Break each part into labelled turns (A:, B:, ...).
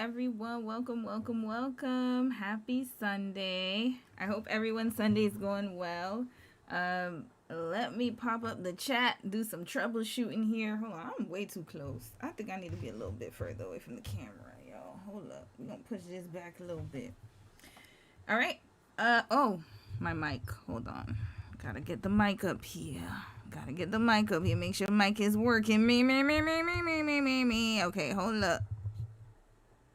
A: everyone. Welcome. Happy Sunday. I hope everyone's Sunday is going well. Let me pop up the chat, do some troubleshooting here. Hold on, I'm way too close. I think I need to be a little bit further away from the camera, y'all. Hold up. We're gonna push this back a little bit. All right. Oh, my mic. Hold on. Gotta get the mic up here. Make sure the mic is working. Me. Okay, hold up.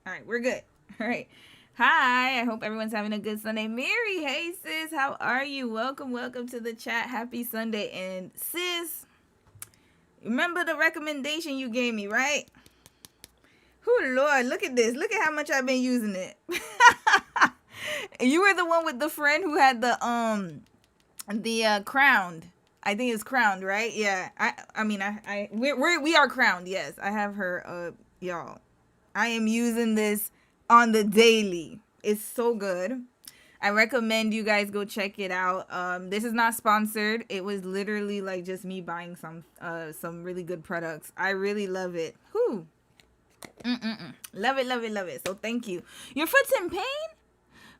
A: All right, we're good. All right. Hi, I hope everyone's having a good Sunday. Mary, hey sis, how are you? Welcome to the chat. Happy Sunday. And sis, remember the recommendation you gave me, right? Oh Lord, look at this. Look at how much I've been using it. You were the one with the friend who had the crowned. I think it's crowned, right? Yeah. We are crowned. Yes, I have her. Y'all, I am using this on the daily. It's so good. I recommend you guys go check it out. This is not sponsored. It was literally like just me buying some really good products. I really love it. Whew. Love it. So thank you. Your foot's in pain?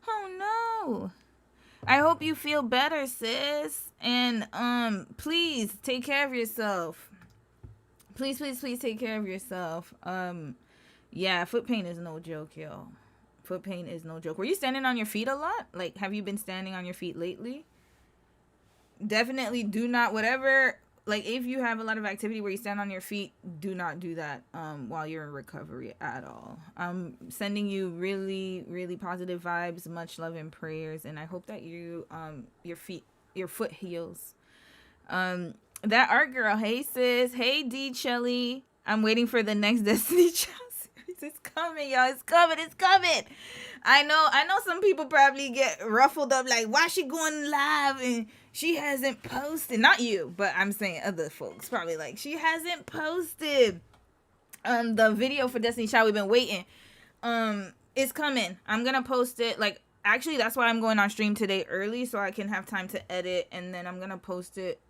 A: Oh no. I hope you feel better, sis. And please take care of yourself. Please take care of yourself. Yeah, foot pain is no joke, yo. Foot pain is no joke. Were you standing on your feet a lot? Like, have you been standing on your feet lately? Definitely do not, whatever, like, if you have a lot of activity where you stand on your feet, do not do that while you're in recovery at all. I'm sending you really positive vibes, much love and prayers, and I hope that your foot heals. That art girl, hey sis, hey D Chelly. I'm waiting for the next Destiny Child series. It's coming, y'all. It's coming. I know some people probably get ruffled up like, why she going live and she hasn't posted? Not you, but I'm saying other folks probably like, she hasn't posted the video for Destiny Child. We've been waiting. It's coming. I'm gonna post it. Like, actually, that's why I'm going on stream today early, so I can have time to edit, and then I'm gonna post it.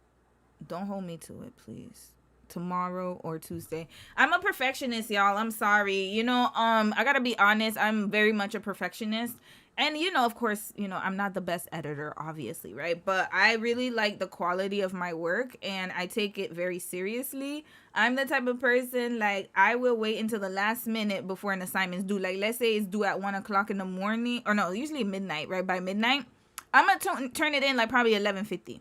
A: Don't hold me to it, please. Tomorrow or Tuesday. I'm a perfectionist, y'all. I'm sorry. You know, I gotta be honest. I'm very much a perfectionist. And, you know, of course, you know, I'm not the best editor, obviously, right? But I really like the quality of my work, and I take it very seriously. I'm the type of person, like, I will wait until the last minute before an assignment's due. Like, let's say it's due at 1 o'clock in the morning. Or no, usually midnight, right? By midnight, I'm going to turn it in like probably 11:50.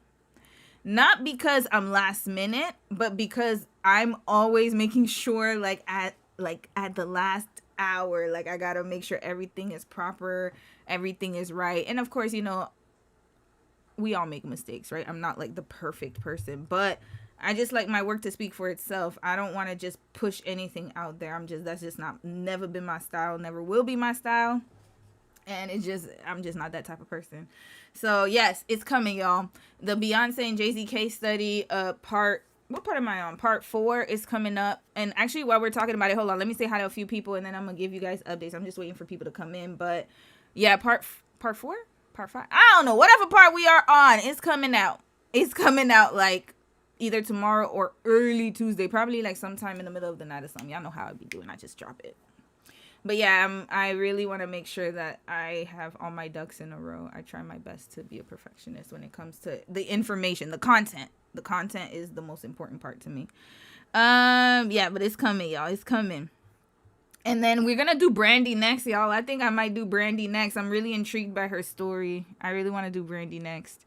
A: Not because I'm last minute, but because I'm always making sure like at the last hour, like I gotta make sure everything is proper, everything is right. And of course, you know, we all make mistakes, right? I'm not like the perfect person, but I just like my work to speak for itself. I don't want to just push anything out there. That's just never been my style, never will be my style. And I'm just not that type of person. So yes, it's coming, y'all. The Beyonce and Jay-Z case study, what part am I on? Part 4 is coming up. And actually, while we're talking about it, hold on, let me say hi to a few people, and then I'm gonna give you guys updates. I'm just waiting for people to come in. But yeah, part 4, part 5. I don't know, whatever part we are on, it's coming out. It's coming out like either tomorrow or early Tuesday, probably like sometime in the middle of the night or something. Y'all know how I be doing. I just drop it. But yeah, I really want to make sure that I have all my ducks in a row. I try my best to be a perfectionist when it comes to the information, the content. The content is the most important part to me. Yeah, but it's coming, y'all. It's coming. And then we're going to do Brandy next, y'all. I think I might do Brandy next. I'm really intrigued by her story. I really want to do Brandy next.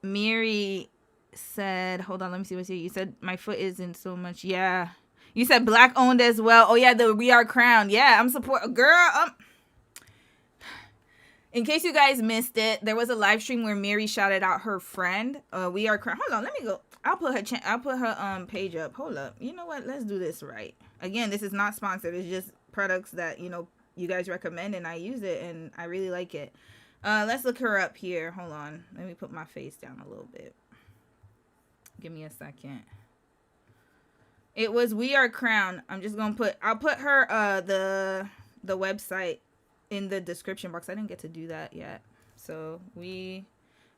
A: Miri said, hold on, let me see what's here. You said my foot isn't so much. Yeah. You said black owned as well. Oh yeah, the We Are Crowned. Yeah, I'm support girl. In case you guys missed it, there was a live stream where Mary shouted out her friend. We Are Crowned. Hold on, let me go. I'll put her page up. Hold up. You know what? Let's do this right. Again, this is not sponsored. It's just products that, you know, you guys recommend, and I use it, and I really like it. Let's look her up here. Hold on. Let me put my face down a little bit. Give me a second. It was We Are Crowned. I'll put her the website in the description box. I didn't get to do that yet. So here.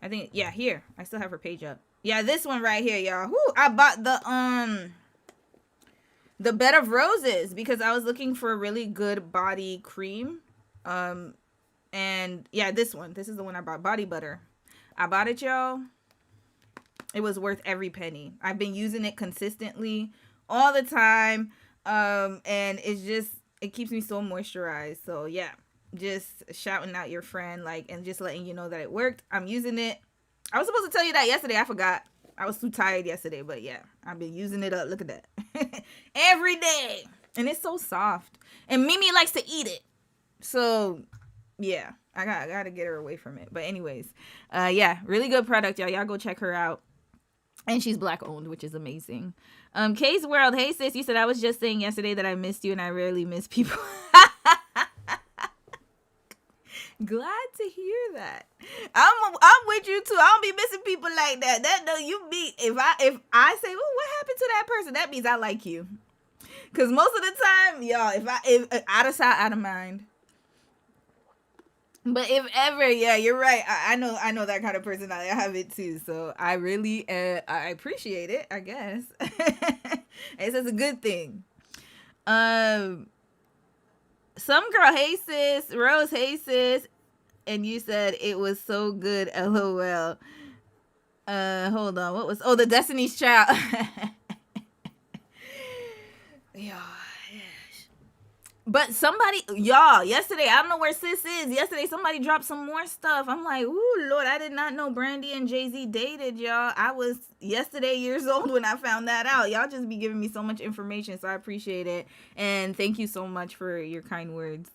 A: I still have her page up. Yeah, this one right here, y'all. Whoo, I bought the Bed of Roses, because I was looking for a really good body cream. And yeah, this is the one I bought, body butter. I bought it, y'all. It was worth every penny. I've been using it consistently all the time. And it keeps me so moisturized. So yeah, just shouting out your friend, like, and just letting you know that it worked. I'm using it. I was supposed to tell you that yesterday. I forgot. I was too tired yesterday, but yeah, I've been using it up. Look at that. Every day. And it's so soft. And Mimi likes to eat it. So yeah, I gotta get her away from it. But anyways, yeah, really good product, y'all. Y'all go check her out. And she's Black owned, which is amazing. Kay's World. Hey sis, you said I was just saying yesterday that I missed you and I rarely miss people. Glad to hear that. I'm with you too. I don't be missing people like that. That no, you be if I say, "Oh, what happened to that person?" That means I like you. Cause most of the time, y'all, if out of sight, out of mind. But if ever, yeah, you're right. I know that kind of personality. I have it too. So I really I appreciate it, I guess. It's just a good thing. Some girl, hey sis, Rose, hey sis, and you said it was so good, LOL. Hold on, what was? Oh, the Destiny's Child. Yeah. But somebody, y'all, yesterday, I don't know where sis is. Yesterday, somebody dropped some more stuff. I'm like, ooh, Lord, I did not know Brandy and Jay-Z dated, y'all. I was yesterday years old when I found that out. Y'all just be giving me so much information, so I appreciate it. And thank you so much for your kind words.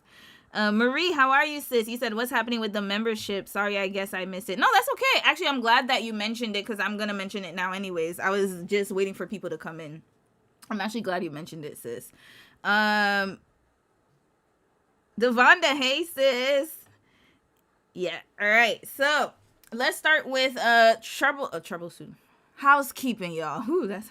A: Marie, how are you, sis? You said, what's happening with the membership? Sorry, I guess I missed it. No, that's okay. Actually, I'm glad that you mentioned it because I'm going to mention it now anyways. I was just waiting for people to come in. I'm actually glad you mentioned it, sis. Devonda, hey sis. Yeah, all right. So let's start with troubleshooting, housekeeping, y'all. Ooh, that's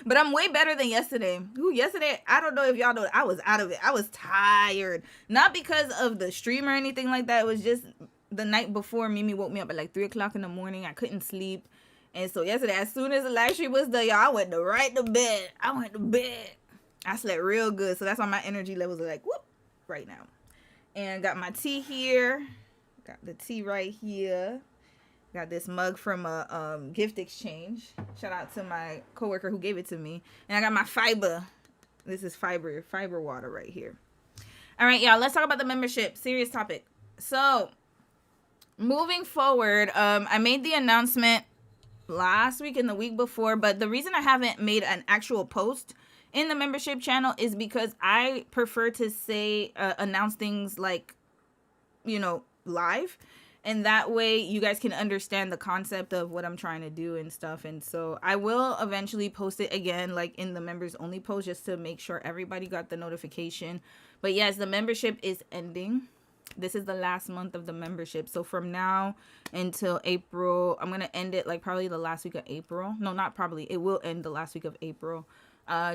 A: But I'm way better than yesterday. Ooh, yesterday, I don't know if y'all know, I was out of it. I was tired, not because of the stream or anything like that. It was just the night before. Mimi woke me up at like 3:00 in the morning. I couldn't sleep, and so yesterday, as soon as the live stream was done, y'all, I went right to bed. I slept real good, so that's why my energy levels are like whoop right now. And got my tea here. Got the tea right here. Got this mug from a gift exchange. Shout out to my coworker who gave it to me. And I got my fiber. This is fiber water right here. All right, y'all. Let's talk about the membership. Serious topic. So, moving forward, I made the announcement last week and the week before, but the reason I haven't made an actual post in the membership channel is because I prefer to say announce things like, live, and that way you guys can understand the concept of what I'm trying to do and stuff. And so I will eventually post it again, like in the members only post, just to make sure everybody got the notification. But yes, the membership is ending. This is the last month of the membership. So from now until April, I'm going to end it like probably the last week of April. No, not probably. It will end the last week of April.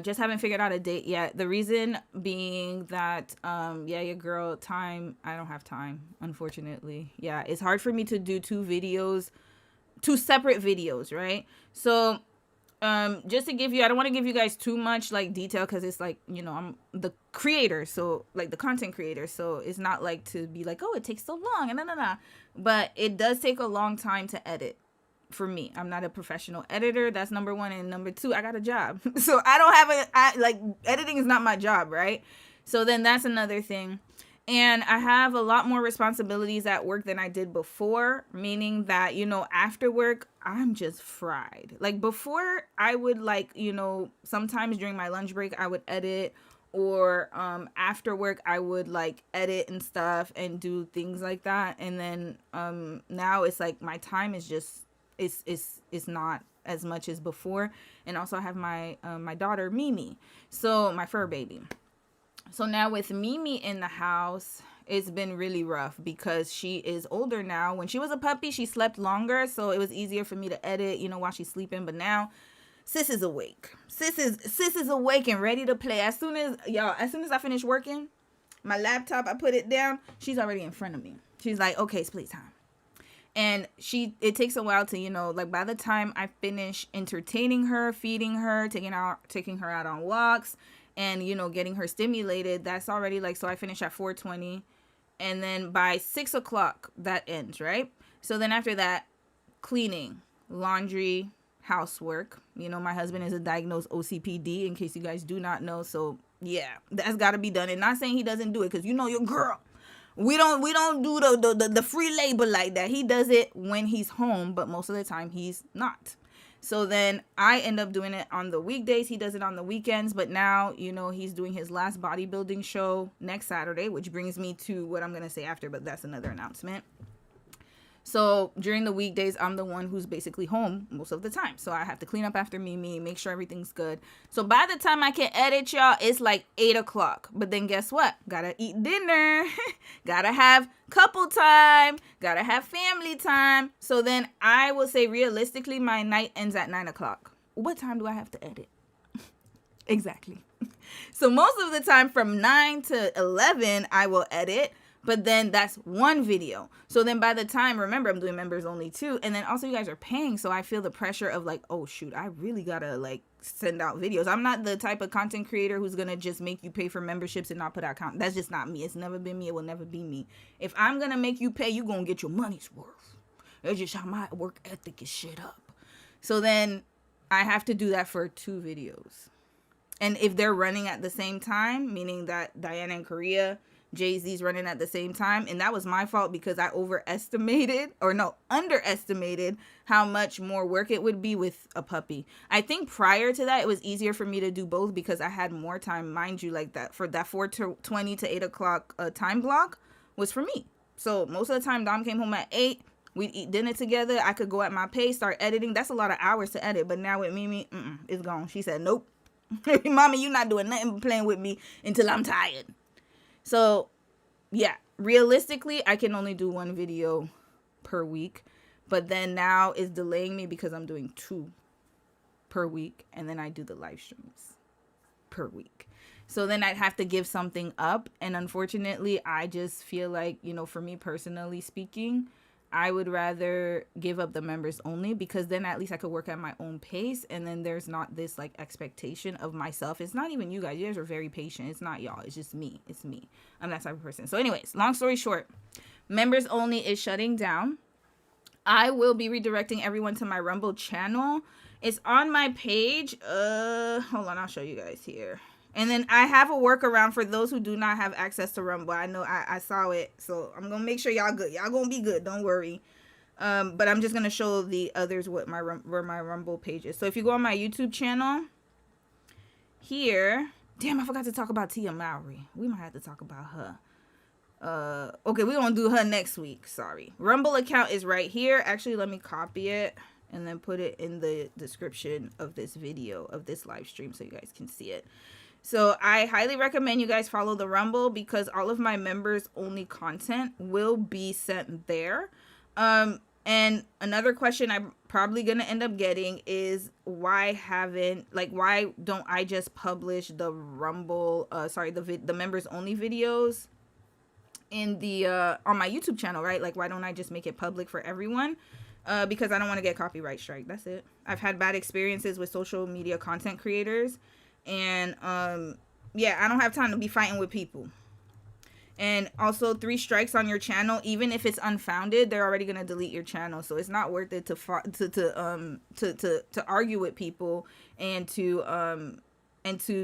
A: Just haven't figured out a date yet. The reason being that, your girl, I don't have time, unfortunately. Yeah, it's hard for me to do two separate videos, right? So, just to give you, I don't want to give you guys too much like detail because it's like, I'm the creator, so like the content creator. So it's not like to be like, oh, it takes so long and but it does take a long time to edit. For me, I'm not a professional editor. That's number one. And number two, I got a job. So I don't have editing is not my job, right? So then that's another thing. And I have a lot more responsibilities at work than I did before, meaning that, after work, I'm just fried. Like before, I would sometimes during my lunch break, I would edit, or after work, I would edit and stuff and do things like that. And then now it's like my time is just, it's not as much as before. And also I have my daughter Mimi, so my fur baby. So now with Mimi in the house, it's been really rough because she is older now. When she was a puppy, she slept longer, so it was easier for me to edit, while she's sleeping. But now sis is awake. Sis is awake and ready to play. As soon as I finish working my laptop, I put it down, she's already in front of me. She's like, okay, it's playtime. And it takes a while to, like by the time I finish entertaining her, feeding her, taking her out on walks, and, getting her stimulated, that's already like, so I finish at 4:20, and then by 6:00 that ends, right? So then after that, cleaning, laundry, housework. My husband is a diagnosed OCPD, in case you guys do not know. So yeah, that's got to be done. And not saying he doesn't do it, because your girl. We don't do the free labor like that. He does it when he's home, but most of the time he's not. So then I end up doing it on the weekdays. He does it on the weekends. But now, he's doing his last bodybuilding show next Saturday, which brings me to what I'm going to say after, but that's another announcement. So during the weekdays, I'm the one who's basically home most of the time. So I have to clean up after Mimi, make sure everything's good. So by the time I can edit, y'all, it's like 8:00. But then guess what? Gotta eat dinner. Gotta have couple time. Gotta have family time. So then I will say realistically, my night ends at 9:00. What time do I have to edit? Exactly. So most of the time from 9 to 11, I will edit. But then that's one video. So then by the time, remember, I'm doing members only too. And then also you guys are paying. So I feel the pressure of like, oh shoot, I really gotta like send out videos. I'm not the type of content creator who's gonna just make you pay for memberships and not put out content. That's just not me. It's never been me. It will never be me. If I'm gonna make you pay, you gonna get your money's worth. That's just how my work ethic is shit up. So then I have to do that for 2 videos. And if they're running at the same time, meaning that Diana and Korea, Jay-Z's running at the same time, and that was my fault because I underestimated how much more work it would be with a puppy. I think prior to that, it was easier for me to do both because I had more time, mind you, like that for that 4:20 to 8:00 time block was for me. So most of the time, Dom came home at 8. We'd eat dinner together. I could go at my pace, start editing. That's a lot of hours to edit. But now with Mimi, it's gone. She said, nope. Mommy, you're not doing nothing but playing with me until I'm tired. So, yeah, realistically, I can only do 1 video per week. But then now it's delaying me because I'm doing 2 per week. And then I do the live streams per week. So then I'd have to give something up. And unfortunately, I just feel like, for me personally speaking, I would rather give up the members only because then at least I could work at my own pace. And then there's not this like expectation of myself. It's not even you guys. You guys are very patient. It's not y'all. It's just me. It's me. I'm that type of person. So anyways, long story short, members only is shutting down. I will be redirecting everyone to my Rumble channel. It's on my page. Hold on. I'll show you guys here. And then I have a workaround for those who do not have access to Rumble. I know I saw it. So I'm going to make sure y'all good. Y'all going to be good. Don't worry. But I'm just going to show the others where my Rumble page is. So if you go on my YouTube channel here. Damn, I forgot to talk about Tia Mowry. We might have to talk about her. Okay, we're going to do her next week. Sorry. Rumble account is right here. Actually, let me copy it and then put it in the description of this video, of this live stream so you guys can see it. So I highly recommend you guys follow the Rumble because all of my members only content will be sent there. And another question I'm probably going to end up getting is why don't I just publish the Rumble, the members only videos in the, on my YouTube channel, right? Like, why don't I just make it public for everyone? Because I don't want to get copyright strike. That's it. I've had bad experiences with social media content creators. And, yeah, I don't have time to be fighting with people. And also 3 strikes on your channel, even if it's unfounded, they're already going to delete your channel. So it's not worth it to argue with people and to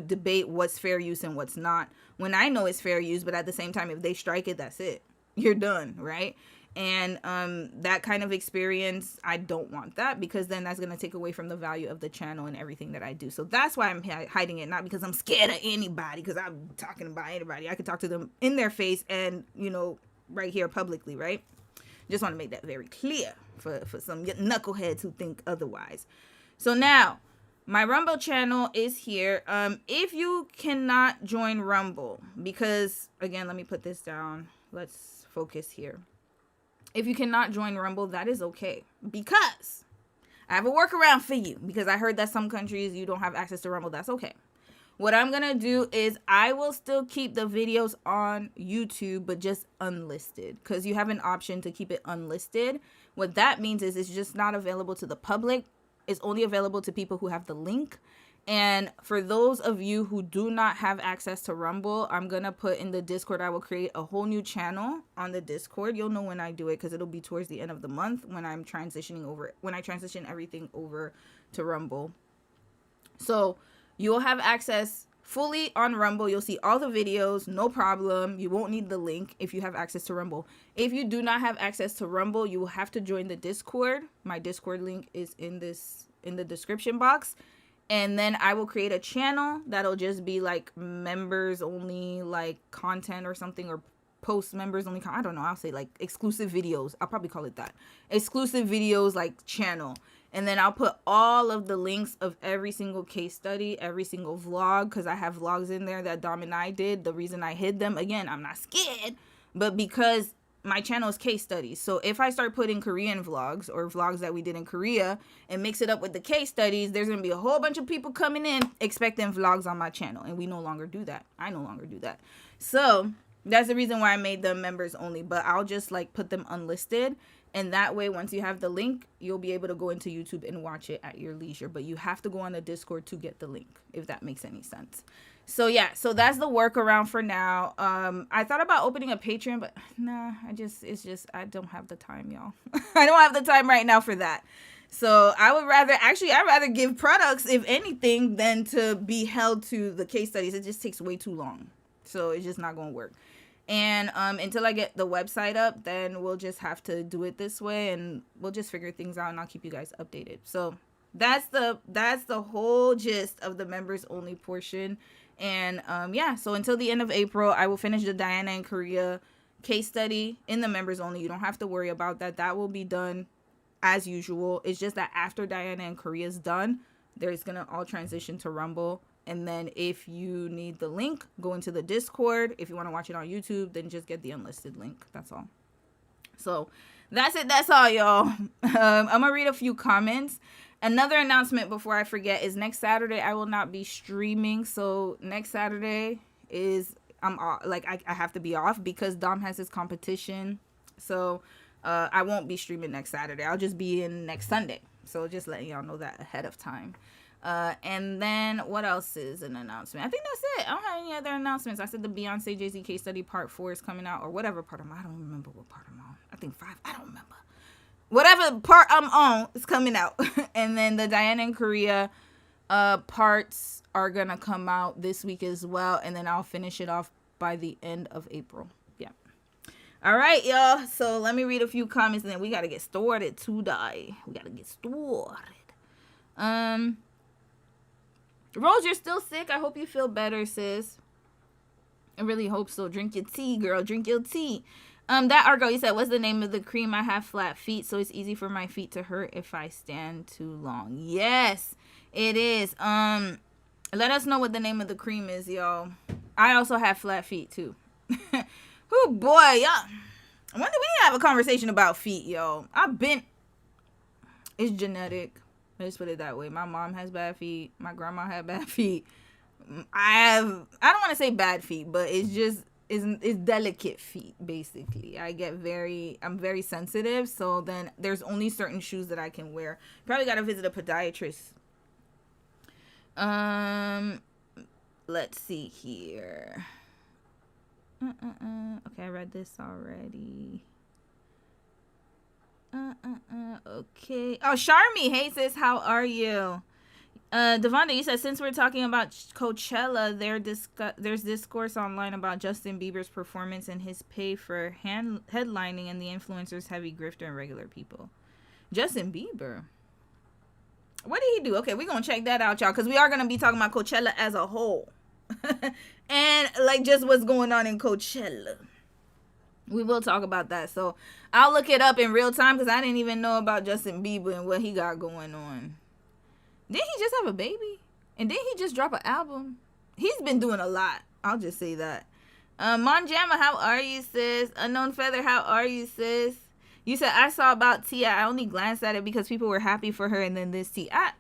A: debate what's fair use and what's not. When I know it's fair use, but at the same time, if they strike it, that's it. You're done, right? And that kind of experience, I don't want that because then that's going to take away from the value of the channel and everything that I do. So that's why I'm hiding it, not because I'm scared of anybody, because I'm talking about anybody. I could talk to them in their face and, right here publicly, right? Just want to make that very clear for some knuckleheads who think otherwise. So now, my Rumble channel is here. If you cannot join Rumble, because, again, let me put this down. Let's focus here. If you cannot join Rumble, that is okay. Because I have a workaround for you. Because I heard that some countries, you don't have access to Rumble. That's okay. What I'm going to do is I will still keep the videos on YouTube, but just unlisted. Because you have an option to keep it unlisted, What that means is it's just not available to the public. It's only available to people who have the link. And for those of you who do not have access to Rumble, I'm going to put in the Discord, I will create a whole new channel on the Discord. You'll know when I do it because it'll be towards the end of the month when I transition everything over to Rumble. So you'll have access fully on Rumble. You'll see all the videos, no problem. You won't need the link if you have access to Rumble. If you do not have access to Rumble, you will have to join the Discord. My Discord link is in the description box. And then I will create a channel that'll just be like members only, like content or something, or post members only. I don't know. I'll say like exclusive videos. I'll probably call it that. Exclusive videos, like channel. And then I'll put all of the links of every single case study, every single vlog, because I have vlogs in there that Dom and I did. The reason I hid them, again, I'm not scared, but because my channel is case studies. So if I start putting Korean vlogs or vlogs that we did in Korea and mix it up with the case studies, there's going to be a whole bunch of people coming in expecting vlogs on my channel. And we no longer do that. I no longer do that. So that's the reason why I made them members only. But I'll just like put them unlisted. And that way, once you have the link, you'll be able to go into YouTube and watch it at your leisure. But you have to go on the Discord to get the link, if that makes any sense. So yeah, so that's the workaround for now. I thought about opening a Patreon, but nah, I don't have the time, y'all. I don't have the time right now for that. So I'd rather give products, if anything, than to be held to the case studies. It just takes way too long. So it's just not going to work. And until I get the website up, then we'll just have to do it this way, and we'll just figure things out, and I'll keep you guys updated. So that's the whole gist of the members only portion. And yeah, so until the end of April, I will finish the Diana and Korea case study in the members only. You don't have to worry about that. That will be done as usual. It's just that after Diana and Korea is done, there's gonna all transition to Rumble. And then if you need the link, go into the Discord. If you want to watch it on YouTube, then just get the unlisted link. That's all. So that's it. That's all, y'all. I'm going to read a few comments. Another announcement before I forget is next Saturday I will not be streaming. So next Saturday is I have to be off because Dom has his competition. So I won't be streaming next Saturday. I'll just be in next Sunday. So just letting y'all know that ahead of time. And then what else is an announcement? I think that's it. I don't have any other announcements. I said the Beyonce Jay-Z case study part 4 is coming out, or whatever part I don't remember what part I'm on. I think 5. I don't remember. Whatever part I'm on is coming out. And then the Diana and Korea parts are gonna come out this week as well, and then I'll finish it off by the end of April. Yeah. All right, y'all. So let me read a few comments, and then we gotta get started today. We gotta get started. Rose, you're still sick. I hope you feel better, sis. I really hope so. Drink your tea, girl. Drink your tea. That Argo, you said, what's the name of the cream? I have flat feet, so it's easy for my feet to hurt if I stand too long. Yes, it is. Let us know what the name of the cream is, y'all. I also have flat feet, too. Oh, boy, y'all. We need to have a conversation about feet, y'all. It's genetic. Let's put it that way. My mom has bad feet. My grandma had bad feet. I don't want to say bad feet, but it's delicate feet, basically. I'm very sensitive, so then there's only certain shoes that I can wear. Probably got to visit a podiatrist. Let's see here. Okay, I read this already. Okay. Oh, Charmy, hey sis, how are you? Devonda, you said, since we're talking about Coachella, there's discourse online about Justin Bieber's performance and his pay for headlining and the influencers, heavy grifter, and regular people. Justin Bieber? What did he do? Okay, we're going to check that out, y'all, because we are going to be talking about Coachella as a whole. And, like, just what's going on in Coachella. We will talk about that. So I'll look it up in real time because I didn't even know about Justin Bieber and what he got going on. Didn't he just have a baby? And didn't he just drop an album? He's been doing a lot. I'll just say that. Monjama, how are you, sis? Unknown Feather, how are you, sis? You said, I saw about Tia. I only glanced at it because people were happy for her, and then this Tia.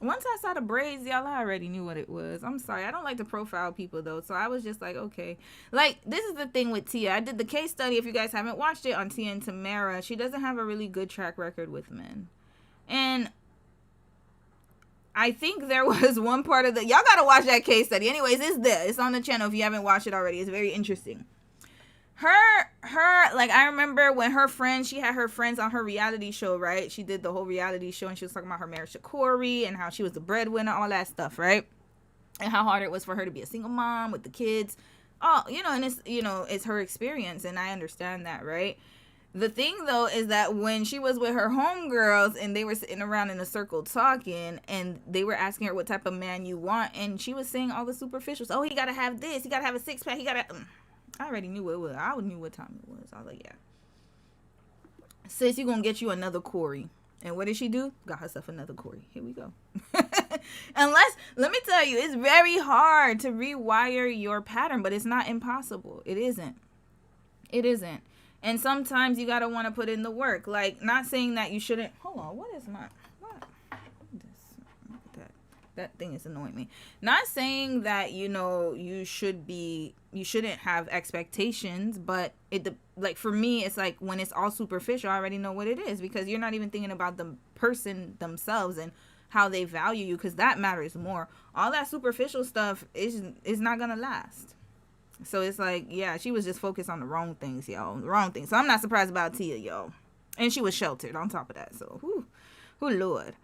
A: Once I saw the braids, y'all, I already knew what it was. I'm sorry. I don't like to profile people, though. So I was just like, okay. Like, this is the thing with Tia. I did the case study, if you guys haven't watched it, on Tia and Tamara. She doesn't have a really good track record with men. And I think there was one part of the... Y'all got to watch that case study. Anyways, it's there. It's on the channel if you haven't watched it already. It's very interesting. Like, I remember when her friends, she had her friends on her reality show, right? She did the whole reality show, and she was talking about her marriage to Corey and how she was the breadwinner, all that stuff, right? And how hard it was for her to be a single mom with the kids. Oh, you know, and it's, you know, it's her experience, and I understand that, right? The thing, though, is that when she was with her homegirls and they were sitting around in a circle talking, and they were asking her what type of man you want, and she was saying all the superficials. Oh, he got to have this. He got to have a six-pack. He got to... I already knew what it was. I knew what time it was. I was like, yeah. Sis, you gonna get you another Corey. And what did she do? Got herself another Corey. Here we go. Unless, let me tell you, it's very hard to rewire your pattern, but it's not impossible. It isn't. It isn't. And sometimes you gotta want to put in the work. Like, not saying that you shouldn't. Hold on. What is my... What? That thing is annoying me. Not saying that, you know, you shouldn't have expectations, but like, for me, it's like when it's all superficial, I already know what it is, because you're not even thinking about the person themselves and how they value you, because that matters more. All that superficial stuff is not gonna last. So it's like, yeah, she was just focused on the wrong things, y'all. The wrong things. So I'm not surprised about Tia, y'all. And she was sheltered on top of that. So, whew, Lord.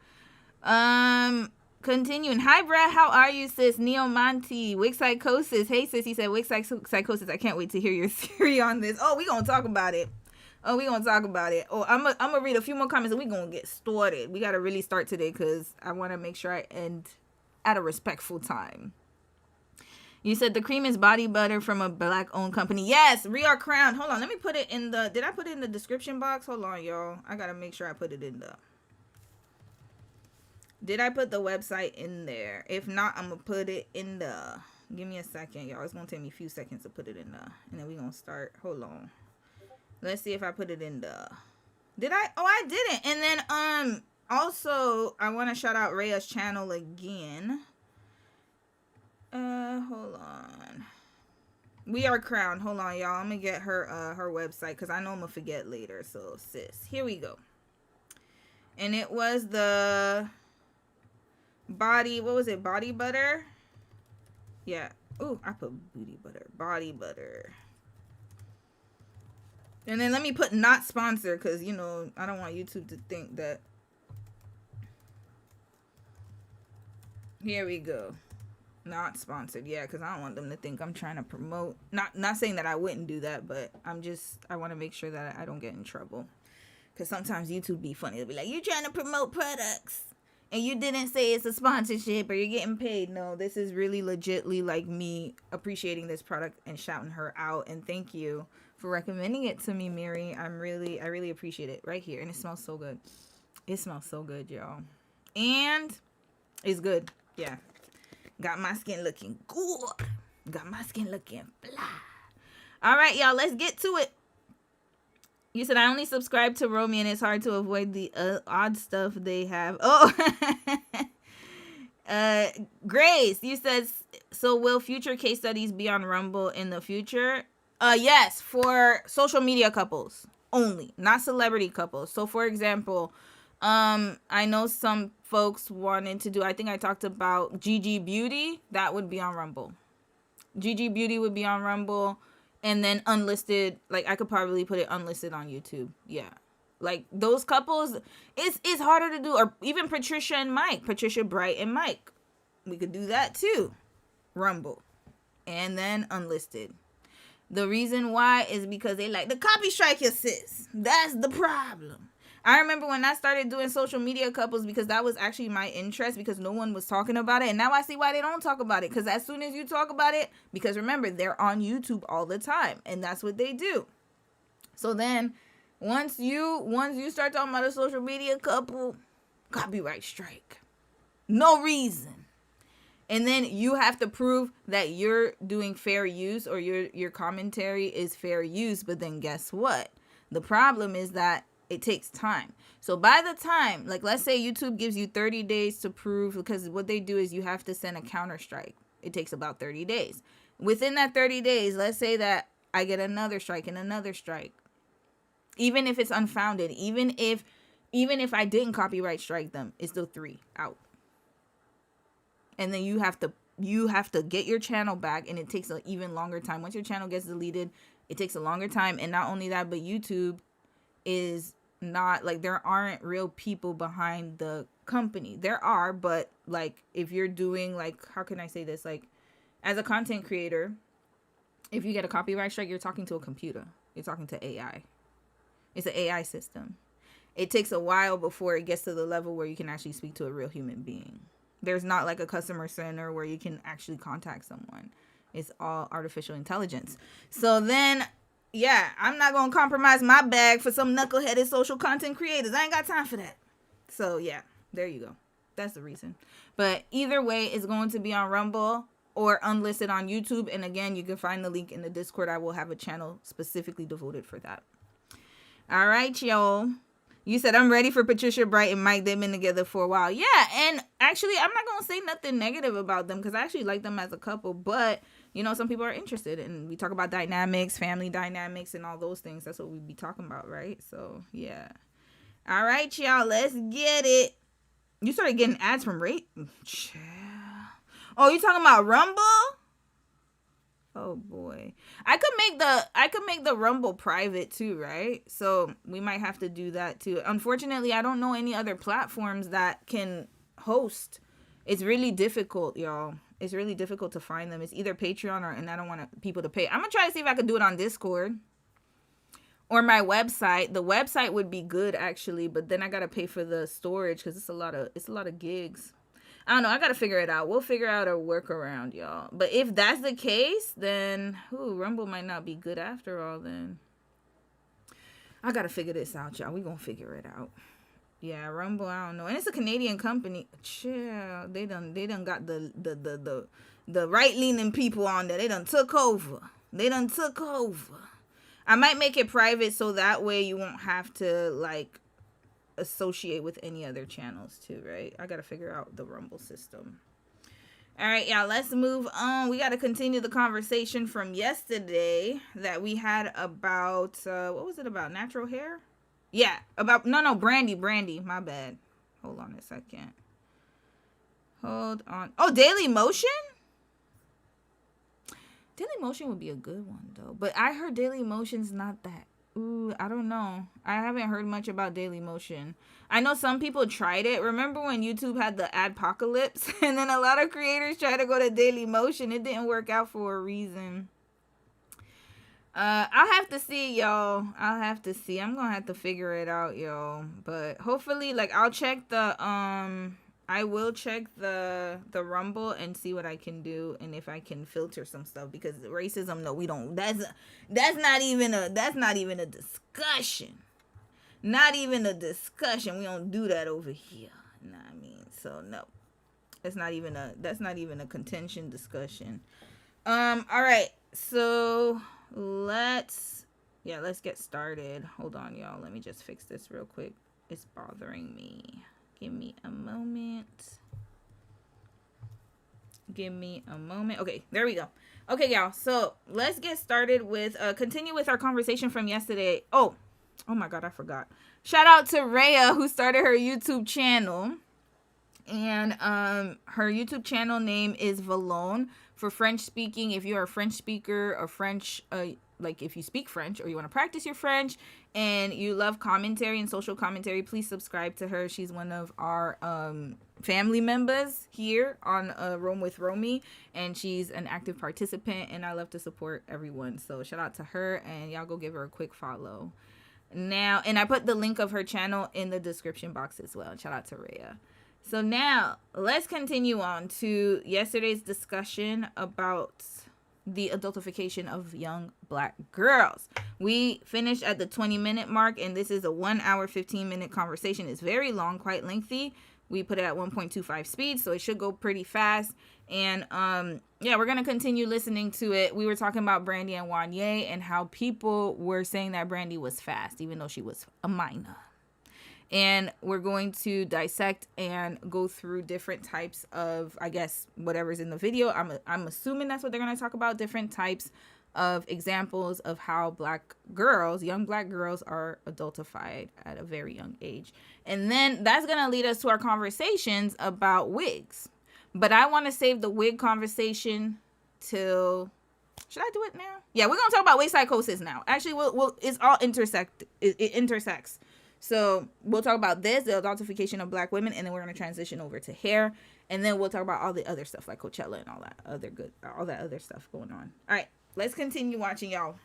A: Continuing. Hi, Brad. How are you, sis? Neo Monty. Wig Psychosis. Hey, sis. He said, Wig Psychosis. I can't wait to hear your theory on this. Oh, we going to talk about it. Oh, I'm going to read a few more comments and we going to get started. We got to really start today because I want to make sure I end at a respectful time. You said the cream is body butter from a black-owned company. Yes, we are Crown. Hold on. Let me put it in the... Did I put it in the description box? Hold on, y'all. I got to make sure I put it in the... Did I put the website in there? If not, I'm going to put it in the... Give me a second, y'all. It's going to take me a few seconds to put it in the... And then we're going to start. Hold on. Let's see if I put it in the... Did I? Oh, I didn't. And then, also, I want to shout out Rhea's channel again. Hold on. We are Crowned. Hold on, y'all. I'm going to get her website because I know I'm going to forget later. So, sis. Here we go. And it was the... Body, what was it? Body butter? Yeah. Oh, I put booty butter. Body butter. And then let me put not sponsored because, you know, I don't want YouTube to think that. Here we go. Not sponsored. Yeah, because I don't want them to think I'm trying to promote. Not saying that I wouldn't do that, but I want to make sure that I don't get in trouble. Because sometimes YouTube be funny. They'll be like, you trying to promote products. And you didn't say it's a sponsorship or you're getting paid. No, this is really legitly like me appreciating this product and shouting her out. And thank you for recommending it to me, Mary. I really appreciate it right here. And it smells so good. It smells so good, y'all. And it's good. Yeah. Got my skin looking good. Got my skin looking fly. All right, y'all. Let's get to it. You said, I only subscribe to Romy and it's hard to avoid the odd stuff they have. Oh, Grace, you said, so will future case studies be on Rumble in the future? Yes, for social media couples only, not celebrity couples. So, for example, I know some folks wanted to do, I think I talked about Gigi Beauty. That would be on Rumble. Gigi Beauty would be on Rumble. And then unlisted, like I could probably put it unlisted on YouTube. Yeah. Like those couples, it's harder to do. Or even Patricia and Mike. Patricia Bright and Mike. We could do that too. Rumble. And then unlisted. The reason why is because they like the copy strike your sis. That's the problem. I remember when I started doing social media couples because that was actually my interest because no one was talking about it. And now I see why they don't talk about it. Because as soon as you talk about it, because remember, they're on YouTube all the time. And that's what they do. So then once you start talking about a social media couple, copyright strike. No reason. And then you have to prove that you're doing fair use or your commentary is fair use. But then guess what? The problem is that It takes time. So by the time, like, let's say YouTube gives you 30 days to prove, because what they do is you have to send a counter strike. It takes about 30 days. Within that 30 days, let's say that I get another strike and another strike. Even if it's unfounded, even if I didn't copyright strike them, it's still 3 out. And then you have to get your channel back, and it takes an even longer time. Once your channel gets deleted, it takes a longer time. And not only that, but YouTube is not, like, there aren't real people behind the company. There are, but, like, if you're doing, like, how can I say this? Like, as a content creator, if you get a copyright strike, you're talking to a computer. You're talking to AI. It's an AI system. It takes a while before it gets to the level where you can actually speak to a real human being. There's not like a customer center where you can actually contact someone. It's all artificial intelligence. So then, yeah, I'm not going to compromise my bag for some knuckleheaded social content creators. I ain't got time for that. So, yeah, there you go. That's the reason. But either way, it's going to be on Rumble or unlisted on YouTube. And again, you can find the link in the Discord. I will have a channel specifically devoted for that. All right, y'all. You said, I'm ready for Patricia Bright and Mike. They've been together for a while. Yeah, and actually, I'm not going to say nothing negative about them because I actually like them as a couple. But, you know, some people are interested. And we talk about dynamics, family dynamics, and all those things. That's what we be talking about, right? So, yeah. All right, y'all. Let's get it. You started getting ads from Rate? Oh, you talking about Rumble? Oh boy. I could make the Rumble private too, right? So we might have to do that too. Unfortunately, I don't know any other platforms that can host. It's really difficult, y'all. It's really difficult to find them. It's either Patreon and I don't want people to pay. I'm gonna try to see if I could do it on Discord or my website. The website would be good actually, but then I gotta pay for the storage because it's a lot of gigs. I don't know. I got to figure it out. We'll figure out a workaround, y'all. But if that's the case, then Rumble might not be good after all then. I got to figure this out, y'all. We going to figure it out. Yeah, Rumble, I don't know. And it's a Canadian company. Chill. They done got the right-leaning people on there. They done took over. I might make it private so that way you won't have to, like, associate with any other channels too, right? I gotta figure out the Rumble system. All right, y'all, let's move on. We gotta continue the conversation from yesterday that we had about what was it about? Natural hair? Yeah, about brandy, my bad. Hold on a second. Hold on. Oh, Daily Motion would be a good one though, but I heard Daily Motion's not that. Ooh, I don't know. I haven't heard much about Daily Motion. I know some people tried it. Remember when YouTube had the adpocalypse? And then a lot of creators tried to go to Daily Motion. It didn't work out for a reason. I'll have to see, y'all. I'm going to have to figure it out, y'all. But hopefully, like, I will check the Rumble and see what I can do and if I can filter some stuff, because racism, no, we don't. That's not even a discussion. Not even a discussion. We don't do that over here. Nah, I mean, so no. That's not even a contention discussion. All right. So let's get started. Hold on, y'all. Let me just fix this real quick. It's bothering me. Give me a moment. Okay, there we go. Okay, y'all. So let's get started with continue with our conversation from yesterday. Oh my God, I forgot. Shout out to Rhea, who started her YouTube channel. And her YouTube channel name is Valone. For French speaking, if you're a French speaker or French, like if you speak French or you want to practice your French and you love commentary and social commentary, please subscribe to her. She's one of our family members here on Rome with Romy, and she's an active participant, and I love to support everyone. So shout out to her, and y'all go give her a quick follow. Now, and I put the link of her channel in the description box as well. Shout out to Rhea. So now let's continue on to yesterday's discussion about the adultification of young Black girls. We finished at the 20-minute mark, and this is a 1 hour, 15-minute conversation. It's very long, quite lengthy, We put it at 1.25 speed, so it should go pretty fast. And yeah, we're gonna continue listening to it. We were talking about Brandy and Wanye and how people were saying that Brandy was fast, even though she was a minor. And we're going to dissect and go through different types of, I guess, whatever's in the video. I'm assuming that's what they're gonna talk about, different types of examples of how black girls, young black girls, are adultified at a very young age. And then that's going to lead us to our conversations about wigs. But I want to save the wig conversation till... Should I do it now? Yeah, we're going to talk about wig psychosis now. Actually, it's all it intersects. So we'll talk about this, the adultification of black women, and then we're going to transition over to hair. And then we'll talk about all the other stuff like Coachella and all that other stuff going on. All right. Let's continue watching, y'all.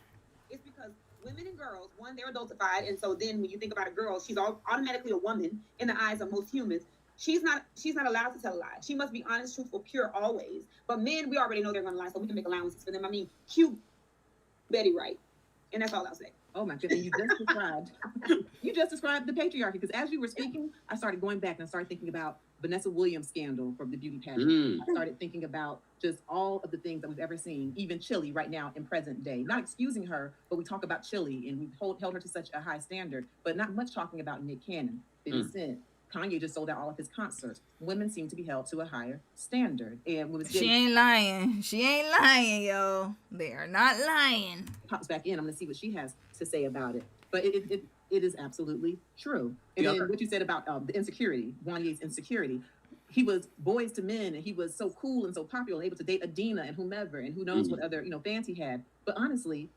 B: It's because women and girls, one, they're adultified, and so then when you think about a girl, she's automatically a woman in the eyes of most humans. She's not allowed to tell a lie. She must be honest, truthful, pure always. But men, we already know they're going to lie, so we can make allowances for them. I mean, cute Betty Wright, and that's all I'll say.
C: Oh my goodness, you just described the patriarchy, because as you were speaking, I started going back and I started thinking about Vanessa Williams' scandal from the beauty pageant. I started thinking about just all of the things that we've ever seen, even Chili right now in present day. Not excusing her, but we talk about Chili and we've held her to such a high standard, but not much talking about Nick Cannon, 50 Cent. Kanye just sold out all of his concerts. Women seem to be held to a higher standard. And
A: she ain't lying. She ain't lying, yo. They are not lying.
C: Pops back in. I'm going to see what she has to say about it. But it is absolutely true. And then what you said about the insecurity, Wanye's insecurity. He was boys to men, and he was so cool and so popular, able to date Adina and whomever, and who knows what other fans he had. But honestly,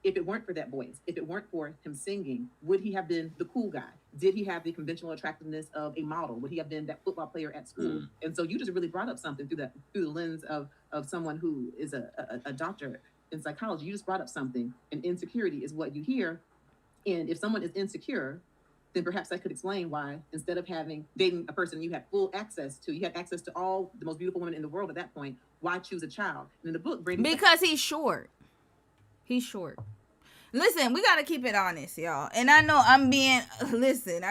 C: if it weren't for that voice, if it weren't for him singing, would he have been the cool guy? Did he have the conventional attractiveness of a model? Would he have been that football player at school? And so you just really brought up something through the lens of someone who is a doctor in psychology. You just brought up something, and insecurity is what you hear. And if someone is insecure, then perhaps that could explain why, instead of dating a person you had full access to, you had access to all the most beautiful women in the world at that point, why choose a child? And in the book, Brady,
A: because he's short. He's short. Listen, we got to keep it honest, y'all. And I know I'm being, listen,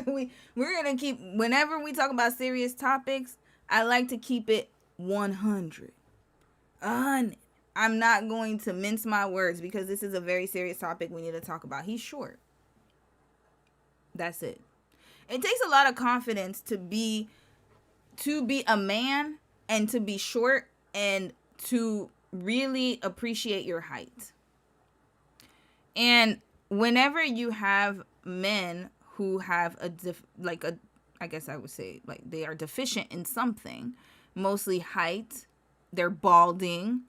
A: we're going to keep, whenever we talk about serious topics, I like to keep it 100. I'm not going to mince my words because this is a very serious topic we need to talk about. He's short. That's it. It takes a lot of confidence to be a man and to be short and to really appreciate your height. And whenever you have men who have I guess I would say like they are deficient in something, mostly height, they're balding,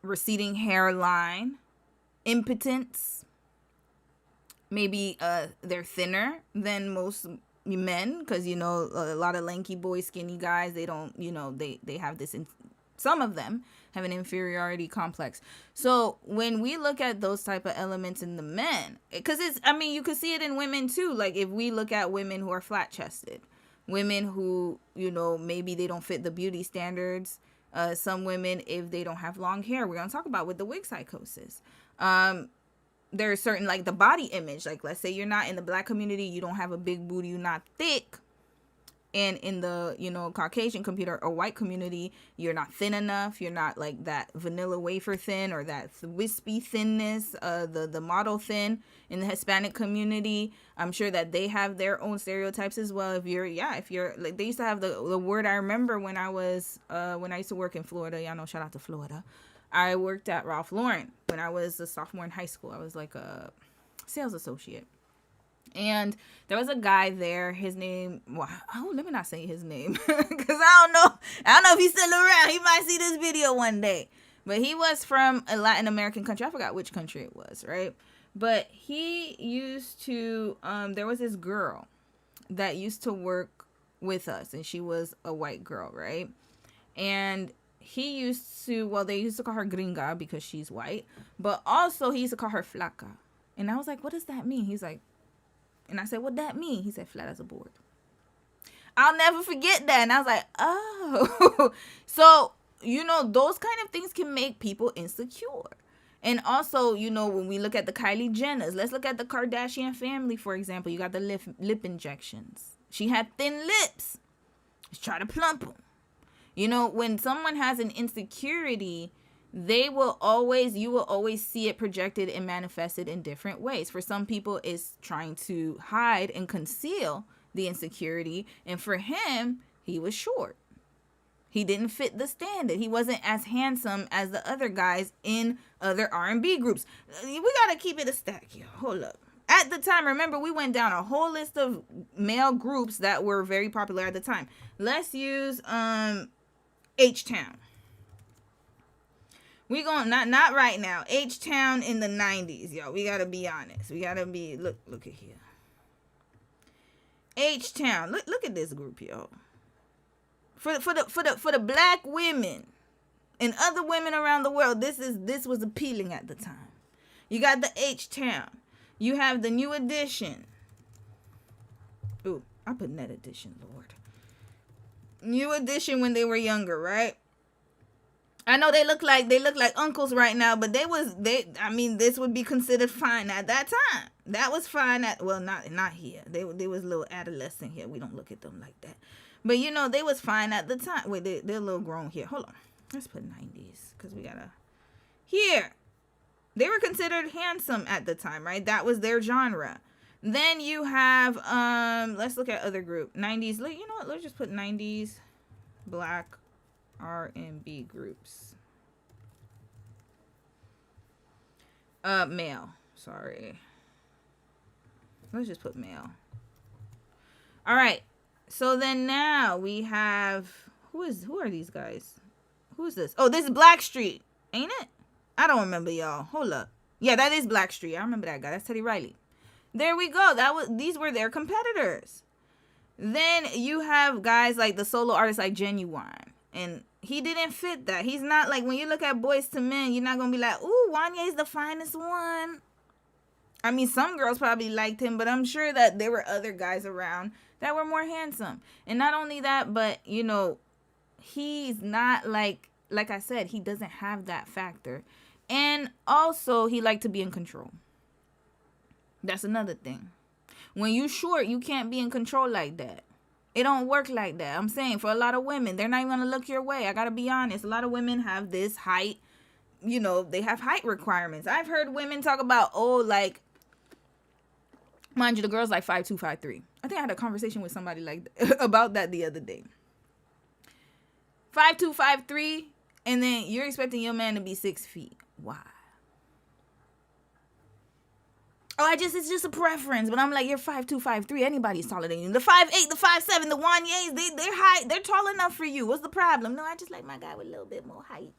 A: receding hairline, impotence, maybe they're thinner than most men, because a lot of lanky boys, skinny guys, they don't, they have this some of them have an inferiority complex. So when we look at those type of elements in the men, because you could see it in women too. Like if we look at women who are flat chested, women who, maybe they don't fit the beauty standards. Some women, if they don't have long hair, we're going to talk about with the wig psychosis. There's certain, like the body image, like let's say you're not in the black community, you don't have a big booty, you're not thick. And in the, Caucasian computer or white community, you're not thin enough. You're not like that vanilla wafer thin or that wispy thinness, the model thin. In the Hispanic community, I'm sure that they have their own stereotypes as well. If you're like, they used to have the word, I remember when I used to work in Florida, shout out to Florida. I worked at Ralph Lauren when I was a sophomore in high school. I was like a sales associate. And there was a guy there, his name, let me not say his name, because I don't know if he's still around. He might see this video one day. But he was from a Latin American country. I forgot which country it was, right? But he used to, there was this girl that used to work with us, and she was a white girl, right? And he used to, they used to call her gringa because she's white, but also he used to call her flaca. And I was like, what does that mean? He's like, and I said, what that mean? He said, flat as a board. I'll never forget that. And I was like, oh. So, those kind of things can make people insecure. And also, when we look at the Kylie Jenners, let's look at the Kardashian family, for example. You got the lip injections. She had thin lips. Let's try to plump them. You know, when someone has an insecurity, you will always see it projected and manifested in different ways. For some people, it's trying to hide and conceal the insecurity. And for him, he was short. He didn't fit the standard. He wasn't as handsome as the other guys in other R&B groups. We got to keep it a stack here. Hold up. At the time, remember, we went down a whole list of male groups that were very popular at the time. Let's use H-Town. We going not right now. H-Town in the 90s, yo. We gotta be honest. We gotta be look at here. H-Town. Look at this group, yo. For the black women and other women around the world, this was appealing at the time. You got the H-Town. You have the New Edition. Ooh, I put Net Edition, Lord. New Edition when they were younger, right? I know they look like uncles right now, but this would be considered fine at that time. That was fine not here. They was a little adolescent here. We don't look at them like that. But you know, they was fine at the time. Wait, they're a little grown here. Hold on. Let's put 90s because we gotta here. They were considered handsome at the time, right? That was their genre. Then you have let's look at other group. 90s. You know what? Let's just put 90s black R&B groups. Male. Sorry. Let's just put male. All right. So then now we have who are these guys? Who is this? Oh, this is Blackstreet, ain't it? I don't remember, y'all. Hold up. Yeah, that is Blackstreet. I remember that guy. That's Teddy Riley. There we go. These were their competitors. Then you have guys like the solo artists like Genuine, and he didn't fit that. He's not like when you look at Boys to Men, you're not gonna be like, ooh, Wanye's the finest one. I mean, some girls probably liked him, but I'm sure that there were other guys around that were more handsome. And not only that, but you know, he's not like I said, he doesn't have that factor. And also, he liked to be in control. That's another thing. When you short, you can't be in control like that. It don't work like that. I'm saying for a lot of women, they're not even going to look your way. I got to be honest. A lot of women have this height, you know, they have height requirements. I've heard women talk about, mind you, the girl's like 5'2", 5'3". I think I had a conversation with somebody about that the other day. 5'2", 5'3", and then you're expecting your man to be 6 feet. Why? Oh, it's just a preference. But I'm like, you're 5'2", 5'3". Anybody's taller than you. The 5'8", the 5'7", the Wanyes, they're high. They're tall enough for you. What's the problem? No, I just like my guy with a little bit more height.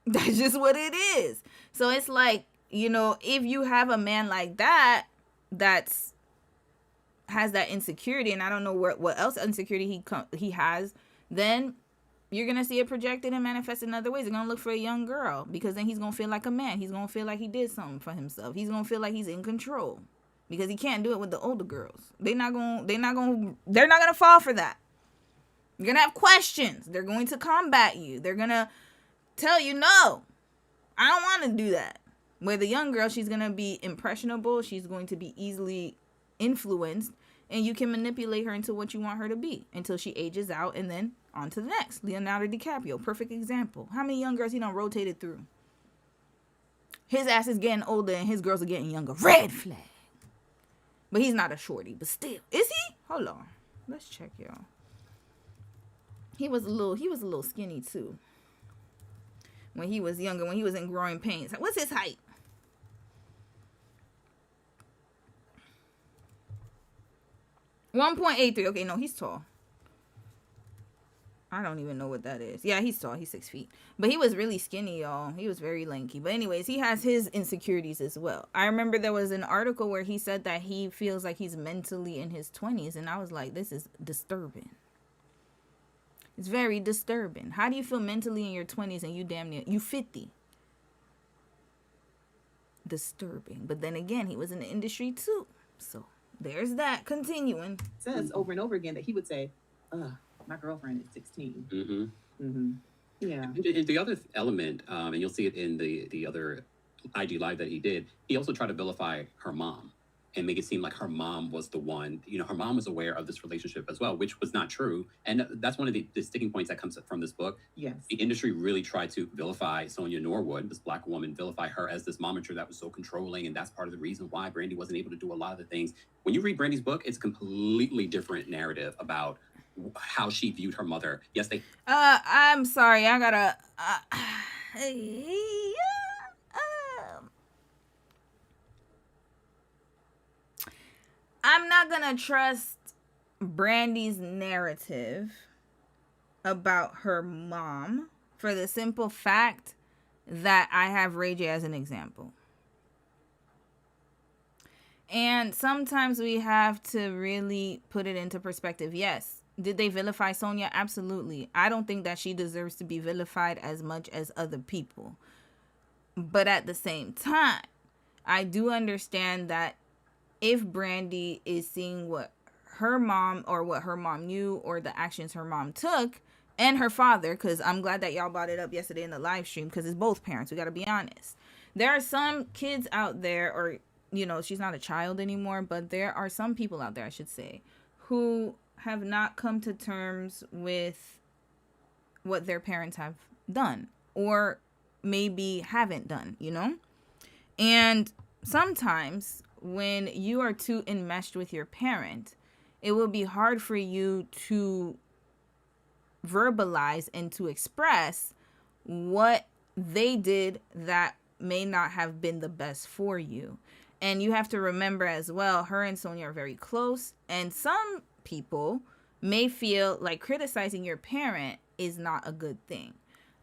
A: That's just what it is. So it's like, you know, if you have a man like that, has that insecurity, and I don't know what else insecurity he has, then you're going to see it projected and manifested in other ways. You're going to look for a young girl because then he's going to feel like a man. He's going to feel like he did something for himself. He's going to feel like he's in control because he can't do it with the older girls. They're not going to fall for that. You're going to have questions. They're going to combat you. They're going to tell you, no, I don't want to do that. Where the young girl, she's going to be impressionable. She's going to be easily influenced, and you can manipulate her into what you want her to be until she ages out, and then on to the next. Leonardo DiCaprio, perfect example. How many young girls he done rotated through? His ass is getting older and his girls are getting younger. Red flag. But he's not a shorty, but still. Is he? Hold on. Let's check, y'all. He was a little skinny too. When he was younger, when he was in Growing Pains. What's his height? .83. Okay, no, he's tall. I don't even know what that is. Yeah, he's tall. He's 6 feet. But he was really skinny, y'all. He was very lanky. But anyways, he has his insecurities as well. I remember there was an article where he said that he feels like he's mentally in his 20s. And I was like, this is disturbing. It's very disturbing. How do you feel mentally in your 20s and you 50? Disturbing. But then again, he was in the industry too. So there's that. Continuing.
C: Says over and over again that he would say, my girlfriend is 16. Mm-hmm. Mm-hmm. Yeah.
D: And the other element, and you'll see it in the other IG live that he did, he also tried to vilify her mom. and make it seem like her mom was the one. Her mom was aware of this relationship as well, which was not true. And that's one of the sticking points that comes from this book.
C: Yes.
D: The industry really tried to vilify Sonia Norwood, this Black woman, vilify her as this momager that was so controlling. And that's part of the reason why Brandy wasn't able to do a lot of the things. When you read Brandy's book, it's a completely different narrative about how she viewed her mother. Yes,
A: I'm sorry. I gotta... I'm not gonna trust Brandy's narrative about her mom for the simple fact that I have Ray J as an example. And sometimes we have to really put it into perspective. Yes. Did they vilify Sonia? Absolutely. I don't think that she deserves to be vilified as much as other people. But at the same time, I do understand that if Brandy is seeing what her mom or what her mom knew or the actions her mom took and her father, because I'm glad that y'all brought it up yesterday in the live stream, because it's both parents. We got to be honest. There are some kids out there, or, she's not a child anymore, but there are some people out there, I should say, who have not come to terms with what their parents have done or maybe haven't done, And sometimes when you are too enmeshed with your parent, it will be hard for you to verbalize and to express what they did that may not have been the best for you. And you have to remember as well, her and Sonia are very close, and some people may feel like criticizing your parent is not a good thing.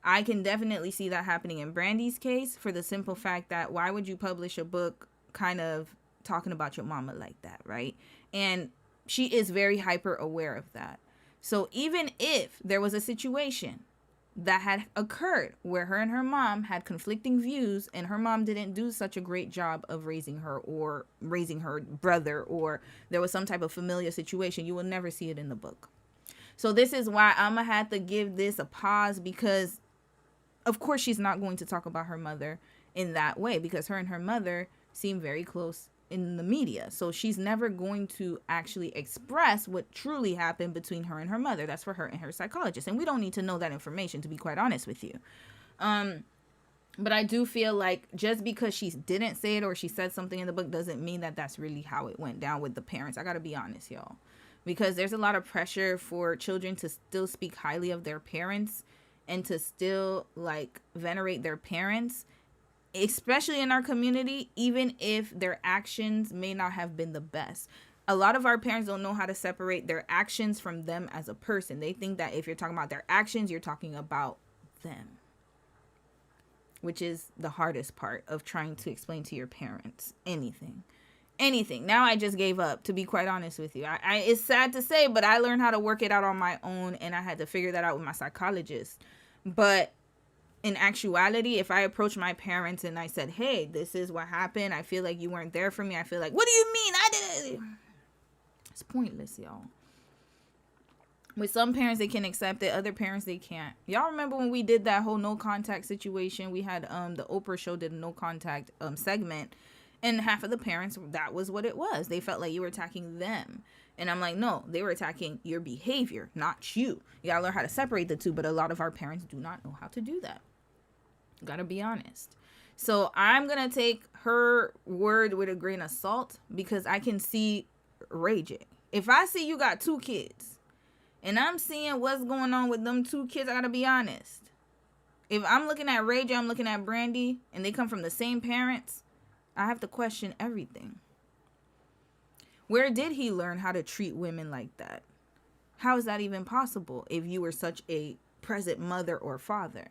A: I can definitely see that happening in Brandy's case for the simple fact that why would you publish a book kind of talking about your mama like that, right? And she is very hyper aware of that. So even if there was a situation that had occurred where her and her mom had conflicting views and her mom didn't do such a great job of raising her or raising her brother, or there was some type of familiar situation, you will never see it in the book. So this is why I'm going to have to give this a pause, because of course she's not going to talk about her mother in that way, because her and her mother seem very close in the media. So she's never going to actually express what truly happened between her and her mother. That's for her and her psychologist. And we don't need to know that information, to be quite honest with you. But I do feel like just because she didn't say it or she said something in the book doesn't mean that that's really how it went down with the parents. I got to be honest, y'all. Because there's a lot of pressure for children to still speak highly of their parents and to still venerate their parents, especially in our community, even if their actions may not have been the best. A lot of our parents don't know how to separate their actions from them as a person. They think that if you're talking about their actions, you're talking about them, which is the hardest part of trying to explain to your parents anything. Now I just gave up, to be quite honest with you. It's sad to say, but I learned how to work it out on my own, and I had to figure that out with my psychologist. But in actuality, if I approached my parents and I said, hey, this is what happened, I feel like you weren't there for me, I feel like, what do you mean? I did it. It's pointless, y'all. With some parents, they can accept it. Other parents, they can't. Y'all remember when we did that whole no contact situation? We had the Oprah show did a no contact segment. And half of the parents, that was what it was. They felt like you were attacking them. And I'm like, no, they were attacking your behavior, not you. You gotta learn how to separate the two. But a lot of our parents do not know how to do that. Gotta be honest. So I'm gonna take her word with a grain of salt, because I can see Ray J. If I see you got 2 kids and I'm seeing what's going on with them 2 kids, I gotta be honest. If I'm looking at Ray J, I'm looking at Brandy, and they come from the same parents, I have to question everything. Where did he learn how to treat women like that? How is that even possible if you were such a present mother or father?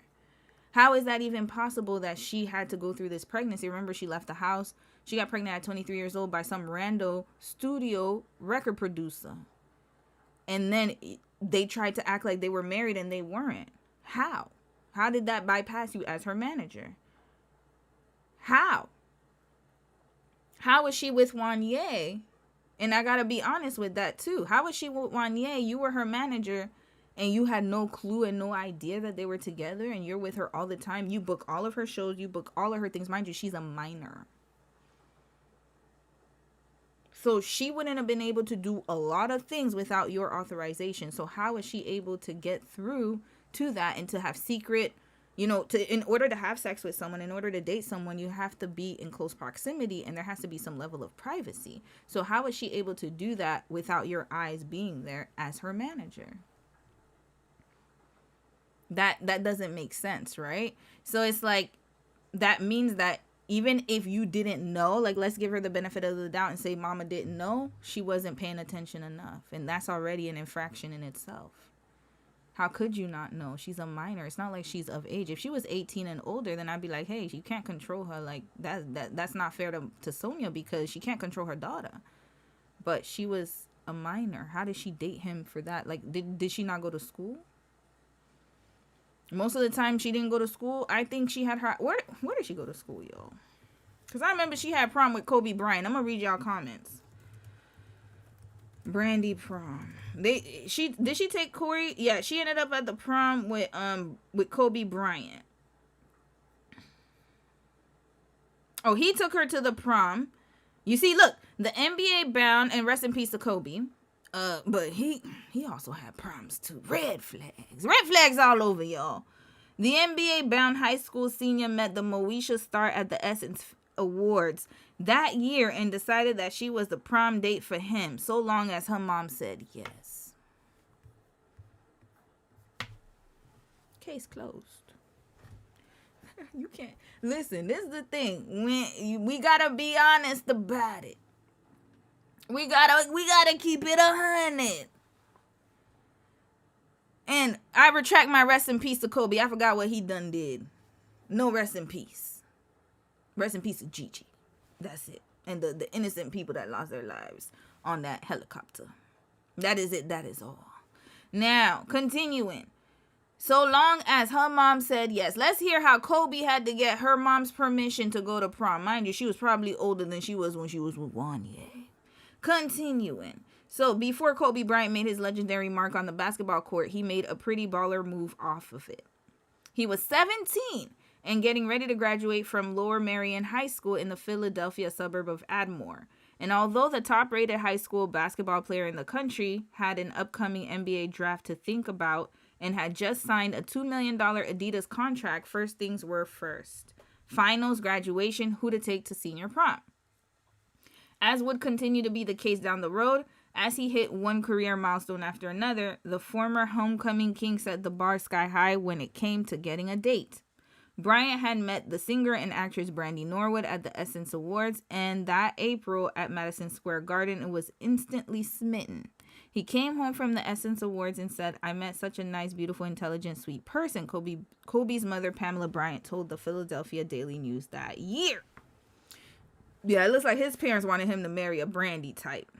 A: How is that even possible that she had to go through this pregnancy? Remember, she left the house. She got pregnant at 23 years old by some rando studio record producer. And then they tried to act like they were married and they weren't. How? How did that bypass you as her manager? How? How was she with Wanye? And I gotta be honest with that too. How was she with Wanye? You were her manager and you had no clue and no idea that they were together, and you're with her all the time. You book all of her shows. You book all of her things. Mind you, she's a minor. So she wouldn't have been able to do a lot of things without your authorization. So how is she able to get through to that and to have secret, in order to have sex with someone, in order to date someone, you have to be in close proximity and there has to be some level of privacy. So how is she able to do that without your eyes being there as her manager? That doesn't make sense, right? So it's like, that means that even if you didn't know, like, let's give her the benefit of the doubt and say mama didn't know, she wasn't paying attention enough. And that's already an infraction in itself. How could you not know? She's a minor. It's not like she's of age. If she was 18 and older, then I'd be like, hey, you can't control her. Like, that's not fair to Sonia because she can't control her daughter. But she was a minor. How did she date him for that? Like, did she not go to school? Most of the time she didn't go to school. I think she had her... Where did she go to school, yo? Because I remember she had prom with Kobe Bryant. I'm going to read y'all comments. Brandy prom. Did she take Corey? Yeah, she ended up at the prom with Kobe Bryant. Oh, he took her to the prom. You see, look, the NBA bound, and rest in peace to Kobe. But he also had proms too. Red flags all over, y'all. The NBA bound high school senior met the Moesha star at the Essence Awards that year and decided that she was the prom date for him, so long as her mom said yes. Case closed. You can't listen. This is the thing. We gotta be honest about it. We gotta keep it 100. And I retract my rest in peace to Kobe. I forgot what he done did. No rest in peace. Rest in peace to Gigi. That's it. And the innocent people that lost their lives on that helicopter. That is it. That is all. Now, continuing. So long as her mom said yes. Let's hear how Kobe had to get her mom's permission to go to prom. Mind you, she was probably older than she was when she was with Wanye. Continuing. So before Kobe Bryant made his legendary mark on the basketball court, he made a pretty baller move off of it. He was 17 and getting ready to graduate from Lower Merion High School in the Philadelphia suburb of Ardmore. And although the top-rated high school basketball player in the country had an upcoming NBA draft to think about and had just signed a $2 million Adidas contract, first things were first. Finals, graduation, who to take to senior prom. As would continue to be the case down the road, as he hit one career milestone after another, the former homecoming king set the bar sky high when it came to getting a date. Bryant had met the singer and actress Brandy Norwood at the Essence Awards, and that April at Madison Square Garden and was instantly smitten. He came home from the Essence Awards and said, I met such a nice, beautiful, intelligent, sweet person, Kobe's mother, Pamela Bryant, told the Philadelphia Daily News that year. Yeah, it looks like his parents wanted him to marry a Brandy type.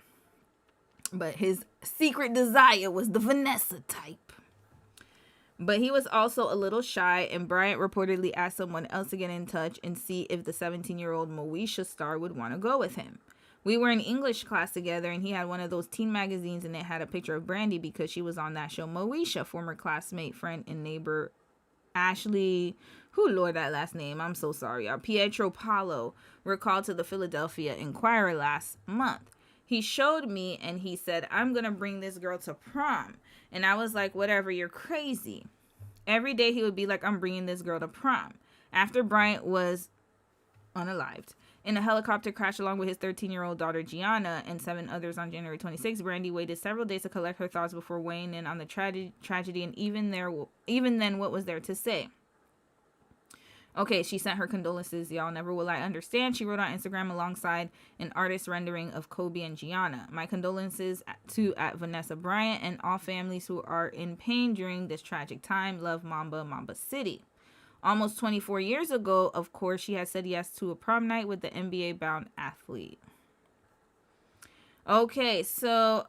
A: But his secret desire was the Vanessa type. But he was also a little shy, and Bryant reportedly asked someone else to get in touch and see if the 17-year-old Moesha star would want to go with him. We were in English class together, and he had one of those teen magazines, and it had a picture of Brandy because she was on that show. Moesha, former classmate, friend, and neighbor Ashley, Lord, that last name, I'm so sorry, Pietro Palo, were called to the Philadelphia Inquirer last month. He showed me and he said, I'm going to bring this girl to prom. And I was like, whatever, you're crazy. Every day he would be like, I'm bringing this girl to prom. After Bryant was unalived in a helicopter crash along with his 13-year-old daughter Gianna and 7 others on January 26, Brandy waited several days to collect her thoughts before weighing in on the tragedy. And even then, what was there to say? Okay, she sent her condolences. Y'all, never will I understand. She wrote on Instagram alongside an artist rendering of Kobe and Gianna. My condolences to at Vanessa Bryant and all families who are in pain during this tragic time. Love, Mamba City. Almost 24 years ago, of course, she had said yes to a prom night with the NBA-bound athlete. Okay, so,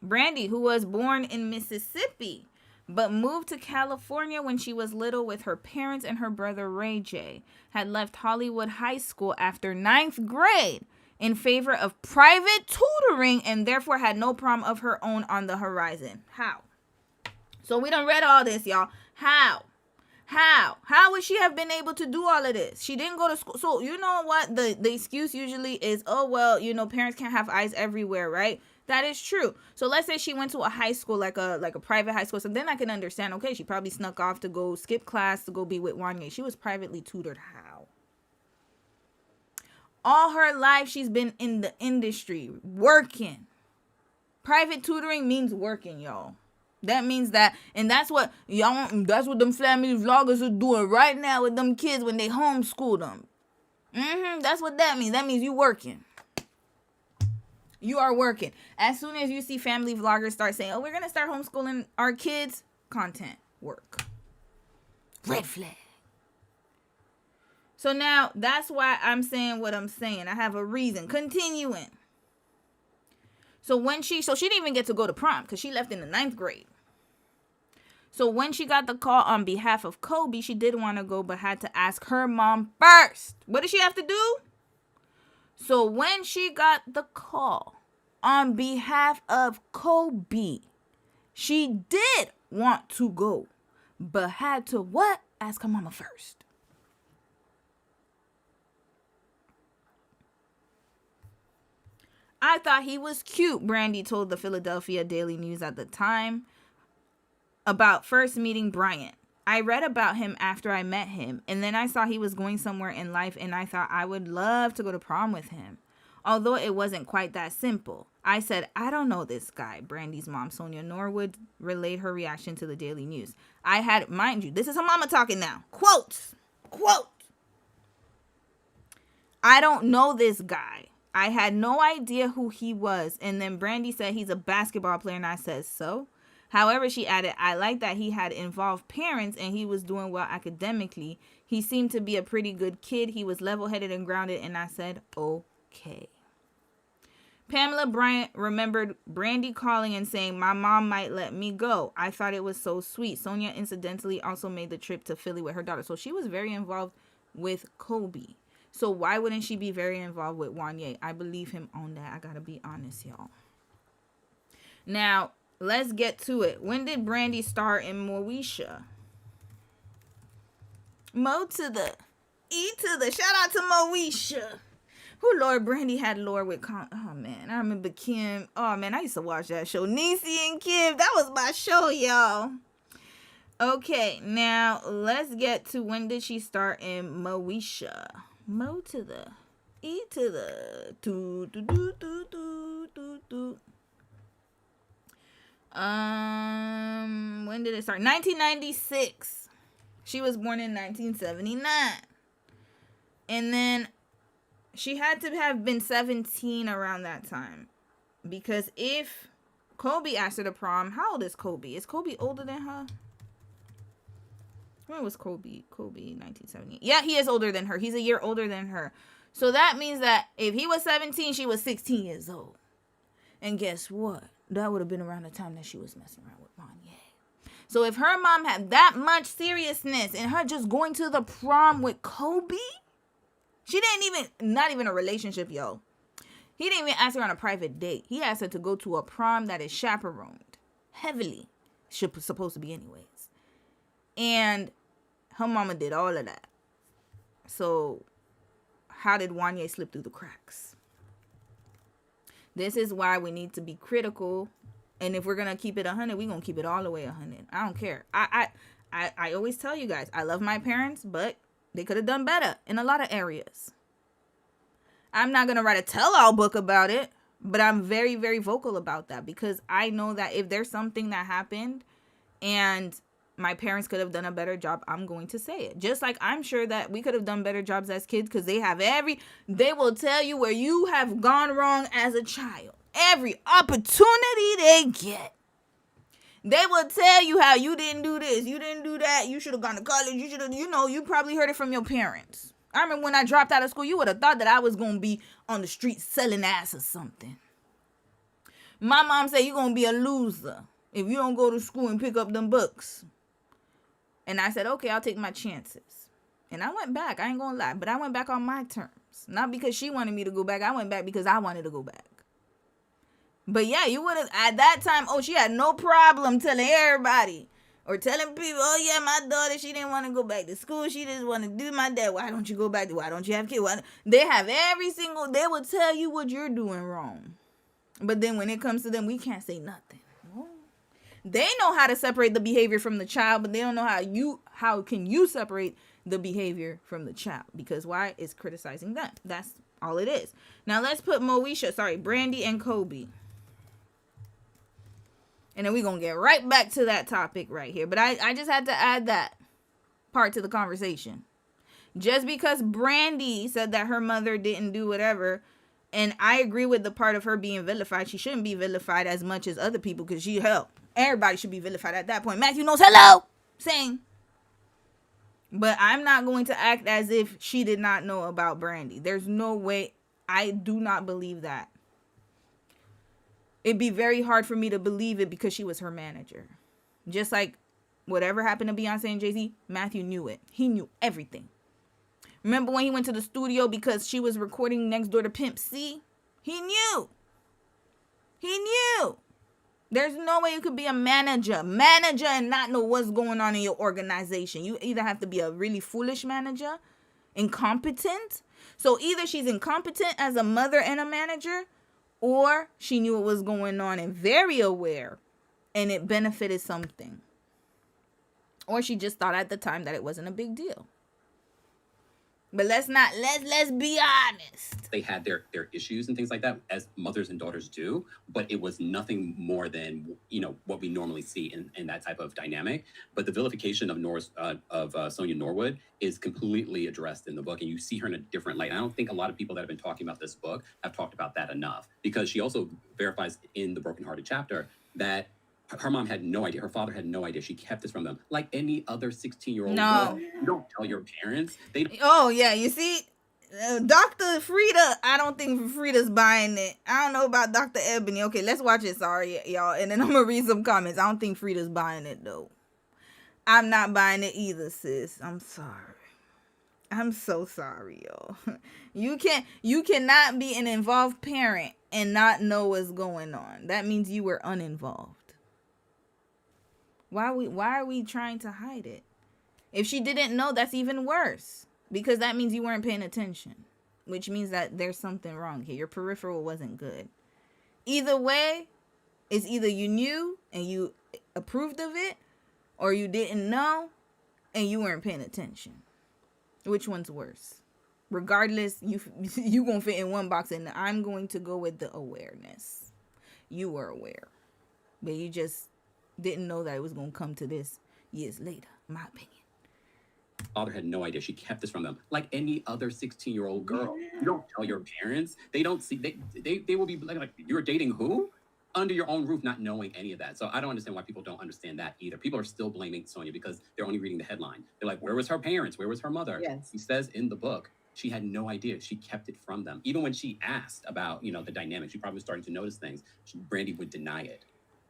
A: Brandy, who was born in Mississippi, but moved to California when she was little with her parents and her brother Ray J, had left Hollywood High School after 9th grade in favor of private tutoring and therefore had no prom of her own on the horizon. How? So we done read all this, y'all. How would she have been able to do all of this? She didn't go to school. So you know what? The excuse usually is, oh, well, you know, parents can't have eyes everywhere, right? That is true. So let's say she went to a high school, like a private high school. So then I can understand, okay, she probably snuck off to go skip class to go be with Wanye. She was privately tutored. How? All her life, she's been in the industry, working. Private tutoring means working, y'all. That means that, and that's what them family vloggers are doing right now with them kids when they homeschool them. That's what that means. That means you working. You are working. As soon as you see family vloggers start saying, oh, we're going to start homeschooling our kids, content, work. Red flag. So now, that's why I'm saying what I'm saying. I have a reason. Continuing. So she didn't even get to go to prom because she left in the 9th grade. So when she got the call on behalf of Kobe, she did want to go, but had to ask her mom first. What did she have to do? So when she got the call on behalf of Kobe, she did want to go, but had to what? Ask her mama first. I thought he was cute, Brandy told the Philadelphia Daily News at the time about first meeting Bryant. I read about him after I met him, and then I saw he was going somewhere in life, and I thought I would love to go to prom with him. Although it wasn't quite that simple. I said, I don't know this guy. Brandy's mom, Sonia Norwood, relayed her reaction to the Daily News. Mind you, this is her mama talking now. Quote. I don't know this guy. I had no idea who he was. And then Brandy said he's a basketball player, and I said, so? However, she added, I like that he had involved parents and he was doing well academically. He seemed to be a pretty good kid. He was level-headed and grounded, and I said, okay. Pamela Bryant remembered Brandy calling and saying, my mom might let me go. I thought it was so sweet. Sonia incidentally also made the trip to Philly with her daughter. So she was very involved with Kobe. So why wouldn't she be very involved with Wanye? I believe him on that. I gotta be honest, y'all. Now, let's get to it. When did Brandy star in Moesha? Mo to the E to the. Shout out to Moesha. Who Lord Brandy had Lord with. Oh, man. I remember Kim. Oh, man. I used to watch that show. Niecy and Kim. That was my show, y'all. Okay. Now, let's get to when did she star in Moesha? Mo to the E to the. When did it start? 1996. She was born in 1979. And then she had to have been 17 around that time. Because if Kobe asked her to prom, how old is Kobe? Is Kobe older than her? When was Kobe? Kobe, 1970. Yeah, he is older than her. He's a year older than her. So that means that if he was 17, she was 16 years old. And guess what? That would have been around the time that she was messing around with Wanye. So if her mom had that much seriousness in her just going to the prom with Kobe, she didn't even, not even a relationship, yo. He didn't even ask her on a private date. He asked her to go to a prom that is chaperoned. Heavily. Supposed to be anyways. And her mama did all of that. So how did Wanye slip through the cracks? This is why we need to be critical. And if we're going to keep it 100, we're going to keep it all the way 100. I don't care. I always tell you guys, I love my parents, but they could have done better in a lot of areas. I'm not going to write a tell-all book about it, but I'm very, very vocal about that because I know that if there's something that happened and my parents could have done a better job, I'm going to say it. Just like I'm sure that we could have done better jobs as kids because they will tell you where you have gone wrong as a child. Every opportunity they get. They will tell you how you didn't do this, you didn't do that, you should have gone to college, you should have, you probably heard it from your parents. I remember when I dropped out of school, you would have thought that I was going to be on the street selling ass or something. My mom said you're going to be a loser if you don't go to school and pick up them books. And I said, okay, I'll take my chances. And I went back. I ain't going to lie. But I went back on my terms. Not because she wanted me to go back. I went back because I wanted to go back. But yeah, you would have, at that time, she had no problem telling everybody. Or telling people, oh yeah, my daughter, she didn't want to go back to school. She just want to do my dad. Why don't you go back? Why don't you have kids? They have they will tell you what you're doing wrong. But then when it comes to them, we can't say nothing. No. They know how to separate the behavior from the child, but they don't know how can you separate the behavior from the child? Because why? It's criticizing them. That's all it is. Now let's put Brandy and Kobe. And then we're going to get right back to that topic right here. But I just had to add that part to the conversation. Just because Brandy said that her mother didn't do whatever, and I agree with the part of her being vilified. She shouldn't be vilified as much as other people because she helped. Everybody should be vilified at that point. Matthew knows hello. Same. But I'm not going to act as if she did not know about Brandy. There's no way. I do not believe that. It'd be very hard for me to believe it because she was her manager. Just like whatever happened to Beyonce and Jay-Z, Matthew knew it. He knew everything. Remember when he went to the studio because she was recording next door to Pimp C? He knew. He knew. There's no way you could be a manager and not know what's going on in your organization. You either have to be a really foolish manager, incompetent. So either she's incompetent as a mother and a manager, or she knew what was going on and very aware, and it benefited something. Or she just thought at the time that it wasn't a big deal. But let's be honest.
D: They had their issues and things like that, as mothers and daughters do, but it was nothing more than, what we normally see in that type of dynamic. But the vilification of Sonia Norwood is completely addressed in the book, and you see her in a different light. I don't think a lot of people that have been talking about this book have talked about that enough, because she also verifies in the Brokenhearted chapter that her mom had no idea. Her father had no idea. She kept this from them. Like any other 16-year-old girl, you don't tell your parents.
A: Oh, yeah. You see, Dr. Frida, I don't think Frida's buying it. I don't know about Dr. Ebony. Okay, let's watch it. Sorry, y'all. And then I'm going to read some comments. I don't think Frida's buying it, though. I'm not buying it either, sis. I'm sorry. I'm so sorry, y'all. You cannot be an involved parent and not know what's going on. That means you were uninvolved. Why are we trying to hide it? If she didn't know, that's even worse, because that means you weren't paying attention, which means that there's something wrong here. Your peripheral wasn't good. Either way, it's either you knew and you approved of it, or you didn't know and you weren't paying attention. Which one's worse? Regardless, you gonna fit in one box, and I'm going to go with the awareness. You were aware, but you just didn't know that it was going to come to this years later, in my opinion.
D: Father had no idea. She kept this from them. Like any other 16-year-old girl, you don't tell your parents. They don't see. They will be like, you're dating who? Under your own roof, not knowing any of that. So I don't understand why people don't understand that either. People are still blaming Sonia because they're only reading the headline. They're like, where was her parents? Where was her mother?
C: Yes.
D: He says in the book, she had no idea. She kept it from them. Even when she asked about, the dynamics, she probably was starting to notice things. Brandy would deny it.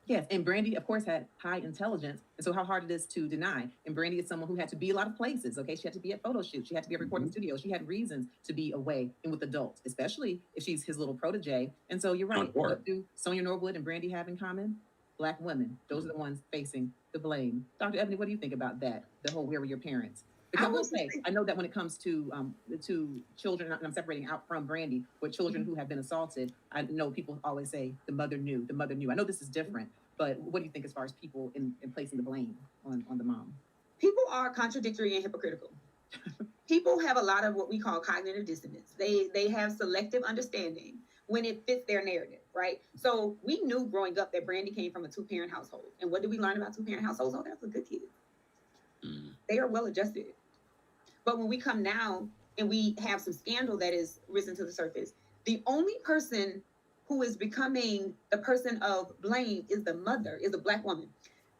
C: Yes, and Brandy, of course, had high intelligence, and so how hard it is to deny. And Brandy is someone who had to be a lot of places, okay? She had to be at photo shoots. She had to be at recording studios. She had reasons to be away and with adults, especially if she's his little protege. And so you're right. What do Sonia Norwood and Brandy have in common? Black women. Those are the ones facing the blame. Dr. Ebony, what do you think about that? The whole where were your parents? Because I will say, I know that when it comes to children, and I'm separating out from Brandy, but children who have been assaulted, I know people always say the mother knew. The mother knew. I know this is different, but what do you think as far as people in placing the blame on the mom?
B: People are contradictory and hypocritical. People have a lot of what we call cognitive dissonance. They have selective understanding when it fits their narrative, right? So we knew growing up that Brandy came from a 2-parent household. And what did we learn about 2-parent households? Oh, that's a good kid. They are well adjusted. But when we come now and we have some scandal that is risen to the surface, the only person who is becoming the person of blame is the mother, is a Black woman.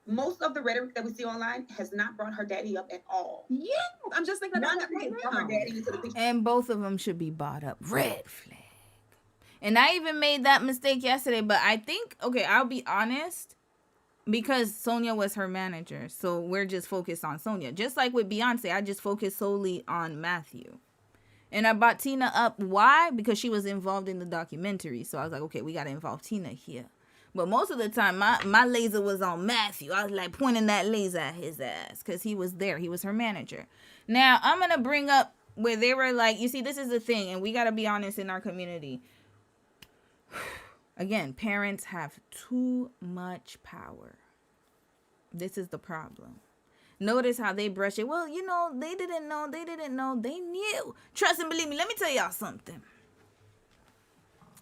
B: Most of the rhetoric that we see online has not brought her daddy up at all.
C: Yeah, I'm just thinking about that right now.
B: Her daddy into the picture.
A: And both of them should be bought up. Red flag. And I even made that mistake yesterday, but I think, okay, I'll be honest, because Sonia was her manager, so we're just focused on Sonia. Just like with Beyonce, I just focused solely on Matthew. And I brought Tina up. Why? Because she was involved in the documentary. So I was like, okay, we got to involve Tina here. But most of the time, my laser was on Matthew. I was like pointing that laser at his ass because he was there. He was her manager. Now, I'm going to bring up where they were like, you see, this is the thing, and we got to be honest in our community. Again, parents have too much power. This is the problem. Notice how they brush it. Well, you know, they didn't know. They knew. Trust and believe me. Let me tell y'all something.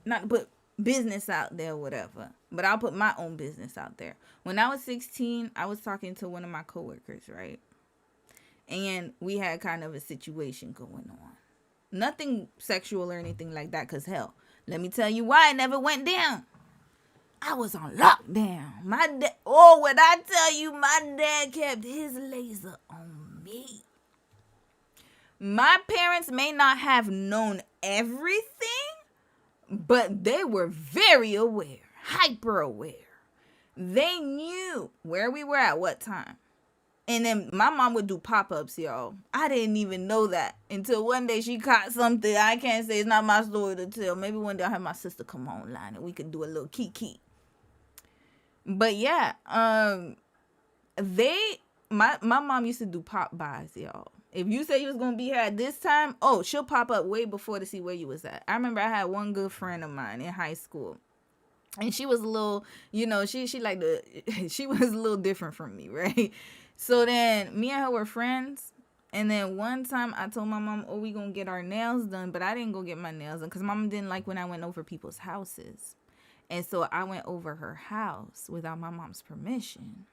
A: Not to put business out there or whatever, but I'll put my own business out there. When I was 16, I was talking to one of my coworkers, right? And we had kind of a situation going on. Nothing sexual or anything like that, because hell, let me tell you why it never went down. I was on lockdown. When I tell you, my dad kept his laser on me. My parents may not have known everything, but they were very aware, hyper aware. They knew where we were at what time. And then my mom would do pop-ups, y'all. I didn't even know that until one day she caught something. I can't say, it's not my story to tell. Maybe one day I'll have my sister come online and we could do a little kiki. But yeah, my mom used to do pop buys, y'all. If you say you was gonna be here at this time, she'll pop up way before to see where you was at. I remember I had one good friend of mine in high school, and she was a little, she was a little different from me, right? So then me and her were friends, and then one time I told my mom, we gonna get our nails done, but I didn't go get my nails done because mom didn't like when I went over people's houses. And so I went over her house without my mom's permission.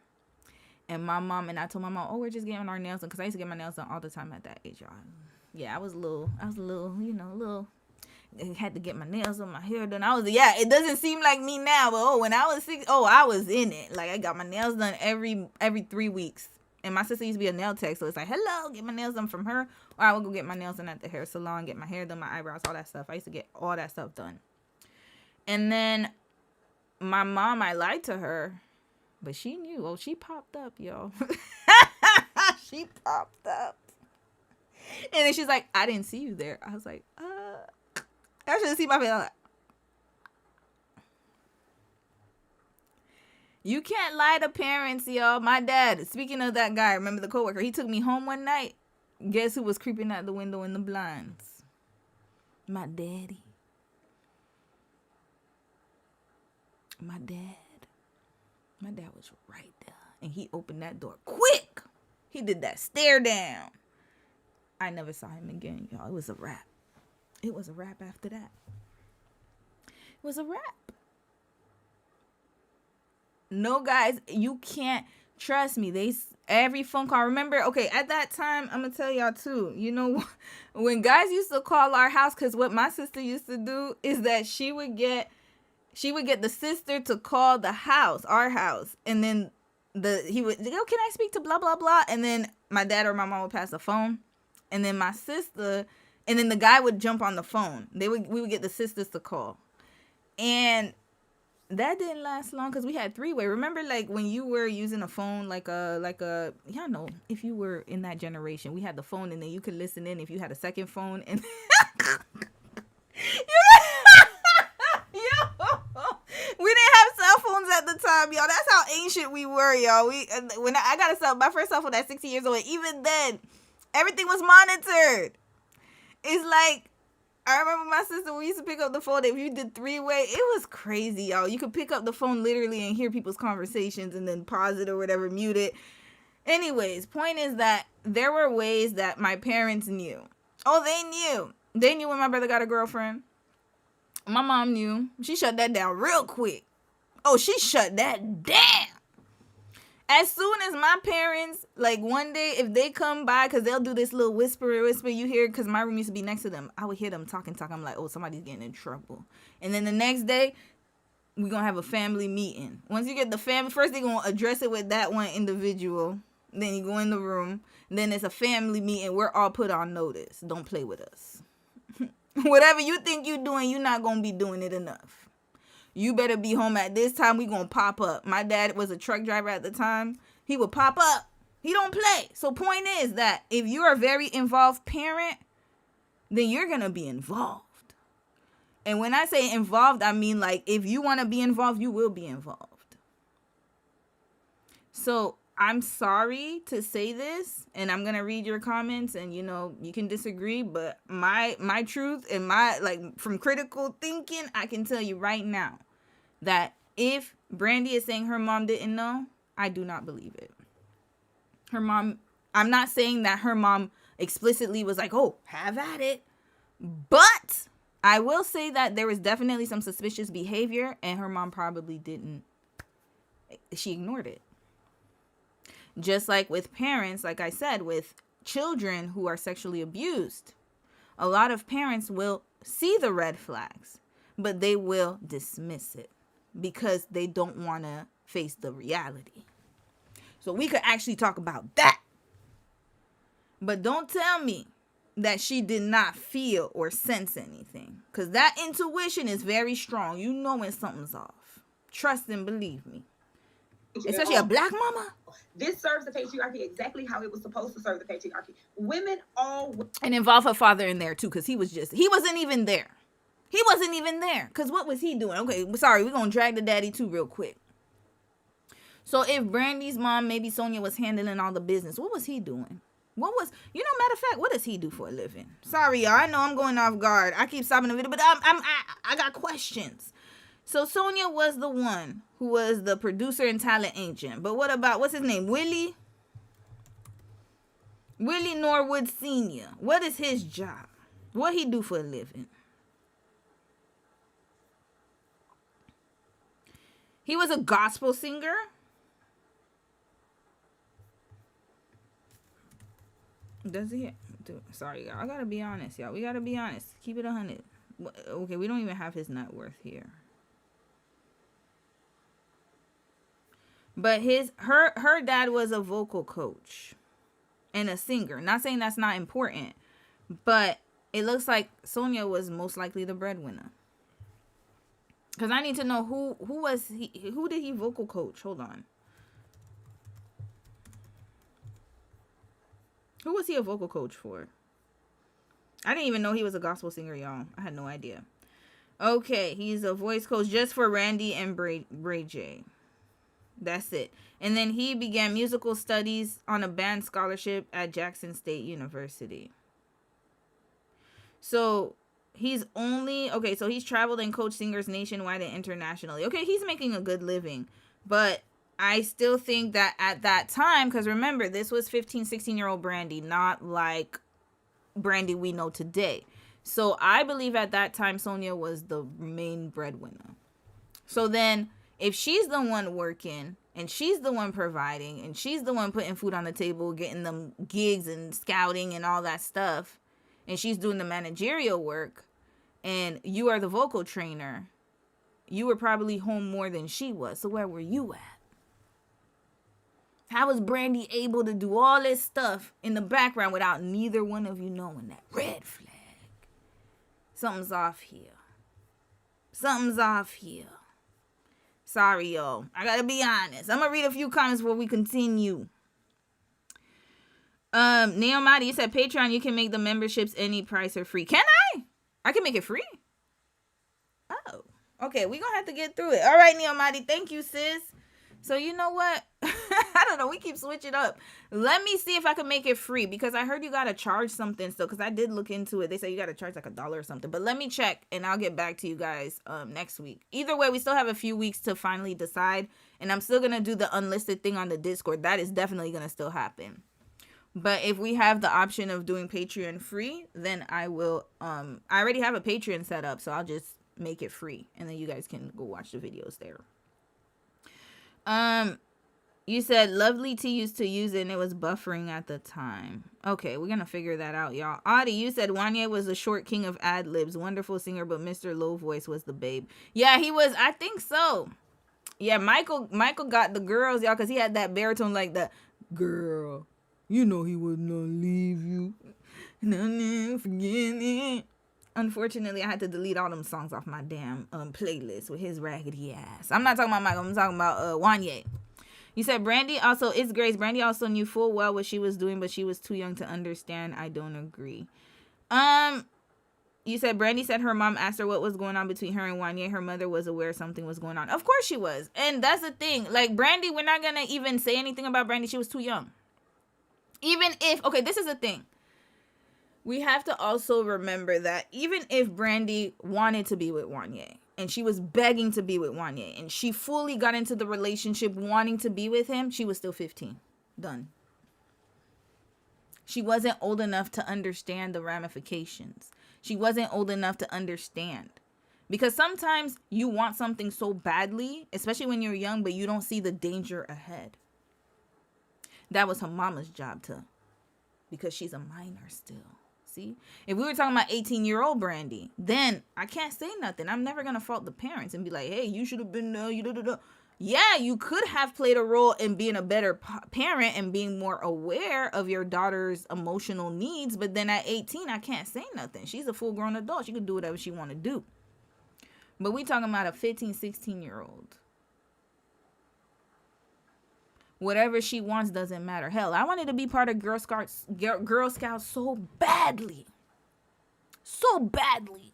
A: And I told my mom, we're just getting our nails done. Because I used to get my nails done all the time at that age, y'all. Yeah, I was a little, I had to get my nails done, my hair done. It doesn't seem like me now. But when I was 6, I was in it. Like, I got my nails done every 3 weeks. And my sister used to be a nail tech. So it's like, hello, get my nails done from her. Or I would go get my nails done at the hair salon, get my hair done, my eyebrows, all that stuff. I used to get all that stuff done. And then my mom, I lied to her, but she knew. She popped up, y'all. She popped up. And then she's like, I didn't see you there. I was like, I should have seen my face. Like, you can't lie to parents, y'all. My dad, speaking of that guy, remember the coworker, he took me home one night. Guess who was creeping out the window in the blinds? My daddy. My dad was right there, and he opened that door quick. He did that stare down. I never saw him again, y'all. It was a wrap. It was a wrap after that. It was a wrap. No, guys, you can't trust me. Every phone call. Remember, okay, at that time, I'm gonna tell y'all too. When guys used to call our house, because what my sister used to do is that she would get the sister to call the house, our house, and then he would go, can I speak to blah, blah, blah? And then my dad or my mom would pass the phone. And then my sister, and then the guy would jump on the phone. We would get the sisters to call. And that didn't last long because we had 3-way. Remember, like, when you were using a phone, y'all know, if you were in that generation, we had the phone and then you could listen in if you had a second phone. And we didn't have cell phones at the time, y'all. That's how ancient we were, y'all. When I got my first cell phone at 16 years old, even then, everything was monitored. It's like, I remember my sister, we used to pick up the phone. If you did 3-way, it was crazy, y'all. You could pick up the phone literally and hear people's conversations and then pause it or whatever, mute it. Anyways, point is that there were ways that my parents knew. They knew. They knew when my brother got a girlfriend. My mom knew. She shut that down real quick. She shut that down. As soon as my parents, like one day, if they come by, because they'll do this little whisper, you hear, because my room used to be next to them. I would hear them talking. I'm like, somebody's getting in trouble. And then the next day, we're going to have a family meeting. Once you get the family, first they're going to address it with that one individual. Then you go in the room. Then it's a family meeting. We're all put on notice. Don't play with us. Whatever you think you're doing, you're not going to be doing it enough. You better be home at this time. We going to pop up. My dad was a truck driver at the time. He would pop up. He don't play. So point is that if you're a very involved parent, then you're going to be involved. And when I say involved, I mean like if you want to be involved, you will be involved. So I'm sorry to say this, and I'm gonna read your comments, and you know you can disagree, but my truth and my like from critical thinking, I can tell you right now that if Brandy is saying her mom didn't know, I do not believe it. Her mom, I'm not saying that her mom explicitly was like, oh, have at it, but I will say that there was definitely some suspicious behavior, and her mom probably didn't. She ignored it. Just like with parents, like I said, with children who are sexually abused, a lot of parents will see the red flags, but they will dismiss it because they don't want to face the reality. So we could actually talk about that. But don't tell me that she did not feel or sense anything, because that intuition is very strong. You know when something's off. Trust and believe me. Especially a black mama.
B: This serves the patriarchy exactly how it was supposed to serve the patriarchy. Women all...
A: And involve her father in there too, because he wasn't even there. He wasn't even there. Because what was he doing? Okay, sorry, we're going to drag the daddy too real quick. So if Brandy's mom, maybe Sonia, was handling all the business, what was he doing? Matter of fact, what does he do for a living? Sorry, y'all. I know I'm going off guard. I keep stopping the video, but I got questions. So Sonia was the one who was the producer and talent agent. But what about, what's his name? Willie Norwood Sr. What is his job? What he do for a living? He was a gospel singer. Does he? Sorry, y'all. I gotta be honest, y'all. We gotta be honest. Keep it 100. Okay, we don't even have his net worth here. But her dad was a vocal coach and a singer. Not saying that's not important, but it looks like Sonia was most likely the breadwinner. Because I need to know who did he vocal coach? Hold on. Who was he a vocal coach for? I didn't even know he was a gospel singer, y'all. I had no idea. Okay, he's a voice coach just for Randy and Bray J. That's it. And then he began musical studies on a band scholarship at Jackson State University. So he's traveled and coached singers nationwide and internationally. Okay, he's making a good living. But I still think that at that time, because remember, this was 15, 16-year-old Brandy, not like Brandy we know today. So I believe at that time, Sonia was the main breadwinner. So then, if she's the one working, and she's the one providing, and she's the one putting food on the table, getting them gigs and scouting and all that stuff, and she's doing the managerial work, and you are the vocal trainer, you were probably home more than she was. So where were you at? How was Brandy able to do all this stuff in the background without neither one of you knowing that? Red flag. Something's off here. Something's off here. Sorry, y'all. I gotta be honest. I'm gonna read a few comments before we continue. Naomati, you said Patreon, you can make the memberships any price or free. Can I? I can make it free? Oh. Okay, we're gonna have to get through it. All right, Naomati. Thank you, sis. So you know what? I don't know. We keep switching up. Let me see if I can make it free, because I heard you got to charge something still, because I did look into it. They say you got to charge like $1 or something. But let me check, and I'll get back to you guys next week. Either way, we still have a few weeks to finally decide. And I'm still going to do the unlisted thing on the Discord. That is definitely going to still happen. But if we have the option of doing Patreon free, then I will. I already have a Patreon set up, so I'll just make it free. And then you guys can go watch the videos there. You said Lovely T used to use it and it was buffering at the time. Okay, we're gonna figure that out, y'all. Audie, you said Wanye was the short king of ad-libs. Wonderful singer, but Mr. Low Voice was the babe. Yeah, he was. I think so. Yeah, Michael got the girls, y'all, because he had that baritone like that. Girl, you know he wouldn't leave you. No, forget it. Unfortunately, I had to delete all them songs off my damn playlist with his raggedy ass. I'm not talking about Michael. I'm talking about Wanye. You said Brandy also, it's Grace. Brandy also knew full well what she was doing, but she was too young to understand. I don't agree. You said Brandy said her mom asked her what was going on between her and Wanye. Her mother was aware something was going on. Of course she was. And that's the thing. Like, Brandy, we're not going to even say anything about Brandy. She was too young. Even if, okay, this is the thing. We have to also remember that even if Brandy wanted to be with Wanye, and she was begging to be with Wanye, and she fully got into the relationship wanting to be with him, she was still 15. Done. She wasn't old enough to understand the ramifications. She wasn't old enough to understand. Because sometimes you want something so badly, especially when you're young, but you don't see the danger ahead. That was her mama's job to, because she's a minor still. See? If we were talking about 18-year-old Brandy, then I can't say nothing. I'm never going to fault the parents and be like, hey, you should have been, yeah, you could have played a role in being a better parent and being more aware of your daughter's emotional needs. But then at 18, I can't say nothing. She's a full-grown adult. She can do whatever she want to do. But we talking about a 15, 16-year-old. Whatever she wants doesn't matter. Hell, I wanted to be part of Girl Scouts so badly. So badly.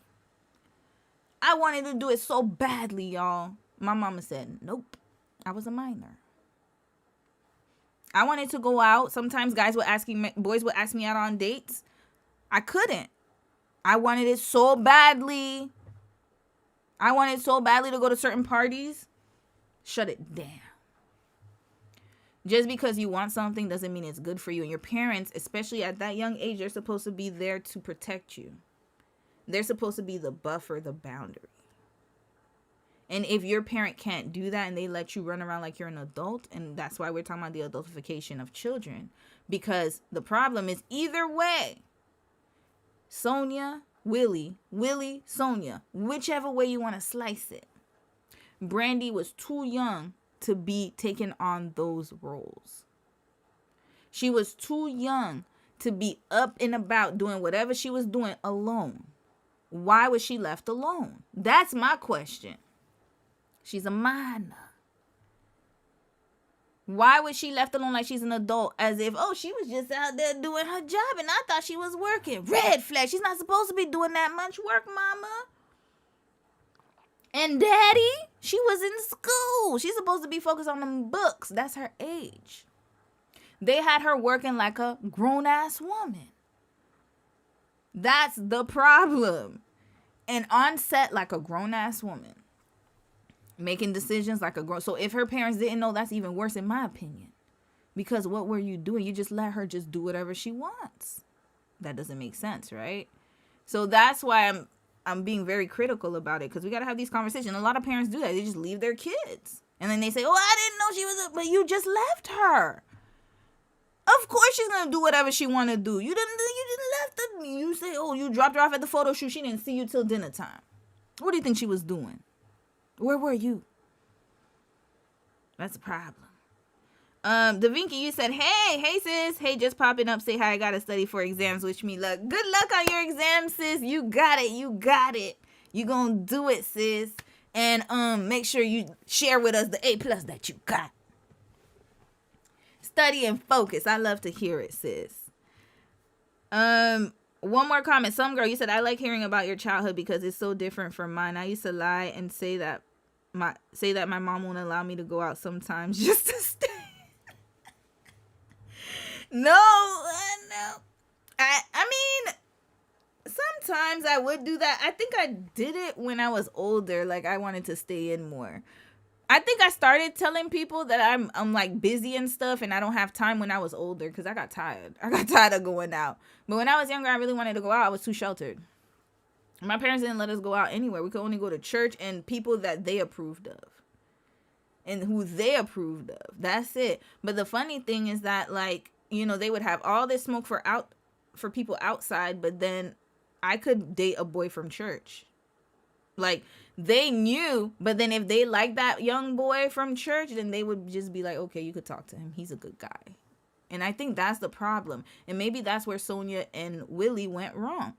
A: I wanted to do it so badly, y'all. My mama said, nope, I was a minor. I wanted to go out. Sometimes boys would ask me out on dates. I couldn't. I wanted it so badly. I wanted so badly to go to certain parties. Shut it down. Just because you want something doesn't mean it's good for you. And your parents, especially at that young age, they're supposed to be there to protect you. They're supposed to be the buffer, the boundary. And if your parent can't do that and they let you run around like you're an adult, and that's why we're talking about the adultification of children, because the problem is either way, Sonia, Willie, Sonia, whichever way you want to slice it, Brandy was too young to be taking on those roles. She was too young to be up and about doing whatever she was doing alone. Why was she left alone? That's my question. She's a minor. Why was she left alone like she's an adult? As if, oh, she was just out there doing her job and I thought she was working. Red flag. She's not supposed to be doing that much work, mama. And daddy, she was in school. She's supposed to be focused on them books. That's her age. They had her working like a grown-ass woman. That's the problem. And on set like a grown-ass woman. Making decisions like a grown. So if her parents didn't know, that's even worse in my opinion. Because what were you doing? You just let her just do whatever she wants. That doesn't make sense, right? So that's why I'm being very critical about it. Because we got to have these conversations. A lot of parents do that. They just leave their kids. And then they say, oh, I didn't know she was but you just left her. Of course she's going to do whatever she want to do. You didn't left her. You say, oh, you dropped her off at the photo shoot. She didn't see you till dinner time. What do you think she was doing? Where were you? That's a problem. Davinci, you said, hey sis. Hey, just popping up. Say hi. I gotta study for exams. Wish me luck. Good luck on your exams, sis. You got it. You gonna do it, sis. And make sure you share with us the A+ that you got. Study and focus. I love to hear it, sis. One more comment. Some girl, you said, I like hearing about your childhood because it's so different from mine. I used to lie and say that my mom won't allow me to go out sometimes just to stay. No. I mean, sometimes I would do that. I think I did it when I was older. Like, I wanted to stay in more. I think I started telling people that I'm like busy and stuff and I don't have time when I was older because I got tired. I got tired of going out. But when I was younger, I really wanted to go out. I was too sheltered. My parents didn't let us go out anywhere. We could only go to church and people that they approved of. And who they approved of. That's it. But the funny thing is that, like, you know, they would have all this smoke for people outside, but then I could date a boy from church. Like, they knew, but then if they liked that young boy from church, then they would just be like, okay, you could talk to him. He's a good guy. And I think that's the problem. And maybe that's where Sonia and Willie went wrong.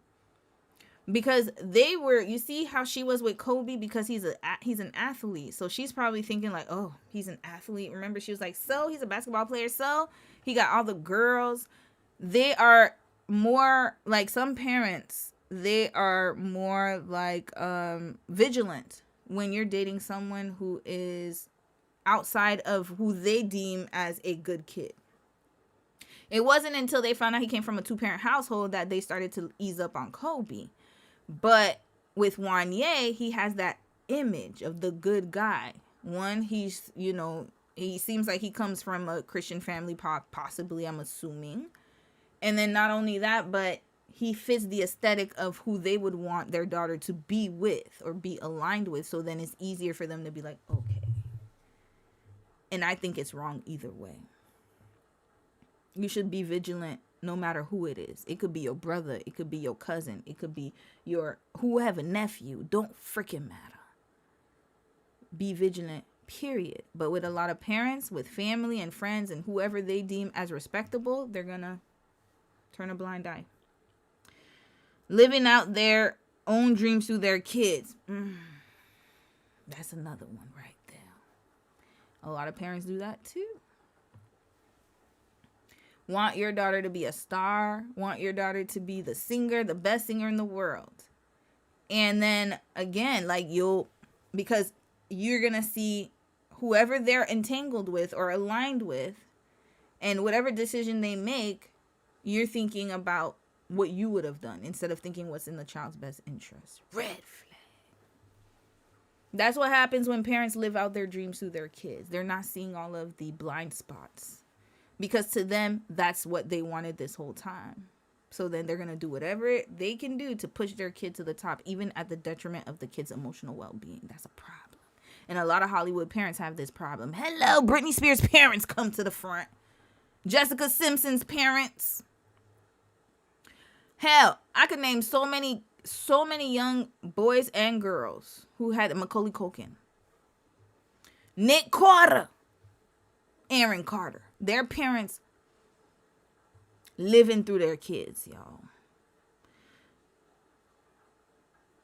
A: Because they were, you see how she was with Kobe because he's an athlete. So she's probably thinking like, oh, he's an athlete. Remember, she was like, so he's a basketball player. So he got all the girls. They are more like some parents they are more like vigilant when you're dating someone who is outside of who they deem as a good kid. It wasn't until they found out he came from a 2-parent household that they started to ease up on Kobe. But with Wanye, he has that image of the good guy. One, he's, he seems like he comes from a Christian family, possibly, I'm assuming. And then not only that, but he fits the aesthetic of who they would want their daughter to be with or be aligned with. So then it's easier for them to be like, okay. And I think it's wrong either way. You should be vigilant no matter who it is. It could be your brother. It could be your cousin. It could be your whoever, nephew. Don't freaking matter. Be vigilant, period. But with a lot of parents, with family and friends and whoever they deem as respectable, they're going to turn a blind eye. Living out their own dreams through their kids. That's another one right there. A lot of parents do that too. Want your daughter to be a star. Want your daughter to be the singer, the best singer in the world. And then again, because you're going to see whoever they're entangled with or aligned with, and whatever decision they make, you're thinking about what you would have done instead of thinking what's in the child's best interest. Red flag. That's what happens when parents live out their dreams through their kids. They're not seeing all of the blind spots. Because to them, that's what they wanted this whole time. So then they're going to do whatever they can do to push their kid to the top, even at the detriment of the kid's emotional well-being. That's a problem. And a lot of Hollywood parents have this problem. Hello, Britney Spears' parents come to the front. Jessica Simpson's parents. Hell, I could name so many young boys and girls who had Macaulay Culkin, Nick Carter, Aaron Carter. Their parents living through their kids, y'all.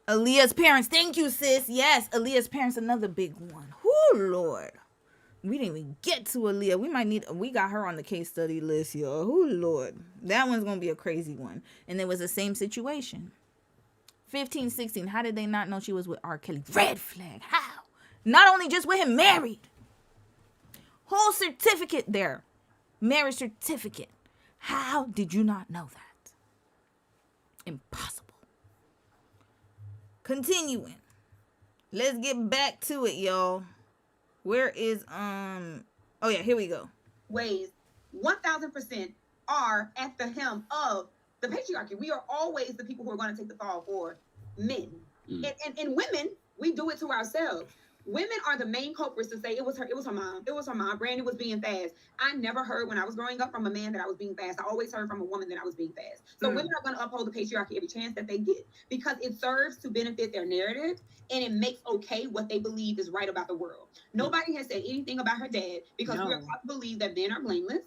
A: Aaliyah's parents. Thank you, sis. Yes, Aaliyah's parents, another big one. Whoo, Lord. We didn't even get to Aaliyah. We got her on the case study list, y'all. Whoo, Lord. That one's going to be a crazy one. And it was the same situation. 15, 16. How did they not know she was with R. Kelly? Red flag. How? Not only just with him, married. Whole certificate there. Marriage certificate. How did you not know that? Impossible. Continuing. Let's get back to it, y'all. Where is, oh yeah, here we go.
B: Ways 1000% are at the helm of the patriarchy. We are always the people who are going to take the fall for men. And women, we do it to ourselves. Women are the main culprits to say it was her mom. Brandy was being fast. I never heard when I was growing up from a man that I was being fast. I always heard from a woman that I was being fast. So women are going to uphold the patriarchy every chance that they get because it serves to benefit their narrative and it makes okay what they believe is right about the world. Nobody has said anything about her dad because we're taught to believe that men are blameless.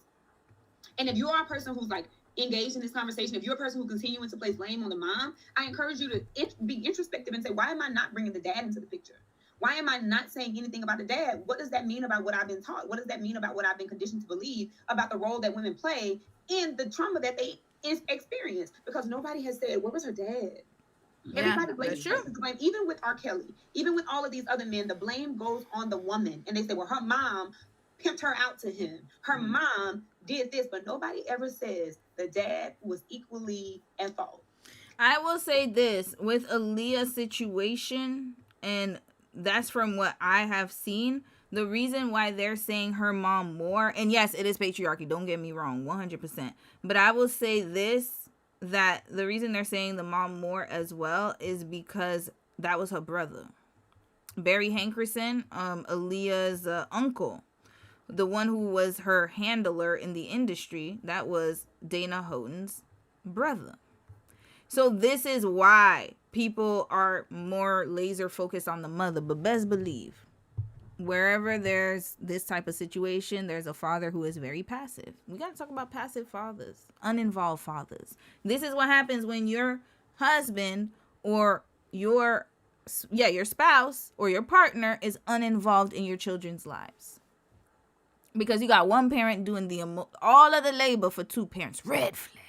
B: And if you are a person who's like engaged in this conversation, if you're a person who continuing to place blame on the mom, I encourage you to be introspective and say, why am I not bringing the dad into the picture? Why am I not saying anything about the dad? What does that mean about what I've been taught? What does that mean about what I've been conditioned to believe about the role that women play in the trauma that they experience? Because nobody has said, where was her dad?
A: Yeah,
B: Everybody blames the blame. Even with R. Kelly, even with all of these other men, the blame goes on the woman. And they say, well, her mom pimped her out to him. Her mom did this, but nobody ever says the dad was equally at fault.
A: I will say this, with Aaliyah's situation, and that's from what I have seen, the reason why they're saying her mom more, and yes, it is patriarchy, don't get me wrong, 100%. But I will say this, that the reason they're saying the mom more as well is because that was her brother. Barry Hankerson, Aaliyah's uncle, the one who was her handler in the industry, that was Dana Houghton's brother. So this is why people are more laser focused on the mother. But best believe, wherever there's this type of situation, there's a father who is very passive. We got to talk about passive fathers, uninvolved fathers. This is what happens when your husband or your spouse or your partner is uninvolved in your children's lives. Because you got one parent doing all of the labor for two parents. Red flag.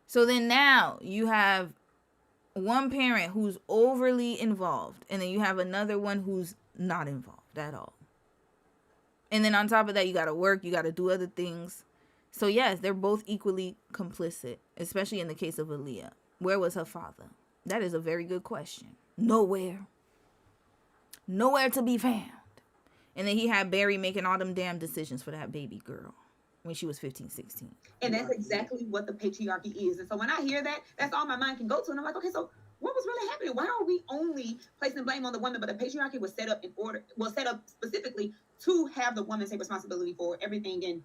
A: So then now you have one parent who's overly involved, and then you have another one who's not involved at all. And then on top of that, you got to work, you got to do other things. So yes, they're both equally complicit, especially in the case of Aaliyah. Where was her father? That is a very good question. Nowhere. Nowhere to be found. And then he had Barry making all them damn decisions for that baby girl when she was 15, 16.
B: And that's exactly what the patriarchy is. And so when I hear that, that's all my mind can go to. And I'm like, okay, so what was really happening? Why are we only placing blame on the woman? But the patriarchy was set up specifically to have the woman take responsibility for everything.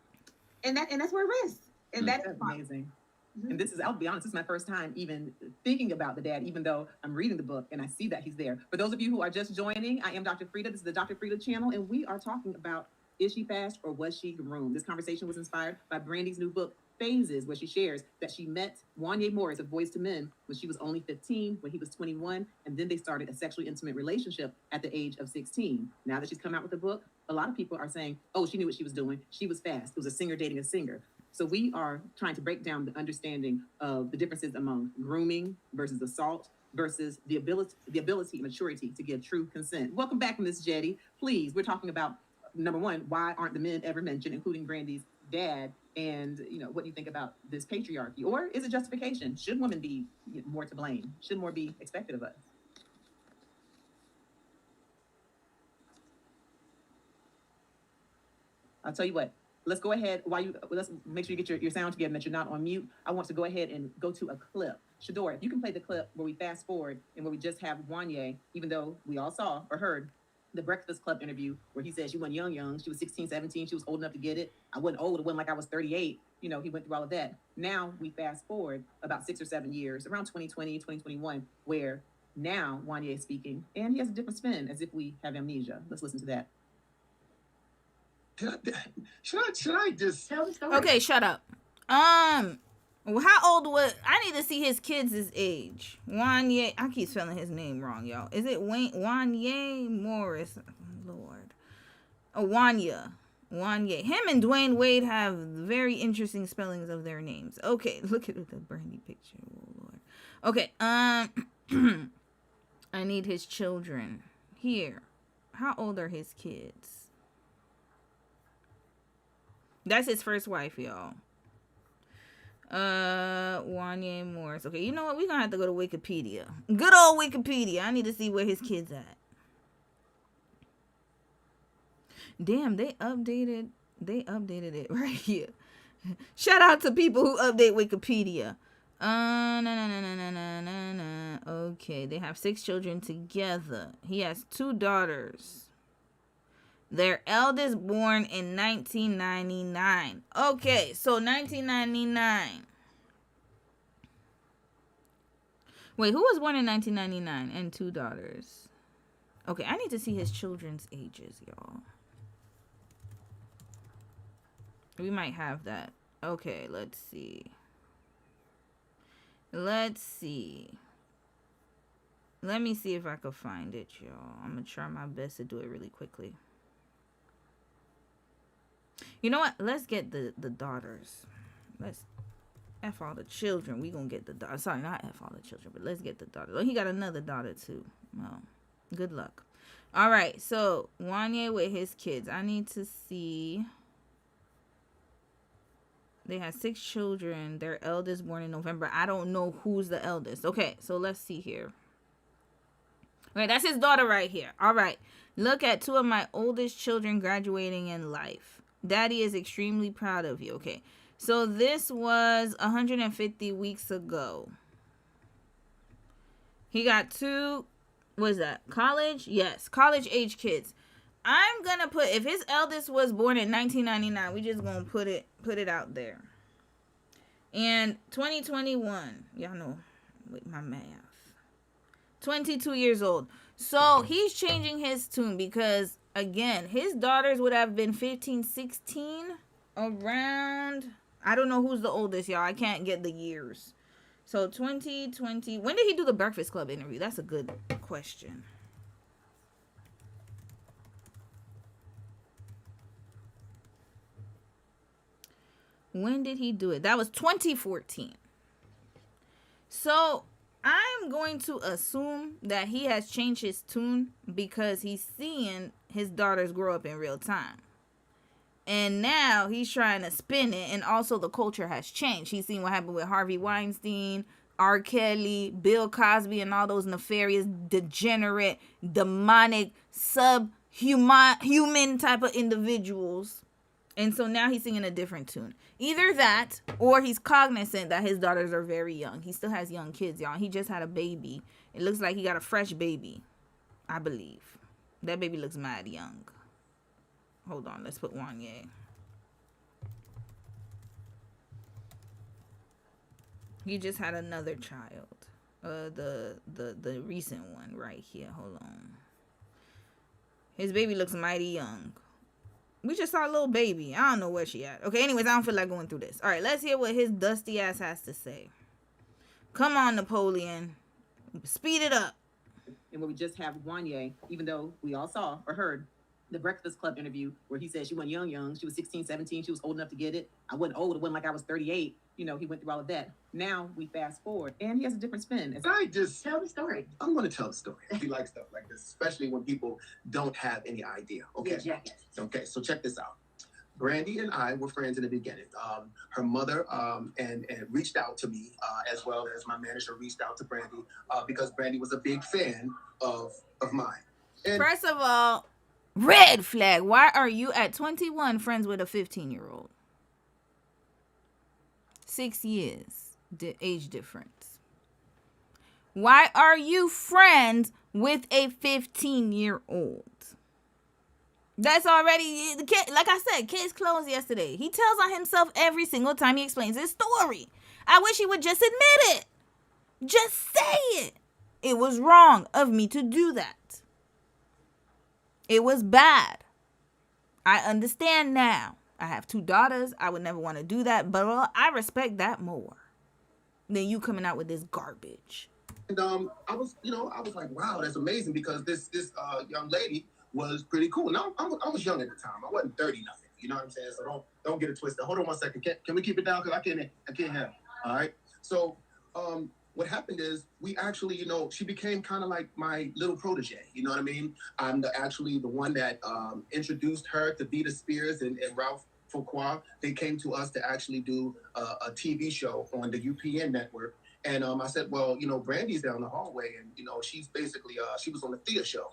B: And that's where it rests. And that's
C: amazing. Mm-hmm. And I'll be honest, this is my first time even thinking about the dad, even though I'm reading the book and I see that he's there. For those of you who are just joining, I am Dr. Frida. This is the Dr. Frida channel, and we are talking about, is she fast or was she groomed? This conversation was inspired by Brandy's new book, Phases, where she shares that she met Wanya Morris of Boys to Men when she was only 15, when he was 21, and then they started a sexually intimate relationship at the age of 16. Now that she's come out with the book, a lot of people are saying, oh, she knew what she was doing. She was fast. It was a singer dating a singer. So we are trying to break down the understanding of the differences among grooming versus assault versus the ability and maturity to give true consent. Welcome back, Miss Jetty. Please, we're talking about, number one, why aren't the men ever mentioned, including Brandy's dad? And, what do you think about this patriarchy? Or is it justification? Should women be more to blame? Should more be expected of us? I'll tell you what. Let's go ahead, let's make sure you get your sound together and that you're not on mute. I want to go ahead and go to a clip. Shador, if you can play the clip where we fast forward and where we just have Wanya, even though we all saw or heard the Breakfast Club interview where he said she wasn't young. She was 16, 17. She was old enough to get it. I wasn't old. It wasn't like I was 38. He went through all of that. Now we fast forward about 6 or 7 years, around 2020, 2021, where now Wanya is speaking and he has a different spin as if we have amnesia. Let's listen to that.
E: Should I just
C: tell the story?
A: Okay, shut up. How old was? I need to see his kids' age. Wanya. I keep spelling his name wrong, y'all. Is it Wanya Morris? Lord. Wanya. Him and Dwayne Wade have very interesting spellings of their names. Okay, look at the Brandy picture. Oh Lord. Okay. I need his children here. How old are his kids? That's his first wife, y'all. Wanya Morris. Okay, you know what? We're gonna have to go to Wikipedia. Good old Wikipedia. I need to see where his kid's at. Damn, they updated it right here. Shout out to people who update Wikipedia. Okay, they have 6 children together. He has 2 daughters. Their eldest born in 1999. Okay, so 1999. Wait, who was born in 1999 and 2 daughters? Okay, I need to see his children's ages, y'all. We might have that. Okay, let's see. Let me see if I can find it, y'all. I'm going to try my best to do it really quickly. You know what? Let's get the daughters. Let's F all the children. We gonna get the daughter. Sorry, not F all the children, but let's get the daughter. Oh, he got another daughter too. Well, good luck. All right, so Wanya with his kids. I need to see. They had 6 children. Their eldest born in November. I don't know who's the eldest. Okay, so let's see here. Okay, that's his daughter right here. All right. Look at 2 of my oldest children graduating in life. Daddy is extremely proud of you. Okay. So this was 150 weeks ago. He got 2, what is that? College? Yes. College age kids. I'm going to put, if his eldest was born in 1999, we just going to put it out there. And 2021, y'all know with my math. 22 years old. So he's changing his tune because, again, his daughters would have been 15, 16, around, I don't know who's the oldest, y'all. I can't get the years. So 2020, when did he do the Breakfast Club interview? That's a good question. When did he do it? That was 2014. So I'm going to assume that he has changed his tune because he's seeing his daughters grow up in real time. And now he's trying to spin it, and also the culture has changed. He's seen what happened with Harvey Weinstein, R. Kelly, Bill Cosby, and all those nefarious, degenerate, demonic, human type of individuals. And so now he's singing a different tune. Either that, or he's cognizant that his daughters are very young. He still has young kids, y'all. He just had a baby. It looks like he got a fresh baby, I believe. That baby looks mad young. Hold on, let's put Wanye. He just had another child. The recent one right here. Hold on. His baby looks mighty young. We just saw a little baby. I don't know where she at. Okay, anyways, I don't feel like going through this. All right, let's hear what his dusty ass has to say. Come on, Napoleon. Speed it up.
C: And when we just have Wanye, even though we all saw or heard the Breakfast Club interview where he said she wasn't young. She was 16, 17. She was old enough to get it. I wasn't old. It wasn't like I was 38. You know, he went through all of that. Now we fast forward, and he has a different spin.
E: I just
C: Tell the story.
E: I'm going to tell the story. We like stuff like this, especially when people don't have any idea. Okay.
C: Yeah.
E: Okay. So check this out. Brandy and I were friends in the beginning. Her mother and reached out to me as well as my manager reached out to Brandy because Brandy was a big fan of mine. And
A: First of all, red flag. Why are you at 21 friends with a 15-year-old? 6 years age difference. Why are you friends with a 15-year-old? That's already the kid. Like I said, case closed yesterday. He tells on himself every single time he explains his story. I wish he would just admit it. Just say it. It was wrong of me to do that. It was bad. I understand now. I have 2 daughters. I would never want to do that, but I respect that more than you coming out with this garbage.
E: And I was like, wow, that's amazing because this young lady was pretty cool. Now I was young at the time. I wasn't 30 nothing. You know what I'm saying? So don't get it twisted. Hold on one second. Can we keep it down? Because I can't have it. All right. So what happened is we actually, she became kind of like my little protege. You know what I mean? I'm actually the one that introduced her to Vita Spears and Ralph Foucault. They came to us to actually do a TV show on the UPN network. And I said, well, Brandy's down the hallway, and she's basically she was on the theater show.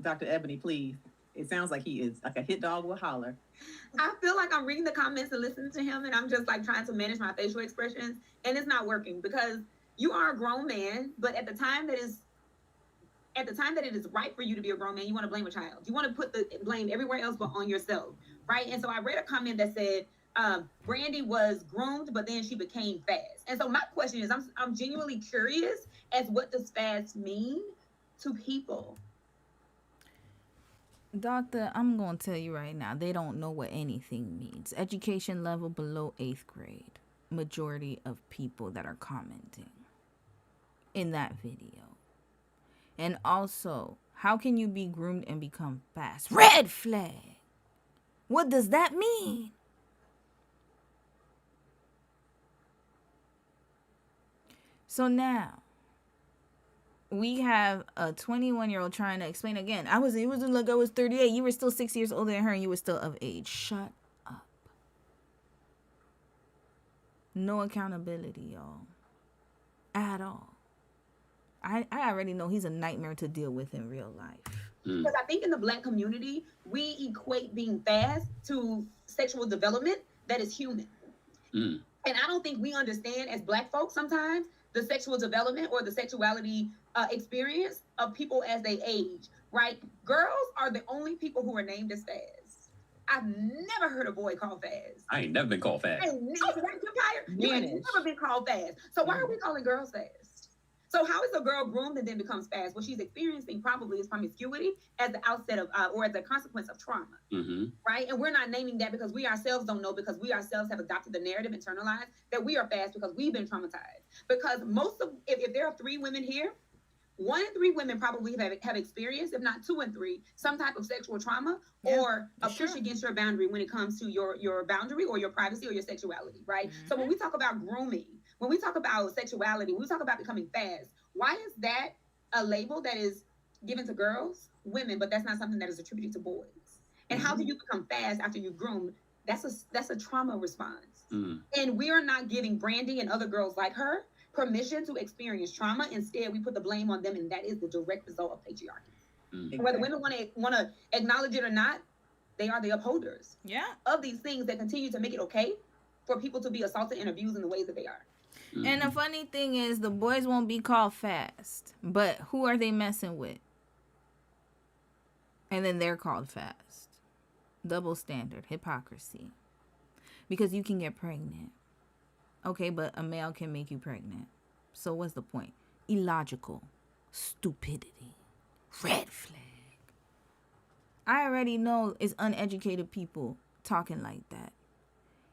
C: Dr. Ebony, please. It sounds like he is like a hit dog will holler.
B: I feel like I'm reading the comments and listening to him, and I'm just like trying to manage my facial expressions, and it's not working because you are a grown man, but at the time that it is right for you to be a grown man, you want to blame a child. You want to put the blame everywhere else but on yourself, right? And so I read a comment that said, Brandy was groomed, but then she became fast. And so my question is, I'm genuinely curious as what does fast mean to people?
A: Doctor, I'm going to tell you right now, they don't know what anything means. Education level below 8th grade. Majority of people that are commenting in that video. And also, how can you be groomed and become fast? Red flag. What does that mean? So now, we have a 21-year-old trying to explain again. It wasn't like I was 38. You were still 6 years older than her and you were still of age. Shut up. No accountability, y'all. At all. I already know he's a nightmare to deal with in real life.
B: Because I think in the Black community, we equate being fast to sexual development that is human. And I don't think we understand as Black folks sometimes the sexual development or the sexuality experience of people as they age, right? Girls are the only people who are named as fast. I've never heard a boy called fast.
D: I ain't never been called fast.
B: You ain't never been called fast. So why are we calling girls fast? So how is a girl groomed and then becomes fast? What she's experiencing probably is promiscuity as the outset of, or as a consequence of trauma, right? And we're not naming that because we ourselves don't know, because we ourselves have adopted the narrative, internalized that we are fast because we've been traumatized. Because if there are 3 women here, 1 in 3 women probably have experienced, if not 2 in 3, some type of sexual trauma or a push against your boundary when it comes to your boundary or your privacy or your sexuality, right? So when we talk about grooming, when we talk about sexuality, when we talk about becoming fast, why is that a label that is given to girls, women, but that's not something that is attributed to boys? And how do you become fast after you groom? That's a trauma response. And we are not giving Brandy and other girls like her permission to experience trauma. Instead, we put the blame on them, and that is the direct result of patriarchy. Exactly. Whether women want to acknowledge it or not, they are the upholders of these things that continue to make it okay for people to be assaulted and abused in the ways that they are.
A: And the funny thing is, the boys won't be called fast, but who are they messing with? And then they're called fast. Double standard, hypocrisy. Because you can get pregnant. Okay, but a male can make you pregnant. So what's the point? Illogical. Stupidity. Red flag. I already know it's uneducated people talking like that.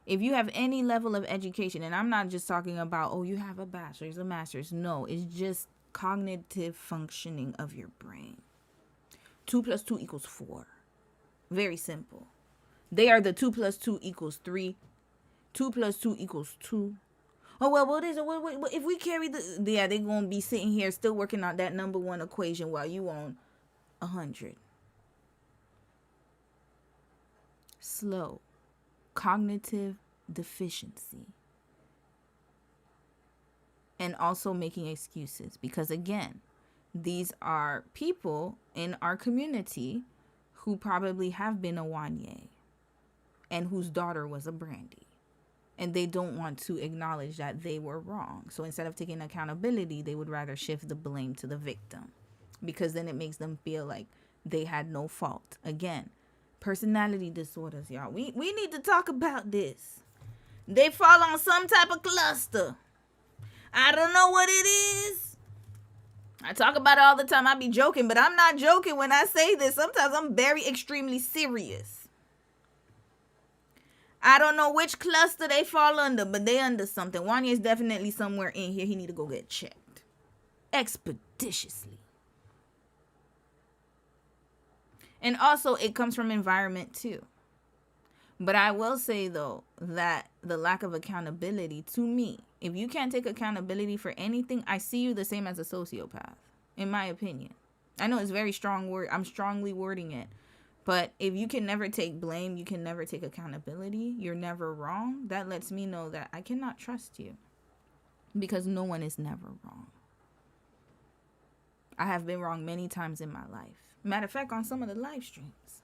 A: If you have any level of education, and I'm not just talking about, oh, you have a bachelor's, a master's. No, it's just cognitive functioning of your brain. 2 + 2 = 4. Very simple. They are the 2 + 2 = 3. 2 + 2 = 2. Oh, well, what is it? What, if we carry the... Yeah, they're going to be sitting here still working on that number 1 equation while you on 100. Slow. Cognitive deficiency. And also making excuses. Because, again, these are people in our community who probably have been a Wanye and whose daughter was a Brandy. And they don't want to acknowledge that they were wrong. So instead of taking accountability, they would rather shift the blame to the victim. Because then it makes them feel like they had no fault. Again, personality disorders, y'all. We need to talk about this. They fall on some type of cluster. I don't know what it is. I talk about it all the time. I be joking, but I'm not joking when I say this. Sometimes I'm very extremely serious. I don't know which cluster they fall under, but they under something. Wanya is definitely somewhere in here. He need to go get checked. Expeditiously. And also, it comes from environment too. But I will say, though, that the lack of accountability, to me, if you can't take accountability for anything, I see you the same as a sociopath, in my opinion. I know it's very strong word. I'm strongly wording it. But if you can never take blame, you can never take accountability, you're never wrong, that lets me know that I cannot trust you. Because no one is never wrong. I have been wrong many times in my life. Matter of fact, on some of the live streams,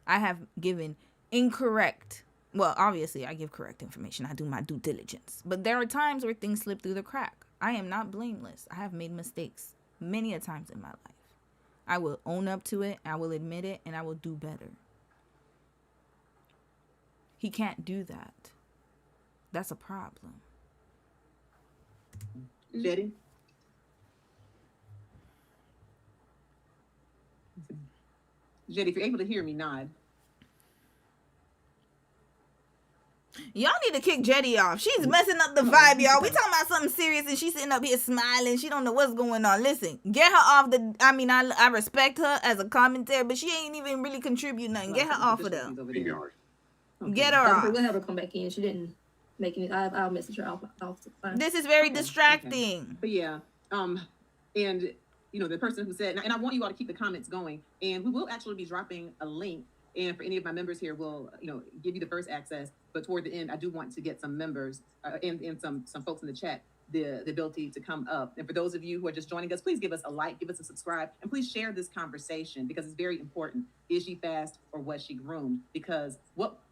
A: I have given incorrect, well, obviously I give correct information. I do my due diligence. But there are times where things slip through the crack. I am not blameless. I have made mistakes many a times in my life. I will own up to it, I will admit it, and I will do better. He can't do that. That's a problem.
C: Jetty? Jetty, if you're able to hear me, nod.
A: Y'all need to kick Jetty off. She's messing up the vibe, y'all. We talking about something serious and she's sitting up here smiling. She don't know what's going on. Listen, get her off the... I mean, I respect her as a commentator, but she ain't even really contribute nothing. Get her off of there. Get her off.
F: We'll have her come back in. She didn't make any... I'll message her off.
A: This is very distracting.
C: Okay. But yeah, and you know, the person who said, and I want you all to keep the comments going, and we will actually be dropping a link. And for any of my members here, we'll, you know, give you the first access. But toward the end, I do want to get some members and some folks in the chat the ability to come up. And for those of you who are just joining us, please give us a like, give us a subscribe, and please share this conversation because it's very important. Is she fast or was she groomed? Because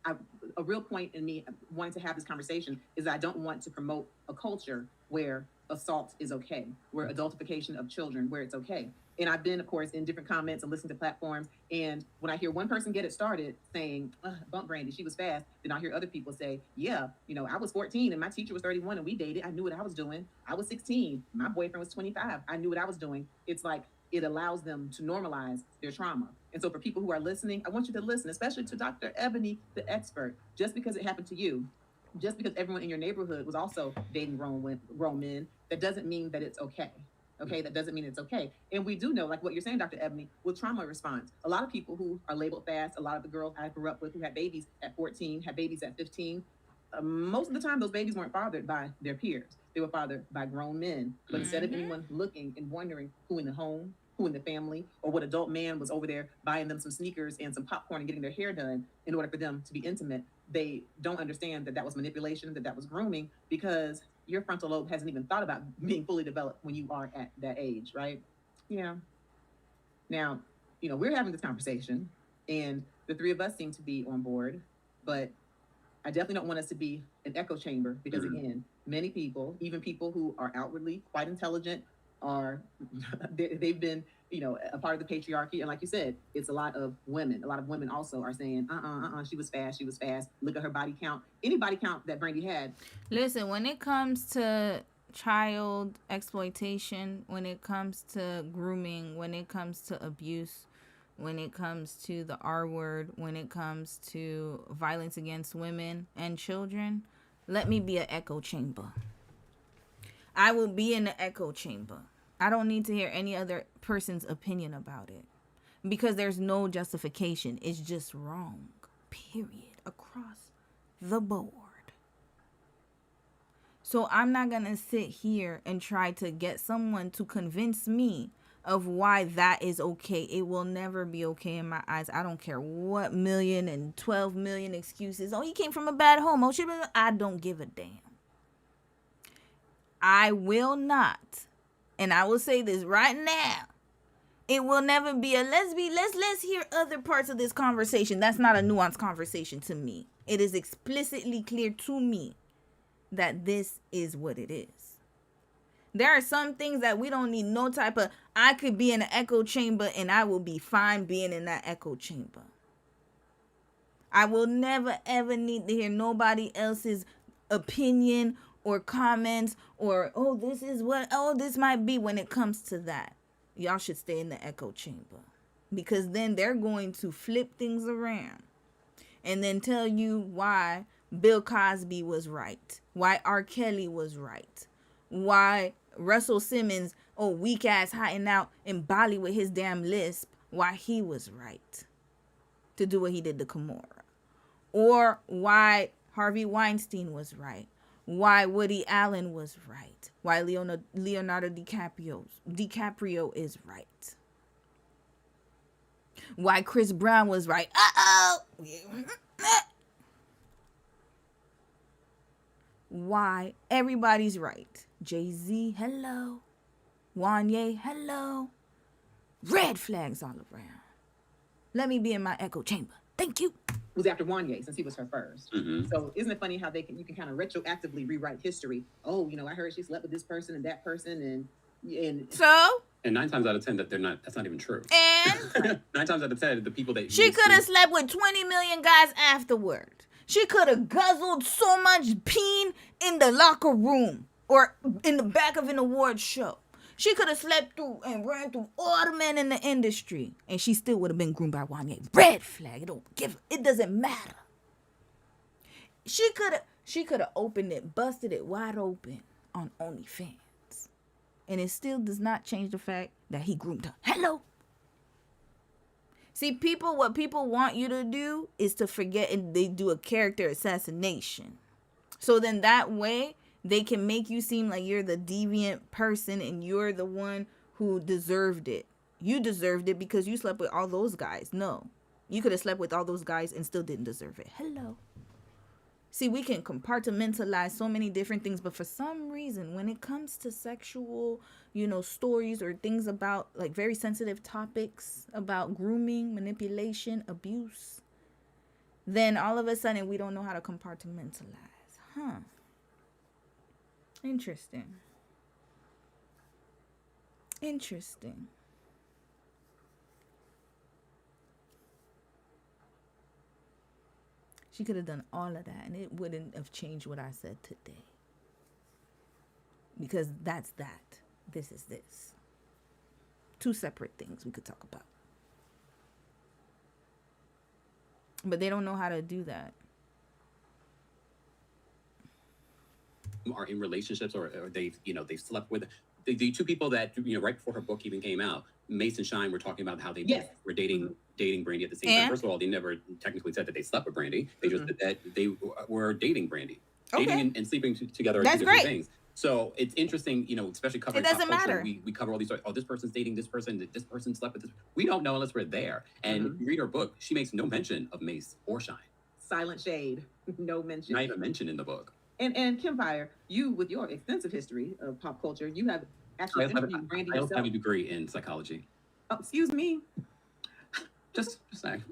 C: a real point in me wanting to have this conversation is I don't want to promote a culture where assault is okay, where adultification of children, where it's okay. And I've been, of course, in different comments and listening to platforms. And when I hear one person get it started saying, bump Brandy, she was fast, then I hear other people say, yeah, you know, I was 14 and my teacher was 31 and we dated. I knew what I was doing. I was 16. My boyfriend was 25. I knew what I was doing. It's like it allows them to normalize their trauma. And so for people who are listening, I want you to listen, especially to Dr. Ebony, the expert. Just because it happened to you, just because everyone in your neighborhood was also dating grown men, that doesn't mean that it's okay. Okay, that doesn't mean it's okay. And we do know, like what you're saying, Dr. Ebony, with trauma response, a lot of people who are labeled fast, a lot of the girls I grew up with who had babies at 14, had babies at 15, most of the time those babies weren't fathered by their peers. They were fathered by grown men. But instead of anyone looking and wondering who in the home, who in the family, or what adult man was over there buying them some sneakers and some popcorn and getting their hair done in order for them to be intimate, they don't understand that that was manipulation, that that was grooming, because your frontal lobe hasn't even thought about being fully developed when you are at that age, right? Yeah. Now, we're having this conversation, and the three of us seem to be on board, but I definitely don't want us to be an echo chamber because, again, many people, even people who are outwardly quite intelligent, they've been, a part of the patriarchy. And like you said, it's a lot of women. A lot of women also are saying, she was fast. Look at her body count. Any body count that Brandy had.
A: Listen, when it comes to child exploitation, when it comes to grooming, when it comes to abuse, when it comes to the R word, when it comes to violence against women and children, let me be an echo chamber. I will be in the echo chamber. I don't need to hear any other person's opinion about it because there's no justification. It's just wrong, period, across the board. So I'm not going to sit here and try to get someone to convince me of why that is okay. It will never be okay in my eyes. I don't care what 1,000,000 and 12 million excuses. Oh, he came from a bad home. Oh, I don't give a damn. I will not, and I will say this right now, it will never be a let's hear other parts of this conversation. That's not a nuanced conversation to me. It is explicitly clear to me that this is what it is. There are some things that we don't need no type of, I could be in an echo chamber and I will be fine being in that echo chamber. I will never ever need to hear nobody else's opinion or comments or, this might be when it comes to that. Y'all should stay in the echo chamber because then they're going to flip things around and then tell you why Bill Cosby was right, why R. Kelly was right, why Russell Simmons, weak ass hiding out in Bali with his damn lisp, why he was right to do what he did to Kimora, or why Harvey Weinstein was right, why Woody Allen was right, why Leonardo DiCaprio is right, why Chris Brown was right. Why everybody's right. Jay-Z, hello. Wanye, hello. Red flags all around. Let me be in my echo chamber. Thank you.
C: Was after Wanye, since he was her first. So isn't it funny how you can kind of retroactively rewrite history? Oh, I heard she slept with this person and that person and
A: so.
D: And 9 times out of 10 that's not even true.
A: And
D: 9 times out of 10 the people that
A: she could have slept with 20 million guys afterward. She could have guzzled so much peen in the locker room or in the back of an award show. She could have slept through and ran through all the men in the industry, and she still would have been groomed by Wanye. Red flag. It doesn't matter. She could have opened it, busted it wide open on OnlyFans, and it still does not change the fact that he groomed her. Hello. See, what people want you to do is to forget, and they do a character assassination. So then that way, they can make you seem like you're the deviant person and you're the one who deserved it. You deserved it because you slept with all those guys. No. You could have slept with all those guys and still didn't deserve it. Hello. See, we can compartmentalize so many different things, but for some reason, when it comes to sexual, stories or things about like very sensitive topics about grooming, manipulation, abuse, then all of a sudden we don't know how to compartmentalize. Huh. Interesting. She could have done all of that and it wouldn't have changed what I said today. Because that's that. This is this. 2 separate things we could talk about. But they don't know how to do that.
D: Are in relationships or they've slept with. the two people that, right before her book even came out, Mace and Shine, were talking about how they
C: Yes.
D: both were dating Brandy at the same
A: And?
D: time. First of all, they never technically said that they slept with Brandy. They just said that they were dating Brandy.
A: Okay.
D: Dating and sleeping together are
A: That's
D: two different
A: great.
D: things. So it's interesting, especially covering
A: It doesn't
D: pop culture,
A: matter.
D: we cover all these stories. Oh, this person's dating this person. This person slept with this. We don't know unless we're there. And if you read her book, she makes no mention of Mace or Shine.
C: Silent shade, no mention.
D: Not even mentioned in the book.
C: And Kim Fire, you, with your extensive history of pop culture, you have actually interviewed Brandy
D: I also
C: yourself.
D: have a degree in psychology.
C: Oh, excuse me.
D: Just saying.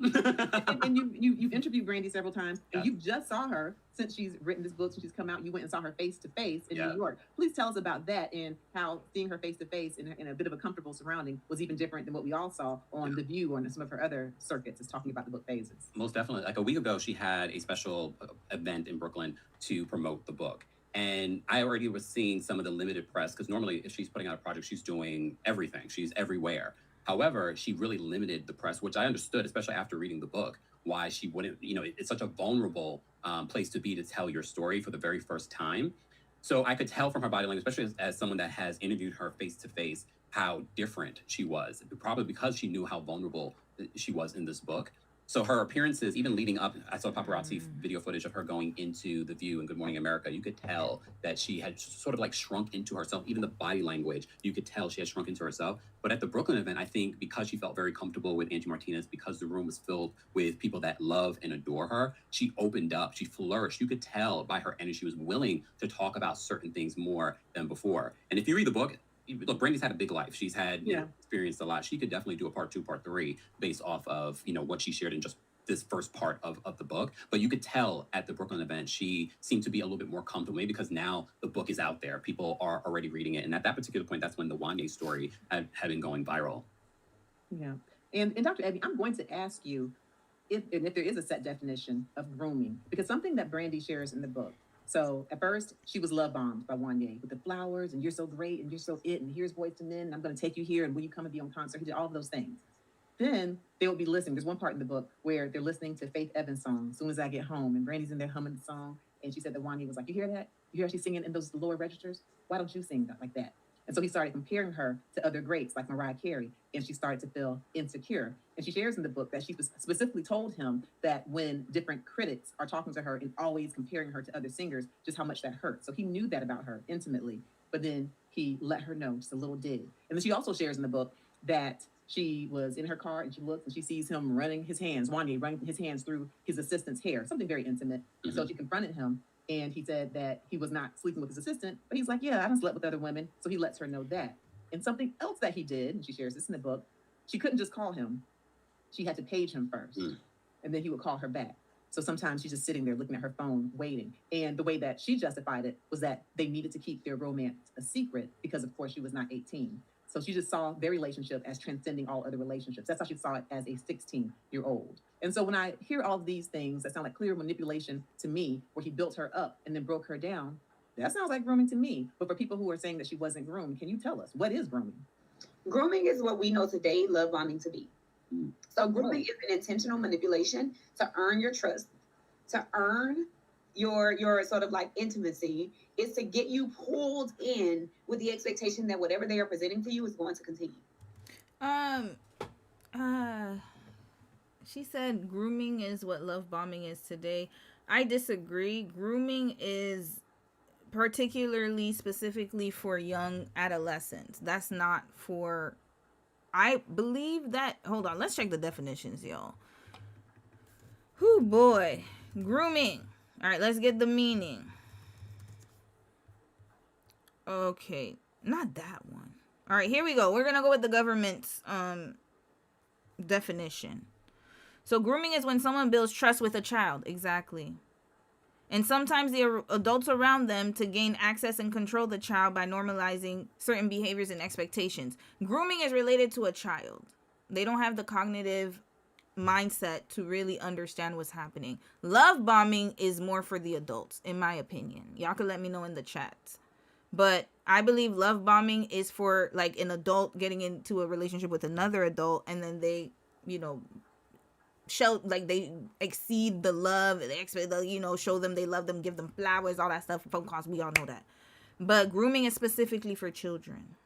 C: And you've interviewed Brandy several times, and
D: Yeah.
C: you just saw her since she's written this book, since she's come out. You went and saw her face to face in
D: Yeah.
C: New York. Please tell us about that and how seeing her face to face in a bit of a comfortable surrounding was even different than what we all saw on The View or on some of her other circuits. Is talking about the book phases.
D: Most definitely. Like a week ago, she had a special event in Brooklyn to promote the book. And I already was seeing some of the limited press, because normally if she's putting out a project, she's doing everything. She's everywhere. However, she really limited the press, which I understood, especially after reading the book, why she wouldn't, it's such a vulnerable place to be to tell your story for the very first time. So I could tell from her body language, especially as someone that has interviewed her face to face, how different she was, probably because she knew how vulnerable she was in this book. So her appearances, even leading up, I saw paparazzi video footage of her going into The View and Good Morning America. You could tell that she had sort of like shrunk into herself. Even the body language, you could tell she had shrunk into herself. But at the Brooklyn event, I think because she felt very comfortable with Angie Martinez, because the room was filled with people that love and adore her, she opened up, she flourished. You could tell by her energy, she was willing to talk about certain things more than before. And if you read the book, look, Brandy's had a big life. She's had experienced a lot. She could definitely do a part 2, part 3 based off of, what she shared in just this first part of the book. But you could tell at the Brooklyn event, she seemed to be a little bit more comfortable, maybe because now the book is out there. People are already reading it. And at that particular point, that's when the Wanye story had been going viral.
C: Yeah. And Dr. Abby, I'm going to ask you if there is a set definition of grooming, because something that Brandy shares in the book. So at first, she was love bombed by Wanye with the flowers and you're so great and you're so it and here's Boys to Men and I'm going to take you here and will you come and be on concert? He did all of those things. Then they would be listening. There's one part in the book where they're listening to Faith Evans' song, As Soon As I Get Home, and Brandy's in there humming the song. And she said that Wanye was like, you hear that? You hear her she's singing in those lower registers? Why don't you sing that like that? And so he started comparing her to other greats like Mariah Carey, and she started to feel insecure. And she shares in the book that she specifically told him that when different critics are talking to her and always comparing her to other singers, just how much that hurt. So he knew that about her intimately, but then he let her know just a little dig. And then she also shares in the book that she was in her car and she looks and she sees him running his hands, Wanye running his hands through his assistant's hair, something very intimate. And so she confronted him. And he said that he was not sleeping with his assistant, but he's like, yeah, I done slept with other women. So he lets her know that. And something else that he did, and she shares this in the book, she couldn't just call him. She had to page him first. And then he would call her back. So sometimes she's just sitting there looking at her phone, waiting. And the way that she justified it was that they needed to keep their romance a secret because, of course, she was not 18. So she just saw their relationship as transcending all other relationships. That's how she saw it as a 16-year-old. And so when I hear all of these things that sound like clear manipulation to me, where he built her up and then broke her down, that sounds like grooming to me. But for people who are saying that she wasn't groomed, can you tell us, what is grooming?
B: Grooming is what we know today love bombing to be. So grooming is an intentional manipulation to earn your trust, to earn your sort of like intimacy. Is to get you pulled in with the expectation that whatever they are presenting to you is going to continue.
A: She said grooming is what love bombing is today. I disagree. Grooming is particularly specifically for young adolescents. That's not for, I believe that, hold on, let's check the definitions, y'all. Whoo boy. Grooming. All right, let's get the meaning. Okay, not that one. All right, here we go. We're gonna go with the government's definition. So grooming is when someone builds trust with a child. Exactly. And sometimes the adults around them to gain access and control the child by normalizing certain behaviors and expectations. Grooming is related to a child. They don't have the cognitive mindset to really understand what's happening. Love bombing is more for the adults, in my opinion. Y'all can let me know in the chats. But I believe love bombing is for like an adult getting into a relationship with another adult, and then they, show like they exceed the love, they expect, show them they love them, give them flowers, all that stuff, phone calls, we all know that. But grooming is specifically for children.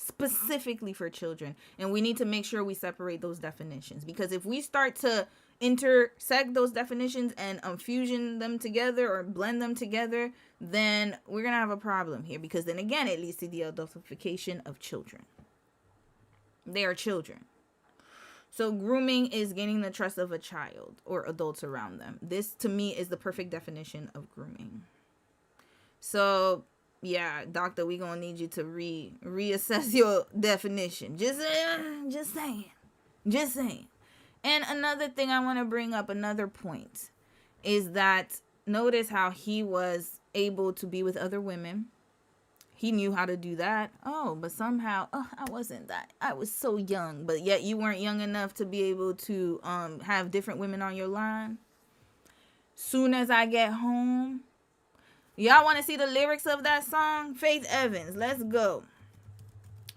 A: specifically for children. And we need to make sure we separate those definitions, because if we start to intersect those definitions and fusion them together or blend them together, then we're going to have a problem here, because then again, it leads to the adultification of children. They are children. So grooming is gaining the trust of a child or adults around them. This, to me, is the perfect definition of grooming. So, yeah, doctor, we're going to need you to reassess your definition. Just saying. And another thing I want to bring up, another point, is that notice how he was able to be with other women. He knew how to do that. Oh, but somehow, I wasn't that. I was so young, but yet you weren't young enough to be able to have different women on your line. Soon as I get home. Y'all want to see the lyrics of that song? Faith Evans, let's go.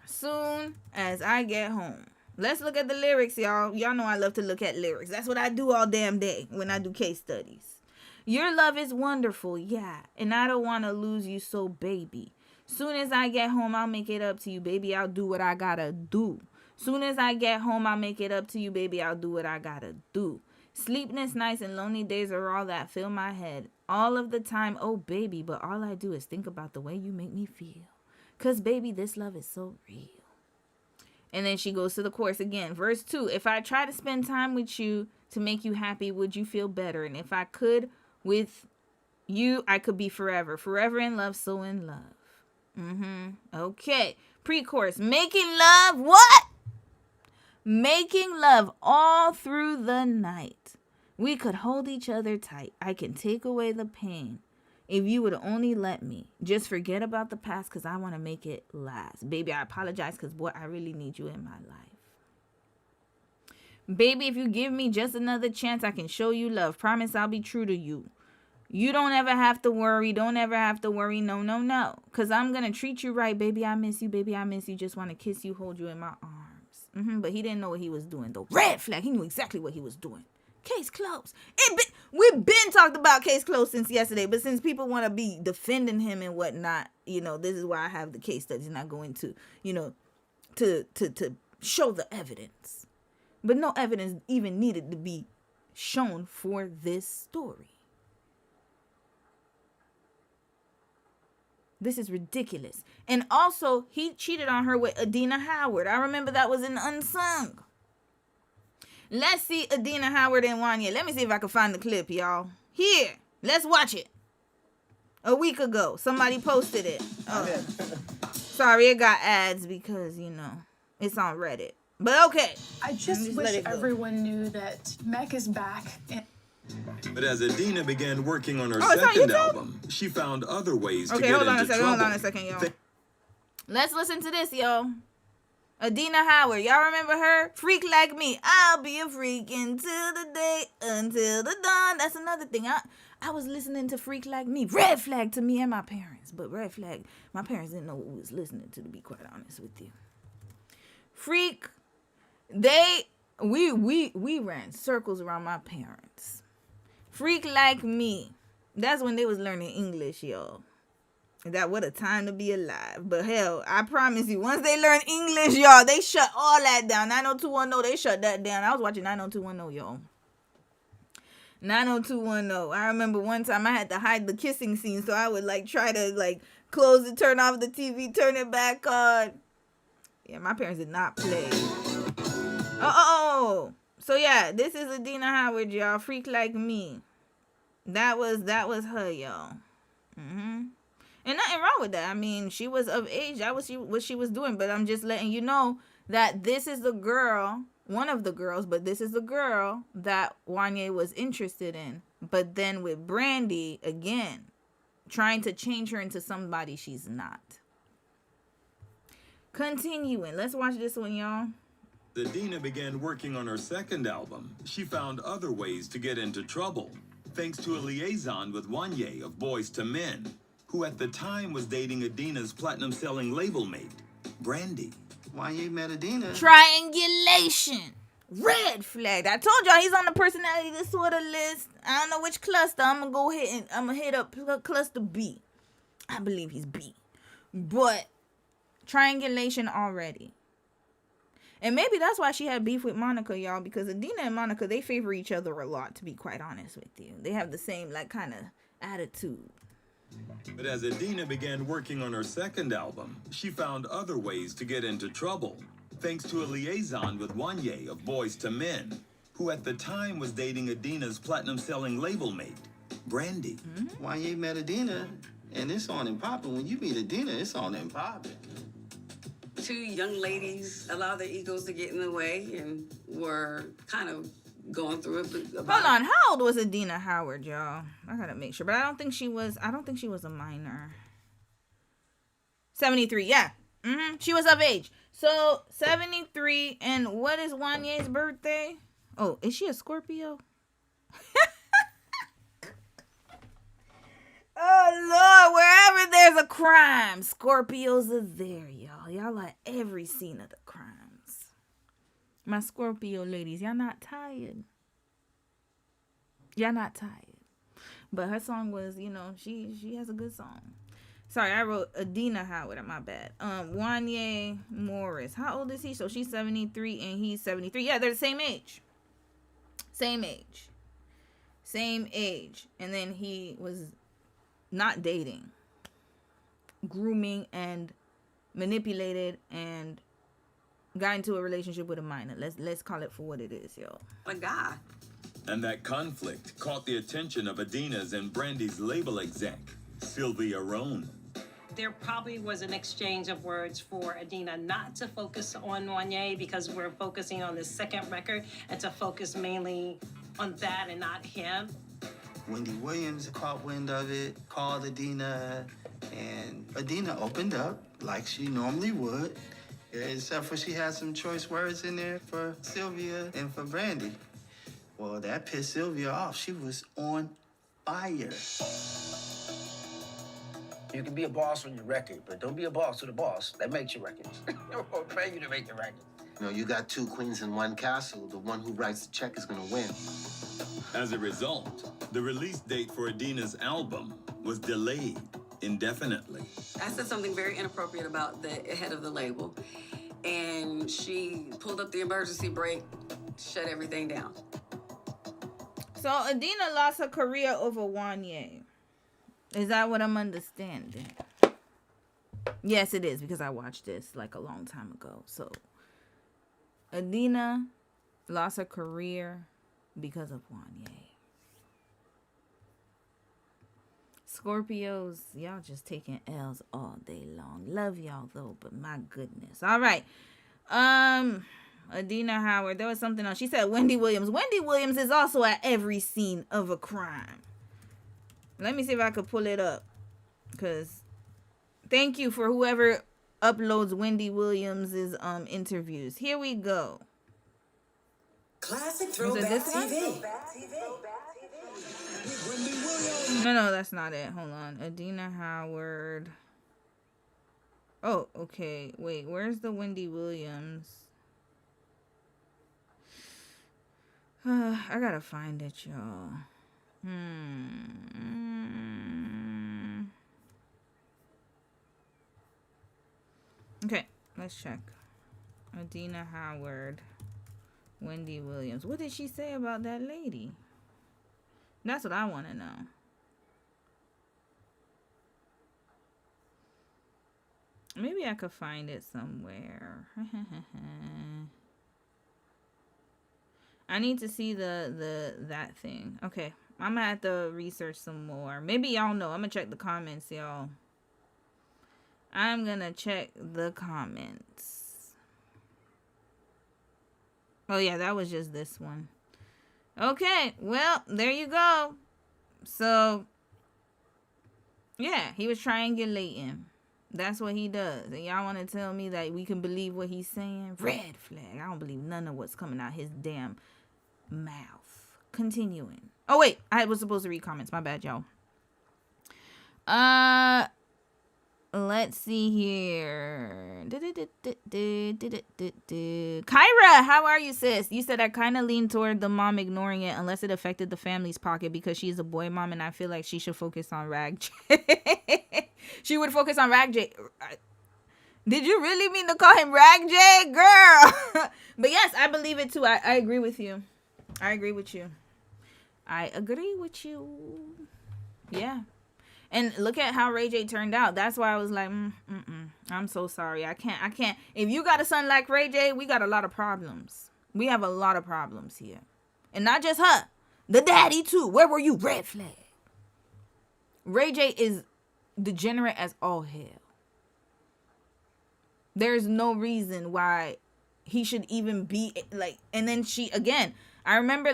A: Soon as I get home. Let's look at the lyrics, y'all. Y'all know I love to look at lyrics. That's what I do all damn day when I do case studies. Your love is wonderful, yeah, and I don't want to lose you, so baby. Soon as I get home, I'll make it up to you, baby. I'll do what I gotta do. Soon as I get home, I'll make it up to you, baby. I'll do what I gotta do. Sleepless nights and lonely days are all that fill my head. All of the time, oh baby, but all I do is think about the way you make me feel. 'Cause baby, this love is so real. And then she goes to the chorus again. Verse 2, if I try to spend time with you to make you happy, would you feel better? And if I could with you, I could be forever. Forever in love, so in love. Okay. Pre-chorus. Making love. What? Making love all through the night. We could hold each other tight. I can take away the pain. If you would only let me. Just forget about the past, because I want to make it last. Baby, I apologize, because boy, I really need you in my life. Baby, if you give me just another chance, I can show you love. Promise I'll be true to you. You don't ever have to worry. Don't ever have to worry. No, no, no. Because I'm going to treat you right. Baby, I miss you. Baby, I miss you. Just want to kiss you, hold you in my arms. But he didn't know what he was doing, though. Red flag. He knew exactly what he was doing. Case closed. We've been talked about case closed since yesterday. But since people want to be defending him and whatnot, this is why I have the case studies. Not going to, to show the evidence. But no evidence even needed to be shown for this story. This is ridiculous. And also, he cheated on her with Adina Howard. I remember that was in Unsung. Let's see Adina Howard and Wanya. Let me see if I can find the clip, y'all. Here, let's watch it. A week ago, somebody posted it. Oh, sorry, it got ads because, it's on Reddit. But okay.
G: I just wish everyone knew that Mech is back.
H: But as Adina began working on her second album, she found other ways to get into trouble.
A: Hold on a second, y'all. Let's listen to this, y'all. Adina Howard, y'all remember her? Freak like me. I'll be a freak until the day, until the dawn. That's another thing. I was listening to Freak Like Me. Red flag to me and my parents. But red flag, my parents didn't know what we was listening to be quite honest with you. Freak, we ran circles around my parents. Freak Like Me. That's when they was learning English, y'all. That what a time to be alive. But hell, I promise you, once they learn English, y'all, they shut all that down. 90210, they shut that down. I was watching 90210, y'all. 90210. I remember one time I had to hide the kissing scene, so I would try to close it, turn off the TV, turn it back on. Yeah, my parents did not play. Oh. So yeah, this is Adina Howard, y'all. Freak Like Me. That was her, y'all. And nothing wrong with that. I mean, she was of age. That was what she was doing. But I'm just letting you know that this is the girl, one of the girls, but this is the girl that Wanya was interested in. But then with Brandy, again, trying to change her into somebody she's not. Continuing. Let's watch this one, y'all.
H: Adina began working on her second album. She found other ways to get into trouble, thanks to a liaison with Wanya of Boys to Men, who at the time was dating Adina's platinum-selling label mate, Brandy.
I: Wanya met Adina.
A: Triangulation. Red flag. I told y'all he's on the personality disorder list. I don't know which cluster. I'm gonna hit up cluster B. I believe he's B. But Triangulation already. And maybe that's why she had beef with Monica, y'all, because Adina and Monica, they favor each other a lot, to be quite honest with you. They have the same, like, kind of attitude.
H: But as Adina began working on her second album, she found other ways to get into trouble, thanks to a liaison with Wanye of Boys to Men, who at the time was dating Adina's platinum-selling label mate, Brandy.
I: Wanye met Adina, and it's on and popping. When you meet Adina, it's on and popping.
J: Two young ladies allowed their egos to get in the way and were kind of going through it.
A: Hold on, how old was Adina Howard, y'all? I gotta make sure, but I don't think she was a minor. 73, yeah. She was of age. So 73, and what is Wanye's birthday? Oh, is she a Scorpio? Oh Lord, wherever there's a crime, Scorpios are there, y'all. Y'all are every scene of the crimes. My Scorpio ladies, y'all not tired. Y'all not tired. But her song was, you know, she has a good song. Sorry, I wrote Adina Howard, my bad. Wanye Morris. How old is he? So she's 73 and he's 73. Yeah, they're the same age. Same age. And then he was not dating, grooming and manipulated and got into a relationship with a minor. Let's call it for what it is, yo.
J: A guy.
H: And that conflict caught the attention of Adina's and Brandy's label exec, Sylvia Rohn.
K: There probably was an exchange of words for Adina not to focus on Wanye because we're focusing on the second record and to focus mainly on that and not him.
I: Wendy Williams caught wind of it, called Adina, and Adina opened up like she normally would, except for she had some choice words in there for Sylvia and for Brandy. Well, that pissed Sylvia off. She was on fire.
L: You can be a boss on your record, but don't be a boss to the boss. That makes your records. We'll pay you to make the record.
M: You know, you got two queens in one castle. The one who writes the check is gonna win.
H: As a result, the release date for Adina's album was delayed indefinitely.
J: I said something very inappropriate about the head of the label, and she pulled up the emergency brake, shut everything down.
A: So Adina lost her career over Wanye. Is that what I'm understanding? Yes, it is, because I watched this like a long time ago. So Adina lost her career because of Wanye. Scorpios, y'all just taking L's all day long. Love y'all though, but my goodness. All right. Adina Howard, there was something else. She said Wendy Williams. Wendy Williams is also at every scene of a crime. Let me see if I could pull it up. Because thank you for whoever uploads Wendy Williams' interviews. Here we go.
N: Classic Throwback TV.
A: No, that's not it. Hold on. Adina Howard. Oh, okay. Wait, where's the Wendy Williams? I gotta find it, y'all. Okay, let's check. Adina Howard, Wendy Williams. What did she say about that lady? That's what I want to know. Maybe I could find it somewhere. I need to see that thing. Okay, I'm gonna have to research some more. Maybe y'all know. I'm gonna check the comments, y'all. I'm gonna check the comments. Oh yeah, that was just this one. Okay, well, there you go. So, yeah, he was triangulating. That's what he does. And y'all want to tell me that we can believe what he's saying? Red flag. I don't believe none of what's coming out his damn mouth. Continuing. Oh, wait. I was supposed to read comments. My bad, y'all. Let's see here. Kyra, how are you, sis? You said I kind of lean toward the mom ignoring it unless it affected the family's pocket because she's a boy mom and I feel like she should focus on Rag J. She would focus on Rag J. Did you really mean to call him Rag J, girl? But yes, I believe it too. I agree with you. I agree with you. Yeah. And look at how Ray J turned out. That's why I was like, I'm so sorry. I can't. If you got a son like Ray J, we got a lot of problems. We have a lot of problems here. And not just her. The daddy too. Where were you? Red flag. Ray J is degenerate as all hell. There's no reason why he should even be like, and then she, again, I remember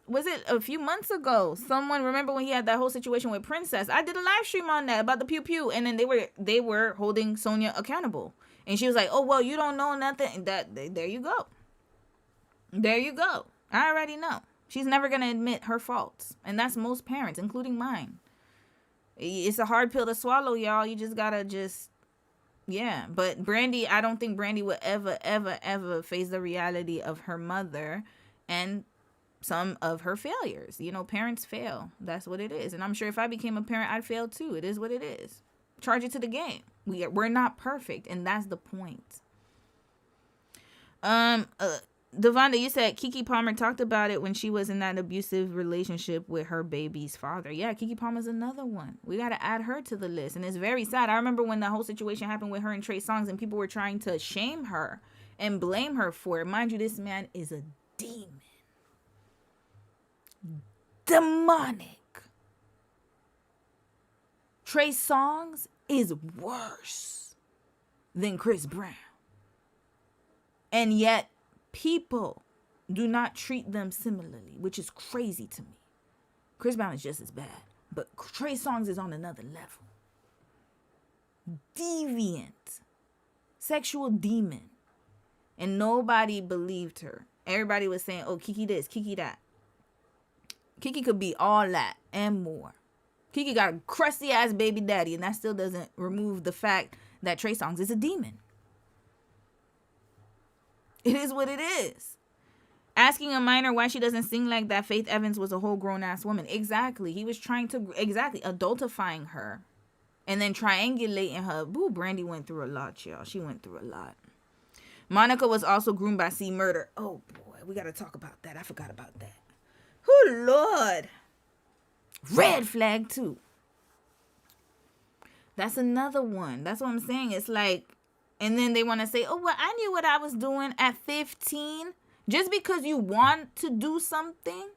A: was it a few months ago? Someone, remember when he had that whole situation with Princess? I did a live stream on that about the pew pew, and then they were holding Sonia accountable. And she was like, oh, well, you don't know nothing. There you go. There you go. I already know. She's never going to admit her faults. And that's most parents, including mine. It's a hard pill to swallow, y'all. You just got to yeah. But Brandy, I don't think Brandy would ever face the reality of her mother and some of her failures. You know, parents fail. That's what it is. And I'm sure if I became a parent, I'd fail too. It is what it is. Charge it to the game. We're not perfect, and that's the point. Devonda, you said Keke Palmer talked about it when she was in that abusive relationship with her baby's father. Yeah, Keke Palmer's another one. We got to add her to the list. And it's very sad. I remember when the whole situation happened with her and Trey Songz, and people were trying to shame her and blame her for it. Mind you, this man is a demon. Demonic. Trey Songz is worse than Chris Brown. And yet, people do not treat them similarly, which is crazy to me. Chris Brown is just as bad, but Trey Songz is on another level. Deviant. Sexual demon. And nobody believed her. Everybody was saying, oh, Keke this, Keke that. Keke could be all that and more. Keke got a crusty ass baby daddy, and that still doesn't remove the fact that Trey Songz is a demon. It is what it is. Asking a minor why she doesn't sing like that, Faith Evans was a whole grown-ass woman. Exactly. He was trying to, adultifying her. And then triangulating her. Boo, Brandy went through a lot, y'all. She went through a lot. Monica was also groomed by C Murder. Oh, boy. We got to talk about that. I forgot about that. Oh, Lord. Red flag, too. That's another one. That's what I'm saying. It's like, and then they want to say, oh, well, I knew what I was doing at 15. Just because you want to do something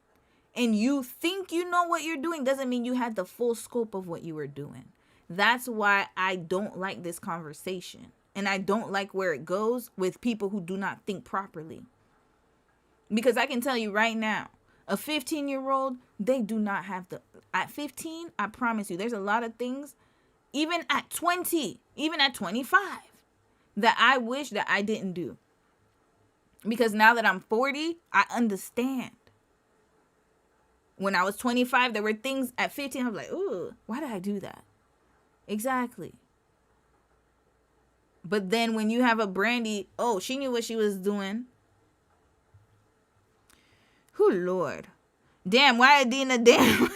A: and you think you know what you're doing doesn't mean you had the full scope of what you were doing. That's why I don't like this conversation. And I don't like where it goes with people who do not think properly. Because I can tell you right now, a 15-year-old, they do not have at 15, I promise you, there's a lot of things, even at 20, even at 25, that I wish that I didn't do. Because now that I'm 40, I understand. When I was 25, there were things at 15, I was like, ooh, why did I do that? Exactly. But then when you have a Brandy, oh, she knew what she was doing. Oh, Lord. Damn, why Adina? Damn.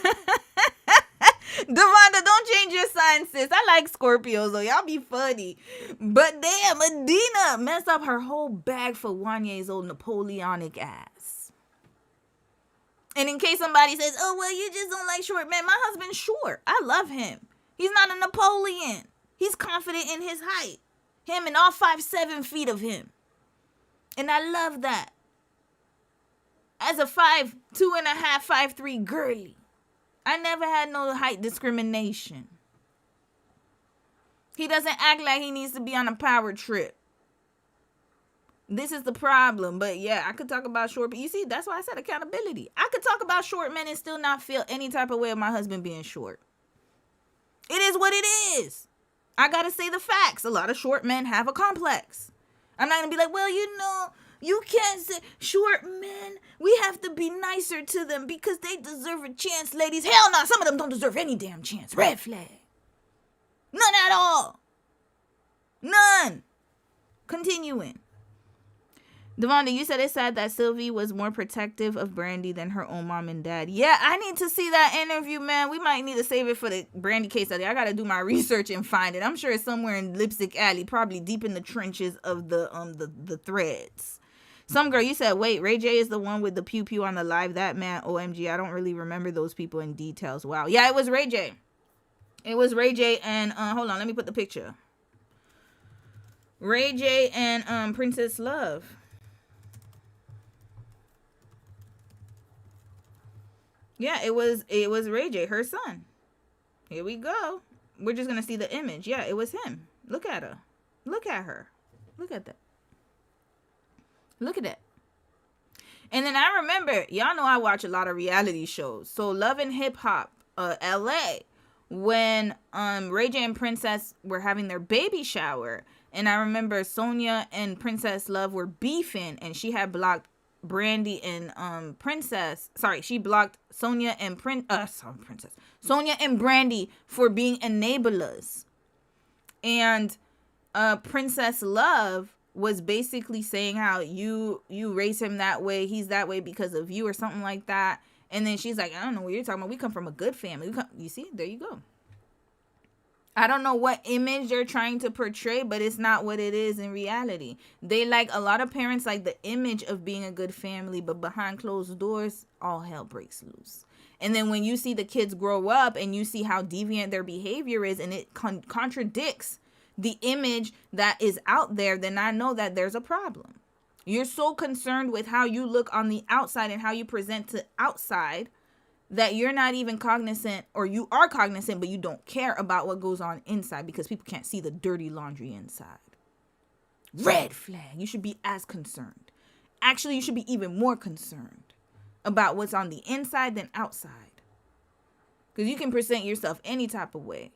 A: Devonda, don't change your sign, sis. I like Scorpios, so y'all be funny. But damn, Adina messed up her whole bag for Wanye's old Napoleonic ass. And in case somebody says, oh, well, you just don't like short men. My husband's short. I love him. He's not a Napoleon. He's confident in his height. Him and all 5'7" feet of him. And I love that. As a 5'2.5", 5'3" girly, I never had no height discrimination. He doesn't act like he needs to be on a power trip. This is the problem. But yeah, I could talk about short. You see, that's why I said accountability. I could talk about short men and still not feel any type of way of my husband being short. It is what it is. I gotta say the facts. A lot of short men have a complex. I'm not gonna be like, well, you know, you can't say short men. We have to be nicer to them because they deserve a chance, ladies. Hell no, some of them don't deserve any damn chance. Red flag. None at all. None. Continuing. Devonda, you said it's sad that Sylvie was more protective of Brandy than her own mom and dad. Yeah, I need to see that interview, man. We might need to save it for the Brandy case study. I got to do my research and find it. I'm sure it's somewhere in Lipstick Alley, probably deep in the trenches of the threads. Some girl, you said, wait, Ray J is the one with the pew pew on the live. That man, OMG, I don't really remember those people in details. Wow. Yeah, it was Ray J. It was Ray J and, hold on, let me put the picture. Ray J and Princess Love. Yeah, it was Ray J, her son. Here we go. We're just going to see the image. Yeah, it was him. Look at her. Look at her. Look at that. Look at that. And then I remember, y'all know I watch a lot of reality shows. So Love and Hip Hop, LA, when Ray J and Princess were having their baby shower. And I remember Sonia and Princess Love were beefing, and she had blocked Brandy and Princess. Sorry, she blocked Sonia and Sonia and Brandy for being enablers. And Princess Love was basically saying how you raise him that way, he's that way because of you or something like that. And then she's like, I don't know what you're talking about. We come from a good family. You see, there you go. I don't know what image they're trying to portray, but it's not what it is in reality. They like, a lot of parents like the image of being a good family, but behind closed doors, all hell breaks loose. And then when you see the kids grow up and you see how deviant their behavior is, and it contradicts the image that is out there, then I know that there's a problem. You're so concerned with how you look on the outside and how you present to outside that you're not even cognizant, or you are cognizant, but you don't care about what goes on inside because people can't see the dirty laundry inside. Red flag. You should be as concerned. Actually, you should be even more concerned about what's on the inside than outside. Because you can present yourself any type of way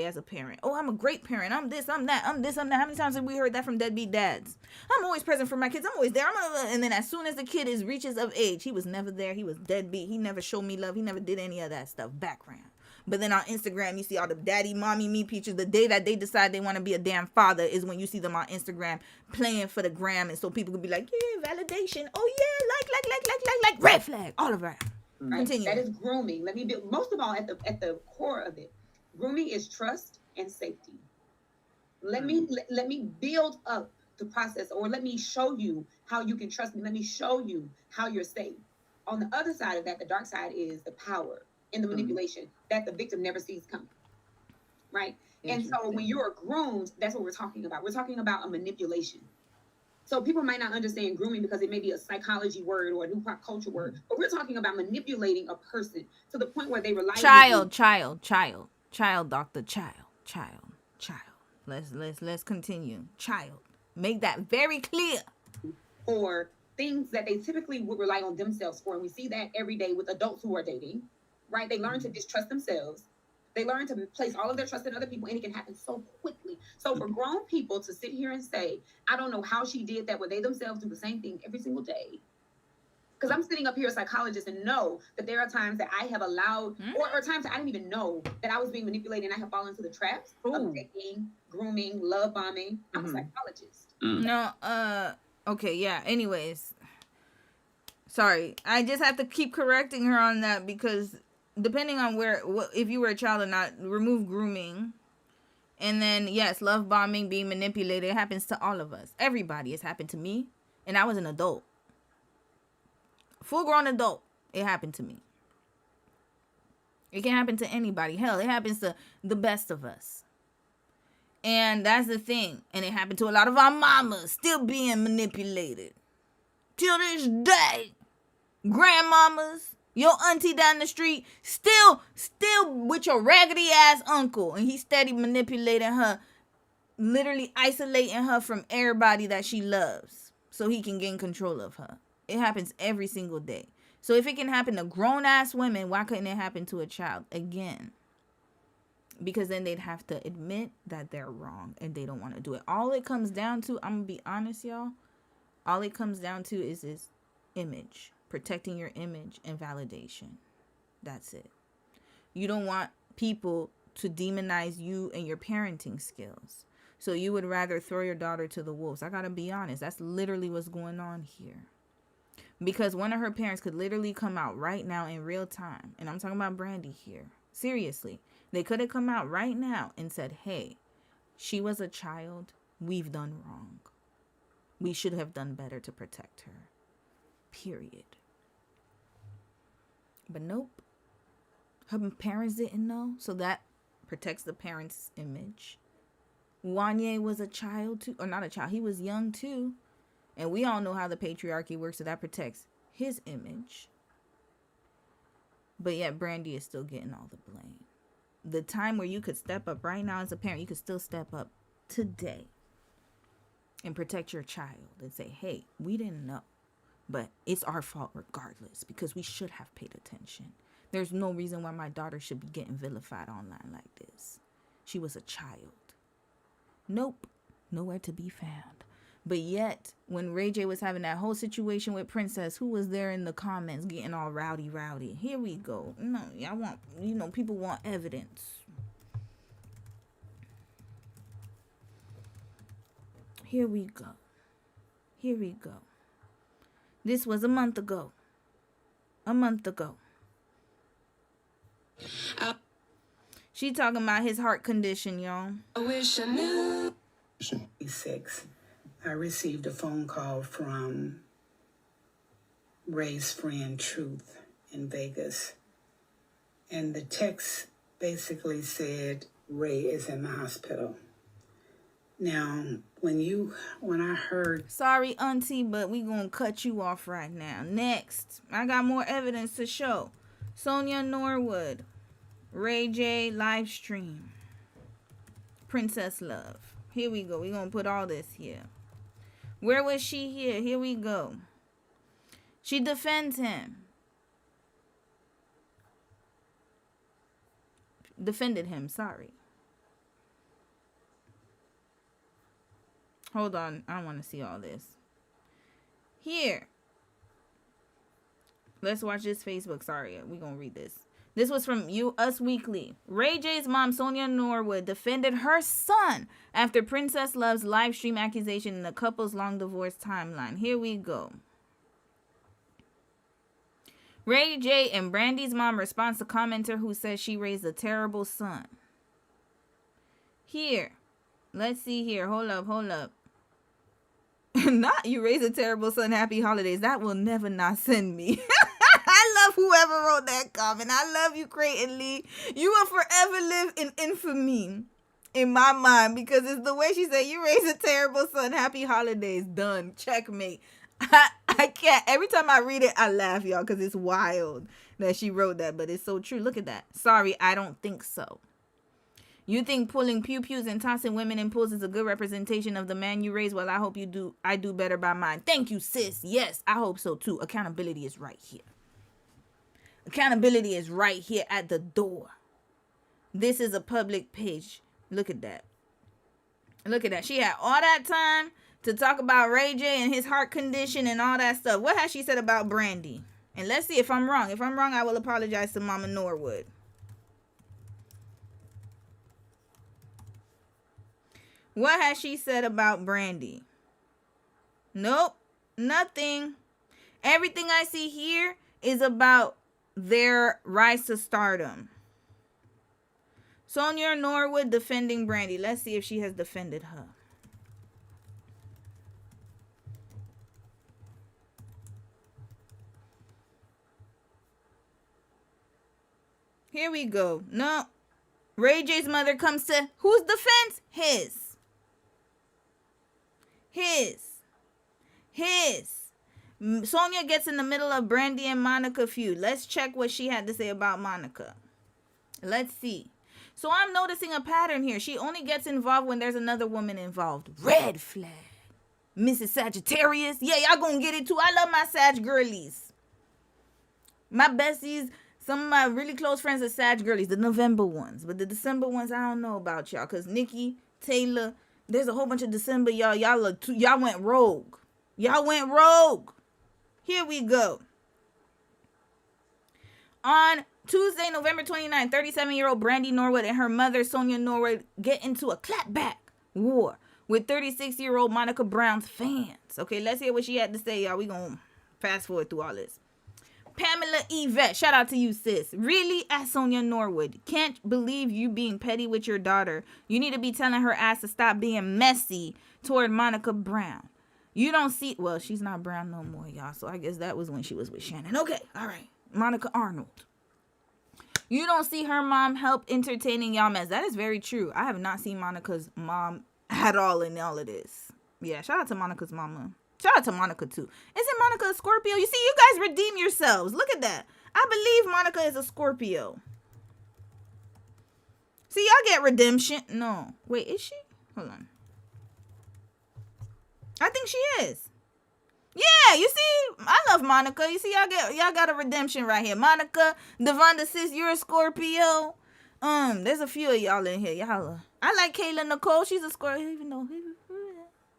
A: as a parent. Oh, I'm a great parent. I'm this, I'm that, I'm this, I'm that. How many times have we heard that from deadbeat dads? I'm always present for my kids. I'm always there. And then as soon as the kid reaches of age, he was never there. He was deadbeat. He never showed me love. He never did any of that stuff. Background. But then on Instagram, you see all the daddy, mommy, me pictures. The day that they decide they want to be a damn father is when you see them on Instagram playing for the gram. And so people could be like, yeah, validation. Oh, yeah, like, red flag. All around.
B: Right?
A: Continue.
B: That is grooming. Let me build, most of all, at the core of it, grooming is trust and safety. Let me build up the process, or let me show you how you can trust me. Let me show you how you're safe. On the other side of that, the dark side is the power and the manipulation that the victim never sees coming. Right? And so when you are groomed, that's what we're talking about. We're talking about a manipulation. So people might not understand grooming because it may be a psychology word or a new pop culture word, but we're talking about manipulating a person to the point where they rely on
A: Child, doctor, child. Let's continue. Child. Make that very clear.
B: Or things that they typically would rely on themselves for. And we see that every day with adults who are dating, right? They learn to distrust themselves. They learn to place all of their trust in other people, and it can happen so quickly. So for grown people to sit here and say, I don't know how she did that, where they themselves do the same thing every single day. Because I'm sitting up here as a psychologist and know that there are times that I have allowed, or times that I didn't even know that I was being manipulated and I have fallen into the traps of dating, grooming, love bombing. I'm a psychologist.
A: No, okay, yeah. Anyways, sorry. I just have to keep correcting her on that because depending on if you were a child or not, remove grooming. And then, yes, love bombing, being manipulated, it happens to all of us. Everybody. It's happened to me. And I was an adult. Full-grown adult. It happened to me. It can happen to anybody. Hell, it happens to the best of us. And that's the thing. And it happened to a lot of our mamas still being manipulated. Till this day. Grandmamas. Your auntie down the street. Still with your raggedy ass uncle. And he steady manipulating her. Literally isolating her from everybody that she loves. So he can gain control of her. It happens every single day. So if it can happen to grown-ass women, why couldn't it happen to a child? Again. Because then they'd have to admit that they're wrong and they don't want to do it. All it comes down to, I'm going to be honest, y'all. All it comes down to is this image. Protecting your image and validation. That's it. You don't want people to demonize you and your parenting skills. So you would rather throw your daughter to the wolves. I gotta be honest. That's literally what's going on here. Because one of her parents could literally come out right now in real time. And I'm talking about Brandy here. Seriously. They could have come out right now and said, hey, she was a child. We've done wrong. We should have done better to protect her. Period. But nope. Her parents didn't know. So that protects the parents' image. Wanye was a child too. Or not a child. He was young too. And we all know how the patriarchy works. So that protects his image. But yet Brandy is still getting all the blame. The time where you could step up right now as a parent. You could still step up today. And protect your child. And say, hey, we didn't know. But it's our fault regardless. Because we should have paid attention. There's no reason why my daughter should be getting vilified online like this. She was a child. Nope. Nowhere to be found. But yet, when Ray J was having that whole situation with Princess, who was there in the comments getting all rowdy? Here we go. No, I want, people want evidence. Here we go. This was a month ago. She talking about his heart condition, y'all.
O: I wish I knew. 6. I received a phone call from Ray's friend Truth in Vegas. And the text basically said Ray is in the hospital. Now, when I heard...
A: Sorry, auntie, but we gonna cut you off right now. Next, I got more evidence to show. Sonia Norwood, Ray J live stream. Princess Love. Here we go. We gonna put all this here. Where was she here? Here we go. She defends him. Defended him, sorry. Hold on. I want to see all this. Here. Let's watch this Facebook. Sorry, we're going to read this. This was from Us Weekly. Ray J's mom, Sonia Norwood, defended her son after Princess Love's live stream accusation in the couple's long divorce timeline. Here we go. Ray J and Brandy's mom responds to commenter who says she raised a terrible son. Here. Let's see here. Hold up. Not you raise a terrible son. Happy holidays. That will never not send me. I love whoever wrote that comment. I love you, Creighton Lee. You will forever live in infamy in my mind because it's the way she said you raise a terrible son. Happy holidays. Done. Checkmate. I can't. Every time I read it, I laugh, y'all, because it's wild that she wrote that, but it's so true. Look at that. Sorry, I don't think so. You think pulling pew-pews and tossing women in pools is a good representation of the man you raised? Well, I hope you do. I do better by mine. Thank you, sis. Yes, I hope so, too. Accountability is right here. Accountability is right here at the door. This is a public page. Look at that. Look at that. She had all that time to talk about Ray J and his heart condition and all that stuff. What has she said about Brandy? And let's see if I'm wrong. If I'm wrong, I will apologize to Mama Norwood. What has she said about Brandy? Nope, nothing. Everything I see here is about their rise to stardom. Sonia Norwood defending Brandy. Let's see if she has defended her. Here we go. No. Ray J's mother comes to whose defense? His. Sonia gets in the middle of Brandy and Monica feud. Let's check what she had to say about Monica. Let's see. So I'm noticing a pattern here. She only gets involved when there's another woman involved. Red flag. Mrs. Sagittarius. Yeah, y'all gonna get it too. I love my Sag girlies. My besties, some of my really close friends are Sag girlies, the November ones. But the December ones, I don't know about y'all. Because Nikki, Taylor, there's a whole bunch of December, y'all. Y'all went rogue. Y'all went rogue. Here we go. On Tuesday, November 29th, 37-year-old Brandy Norwood and her mother, Sonia Norwood, get into a clapback war with 36-year-old Monica Brown's fans. Okay, let's hear what she had to say, y'all. We gonna fast forward through all this. Pamela Yvette, shout out to you, sis. Really, at Sonia Norwood. Can't believe you being petty with your daughter. You need to be telling her ass to stop being messy toward Monica Brown. You don't see, well, she's not brown no more, y'all. So I guess that was when she was with Shannon. Okay, all right. Monica Arnold. You don't see her mom help entertaining y'all mess. That is very true. I have not seen Monica's mom at all in all of this. Yeah, shout out to Monica's mama. Shout out to Monica, too. Isn't Monica a Scorpio? You see, you guys redeem yourselves. Look at that. I believe Monica is a Scorpio. See, y'all get redemption. No. Wait, is she? Hold on. I think she is. Yeah, you see, I love Monica. You see, y'all got a redemption right here. Monica, Devonda, sis, you're a Scorpio. There's a few of y'all in here. Y'all, I like Kayla Nicole. She's a Scorpio, even though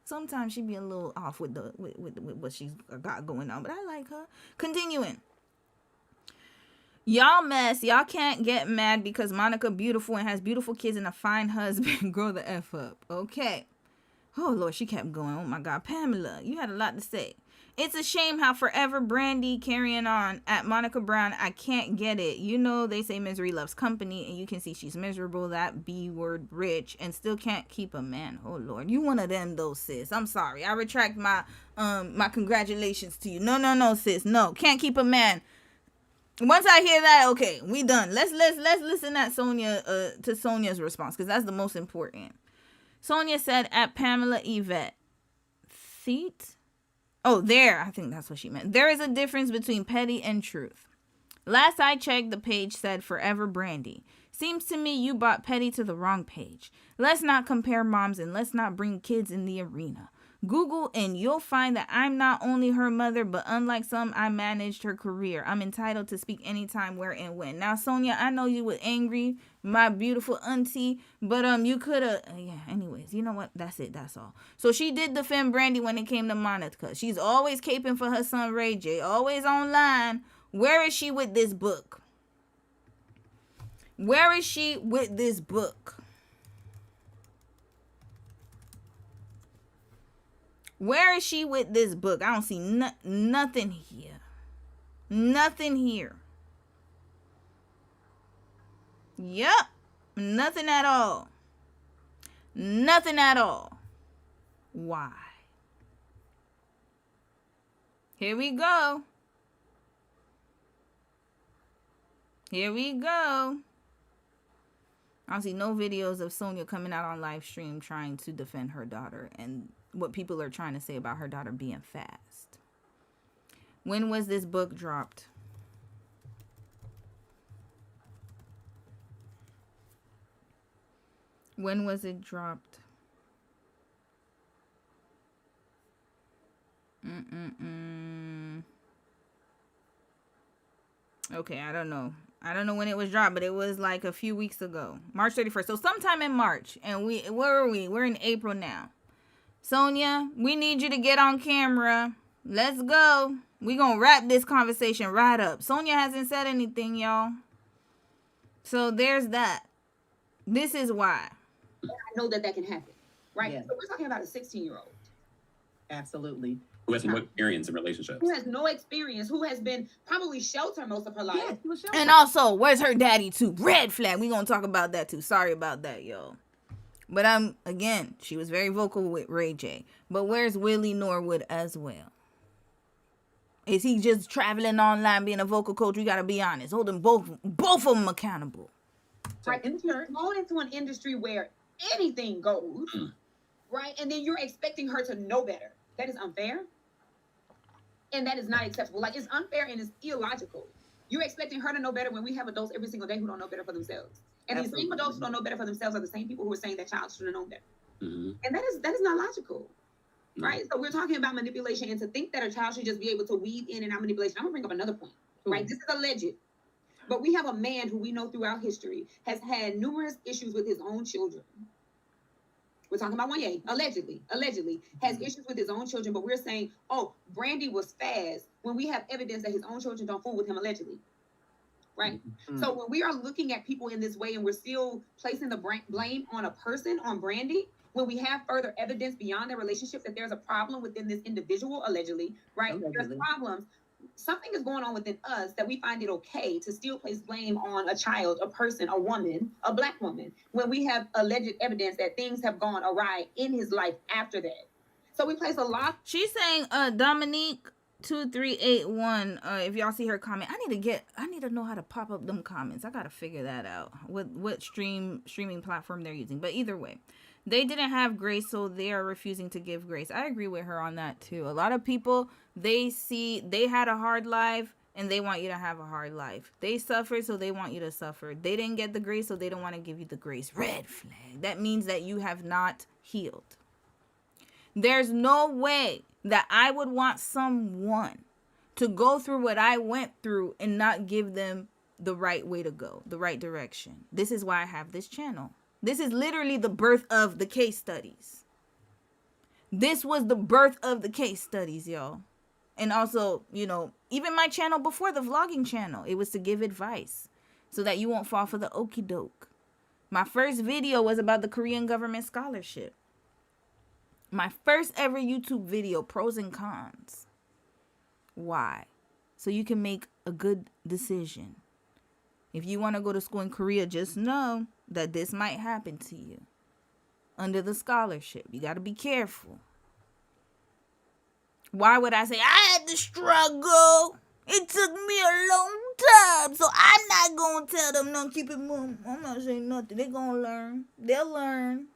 A: sometimes she be a little off with what she's got going on, but I like her. Continuing. Y'all mess. Y'all can't get mad because Monica beautiful and has beautiful kids and a fine husband. Grow the F up. Okay. Oh, Lord, she kept going. Oh, my God. Pamela, you had a lot to say. It's a shame how forever Brandy carrying on at Monica Brown. I can't get it. You know, they say misery loves company, and you can see she's miserable, that B word rich, and still can't keep a man. Oh, Lord. You one of them, though, sis. I'm sorry. I retract my congratulations to you. No, sis. No, can't keep a man. Once I hear that, okay, we done. Let's listen at to Sonia's response, because that's the most important. Sonia said at Pamela Yvette. Seat? Oh, there. I think that's what she meant. There is a difference between petty and truth. Last I checked, the page said Forever Brandy. Seems to me you bought petty to the wrong page. Let's not compare moms and let's not bring kids in the arena. Google and you'll find that I'm not only her mother, but unlike some, I managed her career. I'm entitled to speak anytime, where, and when. Now, Sonia, I know you were angry, my beautiful auntie, but you could have, yeah, anyways, you know what? That's it. That's all. So she did defend Brandy when it came to Monica. She's always caping for her son, Ray J, always online. Where is she with this book? Where is she with this book? Where is she with this book? I don't see nothing here. Nothing here. Yep. Nothing at all. Nothing at all. Why? Here we go. Here we go. I don't see no videos of Sonia coming out on live stream trying to defend her daughter and what people are trying to say about her daughter being fast. When was this book dropped? When was it dropped? Okay, I don't know. I don't know when it was dropped, but it was like a few weeks ago. March 31st. So sometime in March. And where are we? We're in April now. Sonia, we need you to get on camera. Let's go. We're going to wrap this conversation right up. Sonia hasn't said anything, y'all. So there's that. This is why.
B: I know that can happen, right?
C: Yes.
B: So we're talking about a 16-year-old.
C: Absolutely.
D: Who has no experience in relationships.
B: Who has no experience, who has been probably sheltered most of her life.
C: Yes, she was sheltered.
A: And also, where's her daddy too? Red flag. We're going to talk about that too. Sorry about that, y'all. But again, she was very vocal with Ray J. But where's Willie Norwood as well? Is he just traveling online being a vocal coach? We got to be honest. Hold them both of them accountable.
B: Right, and you're going into an industry where anything goes, right? And then you're expecting her to know better. That is unfair. And that is not acceptable. Like, it's unfair and it's illogical. You're expecting her to know better when we have adults every single day who don't know better for themselves. And these same adults who don't know better for themselves are the same people who are saying that child should have known better. And that is not logical. Right? So we're talking about manipulation, and to think that a child should just be able to weave in and out manipulation. I'm gonna bring up another point. Right? This is alleged. But we have a man who we know throughout history has had numerous issues with his own children. We're talking about Wanye, allegedly has issues with his own children, but we're saying, oh, Brandy was fast when we have evidence that his own children don't fool with him allegedly. Right? So when we are looking at people in this way and we're still placing the blame on a person, on Brandy, when we have further evidence beyond their relationship that there's a problem within this individual, allegedly, right? There's problems. Something is going on within us that we find it okay to still place blame on a child, a person, a woman, a Black woman, when we have alleged evidence that things have gone awry in his life after that. So we place a lot.
A: She's saying, Dominique 2381. If y'all see her comment, I need to know how to pop up them comments. I gotta figure that out. What streaming platform they're using. But either way, they didn't have grace, so they are refusing to give grace. I agree with her on that too. A lot of people, they had a hard life and they want you to have a hard life. They suffered, so they want you to suffer. They didn't get the grace, so they don't want to give you the grace. Red flag. That means that you have not healed. There's no way that I would want someone to go through what I went through and not give them the right way to go, the right direction. This is why I have this channel. This is literally the birth of the case studies. This was the birth of the case studies, y'all. And also, even my channel before, the vlogging channel, it was to give advice so that you won't fall for the okie doke. My first video was about the Korean government scholarship. My first ever YouTube video, pros and cons. Why? So you can make a good decision. If you want to go to school in Korea, just know that this might happen to you under the scholarship. You got to be careful. Why would I say I had to struggle? It took me a long time, so I'm not going to tell them, no, keep it moving. I'm not saying nothing. They're going to learn. They'll learn.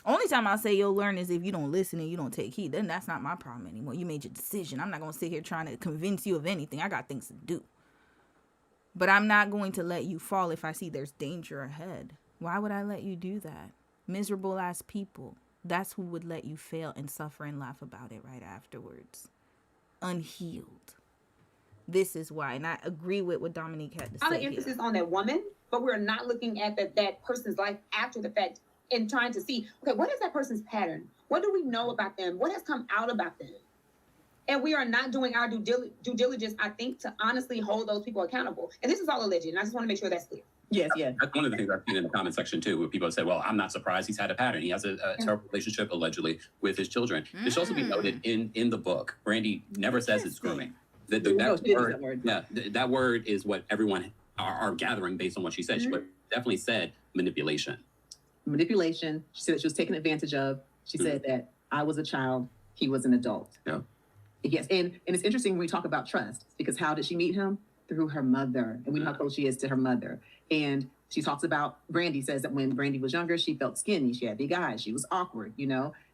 A: Only time I'll say you'll learn is if you don't listen and you don't take heed. Then that's not my problem anymore. You made your decision. I'm not going to sit here trying to convince you of anything. I got things to do. But I'm not going to let you fall if I see there's danger ahead. Why would I let you do that? Miserable ass people. That's who would let you fail and suffer and laugh about it right afterwards. Unhealed. This is why. And I agree with what Dominique had to say.
B: A lot of emphasis on that woman, but we're not looking at that person's life after the fact and trying to see, okay, what is that person's pattern? What do we know about them? What has come out about them? And we are not doing our due diligence, I think, to honestly hold those people accountable. And this is all alleged, and I just want to make sure that's clear.
C: Yes, yeah.
D: That's one of the things I've seen in the comment section too, where people have said, well, I'm not surprised he's had a pattern. He has a terrible relationship, allegedly, with his children. It should also be noted in the book, Brandy never says it's grooming. That word is what everyone are gathering based on what she said. She definitely said manipulation.
C: Manipulation. She said that she was taken advantage of. She said that I was a child, he was an adult.
D: Yeah.
C: Yes, and it's interesting when we talk about trust, because how did she meet him? Through her mother. And we know how close she is to her mother. And she talks about, Brandy says that when Brandy was younger, she felt skinny. She had big eyes. She was awkward,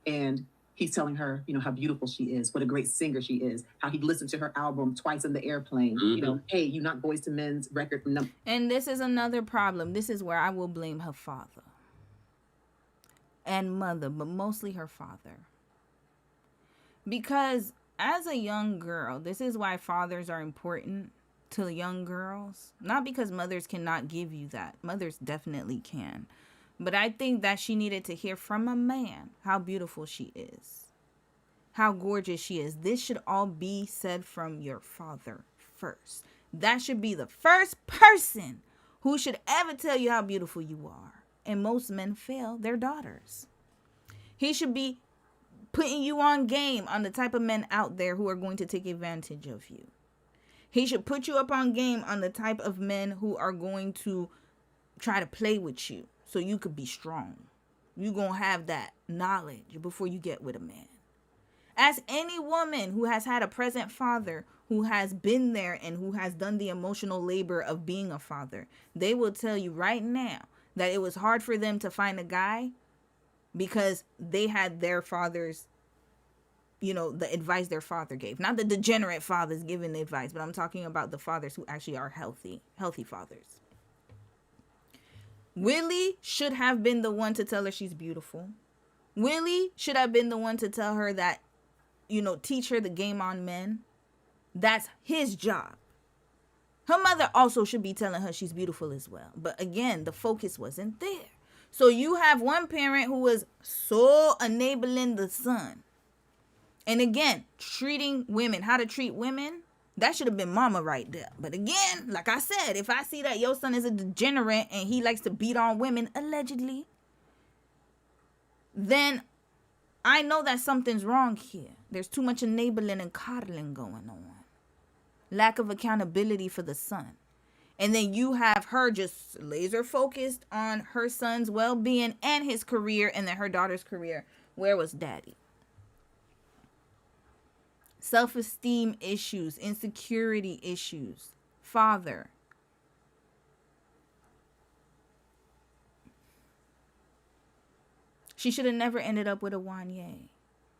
C: and he's telling her, how beautiful she is, what a great singer she is, how he listened to her album twice in the airplane, hey, you knocked Boys to Men's record from number.
A: And this is another problem. This is where I will blame her father and mother, but mostly her father. Because as a young girl, this is why fathers are important to young girls. Not because mothers cannot give you that. Mothers definitely can. But I think that she needed to hear from a man how beautiful she is, how gorgeous she is. This should all be said from your father first. That should be the first person who should ever tell you how beautiful you are. And most men fail their daughters. He should be putting you on game on the type of men out there who are going to take advantage of you. He should put you up on game on the type of men who are going to try to play with you so you could be strong. You're going to have that knowledge before you get with a man. Ask any woman who has had a present father who has been there and who has done the emotional labor of being a father. They will tell you right now that it was hard for them to find a guy because they had their fathers, the advice their father gave. Not the degenerate fathers giving the advice, but I'm talking about the fathers who actually are healthy fathers. Willie should have been the one to tell her she's beautiful. Willie should have been the one to tell her that, teach her the game on men. That's his job. Her mother also should be telling her she's beautiful as well. But again, the focus wasn't there. So you have one parent who was so enabling the son. And again, treating women, how to treat women, that should have been mama right there. But again, like I said, if I see that your son is a degenerate and he likes to beat on women, allegedly, then I know that something's wrong here. There's too much enabling and coddling going on. Lack of accountability for the son. And then you have her just laser focused on her son's well-being and his career, and then her daughter's career. Where was daddy? Self-esteem issues, insecurity issues. Father. She should have never ended up with a Wanye.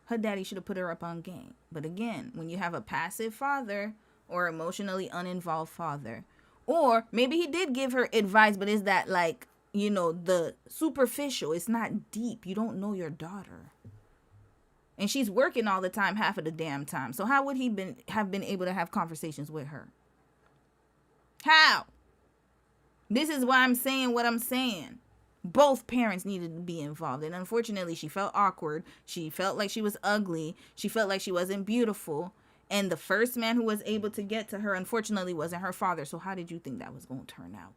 A: Her daddy should have put her up on game. But again, when you have a passive father or emotionally uninvolved father, or maybe he did give her advice, but is that like, you know, the superficial? It's not deep. You don't know your daughter. And she's working all the time, half of the damn time. So how would he have been able to have conversations with her? How? This is why I'm saying what I'm saying. Both parents needed to be involved. And unfortunately, she felt awkward. She felt like she was ugly. She felt like she wasn't beautiful. And the first man who was able to get to her, unfortunately, wasn't her father. So how did you think that was going to turn out?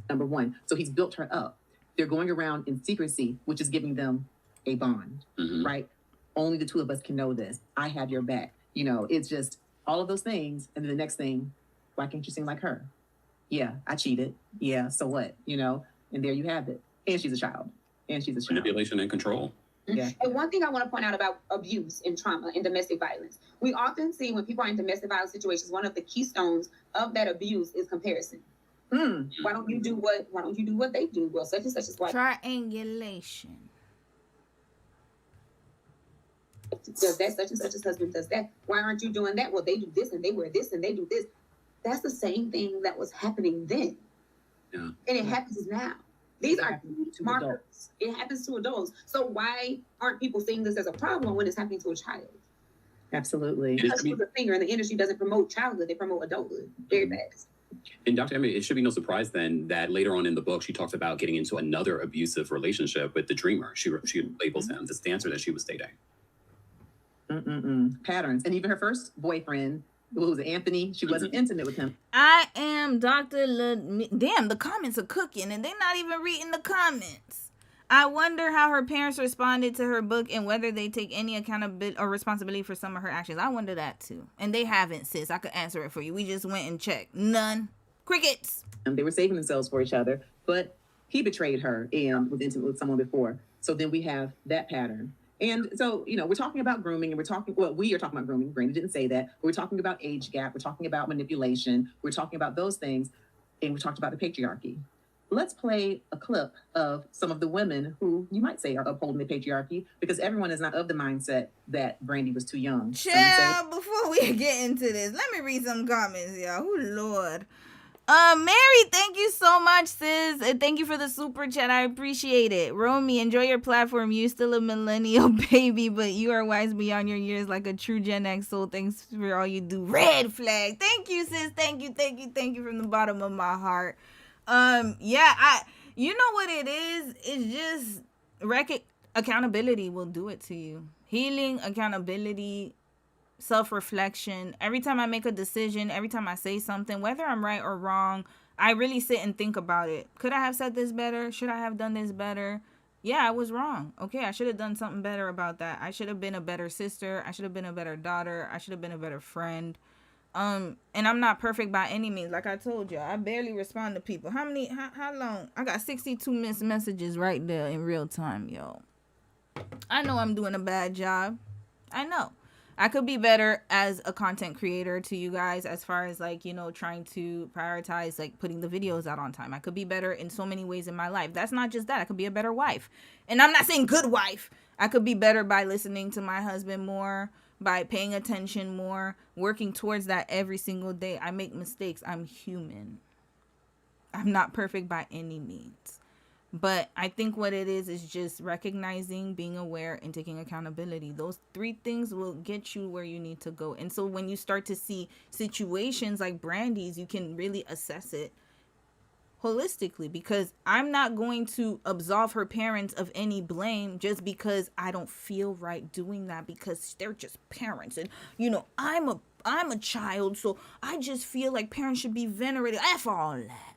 C: Number one. So he's built her up. They're going around in secrecy, which is giving them a bond, right? Only the two of us can know this. I have your back. You know, it's just all of those things. And then the next thing, why can't you sing like her? Yeah, I cheated. Yeah, so what? You know, and there you have it. And she's a child.
D: Manipulation and control.
C: Yeah.
B: And one thing I want to point out about abuse and trauma and domestic violence, we often see when people are in domestic violence situations, one of the keystones of that abuse is comparison. Why don't you do what they do? Well, such and such is why.
A: Triangulation.
B: Does that, such and such's husband does that. Why aren't you doing that? Well, they do this and they wear this and they do this. That's the same thing that was happening then.
D: Yeah.
B: And it happens now. These are markers. Adults. It happens to adults. So why aren't people seeing this as a problem when it's happening to a child?
C: Absolutely.
B: Because she's a singer and the industry doesn't promote childhood, they promote adulthood. Very bad.
D: And Dr. Emmy, it should be no surprise then that later on in the book, she talks about getting into another abusive relationship with the dreamer. She labels him, this dancer that she was dating.
C: Patterns. And even her first boyfriend, who was Anthony, she wasn't intimate with him.
A: I am Dr. Damn, the comments are cooking and they're not even reading the comments. I wonder how her parents responded to her book and whether they take any accountability or responsibility for some of her actions. I wonder that too. And they haven't, sis. I could answer it for you. We just went and checked. None. Crickets.
C: And they were saving themselves for each other, but he betrayed her and was intimate with someone before. So then we have that pattern. And so, you know, we're talking about grooming and we are talking about grooming. Brandon didn't say that. We're talking about age gap. We're talking about manipulation. We're talking about those things. And we talked about the patriarchy. Let's play a clip of some of the women who you might say are upholding the patriarchy, because everyone is not of the mindset that Brandy was too young.
A: Chill, before we get into this, let me read some comments, y'all. Oh, Lord. Mary, thank you so much, sis. And thank you for the super chat. I appreciate it. Romy, enjoy your platform. You still a millennial baby, but you are wise beyond your years like a true Gen X soul. Thanks for all you do. Red flag. Thank you, sis. Thank you from the bottom of my heart. You know what it is? It's just accountability will do it to you. Healing, accountability, self-reflection. Every time I make a decision, every time I say something, whether I'm right or wrong, I really sit and think about it. Could I have said this better? Should I have done this better? Yeah, I was wrong. Okay, I should have done something better about that. I should have been a better sister. I should have been a better daughter. I should have been a better friend. And I'm not perfect by any means. Like I told you, I barely respond to people. How long? I got 62 missed messages right there in real time, yo. I know I'm doing a bad job. I know. I could be better as a content creator to you guys as far as like, you know, trying to prioritize like putting the videos out on time. I could be better in so many ways in my life. That's not just that. I could be a better wife. And I'm not saying good wife. I could be better by listening to my husband more, by paying attention more, working towards that every single day. I make mistakes. I'm human. I'm not perfect by any means. But I think what it is just recognizing, being aware, and taking accountability. Those three things will get you where you need to go. And so when you start to see situations like Brandy's, you can really assess it holistically, because I'm not going to absolve her parents of any blame just because I don't feel right doing that, because they're just parents. And, you know, I'm a child, so I just feel like parents should be venerated. F all that.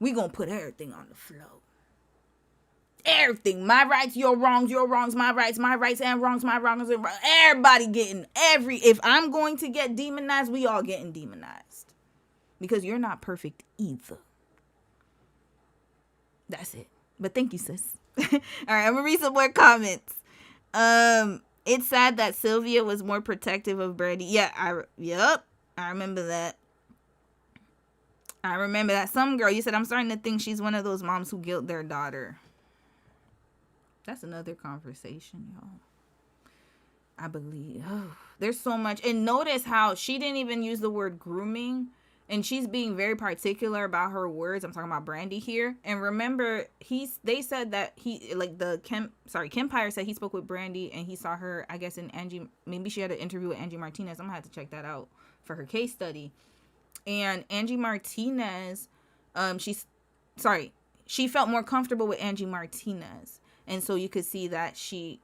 A: We gonna put everything on the floor. everything. My rights, your wrongs, my rights and wrongs, my wrongs and wrongs. Everybody getting if I'm going to get demonized, we all getting demonized. Because you're not perfect either. That's it. But thank you, sis. All right, I'm gonna read some more comments. It's sad that Sylvia was more protective of Brandy. Yeah, I remember that. Some girl, you said, I'm starting to think she's one of those moms who guilt their daughter. That's another conversation, y'all. I believe. Oh, there's so much. And notice how she didn't even use the word grooming. And she's being very particular about her words. I'm talking about Brandy here. And remember, they said that Kempire said he spoke with Brandy and he saw her, I guess, in Angie. Maybe she had an interview with Angie Martinez. I'm going to have to check that out for her case study. And Angie Martinez, she felt more comfortable with Angie Martinez. And so you could see that she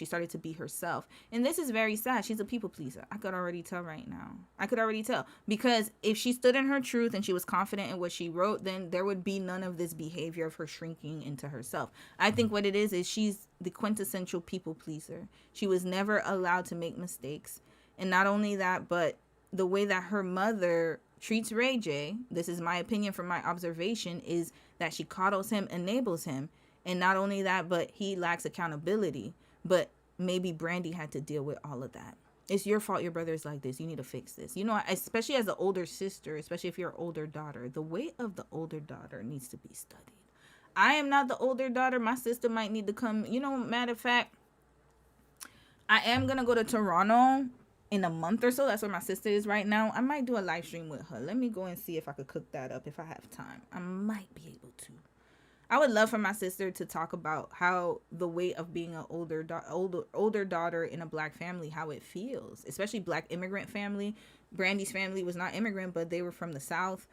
A: started to be herself. And this is very sad. She's a people pleaser. I could already tell right now. Because if she stood in her truth and she was confident in what she wrote, then there would be none of this behavior of her shrinking into herself. I think what it is she's the quintessential people pleaser. She was never allowed to make mistakes. And not only that, but the way that her mother treats Ray J, this is my opinion from my observation, is that she coddles him, enables him. And not only that, but he lacks accountability. But maybe Brandy had to deal with all of that. It's your fault your brother's like this. You need to fix this. You know, especially as an older sister, especially if you're an older daughter, the weight of the older daughter needs to be studied. I am not the older daughter. My sister might need to come. Matter of fact, I am going to go to Toronto in a month or so. That's where my sister is right now. I might do a live stream with her. Let me go and see if I could cook that up if I have time. I might be able to. I would love for my sister to talk about how the weight of being an older daughter in a black family, how it feels, especially black immigrant family. Brandy's family was not immigrant, but they were from the South.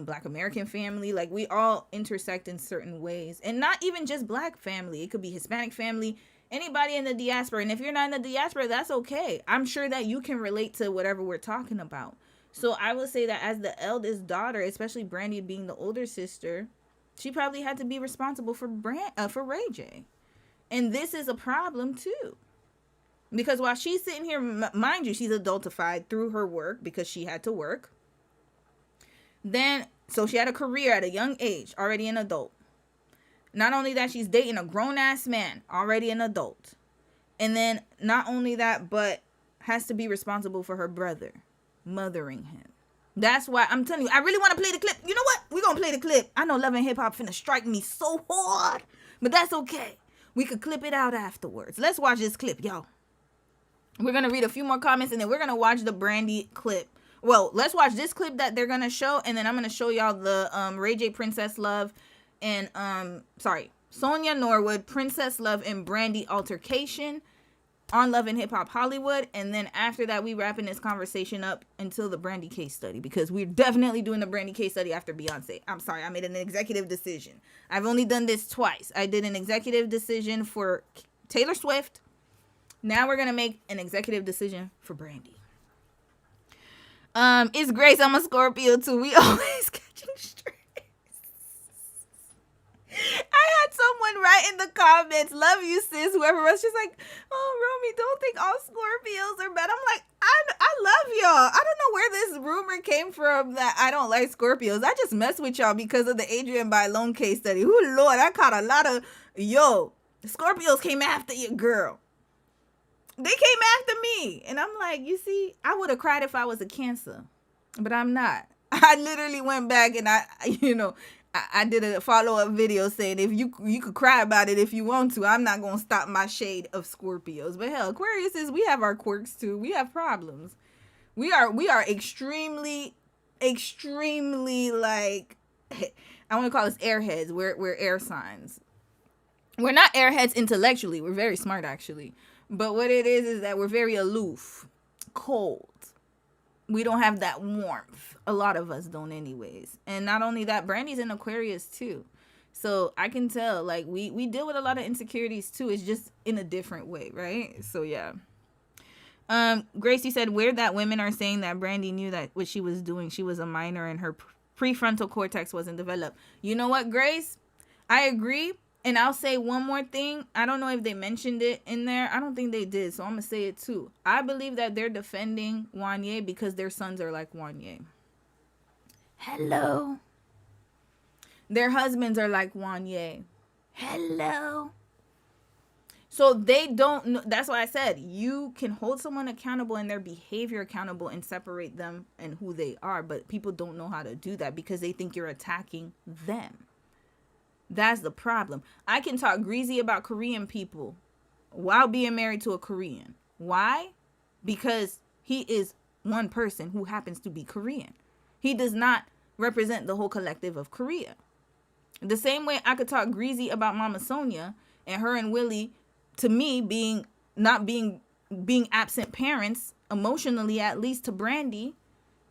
A: Black American family, like we all intersect in certain ways, and not even just black family. It could be Hispanic family, anybody in the diaspora. And if you're not in the diaspora, that's okay. I'm sure that you can relate to whatever we're talking about. So I will say that as the eldest daughter, especially Brandy being the older sister, she probably had to be responsible for Ray J. And this is a problem too. Because while she's sitting here, mind you, she's adultified through her work because she had to work. So she had a career at a young age, already an adult. Not only that, she's dating a grown-ass man, already an adult. And then not only that, but has to be responsible for her brother, mothering him. That's why I'm telling you, I really want to play the clip. You know what? We're going to play the clip. I know Love and Hip Hop finna strike me so hard, but that's okay. We could clip it out afterwards. Let's watch this clip, y'all. We're going to read a few more comments, and then we're going to watch the Brandy clip. Well, let's watch this clip that they're going to show, and then I'm going to show y'all the Ray J, Princess Love, and, Sonia Norwood, Princess Love, and Brandy altercation on Love and Hip Hop Hollywood. And then after that, we wrapping this conversation up until the Brandy case study, because we're definitely doing the Brandy case study after Beyonce. I'm sorry, I made an executive decision. I've only done this twice. I did an executive decision for Taylor Swift. Now we're gonna make an executive decision for Brandy. It's Grace. I'm a Scorpio too. We always catching stress. I had someone write in the comments, love you sis, whoever was just like, oh Romy, don't think all Scorpios are bad. I'm like, I love y'all. I don't know where this rumor came from that I don't like Scorpios. I just mess with y'all because of the Adrian Bailon case study. Ooh Lord, I caught a lot of Scorpios came after you, girl. They came after me. And I'm like, you see, I would have cried if I was a Cancer, but I'm not. I literally went back and I did a follow-up video saying if you could cry about it if you want to. I'm not going to stop my shade of Scorpios. But hell, Aquarius we have our quirks too. We have problems. We are extremely, extremely like, I want to call us airheads. We're air signs. We're not airheads intellectually. We're very smart actually. But what it is that we're very aloof, cold. We don't have that warmth. A lot of us don't anyways. And not only that, Brandy's an Aquarius too. So I can tell, like, we deal with a lot of insecurities too. It's just in a different way, right? So yeah. Gracie said, weird that women are saying that Brandy knew that what she was doing. She was a minor and her prefrontal cortex wasn't developed. You know what, Grace? I agree. And I'll say one more thing. I don't know if they mentioned it in there. I don't think they did, so I'm going to say it too. I believe that they're defending Wanya because their sons are like Wanya. Hello. Their husbands are like Wanya. Hello. So they don't know. That's why I said you can hold someone accountable and their behavior accountable and separate them and who they are. But people don't know how to do that because they think you're attacking them. That's the problem. I can talk greasy about Korean people while being married to a Korean. Why? Because he is one person who happens to be Korean. He does not represent the whole collective of Korea. The same way I could talk greasy about Mama Sonia and her and Willie, to me, being absent parents, emotionally at least, to Brandy,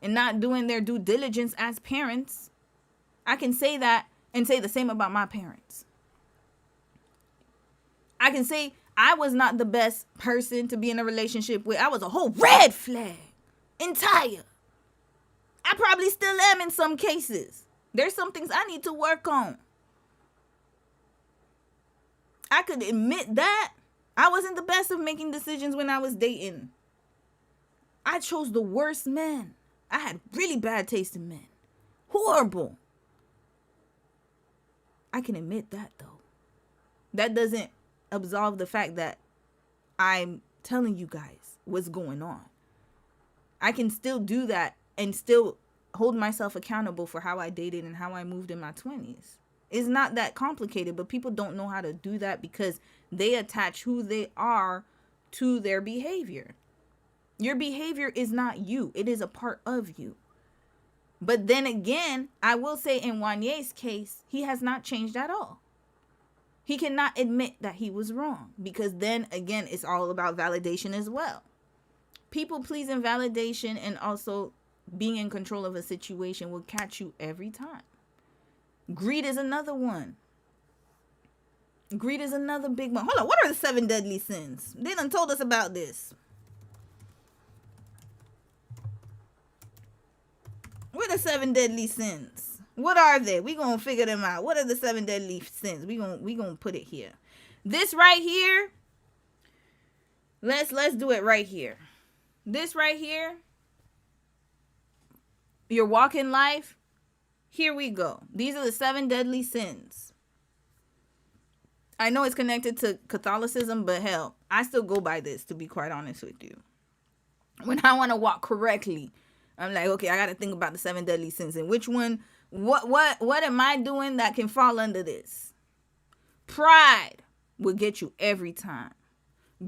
A: and not doing their due diligence as parents. I can say that and say the same about my parents. I can say I was not the best person to be in a relationship with. I was a whole red flag. Entire. I probably still am in some cases. There's some things I need to work on. I could admit that. I wasn't the best of making decisions when I was dating. I chose the worst men. I had really bad taste in men. Horrible. I can admit that, though. That doesn't absolve the fact that I'm telling you guys what's going on. I can still do that and still hold myself accountable for how I dated and how I moved in my 20s. It's not that complicated, but people don't know how to do that because they attach who they are to their behavior. Your behavior is not you. It is a part of you. But then again, I will say in Wanye's case, he has not changed at all. He cannot admit that he was wrong because then again, it's all about validation as well. People pleasing validation and also being in control of a situation will catch you every time. Greed is another one. Greed is another big one. Hold on, what are the 7 deadly sins? They done told us about this. What are the 7 deadly sins? What are they? We gonna figure them out. What are the 7 deadly sins? We gonna put it here. This right here. Let's do it right here. This right here. Your walk in life. Here we go. These are the 7 deadly sins. I know it's connected to Catholicism, but hell, I still go by this, to be quite honest with you. When I want to walk correctly, I'm like, okay, I got to think about the 7 deadly sins and which one, what am I doing that can fall under this? Pride will get you every time.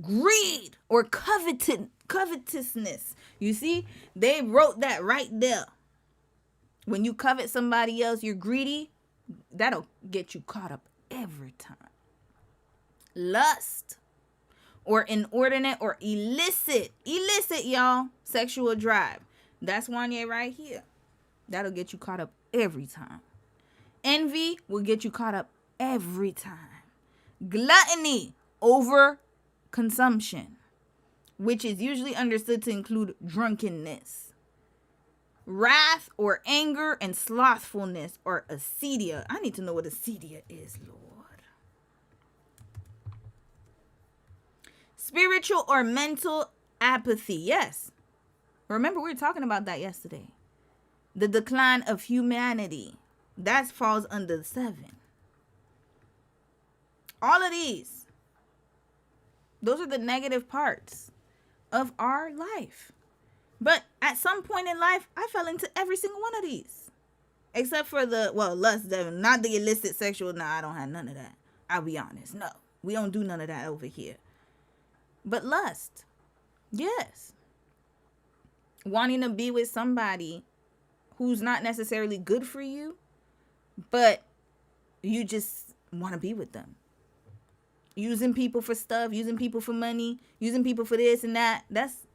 A: Greed or covetousness. You see, they wrote that right there. When you covet somebody else, you're greedy, that'll get you caught up every time. Lust or inordinate or illicit, y'all, sexual drive. That's Wanya right here. That'll get you caught up every time. Envy will get you caught up every time. Gluttony, over consumption, which is usually understood to include drunkenness. Wrath or anger and slothfulness or acedia. I need to know what acedia is, Lord. Spiritual or mental apathy. Yes. Remember, we were talking about that yesterday. The decline of humanity. That falls under the 7. All of these. Those are the negative parts of our life. But at some point in life, I fell into every single one of these. Except for lust, not the illicit sexual. Nah, I don't have none of that. I'll be honest. No, we don't do none of that over here. But lust, yes. Wanting to be with somebody who's not necessarily good for you, but you just want to be with them. Using people for stuff, using people for money, using people for this and that. That's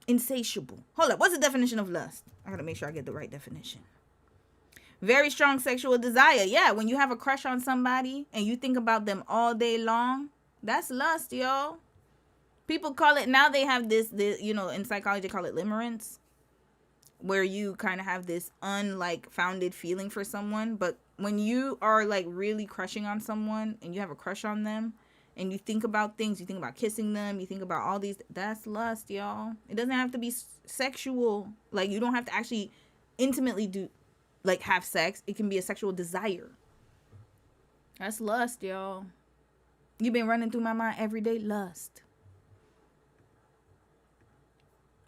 A: insatiable. Hold up. What's the definition of lust? I gotta make sure I get the right definition. Very strong sexual desire. Yeah, when you have a crush on somebody and you think about them all day long, that's lust, y'all. People call it, now they have this, in psychology, call it limerence, where you kind of have this founded feeling for someone. But when you are like really crushing on someone and you have a crush on them and you think about things, you think about kissing them, you think about all these, that's lust, y'all. It doesn't have to be sexual. Like, you don't have to actually intimately do, like, have sex. It can be a sexual desire. That's lust, y'all. You've been running through my mind every day. Lust.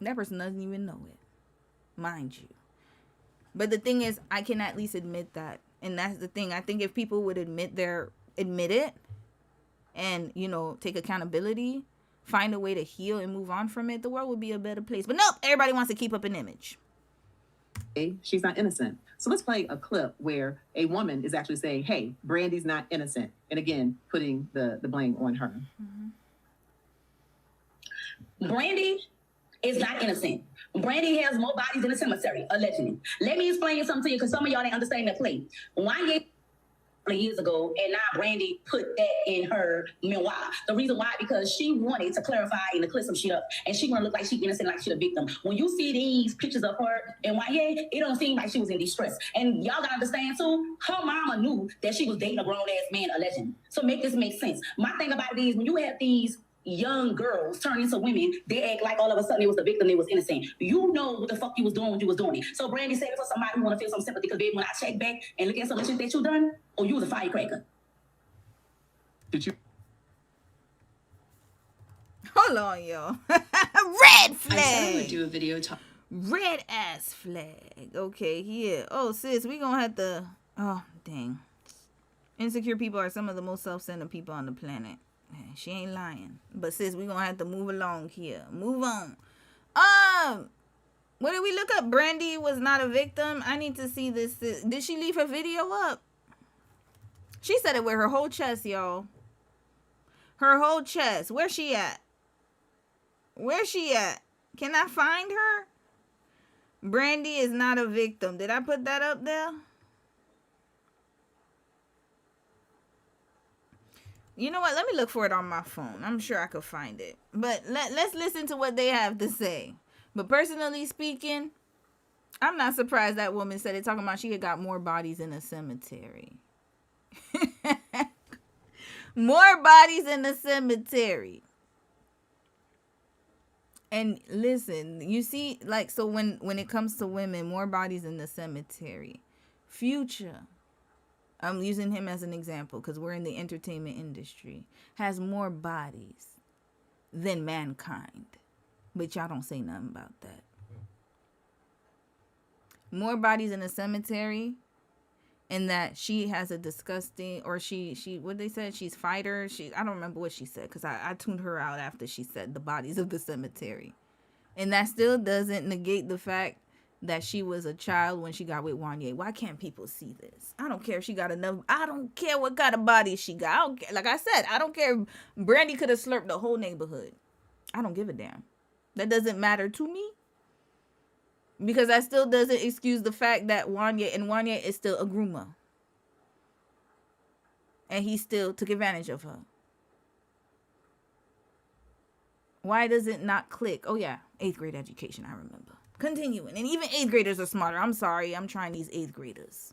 A: That person doesn't even know it, mind you. But the thing is, I can at least admit that. And that's the thing. I think if people would admit it and, you know, take accountability, find a way to heal and move on from it, the world would be a better place. But nope, everybody wants to keep up an image.
C: She's not innocent. So let's play a clip where a woman is actually saying, hey, Brandy's not innocent. And again, putting the blame on her.
P: Brandy is not innocent. Brandy has more bodies in the cemetery, allegedly. Let me explain something to you, because some of y'all ain't understanding the play. 1 year years ago, and now Brandy put that in her memoir. The reason why, because she wanted to clarify and to clear some shit up, and she want to look like she innocent, like she the victim. When you see these pictures of her in YA, it don't seem like she was in distress. And y'all gotta understand too, her mama knew that she was dating a grown ass man, allegedly. So make this make sense. My thing about it is, when you have these young girls turn into women, they act like all of a sudden it was the victim, they was innocent. You know what the fuck you was doing when you was doing it. So Brandy said for somebody who want to feel some sympathy, because baby, when I check back and look at some of the shit that you done, oh, you was a firecracker.
D: Did you?
A: Hold on, y'all. Red flag.
F: I said I would do a video talk.
A: Red ass flag. Okay, yeah. Oh, sis, we gonna have to. Oh, dang. Insecure people are some of the most self-centered people on the planet. She ain't lying. But sis, we gonna have to move along here. Move on. What did we look up? Brandy was not a victim. I need to see this. Did she leave her video up? She said it with her whole chest, y'all. Her whole chest. Where's she at? Where's she at? Can I find her? Brandy is not a victim. Did I put that up there? You know what? Let me look for it on my phone. I'm sure I could find it. But let's listen to what they have to say. But personally speaking, I'm not surprised that woman said it, talking about she had got more bodies in a cemetery. More bodies in the cemetery. And listen, you see, like, so when it comes to women, more bodies in the cemetery. Future, I'm using him as an example because we're in the entertainment industry, has more bodies than mankind. But y'all don't say nothing about that. More bodies in the cemetery, and that she has a disgusting, or she what they said, she's fighter. I don't remember what she said because I tuned her out after she said the bodies of the cemetery. And that still doesn't negate the fact that she was a child when she got with Wanya. Why can't people see this? I don't care if she got enough. I don't care what kind of body she got. I don't care. Like I said, I don't care if Brandy could have slurped the whole neighborhood. I don't give a damn. That doesn't matter to me. Because that still doesn't excuse the fact that Wanya is still a groomer. And he still took advantage of her. Why does it not click? Oh yeah, 8th grade education, I remember. Continuing. And even 8th graders are smarter. I'm sorry, I'm trying these 8th graders.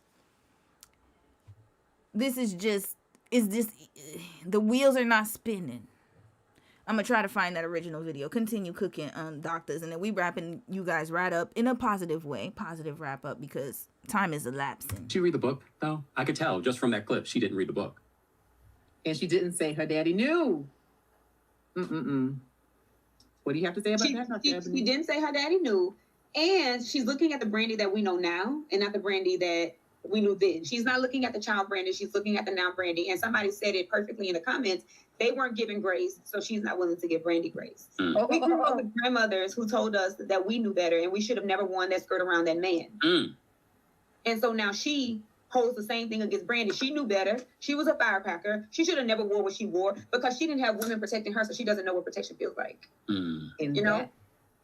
A: This is just, the wheels are not spinning. I'm going to try to find that original video. Continue cooking, doctors. And then we wrapping you guys right up in a positive way. Positive wrap up because time is elapsing.
D: Did she read the book, though? I could tell just from that clip she didn't read the book.
C: And she didn't say her daddy knew. What do you have to say about that?
B: She didn't say her daddy knew. And she's looking at the Brandy that we know now and not the Brandy that we knew then. She's not looking at the child Brandy. She's looking at the now Brandy. And somebody said it perfectly in the comments. They weren't giving grace, so she's not willing to give Brandy grace. We grew up with grandmothers who told us that we knew better and we should have never worn that skirt around that man. And so now she holds the same thing against Brandy. She knew better. She was a firepacker. She should have never wore what she wore because she didn't have women protecting her, so she doesn't know what protection feels like.
C: And you know?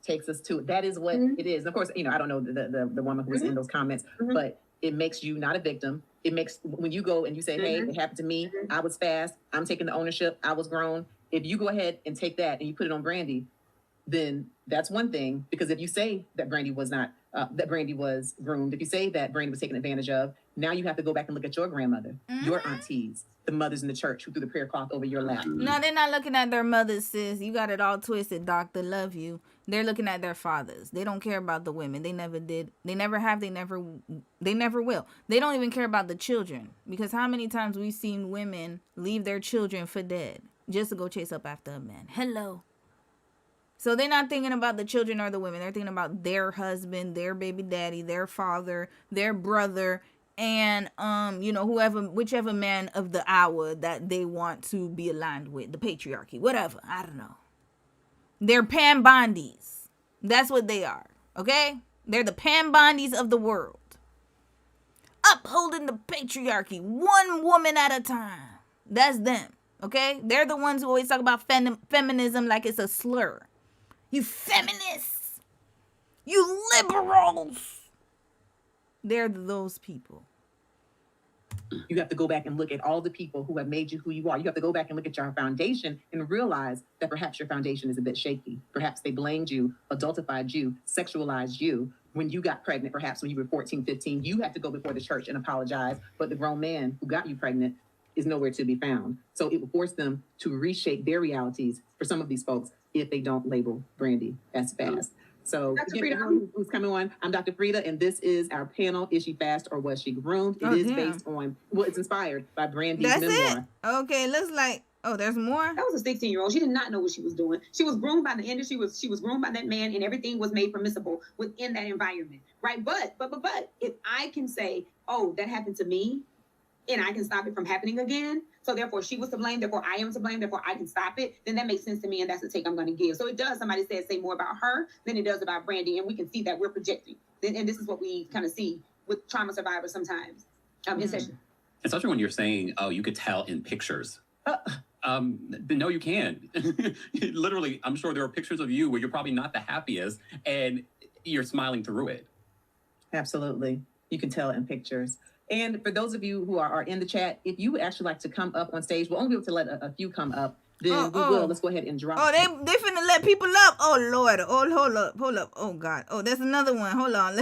C: Takes us to, that is what it is. And of course, you know, I don't know the woman who was in those comments, but it makes you not a victim. It makes, when you go and you say, hey, it happened to me. I was fast. I'm taking the ownership. I was grown. If you go ahead and take that and you put it on Brandy, then that's one thing. Because if you say that Brandy was not, that Brandy was groomed, if you say that Brandy was taken advantage of, Now you have to go back and look at your grandmother, your aunties, the mothers in the church who threw the prayer cloth over your lap.
A: No, they're not looking at their mothers, sis. You got it all twisted, doctor. Love you. They're looking at their fathers. They don't care about the women. They never did. They never have. They never will. They don't even care about the children. Because how many times we've seen women leave their children for dead just to go chase up after a man. Hello. So they're not thinking about the children or the women. They're thinking about their husband, their baby daddy, their father, their brother, and whichever man of the hour that they want to be aligned with, the patriarchy, whatever. I don't know. They're Pam Bondies. That's what they are. Okay? They're the Pam Bondies of the world. Upholding the patriarchy, one woman at a time. That's them. Okay? They're the ones who always talk about feminism like it's a slur. You feminists. You liberals. They're those people.
C: You have to go back and look at all the people who have made you who you are. You have to go back and look at your foundation and realize that perhaps your foundation is a bit shaky. Perhaps they blamed you, adultified you, sexualized you. When you got pregnant, perhaps when you were 14, 15, you had to go before the church and apologize. But the grown man who got you pregnant is nowhere to be found. So it will force them to reshape their realities for some of these folks if they don't label Brandy as fast. So who's coming on? I'm Dr. Frida, and this is our panel. Is she fast or was she groomed? It is based on, it's inspired by Brandy's memoir.
A: It? Okay, looks like, there's more?
B: That was a 16-year-old. She did not know what she was doing. She was groomed by the industry. She was groomed by that man, and everything was made permissible within that environment, right? But if I can say, that happened to me, and I can stop it from happening again, so therefore she was to blame, therefore I am to blame, therefore I can stop it, then that makes sense to me, and that's the take I'm going to give. So it does, somebody said, say more about her than it does about Brandy, and we can see that we're projecting. And this is what we kind of see with trauma survivors sometimes in session.
D: Especially when you're saying, you could tell in pictures. No, you can't. Literally, I'm sure there are pictures of you where you're probably not the happiest, and you're smiling through it.
C: Absolutely. You can tell in pictures. And for those of you who are in the chat, if you would actually like to come up on stage, we'll only be able to let a few come up. Then we will. Let's go ahead and drop.
A: They finna let people up. Oh, Lord. Hold up. Oh, God. Oh, there's another one. Hold on.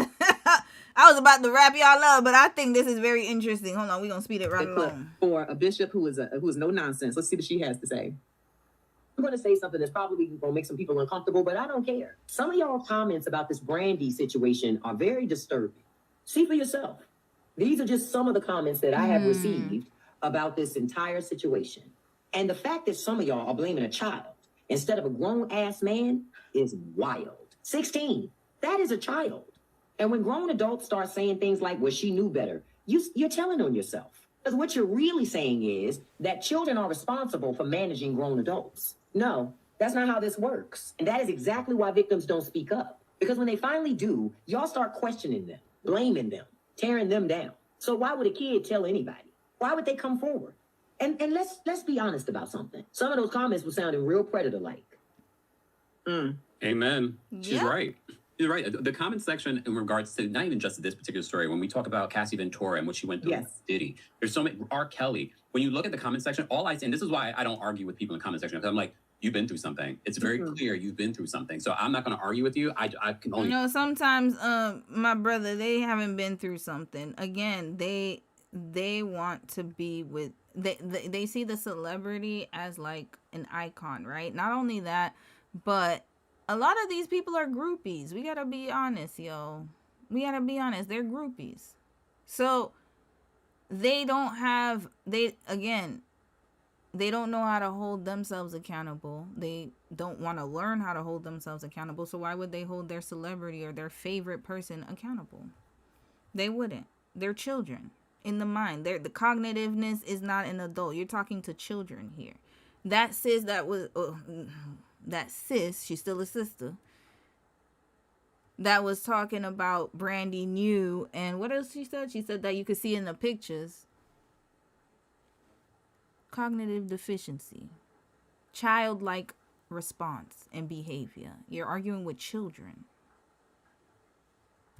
A: I was about to wrap y'all up, but I think this is very interesting. Hold on. We're going to speed it right along.
C: For a bishop who is no nonsense. Let's see what she has to say.
Q: I'm going to say something that's probably going to make some people uncomfortable, but I don't care. Some of y'all comments about this Brandy situation are very disturbing. See for yourself. These are just some of the comments that I have received about this entire situation. And the fact that some of y'all are blaming a child instead of a grown-ass man is wild. 16, that is a child. And when grown adults start saying things like, well, she knew better, you're telling on yourself. Because what you're really saying is that children are responsible for managing grown adults. No, that's not how this works. And that is exactly why victims don't speak up. Because when they finally do, y'all start questioning them, blaming them, tearing them down. So why would a kid tell anybody? Why would they come forward? And let's be honest about something. Some of those comments were sounding real predator-like.
D: Amen. She's right. She's right. The comment section in regards to not even just this particular story, when we talk about Cassie Ventura and what she went through with Diddy, there's so many, R. Kelly. When you look at the comment section, all I say, and this is why I don't argue with people in the comment section, because I'm like, you've been through something. It's very clear you've been through something. So I'm not going to argue with you. I can only...
A: sometimes, my brother, they haven't been through something. Again, they want to be with... They see the celebrity as like an icon, right? Not only that, but a lot of these people are groupies. We got to be honest, yo. We got to be honest. They're groupies. So they don't have... They don't know how to hold themselves accountable. They don't want to learn how to hold themselves accountable. So why would they hold their celebrity or their favorite person accountable? They wouldn't. They're children in the mind. The cognitiveness is not an adult. You're talking to children here. That sis she's still a sister, that was talking about Brandy knew, and what else she said? She said that you could see in the pictures. Cognitive deficiency, childlike response and behavior. You're arguing with children.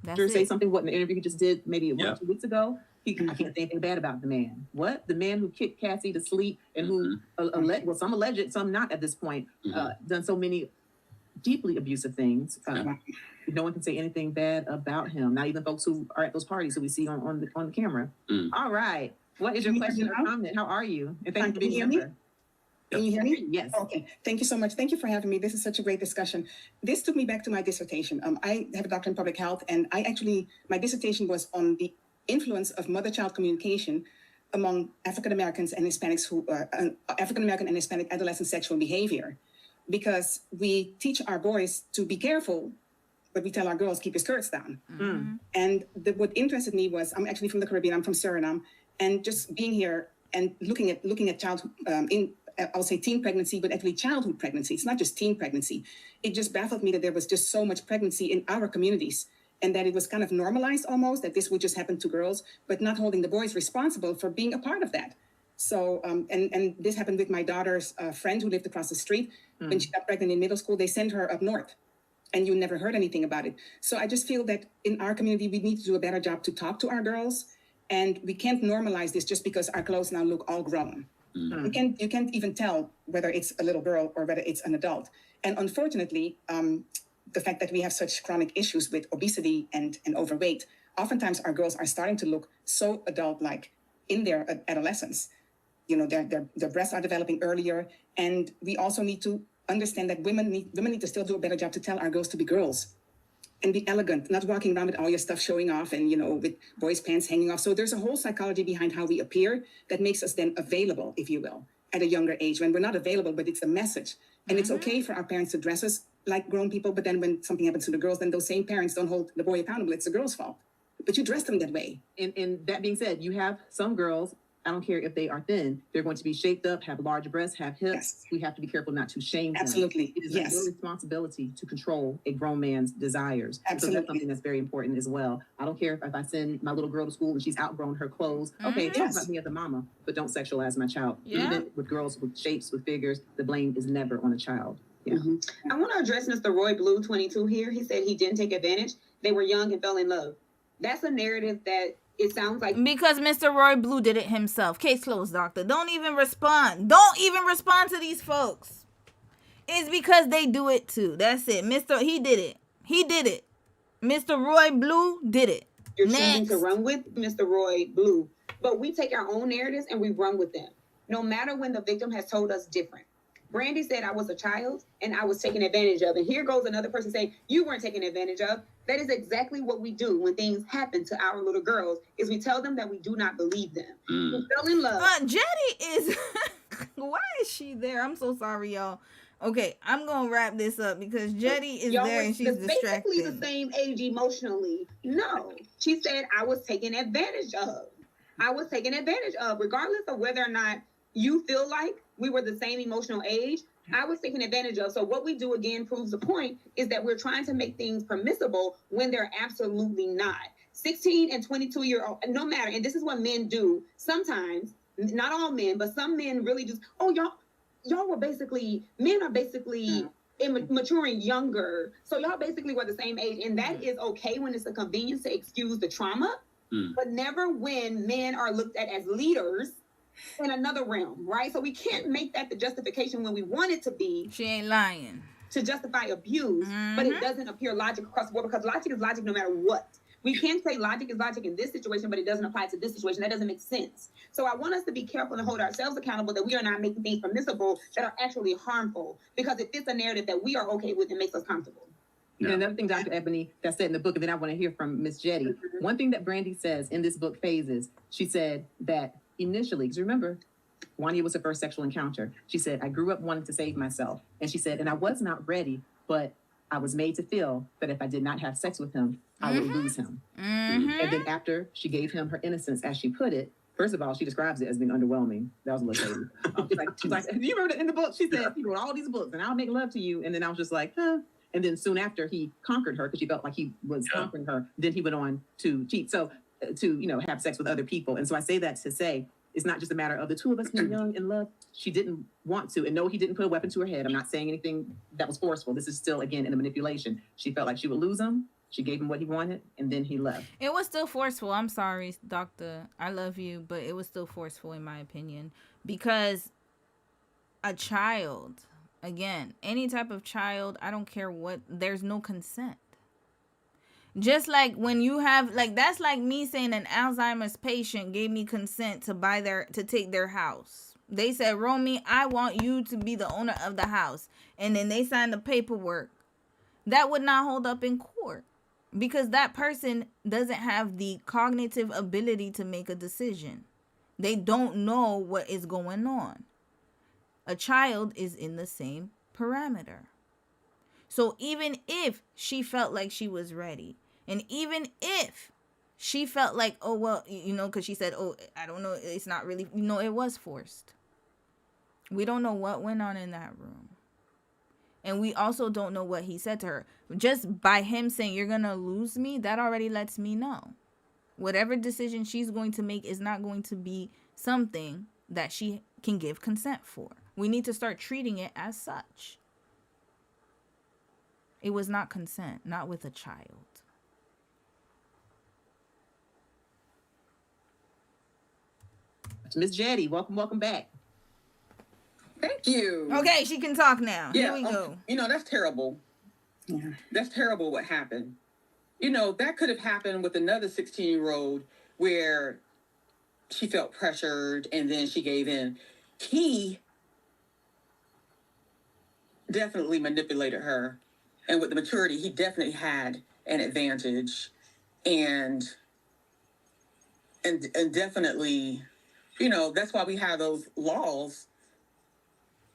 C: That's say something what in the interview he just did maybe 1 or 2 weeks ago. I can't say anything bad about the man. What? The man who kicked Cassie to sleep and who some alleged, some not at this point, done so many deeply abusive things. No one can say anything bad about him, not even folks who are at those parties who we see on the camera. All right. What is your question or comment? How are you? And thank you for being here.
R: Can you hear me?
C: Yes.
R: Okay. Thank you so much. Thank you for having me. This is such a great discussion. This took me back to my dissertation. I have a doctorate in public health, and my dissertation was on the influence of mother-child communication among African Americans and Hispanics African American and Hispanic adolescent sexual behavior, because we teach our boys to be careful, but we tell our girls keep your skirts down. And what interested me was, I'm actually from the Caribbean. I'm from Suriname, and just being here and looking at childhood I'll say teen pregnancy, but actually childhood pregnancy. It's not just teen pregnancy. It just baffled me that there was just so much pregnancy in our communities, and that it was kind of normalized almost, that this would just happen to girls, but not holding the boys responsible for being a part of that. So, and this happened with my daughter's friend who lived across the street. When she got pregnant in middle school, they sent her up north, and you never heard anything about it. So I just feel that in our community, we need to do a better job to talk to our girls, and we can't normalize this just because our clothes now look all grown. You can't even tell whether it's a little girl or whether it's an adult. And unfortunately, the fact that we have such chronic issues with obesity and overweight, oftentimes our girls are starting to look so adult-like in their adolescence. You know, their breasts are developing earlier. And we also need to understand that women need to still do a better job to tell our girls to be girls and be elegant, not walking around with all your stuff showing off and, you know, with boys' pants hanging off. So there's a whole psychology behind how we appear that makes us then available, if you will, at a younger age, when we're not available, but it's a message. And it's okay for our parents to dress us like grown people, but then when something happens to the girls, then those same parents don't hold the boy accountable. It's the girl's fault. But you dress them that way.
C: And that being said, you have some girls, I don't care if they are thin, they're going to be shaped up, have large breasts, have hips. Yes. We have to be careful not to shame them.
R: Absolutely.
C: It is your responsibility to control a grown man's desires.
R: Absolutely.
C: So that's something that's very important as well. I don't care if I send my little girl to school and she's outgrown her clothes. Okay, talk about me as a mama, but don't sexualize my child. Even with girls with shapes, with figures, the blame is never on a child. Yeah.
B: I want to address Mr. Roy Blue 22 here. He said he didn't take advantage. They were young and fell in love. That's a narrative that it sounds like,
A: because Mr. Roy Blue did it himself. Case closed, doctor. Don't even respond. Don't even respond to these folks. It's because they do it too. That's it. He did it. He did it. Mr. Roy Blue did it.
B: You're choosing to run with Mr. Roy Blue. But we take our own narratives and we run with them, no matter when the victim has told us different. Brandy said I was a child and I was taken advantage of. And here goes another person saying you weren't taken advantage of. That is exactly what we do when things happen to our little girls, is we tell them that we do not believe them. We fell in love.
A: Jetty is... Why is she there? I'm so sorry, y'all. Okay, I'm going to wrap this up because Jetty is there and she's distracted.
B: Basically the same age emotionally. No. She said I was taken advantage of. I was taken advantage of, regardless of whether or not you feel like we were the same emotional age. I was taken advantage of. So what we do, again, proves the point, is that we're trying to make things permissible when they're absolutely not. 16 and 22-year-old, no matter, and this is what men do sometimes, not all men, but some men really just, y'all were basically, men are basically maturing younger. So y'all basically were the same age. And that is okay when it's a convenience to excuse the trauma, but never when men are looked at as leaders in another realm, right? So we can't make that the justification when we want it to be.
A: She ain't lying.
B: To justify abuse, but it doesn't appear logic across the board, because logic is logic no matter what. We can't say logic is logic in this situation, but it doesn't apply to this situation. That doesn't make sense. So I want us to be careful and hold ourselves accountable that we are not making things permissible that are actually harmful, because it fits a narrative that we are okay with and makes us comfortable.
C: And another thing, Dr. Ebony, that's said in the book, and then I want to hear from Miss Jetty. One thing that Brandy says in this book, Phases, she said that initially, because remember, Wanya was her first sexual encounter. She said, I grew up wanting to save myself. And she said, and I was not ready, but I was made to feel that if I did not have sex with him, I would lose him. And then after she gave him her innocence, as she put it, first of all, she describes it as being underwhelming. That was a little shady. She's like, do you remember in the book? She said, he wrote all these books and I'll make love to you. And then I was just like, huh. And then soon after he conquered her, because she felt like he was conquering her, then he went on to cheat. So to, have sex with other people. And so I say that to say, it's not just a matter of the two of us being young in love. She didn't want to. And no, he didn't put a weapon to her head. I'm not saying anything that was forceful. This is still, again, in the manipulation. She felt like she would lose him. She gave him what he wanted, and then he left.
A: It was still forceful. I'm sorry, doctor. I love you, but it was still forceful in my opinion. Because a child, Again, any type of child, I don't care what, there's no consent. Just like when you have, like, that's like me saying an Alzheimer's patient gave me consent to take their house. They said, Romy, I want you to be the owner of the house. And then they signed the paperwork. That would not hold up in court because that person doesn't have the cognitive ability to make a decision. They don't know what is going on. A child is in the same parameter. So even if she felt like she was ready, and even if she felt like, oh, well, because she said, oh, I don't know, it's not really, it was forced. We don't know what went on in that room. And we also don't know what he said to her. Just by him saying, you're going to lose me, that already lets me know. Whatever decision she's going to make is not going to be something that she can give consent for. We need to start treating it as such. It was not consent, not with a child.
C: Miss Jetty, welcome back.
S: Thank you.
A: Okay, she can talk now.
S: Yeah,
A: Here we go.
S: That's terrible.
O: Yeah.
S: That's terrible what happened. That could have happened with another 16-year-old where she felt pressured and then she gave in. He definitely manipulated her. And with the maturity, he definitely had an advantage. And definitely, that's why we have those laws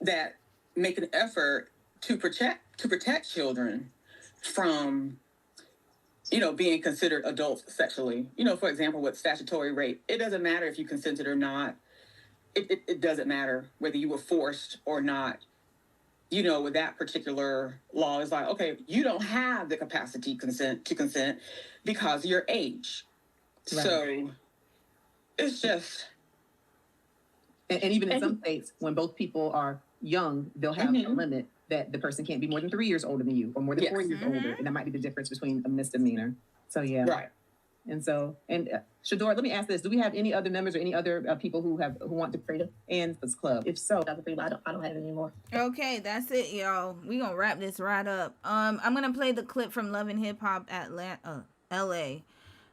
S: that make an effort to protect children from, being considered adults sexually. For example, with statutory rape, it doesn't matter if you consent or not. It doesn't matter whether you were forced or not. With that particular law, it's like, okay, you don't have the capacity to consent because of your age. Right. So it's just.
C: And even in some states, when both people are young, they'll have a limit that the person can't be more than 3 years older than you or more than 4 years older. And that might be the difference between a misdemeanor. So, yeah.
S: Right.
C: And so, Shador, let me ask this. Do we have any other members or any other people who want to create an Anne's Club? If so,
F: I don't have any more.
A: Okay, that's it, y'all. We gonna wrap this right up. I'm gonna play the clip from Love and Hip Hop LA.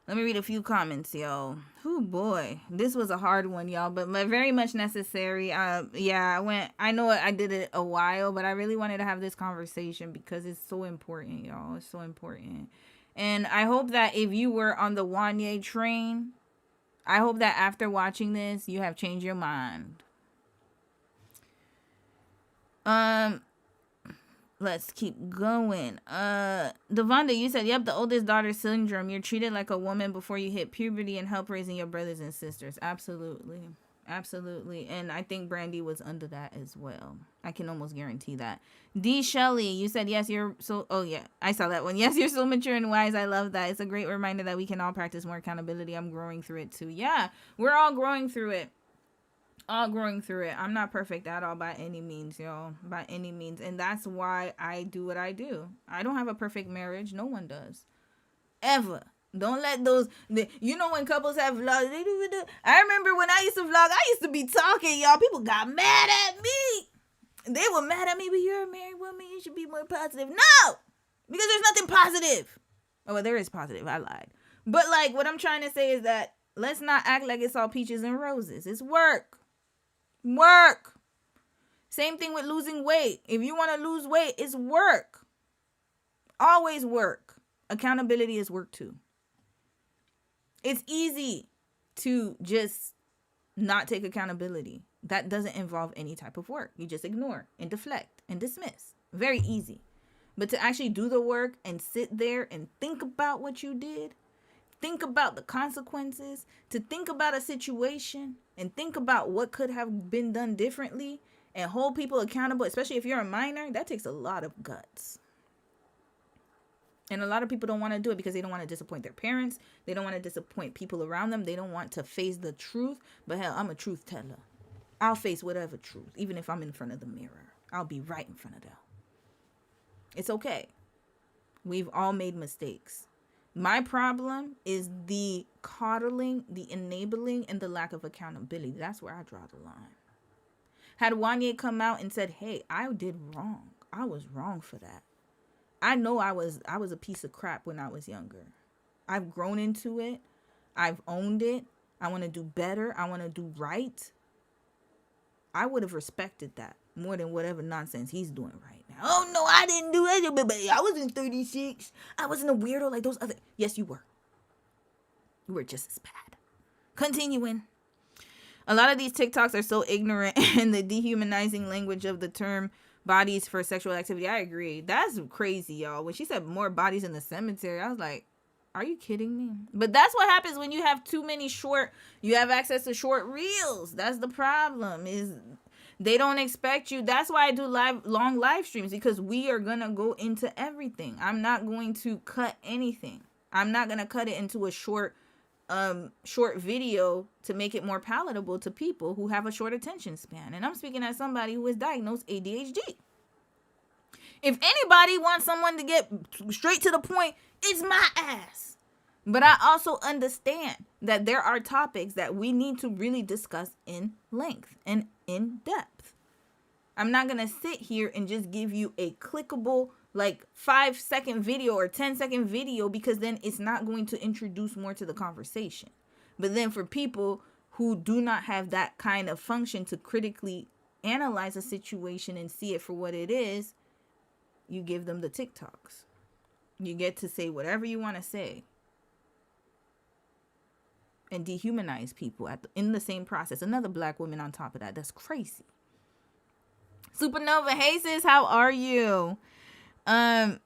A: Let me read a few comments, y'all. Oh boy, this was a hard one, y'all, but very much necessary. I know I did it a while, but I really wanted to have this conversation because it's so important, y'all. It's so important. And I hope that if you were on the Wanye train, I hope that after watching this, you have changed your mind. Let's keep going. Devonda, you said, yep, the oldest daughter syndrome. You're treated like a woman before you hit puberty and help raising your brothers and sisters. Absolutely. Absolutely. And I think Brandy was under that as well. I can almost guarantee that. D. Shelley, you said, yes, you're so... Oh, yeah. I saw that one. Yes, you're so mature and wise. I love that. It's a great reminder that we can all practice more accountability. I'm growing through it, too. Yeah, we're all growing through it. I'm not perfect at all by any means, y'all. By any means. And that's why I do what I do. I don't have a perfect marriage. No one does. Ever. Don't let those... when couples have vlogs, they do it. I remember when I used to vlog, I used to be talking, y'all. People got mad at me. They were mad at me, but you're a married woman. You should be more positive. No! Because there's nothing positive. Oh, well, there is positive. I lied. But, what I'm trying to say is that let's not act like it's all peaches and roses. It's work. Work. Same thing with losing weight. If you want to lose weight, it's work. Always work. Accountability is work too. It's easy to just not take accountability. That doesn't involve any type of work. You just ignore and deflect and dismiss. Very easy. But to actually do the work and sit there and think about what you did, think about the consequences, to think about a situation and think about what could have been done differently and hold people accountable, especially if you're a minor, that takes a lot of guts. And a lot of people don't want to do it because they don't want to disappoint their parents. They don't want to disappoint people around them. They don't want to face the truth. But hell, I'm a truth teller. I'll face whatever truth, even if I'm in front of the mirror. I'll be right in front of them. It's okay. We've all made mistakes. My problem is the coddling, the enabling, and the lack of accountability. That's where I draw the line. Had Wanye come out and said, hey, I did wrong. I was wrong for that. I know I was a piece of crap when I was younger. I've grown into it. I've owned it. I want to do better. I want to do right. I would have respected that more than whatever nonsense he's doing right now. Oh, no, I didn't do it. But I wasn't 36. I wasn't a weirdo like those other. Yes, you were. You were just as bad. Continuing. A lot of these TikToks are so ignorant in the dehumanizing language of the term bodies for sexual activity. I agree. That's crazy, y'all. When she said more bodies in the cemetery, I was like, are you kidding me? But that's what happens when you have too many you have access to short reels. That's the problem, is they don't expect you. That's why I do long live streams, because we are going to go into everything. I'm not going to cut anything. I'm not going to cut it into a short video to make it more palatable to people who have a short attention span. And I'm speaking as somebody who is diagnosed ADHD. If anybody wants someone to get straight to the point, it's my ass. But I also understand that there are topics that we need to really discuss in length and in depth. I'm not going to sit here and just give you a clickable, like 5-second video or 10-second video, because then it's not going to introduce more to the conversation. But then for people who do not have that kind of function to critically analyze a situation and see it for what it is, you give them the TikToks. You get to say whatever you want to say and dehumanize people in the same process. Another black woman on top of that. That's crazy. Supernova, hey sis, how are you?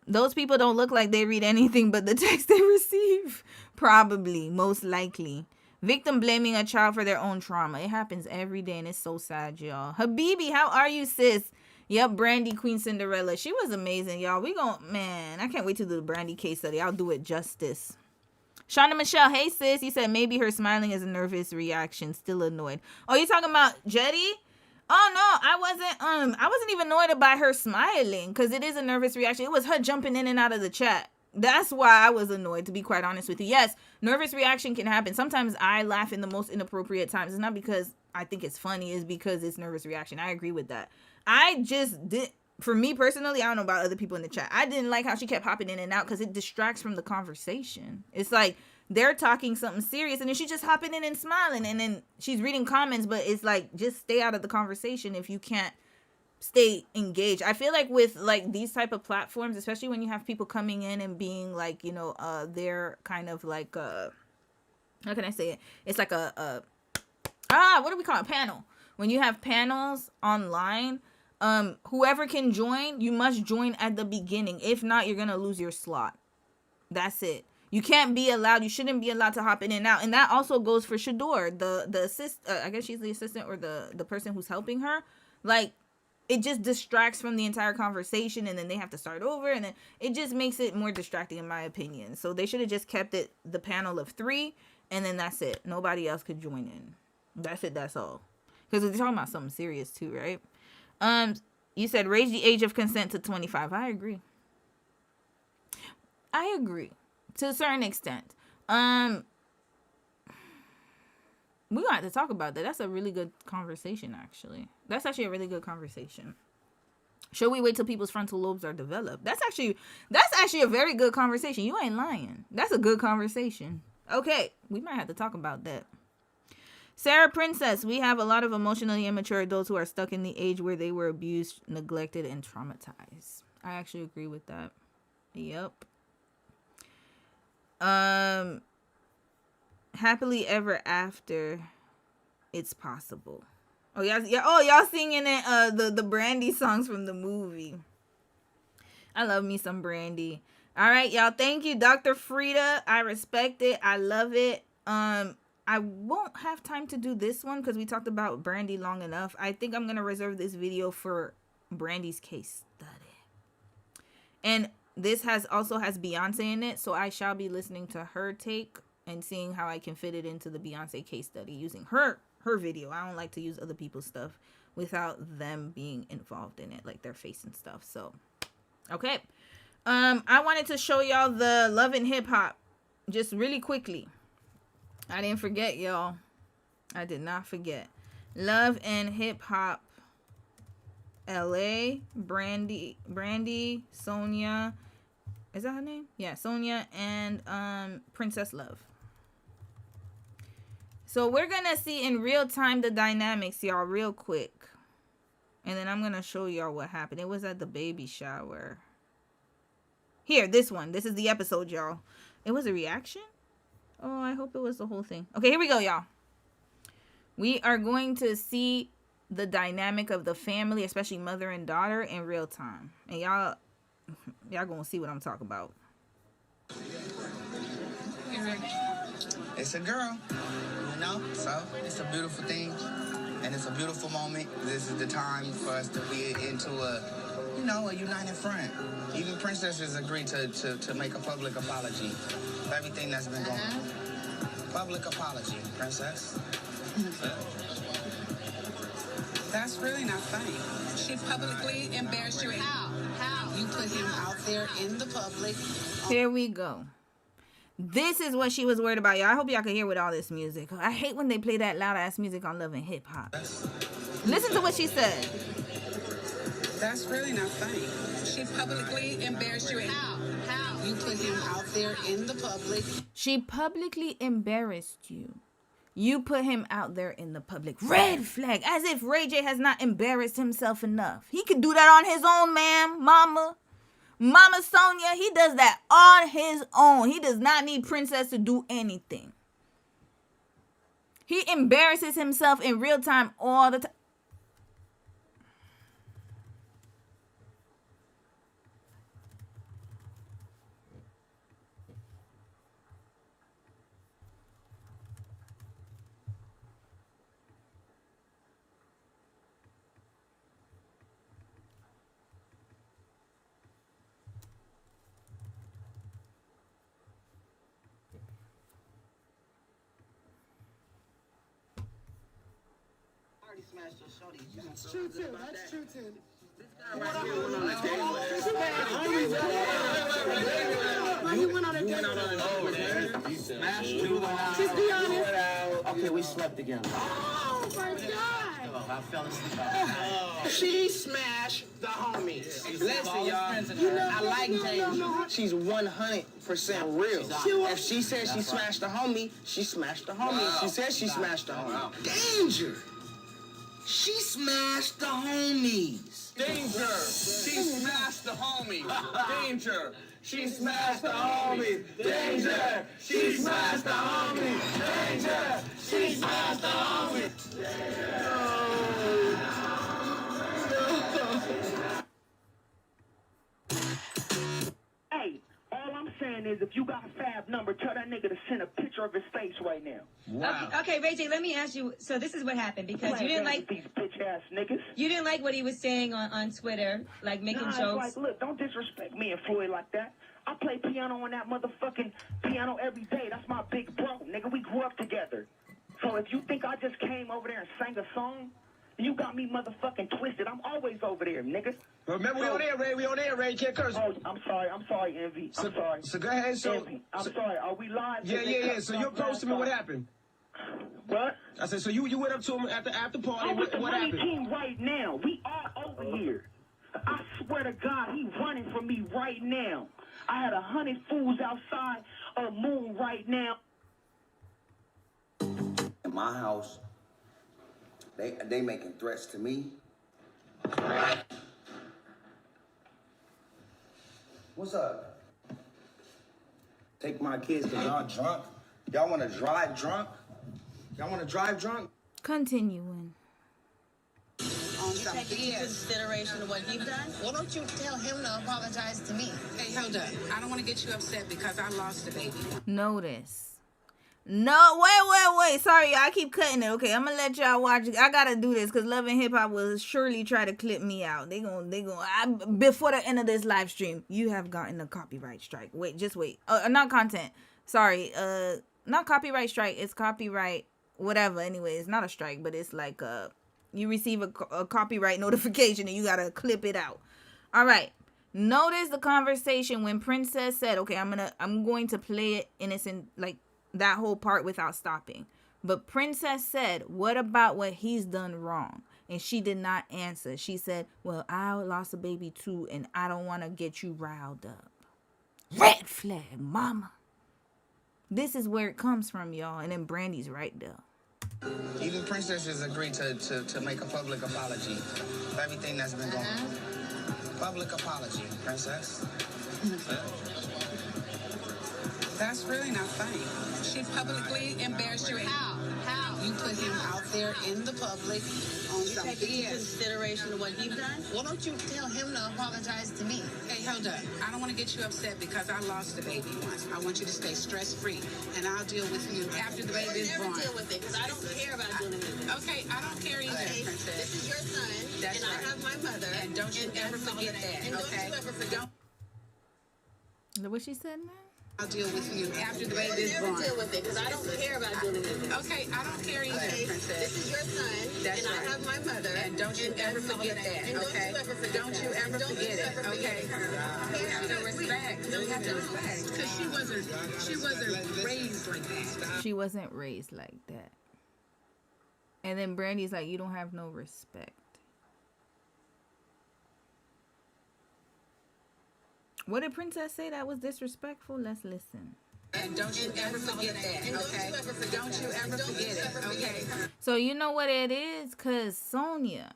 A: Those people don't look like they read anything but the text they receive. Probably, most likely. Victim blaming a child for their own trauma. It happens every day and it's so sad, y'all. Habibi, how are you, sis? Yep, Brandy, Queen Cinderella. She was amazing, y'all. Man, I can't wait to do the Brandy case study. I'll do it justice. Shauna Michelle, hey sis. You said maybe her smiling is a nervous reaction. Still annoyed. Oh, you talking about Jetty? Oh no, I wasn't even annoyed by her smiling, because it is a nervous reaction. It was her jumping in and out of the chat. That's why I was annoyed, to be quite honest with you. Yes, nervous reaction can happen. Sometimes I laugh in the most inappropriate times. It's not because I think it's funny, it's because it's nervous reaction. I agree with that. For me personally, I don't know about other people in the chat, I didn't like how she kept hopping in and out, because it distracts from the conversation. It's like they're talking something serious and then she's just hopping in and smiling, and then she's reading comments, but it's like, just stay out of the conversation if you can't stay engaged. I feel like with like these type of platforms, especially when you have people coming in and being like, they're kind of like how can I say it? It's like what do we call it? Panel. When you have panels online, whoever can join, you must join at the beginning. If not, you're gonna lose your slot. That's it. You shouldn't be allowed to hop in and out. And that also goes for Shador, the I guess she's the assistant or the person who's helping her. Like, it just distracts from the entire conversation, and then they have to start over, and then it just makes it more distracting, in my opinion. So they should have just kept it the panel of 3, and then that's it. Nobody else could join in. That's it. That's all. Because they're talking about something serious too, right? You said raise the age of consent to 25. I agree. To a certain extent. We gonna have to talk about that. That's a really good conversation, actually. That's actually a really good conversation. Should we wait till people's frontal lobes are developed? That's actually a very good conversation. You ain't lying. That's a good conversation. Okay, we might have to talk about that. Sarah Princess, we have a lot of emotionally immature adults who are stuck in the age where they were abused, neglected, and traumatized. I actually agree with that. Yep. Happily ever after, it's possible. Oh y'all singing it, the Brandy songs from the movie. I love me some Brandy. All right, y'all. Thank you, Dr. Frida. I respect it. I love it. I won't have time to do this one because we talked about Brandy long enough. I think I'm gonna reserve this video for Brandy's case study. And this also has Beyonce in it, so I shall be listening to her take and seeing how I can fit it into the Beyonce case study using her video. I don't like to use other people's stuff without them being involved in it, like their face and stuff. So, okay. I wanted to show y'all the Love and Hip Hop just really quickly. I didn't forget, y'all. I did not forget. Love and Hip Hop LA, Brandy, Sonia. Is that her name? Yeah, Sonia and Princess Love. So we're gonna see in real time the dynamics, y'all, real quick. And then I'm gonna show y'all what happened. It was at the baby shower. Here, this one. This is the episode, y'all. It was a reaction? Oh, I hope it was the whole thing. Okay, here we go, y'all. We are going to see the dynamic of the family, especially mother and daughter, in real time. And y'all gonna see what I'm talking about.
I: It's a girl, you know, so it's a beautiful thing, and it's a beautiful moment. This is the time for us to be into a united front. Even princesses agreed to make a public apology for everything that's been going on. Public apology, princess.
T: That's really not funny. She publicly embarrassed you. How? You put him out there in the public.
A: Here we go. This is what she was worried about, y'all. I hope y'all can hear with all this music. I hate when they play that loud ass music on Love and Hip Hop. Listen to what she said.
T: That's really not funny. She publicly embarrassed you. How? You put him out there in the public.
A: She publicly embarrassed you. You put him out there in the public. Red flag. As if Ray J has not embarrassed himself enough. He could do that on his own, ma'am, mama. Mama Sonia, he does that on his own. He does not need Princess to do anything. He embarrasses himself in real time all the time.
T: That's true too. That's true too.
I: You went on a date.
T: Just be honest.
L: Okay, we slept together.
T: Oh my God.
L: I fell asleep.
I: She smashed the homies.
L: Listen, y'all. I like Jamie.
I: She's 100% real. If she said she smashed the homie, she smashed the homie. If she said she smashed the homie. Danger. She smashed the homies.
L: Danger. She smashed the homie. Danger. She smashed the homie. Danger. She smashed the homie. Danger. She smashed the homie.
U: Hey, all I'm saying is if you got a Fab number, tell that nigga to send a picture of his face right now.
B: Wow. Okay, Ray J, let me ask you. So this is what happened because you didn't like
U: these bitch ass niggas.
B: You didn't like what he was saying on Twitter, like making jokes.
U: It's like, look, don't disrespect me and Floyd like that. I play piano on that motherfucking piano every day. That's my big bro, nigga. We grew up together. So if you think I just came over there and sang a song, you got me motherfucking twisted. I'm always over there, nigga.
L: Remember, we on air, Ray. We on air, Ray. You can't curse.
U: Oh, I'm sorry, Envy. I'm sorry.
L: So go ahead. So,
U: Envy, I'm sorry. Are we live?
L: Yeah. So you approached him and what happened?
U: What?
L: I said, so you went up to him at the after party.
U: I'm with the
L: what
U: money
L: happened?
U: team right now. We are over here. I swear to God, he running from me right now. I had 100 fools outside of Moon right now.
V: In my house, they making threats to me. What's up? Take my kids because y'all drunk? Y'all want to drive drunk? Y'all want to drive drunk?
A: Continuing.
T: You take into consideration of what he's done?
W: Why don't you tell him to apologize to me?
T: Hey, hold up. I don't want to get you upset because I lost the baby.
A: Notice. No, wait. Sorry, I keep cutting it. Okay, I'm gonna let y'all watch it. I gotta do this because Love and Hip Hop will surely try to clip me out. They gonna before the end of this live stream, you have gotten a copyright strike. Just wait. Not content. Sorry. Not copyright strike. It's copyright whatever. Anyway, it's not a strike, but it's like you receive a copyright notification and you gotta clip it out. All right. Notice the conversation when Princess said, "Okay, I'm going to play it innocent like." That whole part without stopping. But Princess said, what about what he's done wrong? And she did not answer. She said, well, I lost a baby too, and I don't want to get you riled up. Red flag, mama. This is where it comes from, y'all. And then Brandy's right there.
V: Even princesses agree to make a public apology for everything that's been going on. Public apology, princess.
T: That's really not funny. She publicly embarrassed you. How? You put him out there in the public on some
W: Taking into
T: BS.
W: consideration of what he done? Why don't you tell him to apologize to me?
T: Hey, hold up. I don't want to get you upset because I lost the baby once. I want you to stay stress-free, and I'll deal with you after the baby is born.
W: Never deal with it because I don't care about dealing with it.
T: Okay, I don't care either,
W: Okay,
T: princess.
W: this is your son,
T: That's
W: and
T: right.
W: I have my mother.
T: And don't you ever forget that,
W: And
T: okay?
W: don't you ever forget.
A: What she said now?
T: I'll deal with you after the baby is
W: Never
T: born.
W: deal with it because I don't care about dealing with it.
T: Okay, I don't care either,
W: Okay,
T: princess.
W: this is your son,
T: That's
W: and
T: right.
W: I have my mother.
T: And don't you ever forget that,
W: And
T: okay?
W: don't you ever forget
T: Don't you
W: that.
T: ever
W: And don't
T: forget
W: you
T: it,
W: ever forget
T: okay?
W: it.
T: You have to respect. You have to respect. Because she wasn't raised like that.
A: She wasn't raised like that. And then Brandy's like, you don't have no respect. What did Princess say that was disrespectful? Let's listen.
T: And don't you ever forget that, okay? Don't you ever forget it, okay?
A: So you know what it is? Because Sonia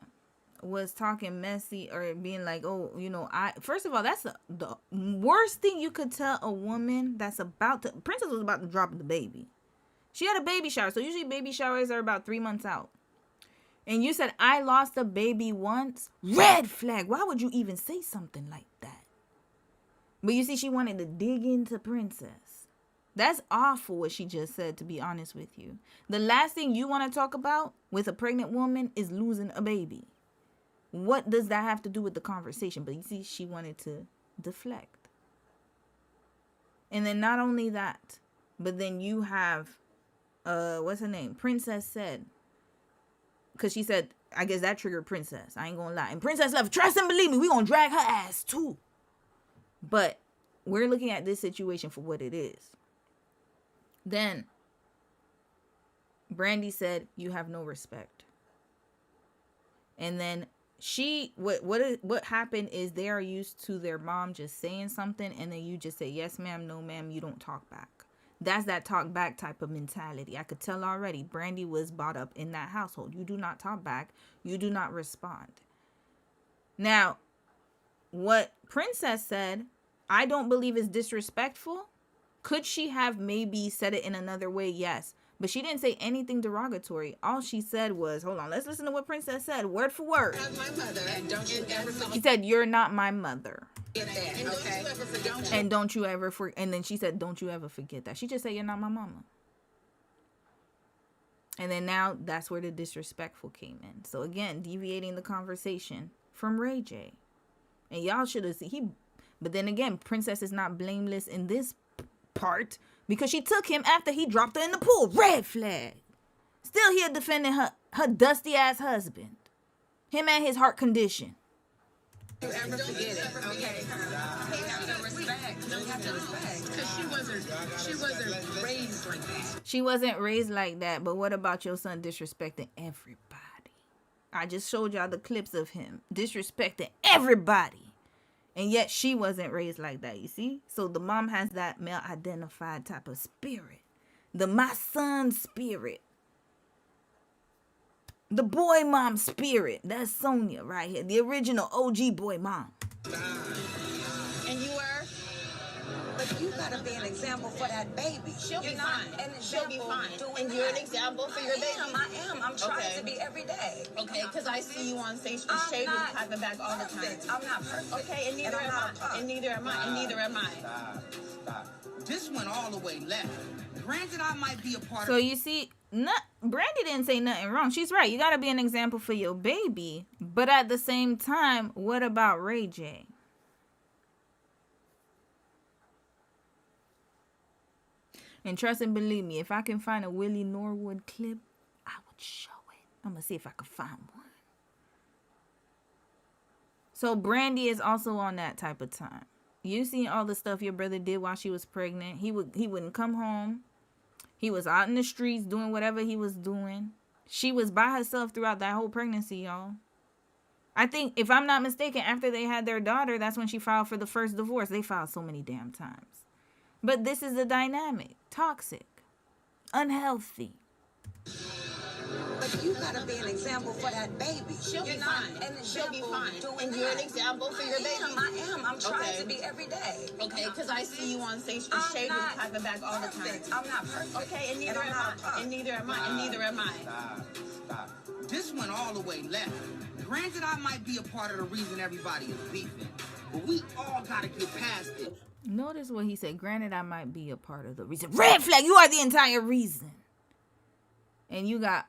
A: was talking messy or being like, oh, you know, first of all, that's the worst thing you could tell a woman that's about to, Princess was about to drop the baby. She had a baby shower. So usually baby showers are about 3 months out. And you said, I lost a baby once. Red flag. Why would you even say something like that? But you see, she wanted to dig into Princess. That's awful what she just said, to be honest with you. The last thing you want to talk about with a pregnant woman is losing a baby. What does that have to do with the conversation? But you see, she wanted to deflect. And then not only that, but then you have, what's her name? Princess said, because she said, I guess that triggered Princess. I ain't gonna lie. And Princess left, trust and believe me, we gonna drag her ass too. But we're looking at this situation for what it is. Then Brandy said, you have no respect. And then what happened is they are used to their mom just saying something, and then you just say, yes, ma'am, no, ma'am, you don't talk back. That's that talk back type of mentality. I could tell already. Brandy was brought up in that household. You do not talk back. You do not respond. Now, what Princess said, I don't believe is disrespectful. Could she have maybe said it in another way? Yes. But she didn't say anything derogatory. All she said was, hold on, let's listen to what Princess said, word for word. She said, you're not my mother. And don't you ever and then she said, don't you ever forget that. She just said, you're not my mama. And then now that's where the disrespectful came in. So again, deviating the conversation from Ray J. And y'all should have seen but then again, Princess is not blameless in this part because she took him after he dropped her in the pool. Red flag. Still here defending her dusty ass husband. Him and his heart condition.
T: You ever forget it, okay? You have to respect. You have to respect. Because she wasn't raised like that.
A: She wasn't raised like that, but what about your son disrespecting everybody? I just showed y'all the clips of him disrespecting everybody. And yet she wasn't raised like that, you see? So the mom has that male identified type of spirit. The my son spirit. The boy mom spirit. That's Sonia right here. The original OG boy mom.
W: And you were?
E: But you gotta be an example for that baby.
W: She'll be
E: You're
W: fine.
E: not an
W: She'll be
E: example
W: fine.
E: doing
W: And you're an
E: that.
W: example for your baby.
E: I am. I'm trying
W: Okay.
E: to be every day.
W: Okay, because I see you on Facebook
E: I'm
W: shaving
E: not
W: typing back all the time.
E: perfect. I'm not perfect.
W: Okay, and neither
E: I'm
W: am
E: not
W: I. And neither am I. And neither am I.
V: Stop. This went all the way left. Granted, I might be a part
A: So
V: of
A: you see, Brandy didn't say nothing wrong. She's right. You got to be an example for your baby. But at the same time, what about Ray J? And trust and believe me, if I can find a Willie Norwood clip, I would show it. I'm going to see if I can find one. So Brandy is also on that type of time. You seen all the stuff your brother did while she was pregnant. He wouldn't come home. He was out in the streets doing whatever he was doing. She was by herself throughout that whole pregnancy, y'all. I think, if I'm not mistaken, after they had their daughter, that's when she filed for the first divorce. They filed so many damn times. But this is the dynamic. Toxic. Unhealthy.
E: But you gotta be an example for that baby.
W: She'll be fine. She'll be fine. And you're an example for your baby.
E: I am. I'm trying to be every day.
W: Okay, because I see you on stage and shade with type of back all the time.
E: I'm not perfect.
W: Okay, and neither am I. And neither am I. And neither am I.
G: Stop. This went all the way left. Granted, I might be a part of the reason everybody is beefing, but we all gotta get past it.
A: Notice what he said. Granted, I might be a part of the reason. Red flag, you are the entire reason. And you got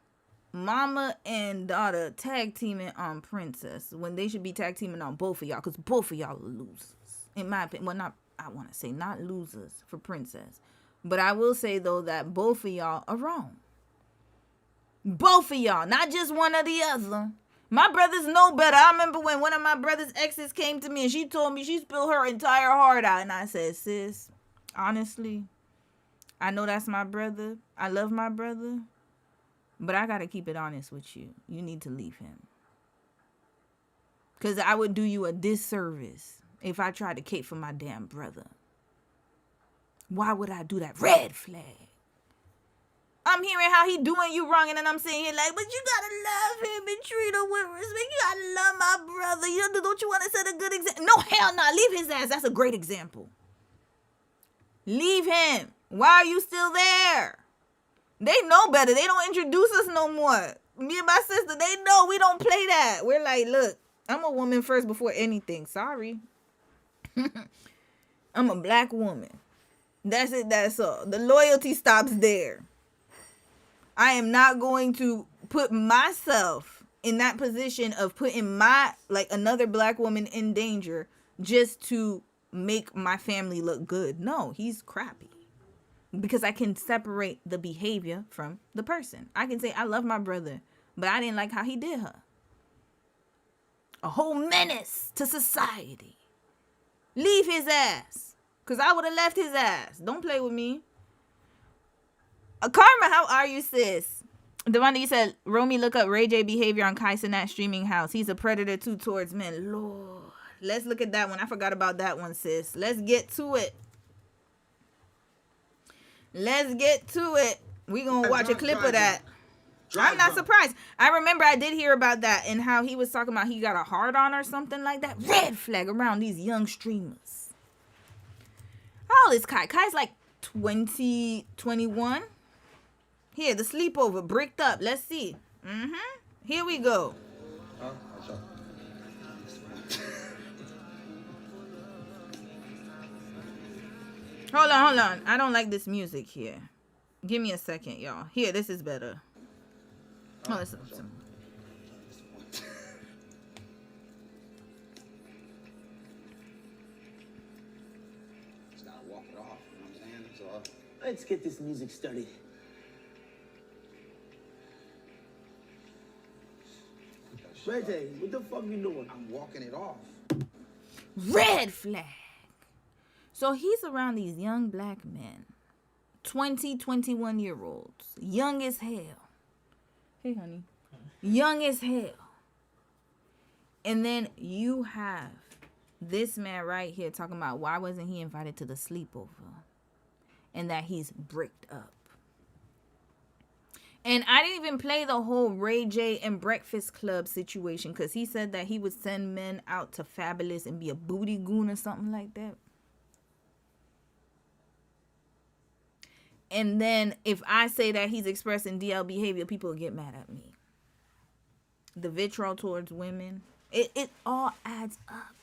A: mama and daughter tag teaming on Princess when they should be tag teaming on both of y'all, because both of y'all are losers. In my opinion, well, not, I want to say not losers for Princess. But I will say, though, that both of y'all are wrong. Both of y'all, not just one or the other. My brothers know better. I remember when one of my brother's exes came to me and she told me she spilled her entire heart out. And I said, sis, honestly, I know that's my brother. I love my brother. But I got to keep it honest with you. You need to leave him. Because I would do you a disservice if I tried to cape for my damn brother. Why would I do that? Red flag. I'm hearing how he doing you wrong, and then I'm sitting here like, but you gotta love him and treat him with respect. You gotta love my brother. Don't you want to set a good example? No, hell no. Leave his ass. That's a great example. Leave him. Why are you still there? They know better. They don't introduce us no more. Me and my sister, they know we don't play that. We're like, look, I'm a woman first before anything. Sorry. I'm a black woman. That's it. That's all. The loyalty stops there. I am not going to put myself in that position of putting another black woman in danger just to make my family look good. No, he's crappy. Because I can separate the behavior from the person. I can say, I love my brother, but I didn't like how he did her. A whole menace to society. Leave his ass. Because I would have left his ass. Don't play with me. Karma, how are you, sis? Devonda, you said, Romy, look up Ray J behavior on Kai Cenat streaming house. He's a predator too towards men. Lord. Let's look at that one. I forgot about that one, sis. Let's get to it. Let's get to it. We're going to watch a clip of that. I'm not surprised. I remember I did hear about that and how he was talking about he got a hard on or something like that. Red flag around these young streamers. How old is Kai? Kai's like 20, 21. Here, the sleepover, bricked up. Let's see. Here we go. Hold on. I don't like this music here. Give me a second, y'all. Here, this is better. Oh, listen.
V: Just gotta walk it off. You know what I'm saying? That's all.
K: Let's get this music started. Reggie, what the fuck you doing?
V: I'm walking it off.
A: Red flag. So he's around these young black men. 20, 21-year-olds. Young as hell. Hey, honey. Young as hell. And then you have this man right here talking about why wasn't he invited to the sleepover? And that he's bricked up. And I didn't even play the whole Ray J and Breakfast Club situation because he said that he would send men out to Fabulous and be a booty goon or something like that. And then if I say that he's expressing DL behavior, people will get mad at me. The vitriol towards women, it all adds up.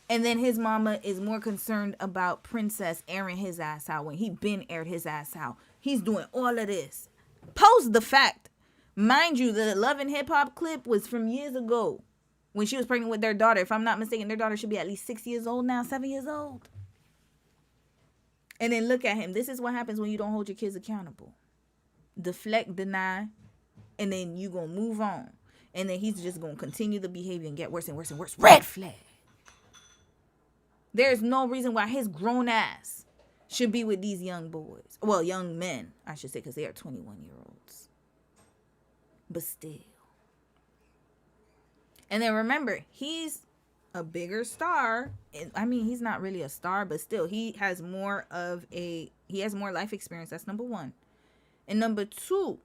A: And then his mama is more concerned about Princess airing his ass out when he been aired his ass out. He's doing all of this. Post the fact. Mind you, the Love and Hip Hop clip was from years ago when she was pregnant with their daughter. If I'm not mistaken, their daughter should be at least 6 years old now, 7 years old. And then look at him. This is what happens when you don't hold your kids accountable. Deflect, deny, and then you going to move on. And then he's just going to continue the behavior and get worse and worse and worse. Red flag. There's no reason why his grown ass should be with these young boys. Well, young men, I should say, because they are 21-year-olds. But still. And then remember, he's a bigger star. I mean, he's not really a star, but still, he has more life experience. That's number one. And number two,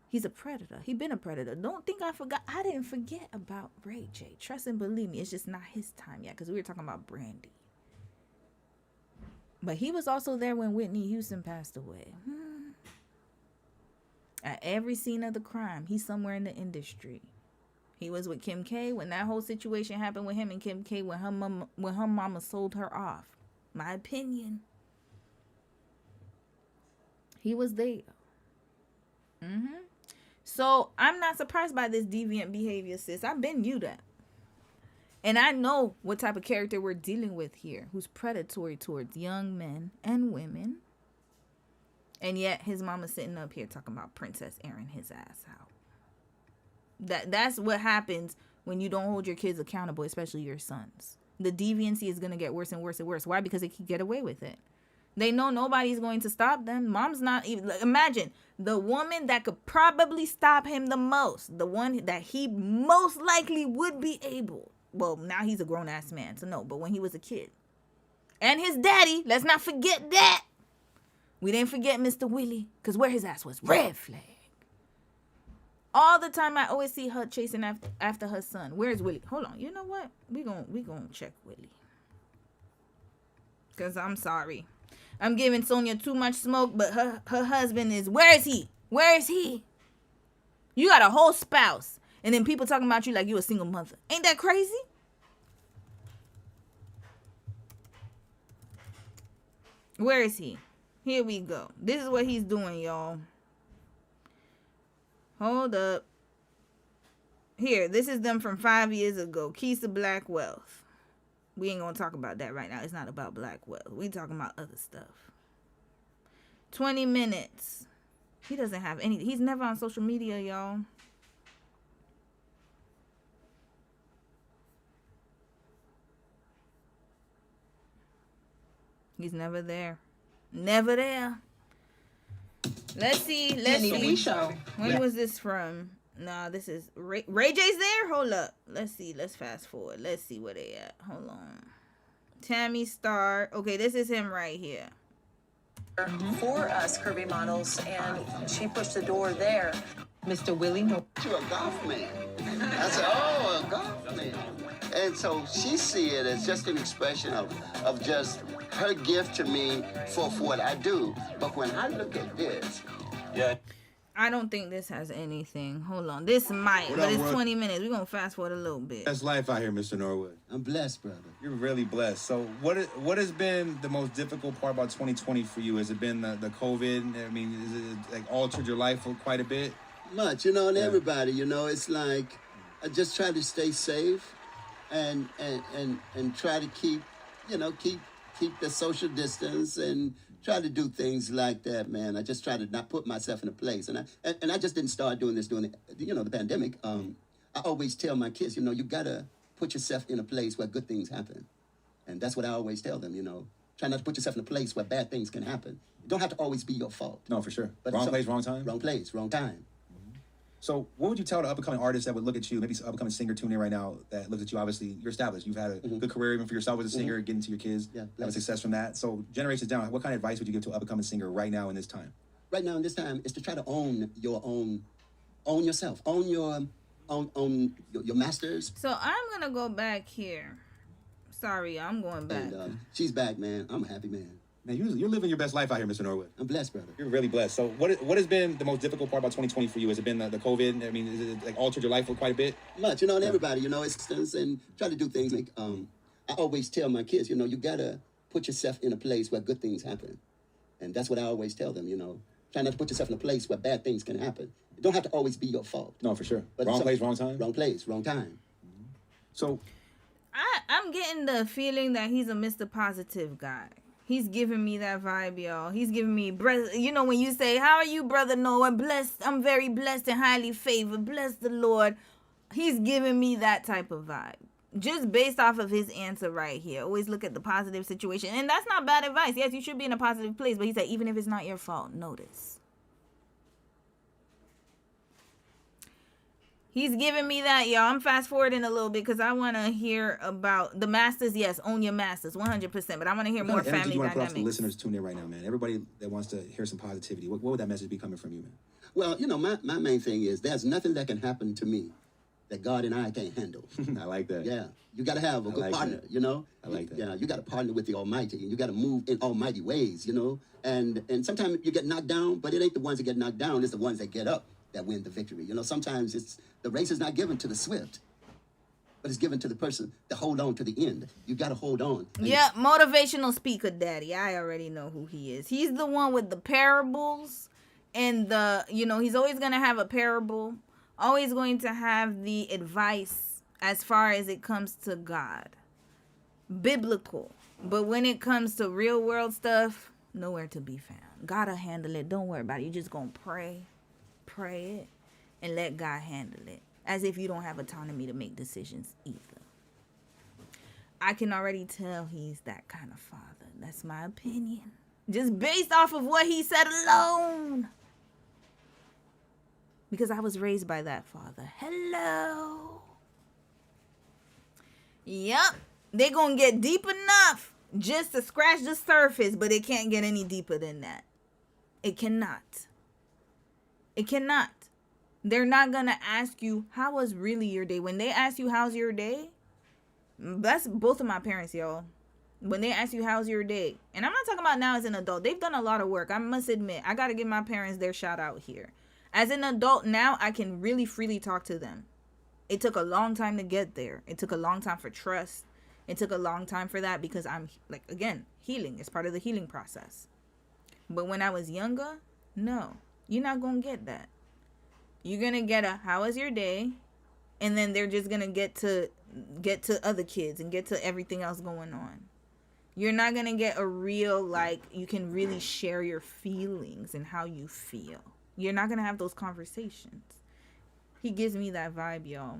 A: he's a predator. He's been a predator. Don't think I forgot. I didn't forget about Ray J. Trust and believe me, it's just not his time yet, because we were talking about Brandy. But he was also there when Whitney Houston passed away. At every scene of the crime, he's somewhere in the industry. He was with Kim K when that whole situation happened with him and Kim K when her mama sold her off. My opinion. He was there. So I'm not surprised by this deviant behavior, sis. I've been you that. And I know what type of character we're dealing with here, who's predatory towards young men and women. And yet his mama's sitting up here talking about Princess airing his ass out. That's what happens when you don't hold your kids accountable, especially your sons. The deviancy is going to get worse and worse and worse. Why? Because they can get away with it. They know nobody's going to stop them. Mom's not even... Imagine the woman that could probably stop him the most. The one that he most likely would be able. Well, now he's a grown-ass man, so no. But when he was a kid. And his daddy, let's not forget that. We didn't forget Mr. Willie, because where his ass was, red flag. All the time I always see her chasing after her son. Where's Willie? Hold on. You know what? We gonna check Willie. Because I'm sorry. I'm giving Sonia too much smoke, but her husband is... Where is he? Where is he? You got a whole spouse. And then people talking about you like you a single mother. Ain't that crazy? Where is he? Here we go. This is what he's doing, y'all. Hold up. Here, this is them from 5 years ago. Keys to Black Wealth. We ain't gonna talk about that right now. It's not about black wealth. We talking about other stuff. 20 minutes. He doesn't have any... He's never on social media, y'all. He's never there. Never there. Let's see.
C: Show.
A: When was this from? Nah, this is Ray J's there? Hold up. Let's see. Let's fast forward. Let's see where they at. Hold on. Tammy Star. Okay, this is him right here.
H: For us curvy models, and she pushed the door there.
J: Mr. Willie.
V: You're a golf man. I said, oh, a golf man. And so she see it as just an expression of just her gift to me for what I do. But when I look at this,
A: I don't think this has anything. Hold on. This might, but it's 20 minutes. We're going to fast forward a little bit.
M: That's life out here, Mr. Norwood.
V: I'm blessed, brother.
M: You're really blessed. So what has been the most difficult part about 2020 for you? Has it been the COVID? I mean, is it like altered your life for quite a bit?
V: Much, and everybody, it's like I just try to stay safe and try to keep the social distance and try to do things like that, man. I just try to not put myself in a place. And I just didn't start doing this during the pandemic. I always tell my kids, you got to put yourself in a place where good things happen. And that's what I always tell them, Try not to put yourself in a place where bad things can happen. It don't have to always be your fault.
M: No, for sure. But wrong place, wrong time?
V: Wrong place, wrong time.
M: So what would you tell the up-and-coming artists that would look at you, maybe some up-and-coming singer tuning in right now that looks at you? Obviously, you're established. You've had a good career even for yourself as a singer, getting to your kids, having success from that. So generations down, what kind of advice would you give to an up-and-coming singer right now in this time?
V: Right now in this time is to try to own yourself, own your masters.
A: So I'm going to go back here. Sorry, I'm going back.
V: And she's back, man. I'm a happy man.
M: Man, you're living your best life out here, Mr. Norwood.
V: I'm blessed, brother.
M: You're really blessed. So what has been the most difficult part about 2020 for you? Has it been the COVID? I mean, is it like altered your life for quite a bit?
V: Much, and everybody, it's and try to do things like I always tell my kids, you got to put yourself in a place where good things happen. And that's what I always tell them, Try not to put yourself in a place where bad things can happen. It don't have to always be your fault.
M: No, for sure. But wrong place, wrong time?
V: Wrong place, wrong time.
M: So
A: I'm getting the feeling that he's a Mr. Positive guy. He's giving me that vibe, y'all. He's giving me, when you say, how are you, Brother Noah? Blessed. I'm very blessed and highly favored. Bless the Lord. He's giving me that type of vibe. just based off of his answer right here, always look at the positive situation. And that's not bad advice. Yes, you should be in a positive place. But he said, even if it's not your fault, notice. He's giving me that, y'all. I'm fast forwarding a little bit because I want to hear about the masters. Yes, own your masters, 100%. But I want to hear more family
M: you want to put off the
A: dynamics.
M: listeners tuned in right now, man? Everybody that wants to hear some positivity, what would that message be coming from you, man?
V: Well, you know, my main thing is there's nothing that can happen to me that God and I can't handle.
M: I like that.
V: Yeah. You got to have a good partner, you know?
M: I like that.
V: Yeah, you got to partner with the Almighty, and you got to move in almighty ways, you know? And sometimes you get knocked down, but it ain't the ones that get knocked down, it's the ones that get up that win the victory. You know, sometimes the race is not given to the swift, but it's given to the person to hold on to the end. You got to hold on.
A: Yeah, motivational speaker daddy. I already know who he is. He's the one with the parables and he's always going to have a parable, always going to have the advice as far as it comes to God. Biblical. But when it comes to real world stuff, nowhere to be found. Gotta handle it. Don't worry about it. You're just going to pray it, and let God handle it. As if you don't have autonomy to make decisions either. I can already tell he's that kind of father. That's my opinion. Just based off of what he said alone. Because I was raised by that father. Hello. Yep. They're going to get deep enough just to scratch the surface, but it can't get any deeper than that. It cannot. It cannot. They're not going to ask you, how was really your day? When they ask you, how's your day? That's both of my parents, y'all. When they ask you, how's your day? And I'm not talking about now as an adult. They've done a lot of work. I must admit, I got to give my parents their shout out here. As an adult now, I can really freely talk to them. It took a long time to get there. It took a long time for trust. It took a long time for that because I'm, like, again, healing. It's part of the healing process. But when I was younger, no. You're not going to get that. You're going to get a, how was your day? And then they're just going to get to other kids and get to everything else going on. You're not going to get a real, like, you can really share your feelings and how you feel. You're not going to have those conversations. He gives me that vibe, y'all.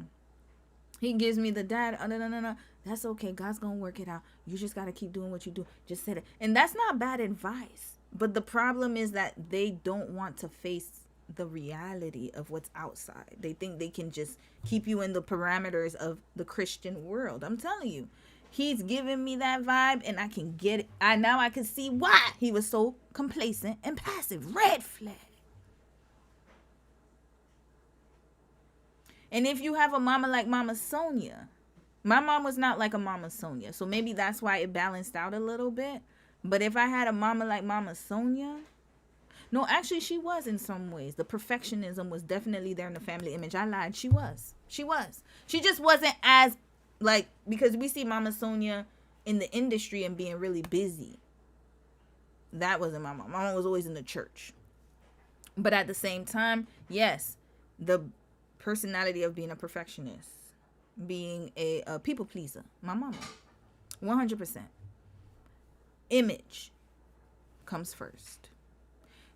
A: He gives me the dad, no. That's okay. God's going to work it out. You just got to keep doing what you do. Just say it. And that's not bad advice. But the problem is that they don't want to face the reality of what's outside. They think they can just keep you in the parameters of the Christian world. I'm telling you, he's giving me that vibe, and I can get it. Now I can see why he was so complacent and passive. Red flag. And if you have a mama like Mama Sonia, my mom was not like a Mama Sonia, so maybe that's why it balanced out a little bit. But if I had a mama like Mama Sonia, no, actually she was in some ways. The perfectionism was definitely there in the family image. I lied. She was. She just wasn't as, like, because we see Mama Sonia in the industry and being really busy. That wasn't my mom. My mom was always in the church. But at the same time, yes, the personality of being a perfectionist, being a people pleaser. My mama. 100%. Image comes first.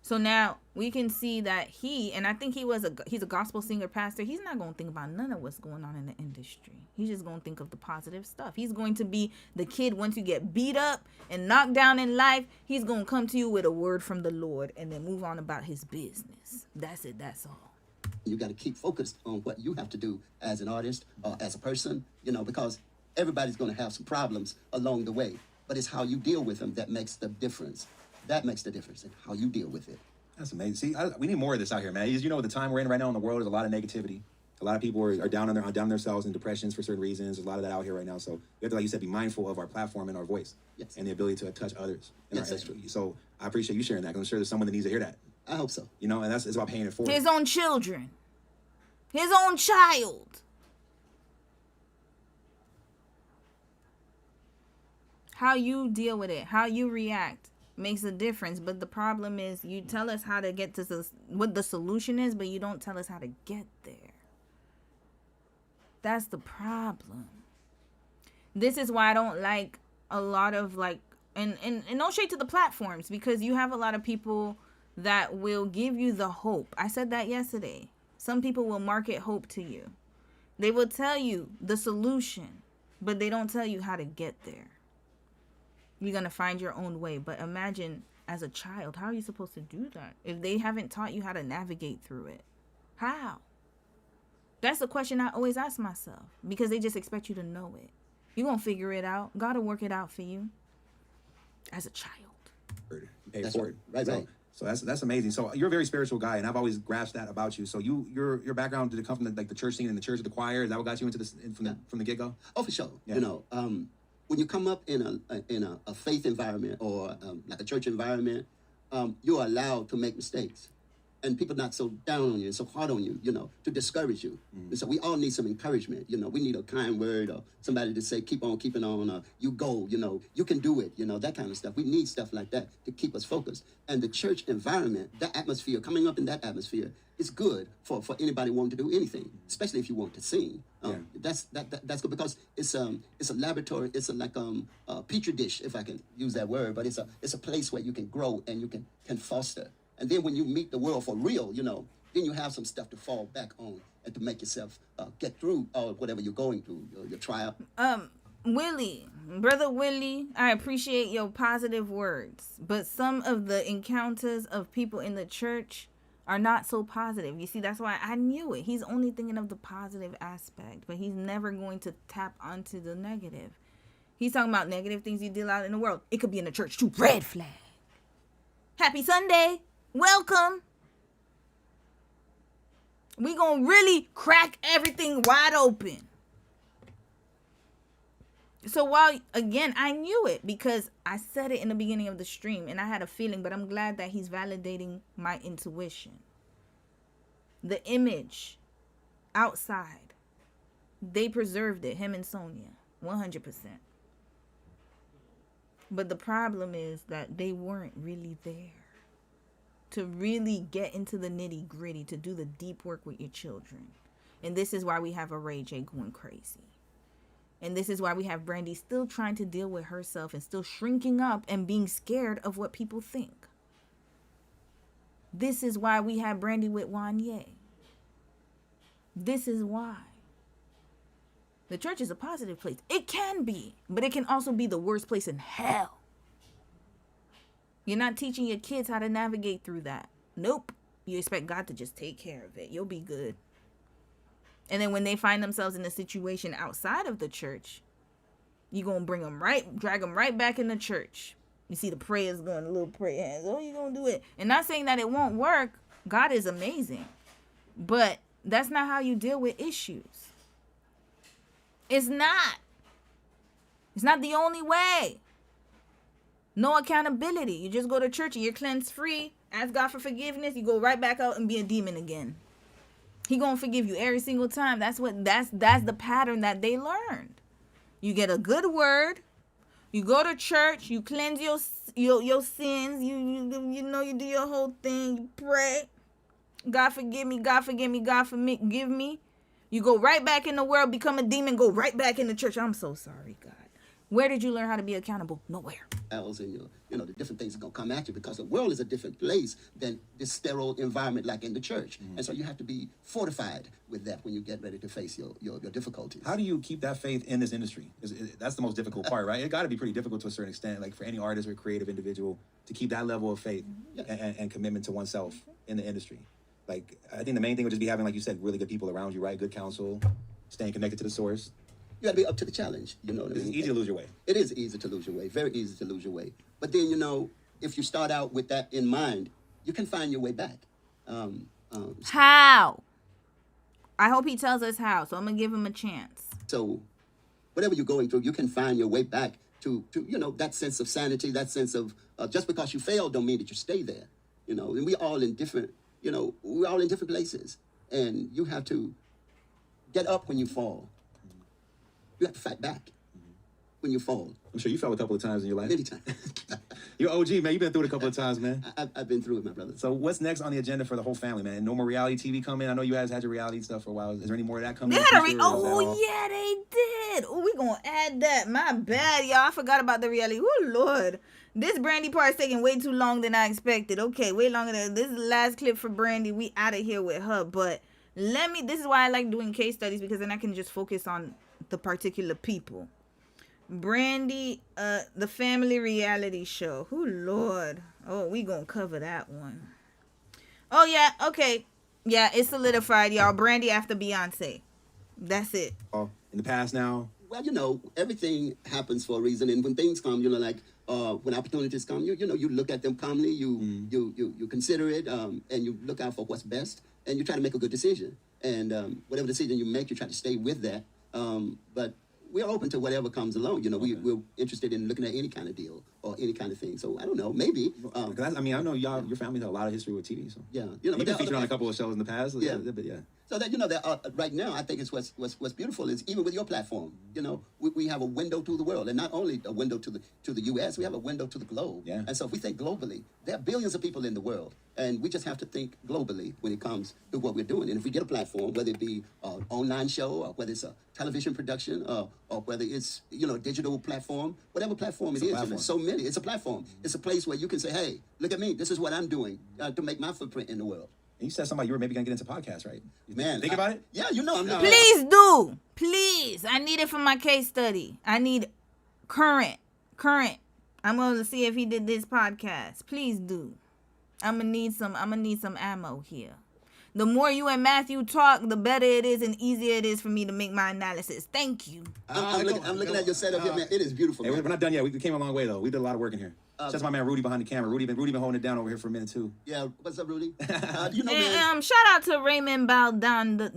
A: So now we can see that and I think he's a gospel singer pastor. He's not going to think about none of what's going on in the industry. He's just going to think of the positive stuff. He's going to be the kid once you get beat up and knocked down in life. He's going to come to you with a word from the Lord and then move on about his business. That's it. That's all.
V: You got to keep focused on what you have to do as an artist or as a person, because everybody's going to have some problems along the way. But it's how you deal with them that makes the difference. That makes the difference in how you deal with it.
M: That's amazing. See, we need more of this out here, man. The time we're in right now in the world, there's a lot of negativity. A lot of people are down on themselves and depressions for certain reasons. There's a lot of that out here right now. So we have to, like you said, be mindful of our platform and our voice.
V: Yes.
M: And the ability to touch others.
V: Yes,
M: So I appreciate you sharing that, because I'm sure there's someone that needs to hear that.
V: I hope so.
M: And it's about paying it forward.
A: His own children. His own child. How you deal with it, how you react makes a difference. But the problem is you tell us how to get to what the solution is, but you don't tell us how to get there. That's the problem. This is why I don't like a lot of and no shade to the platforms, because you have a lot of people that will give you the hope. I said that yesterday. Some people will market hope to you. They will tell you the solution. but they don't tell you how to get there. You're going to find your own way. But imagine as a child, how are you supposed to do that if they haven't taught you how to navigate through it? How? That's the question I always ask myself, because they just expect you to know it. You're going to figure it out. God will work it out for you as a child.
M: Pay for it. Right. So that's amazing. So you're a very spiritual guy, and I've always grasped that about you. So your background, did it come from the church scene and the church of the choir? Is that what got you into this from the get-go?
V: Oh, for sure.
M: Yeah.
V: You know, when you come up in a faith environment or like a church environment, you're allowed to make mistakes. And people not so down on you and so hard on you, you know, to discourage you. And so we all need some encouragement. You know, we need a kind word or somebody to say, keep on keeping on, or you go, you know, you can do it, you know, that kind of stuff. We need stuff like that to keep us focused. And the church environment, that atmosphere, coming up in that atmosphere is good for anybody wanting to do anything, especially if you want to sing. That's good, because it's a laboratory. It's like a petri dish, if I can use that word, but it's a place where you can grow and you can foster. And then when you meet the world for real, you know, then you have some stuff to fall back on and to make yourself get through whatever you're going through, your trial.
A: Brother Willie, I appreciate your positive words, but some of the encounters of people in the church are not so positive. You see, that's why I knew it. He's only thinking of the positive aspect, but he's never going to tap onto the negative. He's talking about negative things you deal out in the world. It could be in the church too. Red flag. Happy Sunday. Welcome. We gonna really crack everything wide open. So while, again, I knew it because I said it in the beginning of the stream and I had a feeling, but I'm glad that he's validating my intuition. The image outside, they preserved it, him and Sonia, 100%. But the problem is that they weren't really there to really get into the nitty gritty, to do the deep work with your children. And this is why we have a Ray J going crazy. And this is why we have Brandy still trying to deal with herself and still shrinking up and being scared of what people think. This is why we have Brandy with Wanye. This is why. The church is a positive place. It can be, but it can also be the worst place in hell. You're not teaching your kids how to navigate through that. Nope. You expect God to just take care of it. You'll be good. And then when they find themselves in a situation outside of the church, you're going to drag them right back in the church. You see the prayers going, the little prayer hands. Oh, you're going to do it. And not saying that it won't work. God is amazing. But that's not how you deal with issues. It's not. It's not the only way. No accountability. You just go to church and you're cleansed free. Ask God for forgiveness. You go right back out and be a demon again. He gonna forgive you every single time. That's the pattern that they learned. You get a good word. You go to church. You cleanse your sins. You know, you do your whole thing. You pray. God forgive me. God forgive me. God forgive me. You go right back in the world. Become a demon. Go right back in the church. I'm so sorry, God. Where did you learn how to be accountable? Nowhere.
V: And you know, the different things are going to come at you because the world is a different place than this sterile environment like in the church. And so you have to be fortified with that when you get ready to face your difficulties.
M: How do you keep that faith in this industry? That's the most difficult part, right? It got to be pretty difficult to a certain extent, like for any artist or creative individual to keep that level of faith and commitment to oneself in the industry. Like, I think the main thing would just be having, like you said, really good people around you, right? Good counsel, staying connected to the source.
V: You got to be up to the challenge, you know what I mean?
M: It's easy to lose your way.
V: It is easy to lose your way, very easy to lose your way. But then, you know, if you start out with that in mind, you can find your way back.
A: How? I hope he tells us how, so I'm going to give him a chance.
V: So whatever you're going through, you can find your way back to you know, that sense of sanity, that sense of just because you failed don't mean that you stay there. You know, and we're all in different places. And you have to get up when you fall. You have to fight back when you fall.
M: I'm sure you fell a couple of times in your life.
V: Many times.
M: You're OG, man. You've been through it a couple of times, man.
V: I've been through it, my brother.
M: So what's next on the agenda for the whole family, man? No more reality TV coming? I know you guys had your reality stuff for a while. Is there any more of that coming?
A: They had they did. Oh, we gonna add that. My bad, y'all. I forgot about the reality. Oh, Lord. This Brandy part is taking way too long than I expected. Okay, way longer than this is the last clip for Brandy. We out of here with her. But this is why I like doing case studies, because then I can just focus on the particular people. Brandy, the family reality show. Oh, Lord. Oh, we gonna cover that one. Oh, yeah, okay. Yeah, it's solidified, y'all. Brandy after Beyonce. That's it.
M: Oh, in the past now?
V: Well, you know, everything happens for a reason. And when things come, you know, like when opportunities come, you know, you look at them calmly, you consider it, and you look out for what's best, and you try to make a good decision. And whatever decision you make, you try to stay with that. But we're open to whatever comes along. You know, we're interested in looking at any kind of deal or any kind of thing. So I don't know, maybe.
M: I mean, I know your family has a lot of history with TV. So
V: yeah, you know,
M: you've been featured on a couple of shows in the past.
V: Yeah,
M: but yeah.
V: So that, you know, that right now, I think it's what's beautiful is even with your platform, you know, we have a window to the world, and not only a window to the U.S., we have a window to the globe.
M: Yeah.
V: And so if we think globally, there are billions of people in the world, and we just have to think globally when it comes to what we're doing. And if we get a platform, whether it be an online show or whether it's a television production or whether it's, you know, a digital platform, whatever platform it is, and there's so many, it's a platform. It's a place where you can say, hey, look at me, this is what I'm doing to make my footprint in the world.
M: And you said somebody you were maybe gonna get into podcasts, right?
V: Man,
M: think about it.
V: Yeah, you know, I'm not.
A: Please do, please. I need it for my case study. I need current. I'm gonna see if he did this podcast. Please do. I'm gonna need some ammo here. The more you and Matthew talk, the better it is and easier it is for me to make my analysis. Thank you.
V: I'm looking at your setup here, man. It is beautiful.
M: Hey,
V: man.
M: we're not done yet. We came a long way though. We did a lot of work in here. That's my man Rudy behind the camera. Rudy been holding it down over here for a minute too.
V: Yeah, what's up, Rudy? You know,
A: and, shout out to Raymond Baldonado,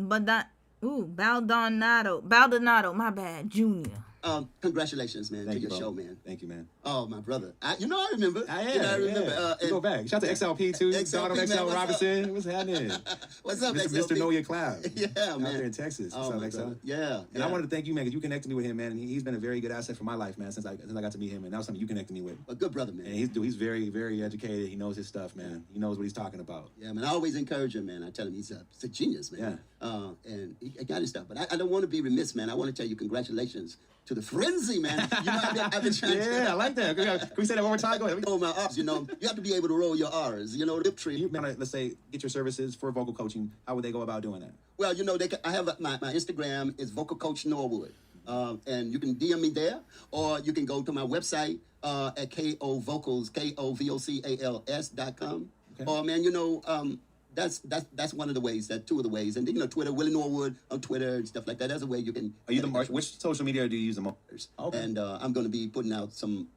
A: my bad, Jr.
V: Congratulations, man, to your show, man.
M: Thank you, man.
V: Oh, my brother. I remember.
M: I
V: remember.
M: Go back. Shout out to XLP too. Shout out to XL Robinson. What's happening?
V: What's up,
M: Mr. Know Your Cloud?
V: Yeah, man.
M: Out there in Texas. What's up, XL?
V: Yeah.
M: And I wanted to thank you, man, because you connected me with him, man. And he's been a very good asset for my life, man, since I got to meet him. And that was something you connected me with.
V: A good brother, man.
M: And he's very, very educated. He knows his stuff, man. He knows what he's talking about.
V: Yeah, man. I always encourage him, man. I tell him he's a genius, man. Yeah. And he got his stuff. But I don't want to be remiss, man. I want to tell you congratulations to the frenzy, man. You know, I've been trying to...
M: I like that. Can we say that one more time? Go ahead.
V: Oh, my R's, you know. You have to be able to roll your R's, you know, the tree.
M: You want to, let's say, get your services for vocal coaching. How would they go about doing that?
V: Well, you know, I have my Instagram is Vocal Coach Norwood. And you can DM me there, or you can go to my website at KOVocals, KOVOCALS.com. Okay. Or, man, you know... That's one of the ways. Two of the ways, and then, you know, Twitter, Willie Norwood on Twitter and stuff like that. That's a way you can.
M: Are you which social media do you use the most?
V: Okay. And I'm going to be putting out some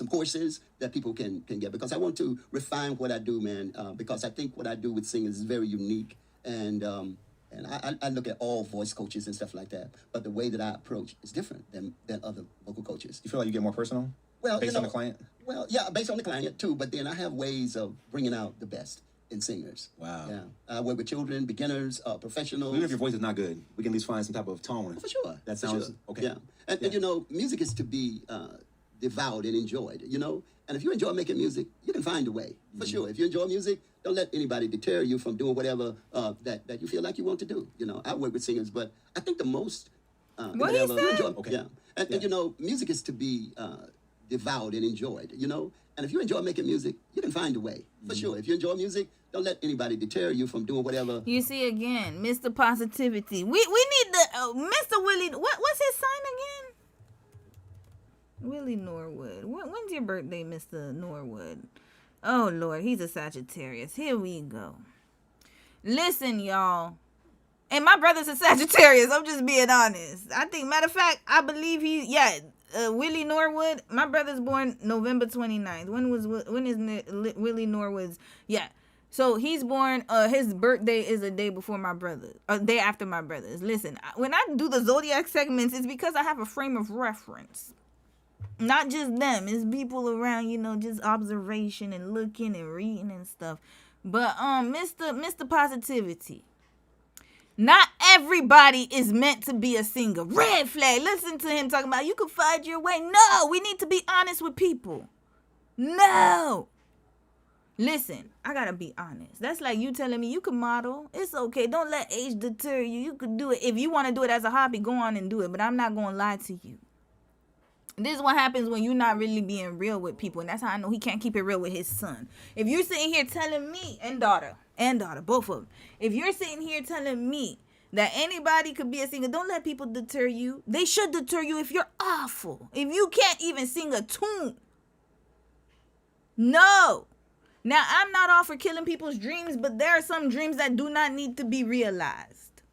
V: courses that people can get, because I want to refine what I do, man. Because I think what I do with singing is very unique, and I look at all voice coaches and stuff like that. But the way that I approach is different than other vocal coaches.
M: You feel like you get more personal?
V: Well,
M: based on the client.
V: Well, yeah, based on the client too. But then I have ways of bringing out the best in singers.
M: Wow.
V: Yeah. I work with children, beginners, professionals.
M: Even if your voice is not good, we can at least find some type of tone.
V: For sure.
M: That sounds okay.
V: Yeah. And you know, music is to be devoured and enjoyed, you know? And if you enjoy making music, you can find a way. For sure. If you enjoy music, don't let anybody deter you from doing whatever that you feel like you want to do. You know, I work with singers, but I think the most
A: what he said?
V: Okay. Yeah. And you know, music is to be devoured and enjoyed, you know? And if you enjoy making music, you can find a way. For sure. If you enjoy music, don't let anybody deter you from doing whatever.
A: You see again, Mr. Positivity. We need the Mr. Willie. What's his sign again? Willie Norwood. When's your birthday, Mr. Norwood? Oh Lord, he's a Sagittarius. Here we go. Listen, y'all. And my brother's a Sagittarius. I'm just being honest. I think, matter of fact, I believe Willie Norwood. My brother's born November 29th. When is Willie Norwood's? Yeah. So he's born, his birthday is a day before my brother, a day after my brother's. Listen, when I do the Zodiac segments, it's because I have a frame of reference. Not just them, it's people around, you know, just observation and looking and reading and stuff. But, Mr. Positivity. Not everybody is meant to be a singer. Red flag. Listen to him talking about you can find your way. No, we need to be honest with people. No. Listen, I gotta be honest. That's like you telling me you can model. It's okay. Don't let age deter you. You could do it. If you want to do it as a hobby, go on and do it. But I'm not going to lie to you. This is what happens when you're not really being real with people. And that's how I know he can't keep it real with his son. If you're sitting here telling me, and daughter, both of them. If you're sitting here telling me that anybody could be a singer. Don't let people deter you. They should deter you if you're awful. If you can't even sing a tune. No. Now, I'm not all for killing people's dreams, but there are some dreams that do not need to be realized.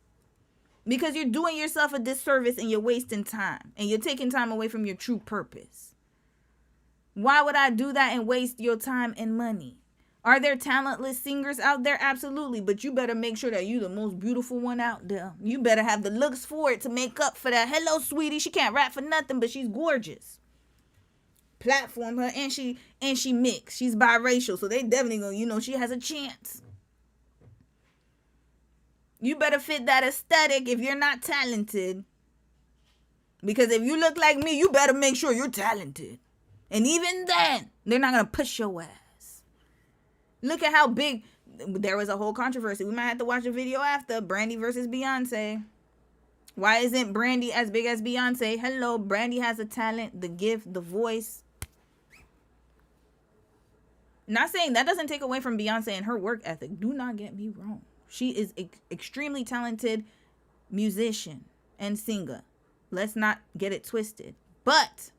A: Because you're doing yourself a disservice and you're wasting time. And you're taking time away from your true purpose. Why would I do that and waste your time and money? Are there talentless singers out there? Absolutely. But you better make sure that you're the most beautiful one out there. You better have the looks for it to make up for that. Hello, sweetie. She can't rap for nothing, but she's gorgeous. Platform her and she mixed. She's biracial. So they definitely gonna, she has a chance. You better fit that aesthetic if you're not talented. Because if you look like me, you better make sure you're talented. And even then, they're not going to push your ass. Look at how big. There was a whole controversy. We might have to watch a video after. Brandy versus Beyonce. Why isn't Brandy as big as Beyonce? Hello, Brandy has the talent, the gift, the voice. Not saying that doesn't take away from Beyonce and her work ethic. Do not get me wrong. She is extremely talented musician and singer. Let's not get it twisted. But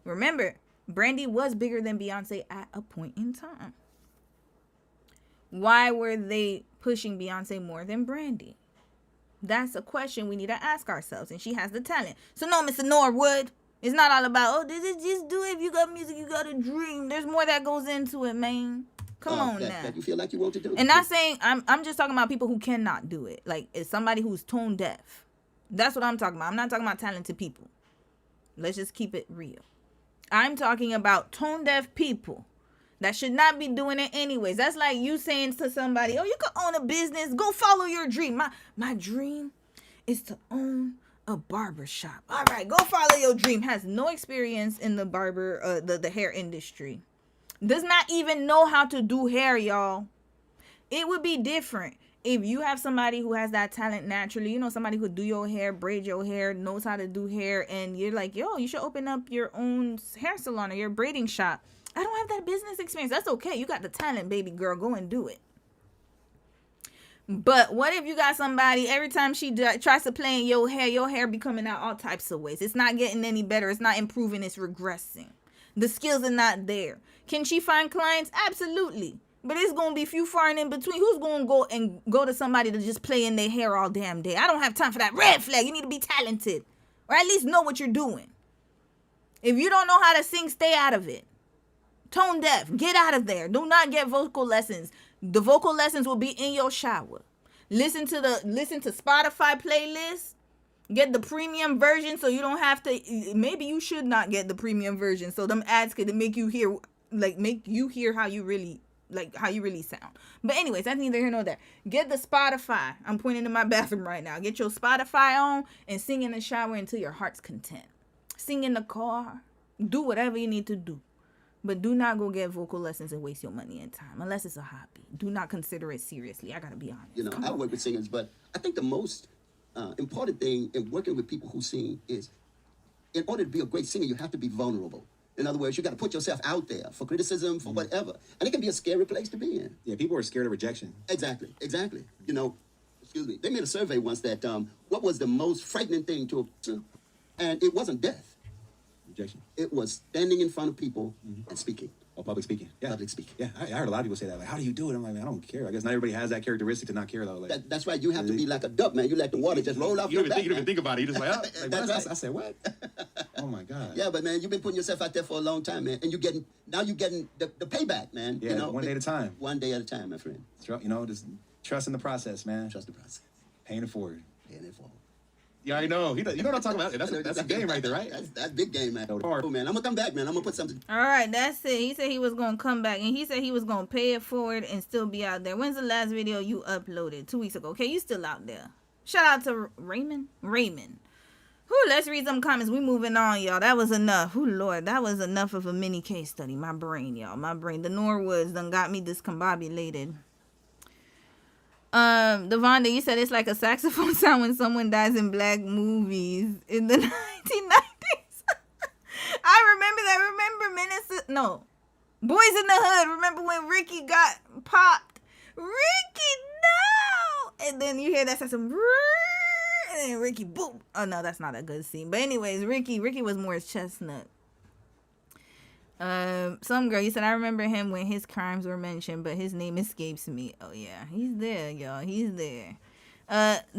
A: remember, Brandy was bigger than Beyonce at a point in time. Why were they pushing Beyonce more than Brandy? That's a question we need to ask ourselves. And she has the talent. So no, Mr. Norwood, it's not all about, just do it. If you got music, you got a dream. There's more that goes into it, man. Come on now.
V: That you feel like you want to do.
A: And not saying, I'm just talking about people who cannot do it. Like, it's somebody who's tone deaf. That's what I'm talking about. I'm not talking about talented people. Let's just keep it real. I'm talking about tone deaf people that should not be doing it anyways. That's like you saying to somebody, you could own a business. Go follow your dream. My dream is to own a barber shop. All right, go follow your dream. Has no experience in the barber, the hair industry. Does not even know how to do hair, y'all. It would be different if you have somebody who has that talent naturally, somebody who do your hair, braid your hair, knows how to do hair, and you're like, you should open up your own hair salon or your braiding shop. I don't have that business experience. That's okay. You got the talent, baby girl. Go and do it. But what if you got somebody, every time she tries to play in your hair be coming out all types of ways. It's not getting any better. It's not improving. It's regressing. The skills are not there. Can she find clients? Absolutely. But it's going to be few far and in between. Who's going to go to somebody to just play in their hair all damn day? I don't have time for that. Red flag. You need to be talented. Or at least know what you're doing. If you don't know how to sing, stay out of it. Tone deaf. Get out of there. Do not get vocal lessons. The vocal lessons will be in your shower. Listen to Spotify playlists. Get the premium version so you don't have to. Maybe you should not get the premium version. So them ads could make you hear how you really sound. But anyways, that's neither here nor there. Get the Spotify. I'm pointing to my bathroom right now. Get your Spotify on and sing in the shower until your heart's content. Sing in the car. Do whatever you need to do. But do not go get vocal lessons and waste your money and time. Unless it's a hobby. Do not consider it seriously. I got to be honest.
V: I work with singers, but I think the most important thing in working with people who sing is, in order to be a great singer, you have to be vulnerable. In other words, you got to put yourself out there for criticism, for whatever. And it can be a scary place to be in.
M: Yeah, people are scared of rejection.
V: Exactly. Excuse me. They made a survey once that what was the most frightening thing to a person? And it wasn't death.
M: Rejection.
V: It was standing in front of people and speaking.
M: Oh, public speaking. Yeah.
V: Public speaking.
M: Yeah, I heard a lot of people say that. Like, how do you do it? I'm like, I don't care. I guess not everybody has that characteristic to not care, though. Like,
V: that's right. You have to be like a duck, man. You let the water just roll off your back.
M: You don't even think about it. You just like,
V: that's right.
M: I said, what? Oh, my God.
V: Yeah, but, man, you've been putting yourself out there for a long time, man. And you're getting the payback, man.
M: Yeah, one day at a time.
V: One day at a time, my friend.
M: Just trust in the process, man.
V: Trust the process.
M: Paying it forward.
V: Paying it forward.
M: Yeah, I know. You know what I'm talking about? That's a game right there, right?
V: That's big game, man. Oh, man, I'm going to come back, man. I'm going to put something.
A: All right, that's it. He said he was going to come back, and he said he was going to pay it forward and still be out there. When's the last video you uploaded? 2 weeks ago. Okay, you still out there. Shout out to Raymond. Let's read some comments. We moving on, y'all. That was enough. Lord, that was enough of a mini case study. My brain, y'all. My brain. The Norwoods done got me discombobulated. Devonda, you said it's like a saxophone sound when someone dies in black movies in the 1990s. I remember that. Boys in the Hood. Remember when Ricky got popped? Ricky, no! And then you hear that saxophone. And then Ricky, boom. Oh no, that's not a good scene. But anyways, Ricky was more chestnut. Some girl, you said I remember him when his crimes were mentioned, but his name escapes me. Oh yeah, he's there, y'all. He's there.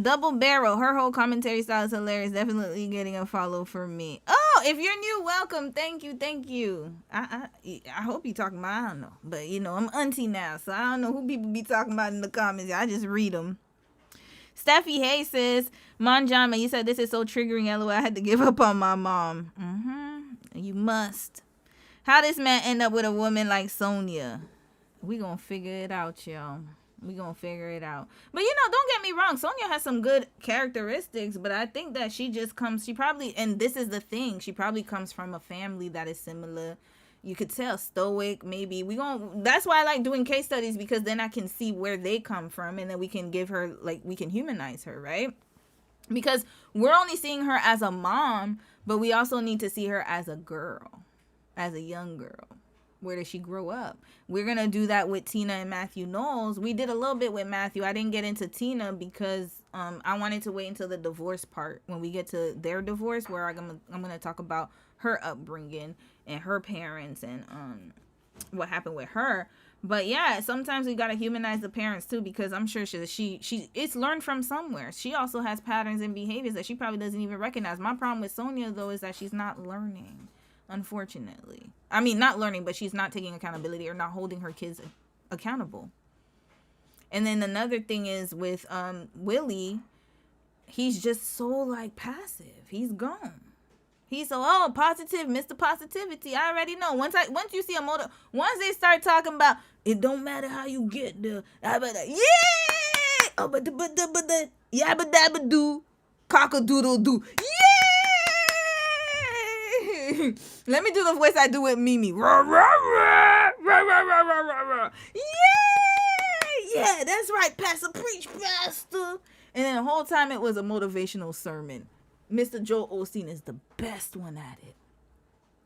A: Double Barrel, her whole commentary style is hilarious. Definitely getting a follow for me. Oh, if you're new, welcome. Thank you. I hope you talking about, I don't know, but you know I'm auntie now, so I don't know who people be talking about in the comments. I just read them. Steffi Hay says, Manjama, you said this is so triggering. LOL, I had to give up on my mom. You must. How this man end up with a woman like Sonia? We gonna figure it out, y'all. We gonna figure it out. But you know, don't get me wrong, Sonia has some good characteristics, but I think that she probably, and this is the thing, she probably comes from a family that is similar. You could tell, stoic, maybe. That's why I like doing case studies, because then I can see where they come from, and then we can give her, like, we can humanize her, right? Because we're only seeing her as a mom, but we also need to see her as a girl, as a young girl. Where does she grow up? We're going to do that with Tina and Matthew Knowles. We did a little bit with Matthew. I didn't get into Tina because I wanted to wait until the divorce part. When we get to their divorce, where I'm going to talk about her upbringing and her parents and what happened with her. But yeah, sometimes we got to humanize the parents too, because I'm sure she it's learned from somewhere. She also has patterns and behaviors that she probably doesn't even recognize. My problem with Sonia, though, is that she's not learning. Unfortunately, I mean, not learning, but she's not taking accountability or not holding her kids accountable. And then another thing is with Willie, he's just so like passive. He's gone. He's so positive, Mr. Positivity. I already know. Once you see once they start talking about it, don't matter how you get there. Yeah. Oh, but the yabba dabba do, cock-a-doodle do. Yeah. Let me do the voice I do with Mimi. Rah, rah, rah, rah, rah, rah, rah, rah, rah. Yeah, that's right, Pastor. Preach, Pastor. And then the whole time it was a motivational sermon. Mr. Joel Osteen is the best one at it.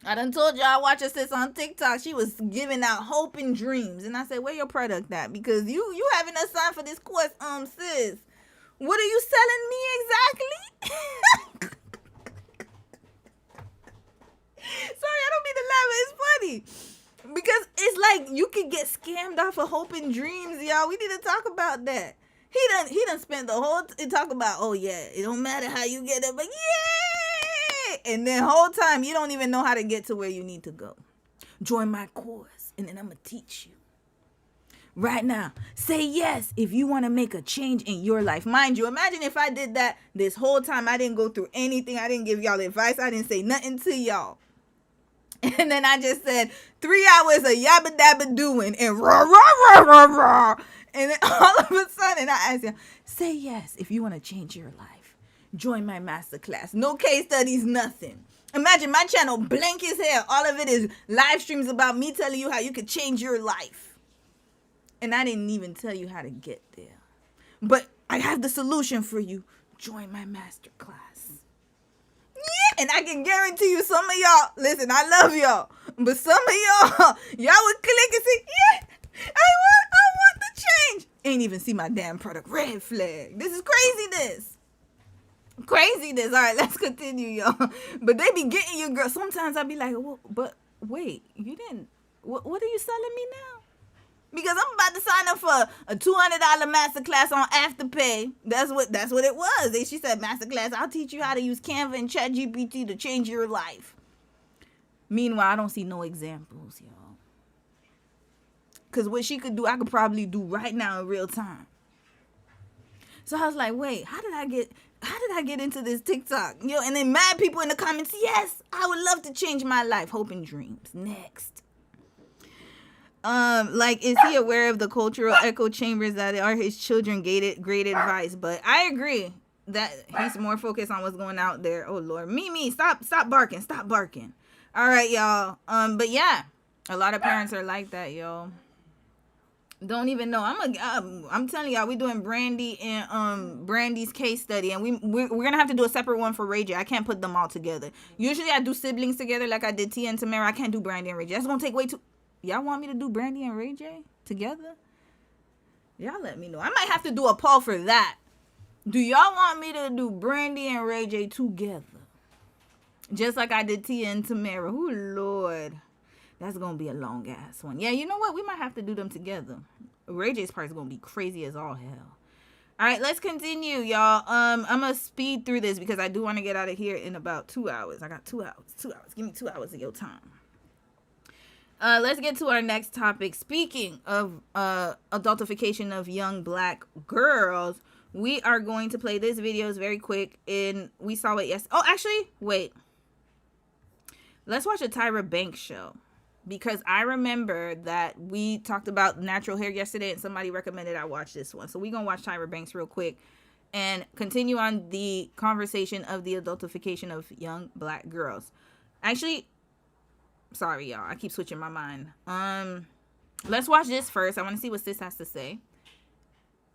A: I done told y'all I watch her sis on TikTok. She was giving out hope and dreams. And I said, where your product at? Because you having us sign for this course, sis. What are you selling me exactly? Sorry, I don't mean to laugh, but it's funny. Because it's like you could get scammed off of hope and dreams, y'all. We need to talk about that. He done spent the whole talk about, oh yeah, it don't matter how you get it, but yeah. And then whole time you don't even know how to get to where you need to go. Join my course, and then I'm gonna teach you. Right now, say yes if you want to make a change in your life. Mind you, imagine if I did that this whole time. I didn't go through anything. I didn't give y'all advice. I didn't say nothing to y'all. And then I just said 3 hours of yabba dabba doing and rah, rah, rah, rah, rah. And then all of a sudden I asked you, say yes if you want to change your life. Join my masterclass. No case studies, nothing. Imagine my channel blank as hell. All of it is live streams about me telling you how you could change your life. And I didn't even tell you how to get there. But I have the solution for you. Join my masterclass. Yeah, and I can guarantee you some of y'all, listen, I love y'all, but some of y'all would click and say, yeah, I want the change. Ain't even see my damn product. Red flag. This is craziness. All right, let's continue, y'all. But they be getting you, girl. Sometimes I be like, well, but wait, you didn't, what are you selling me now? Because I'm about to sign up for a $200 masterclass on Afterpay. That's what it was. She said, masterclass, I'll teach you how to use Canva and ChatGPT to change your life. Meanwhile, I don't see no examples, y'all. Because what she could do, I could probably do right now in real time. So I was like, wait, how did I get into this TikTok? And then mad people in the comments, yes, I would love to change my life. Hope and dreams. Next. Like, is he aware of the cultural echo chambers that are his children? Great advice. But I agree that he's more focused on what's going out there. Oh Lord, Mimi, stop barking. All right, y'all. But yeah, a lot of parents are like that, y'all. Don't even know. I'm telling y'all, we doing Brandy and Brandy's case study, and we're gonna have to do a separate one for Ray J. I can't put them all together. Usually I do siblings together, like I did Tia and Tamara. I can't do Brandy and Ray J. That's gonna take way too. Y'all want me to do Brandy and Ray J together? Y'all let me know. I might have to do a poll for that. Do y'all want me to do Brandy and Ray J together? Just like I did Tia and Tamara. Oh, Lord. That's going to be a long ass one. Yeah, you know what? We might have to do them together. Ray J's part is going to be crazy as all hell. All right, let's continue, y'all. I'm going to speed through this because I do want to get out of here in about 2 hours. I got 2 hours. 2 hours. Give me 2 hours of your time. Let's get to our next topic. Speaking of adultification of young black girls, we are going to play this video. It's very quick, and we saw it yesterday. Oh, actually, wait. Let's watch a Tyra Banks show, because I remember that we talked about natural hair yesterday, and somebody recommended I watch this one. So we're going to watch Tyra Banks real quick and continue on the conversation of the adultification of young black girls. Actually, sorry, y'all. I keep switching my mind. Let's watch this first. I want to see what sis has to say.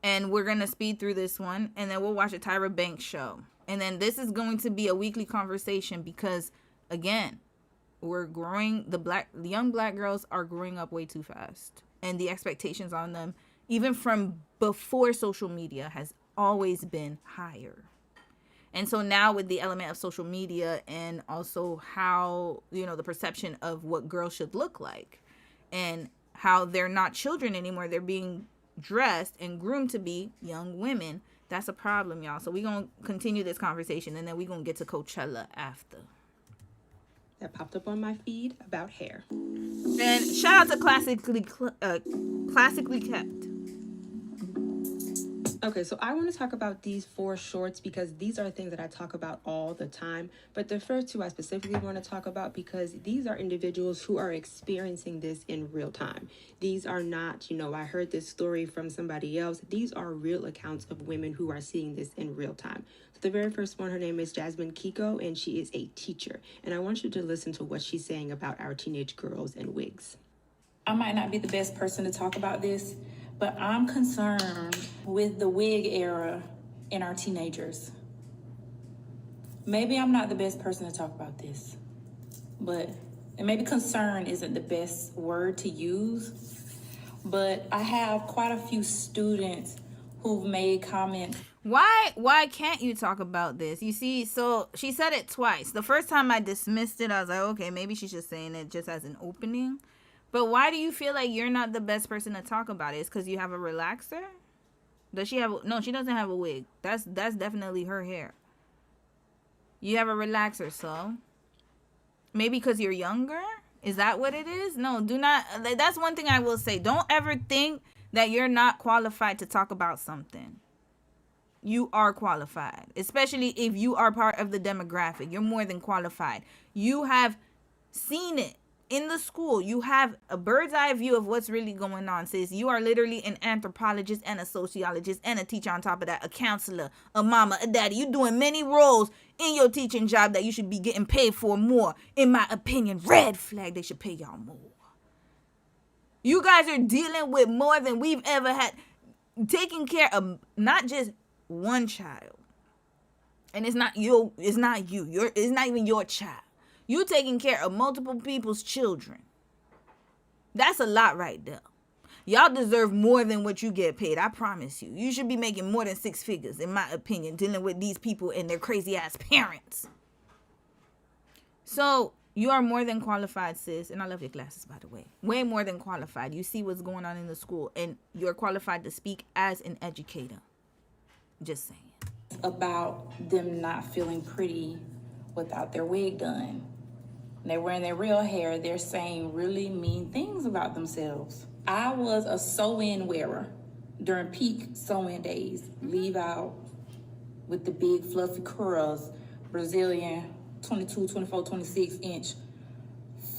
A: And we're going to speed through this one. And then we'll watch a Tyra Banks show. And then this is going to be a weekly conversation because, again, we're growing. The young black girls are growing up way too fast. And the expectations on them, even from before social media, has always been higher. And so now with the element of social media and also how, the perception of what girls should look like and how they're not children anymore, they're being dressed and groomed to be young women. That's a problem, y'all. So we're going to continue this conversation, and then we're going to get to Coachella after.
J: That popped up on my feed about hair.
A: And shout out to Classically Kept.
J: Okay, so I want to talk about these 4 shorts because these are things that I talk about all the time. But the first 2 I specifically want to talk about because these are individuals who are experiencing this in real time. These are not, I heard this story from somebody else. These are real accounts of women who are seeing this in real time. So the very first one, her name is Jasmine Kiko, and she is a teacher. And I want you to listen to what she's saying about our teenage girls and wigs.
N: I might not be the best person to talk about this, but I'm concerned with the wig era in our teenagers. Maybe I'm not the best person to talk about this, and maybe concern isn't the best word to use, but I have quite a few students who've made comments.
A: Why can't you talk about this? You see, so she said it twice. The first time I dismissed it, I was like, okay, maybe she's just saying it just as an opening. But why do you feel like you're not the best person to talk about it? It's because you have a relaxer? Does she have... No, she doesn't have a wig. That's definitely her hair. You have a relaxer, so... Maybe because you're younger? Is that what it is? No, do not... That's one thing I will say. Don't ever think that you're not qualified to talk about something. You are qualified. Especially if you are part of the demographic. You're more than qualified. You have seen it. In the school, you have a bird's eye view of what's really going on, sis. You are literally an anthropologist and a sociologist and a teacher on top of that, a counselor, a mama, a daddy. You're doing many roles in your teaching job that you should be getting paid for more. In my opinion, red flag, they should pay y'all more. You guys are dealing with more than we've ever had. Taking care of not just one child. And it's not you. It's not even your child. You taking care of multiple people's children. That's a lot right there. Y'all deserve more than what you get paid. I promise you. You should be making more than 6 figures, in my opinion, dealing with these people and their crazy ass parents. So you are more than qualified, sis. And I love your glasses, by the way. Way more than qualified. You see what's going on in the school. And you're qualified to speak as an educator. Just saying.
N: About them not feeling pretty without their wig done. They're wearing their real hair. They're saying really mean things about themselves. I was a sew-in wearer during peak sew-in days. Leave out with the big fluffy curls, Brazilian 22, 24, 26 inch,